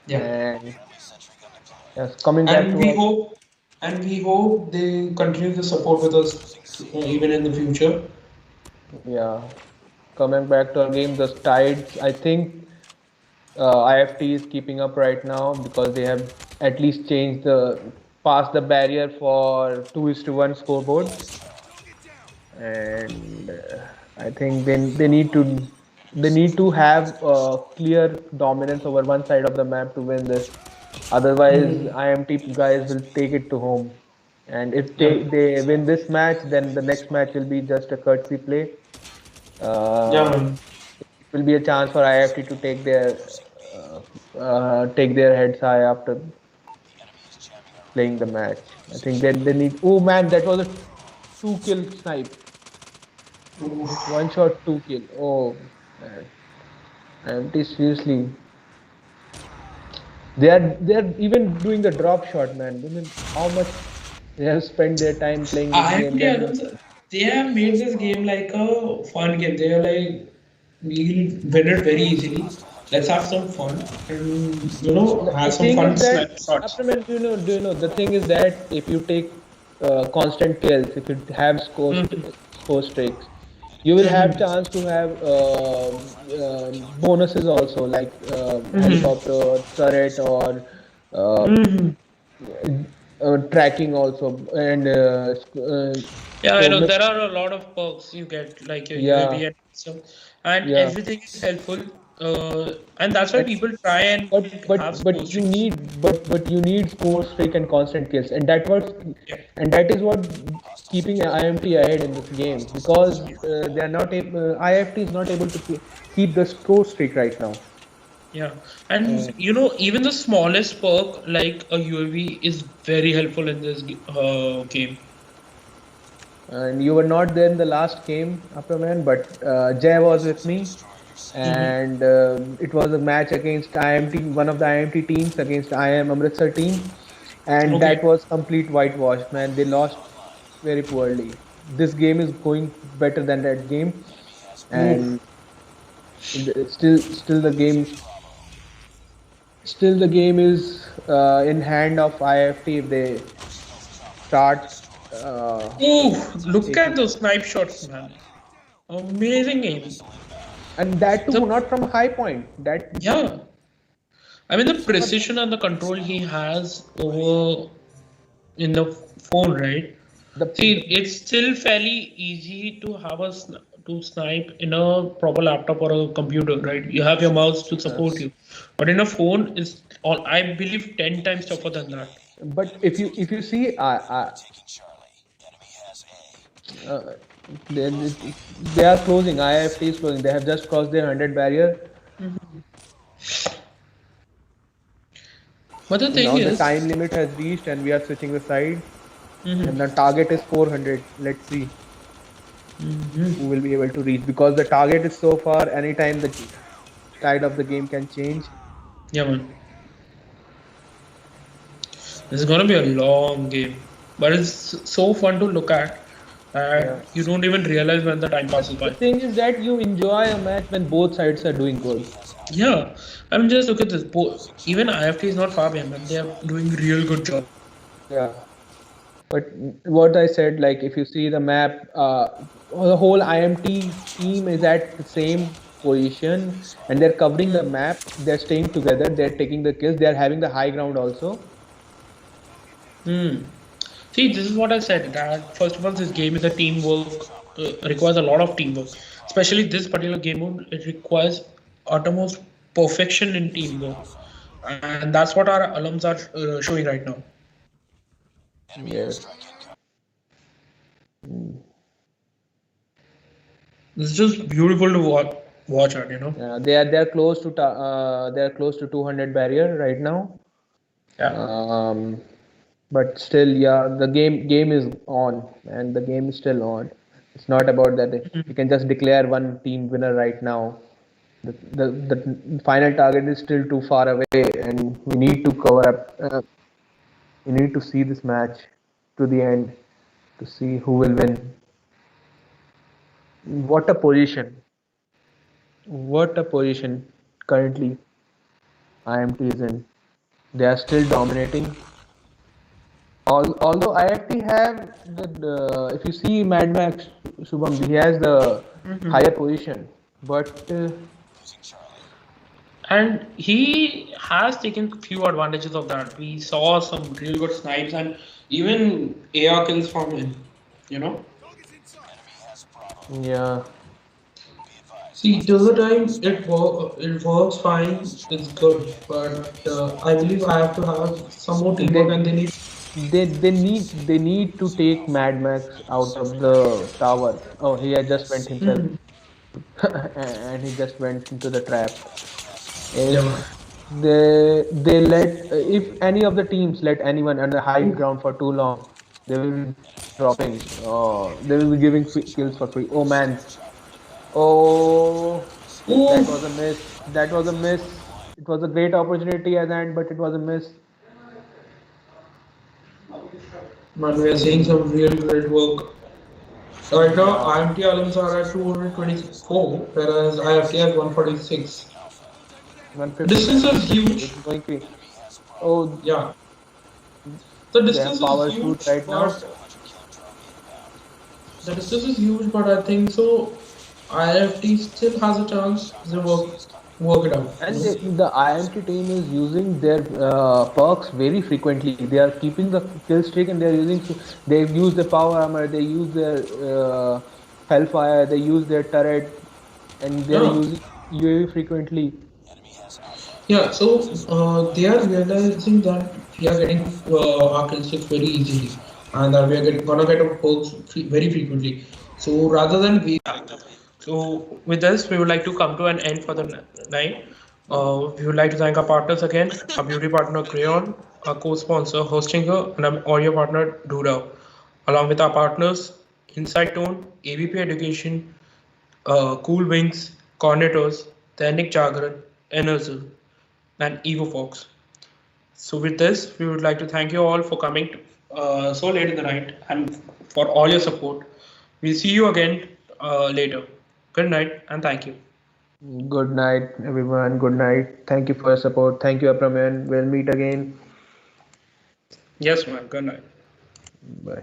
Yeah. And yes, coming back And to we our hope, and we hope they continue to support with us even in the future. yeah, coming back to our game, the tides. I think IFT is keeping up right now because they have at least changed the past the barrier for 2:1 scoreboard, and I think they need to have clear dominance over one side of the map to win this. Otherwise, Mhm. IMT guys will take it to home. And if Yeah. they win this match, then the next match will be just a courtesy play. Yeah, Uh, man. it will be a chance for IFT to take their heads high after playing the match. I think they need. Oh man, that was a 2-kill snipe. One shot, 2 kill. Oh man, IMT seriously. They are even doing the drop shot, man. I mean, how much they have spent their time playing this game. IMT Then Anand, they have made this game like a fun game. They are like, we'll win it very easily. Let's have some fun and the have some thing fun is that snapshots. Abdurrahman, do you know the thing is that if you take constant kills, if you have score streaks, you will have chance to have bonuses also like helicopter, turret, or uh, tracking also, and Yeah, I so know there are a lot of perks you get, like your yeah, UAV and stuff, and yeah. everything is helpful. And that's why And people try and have score streaks. but you need score streak and constant kills, and Yeah, that is what keeping IMT ahead in this game because they are not able, IFT is not able to keep the score streak right now. yeah, and even the smallest perk like a UAV is very helpful in this game. And you were not there in the last game, Upperman, but Jay was with me, Mm-hmm. and it was a match against IMT, one of the IMT teams against IM Amritsar team, and Okay. that was complete whitewash, man. They lost very poorly. This game is going better than that game, Oof. and still the game is in hand of IFT if they start Oof, look at taking, those snipe shots, man. Amazing game. and that too The not from high point. That Yeah, I mean the precision and the control he has over in the phone, right? the See, it's still fairly easy to have to snipe in a proper laptop or a computer, right? You have your mouse to support you, but in a phone, it's all I believe 10 times tougher than that. but if you see uh, they, they are closing. IFT is closing. They have just crossed their 100 barrier. But the thing Now the is, time limit has reached, and we are switching the side. Mhm. And the target is 400. Let's see Mhm. who will be able to reach because the target is so far. Anytime tide of the game can change. Yeah, man. This is gonna be a long game, but it's so fun to look at Yeah. that you don't even realize when the time passes The by. thing is that you enjoy a match when both sides are doing good. Yeah, I mean, just look at this. Even IFT is not far behind, man. They are doing real good job. Yeah. But what I said, like if you see the map, the whole IMT team is at the same position and they're covering the map. They're staying together. They're taking the kills. They're having the high ground also. Hmm. See, this is what I said. That first of all, this game is a teamwork. Requires a lot of teamwork. Especially this particular game mode, it requires uttermost perfection in teamwork, and that's what our alums are showing right now. Yes. It's just beautiful to watch at, you know. Yeah, they're close to they're close to 200 barrier right now. Yeah. But still, yeah, the game is on, and the game is still on. It's not about that you can just declare one team winner right now. The final target is still too far away, and we need to cover up. We need to see this match to the end to see who will win. What a position! What a position currently IMT is in. They are still dominating. Although IFT have if you see Mad Max Shubham, he has the higher position, but And he has taken few advantages of that. We saw some really good snipes and even AR kills from him, you know. yeah, See, till the time it works fine, it's good. But I believe I have to have some more teamwork, and they need. they need to take Mad Max out of the tower. Oh, he had just went himself, and he just went into the trap. Yeah, If man. they let if any of the teams let anyone on the high ground for too long, they will be dropping. They will be giving kills for free. Oh man, oh, that was a miss. That was a miss. It was a great opportunity at the end, but it was a miss. Man, we are seeing some real great work. Right now, Yeah, IMT alums are at 224, whereas IFT has 146. 150, Distance is 150. huge. It's going to. Oh, Yeah, the they have distance is power shoot huge, right now. but I think so. IFT still has a chance to work it out. You And know? the IMT team is using their perks very frequently. They are keeping the kill streak and they are using. They use the power armor. They use their hellfire. They use their turret, and they are Yeah. using UAV frequently. Yeah, so they are realizing that we are getting our kill streaks very easily, and that we are gonna get our perks very frequently. So rather than we, so with this, we would like to come to an end for the night. We would like to thank our partners again, our beauty partner Crayon, our co-sponsor Hostinger, and our audio partner Duda, along with our partners Insight Tone, AVP Education, Cool Wings, Cornetos, Dainik Jagran, Enerzel, and Evo Fox. So with this, we would like to thank you all for coming so late in the night and for all your support. We'll see you again later. Good night and thank you. Good night, everyone. Good night. Thank you for your support. Thank you, Apraman. We'll meet again. Yes, man. Good night. Bye.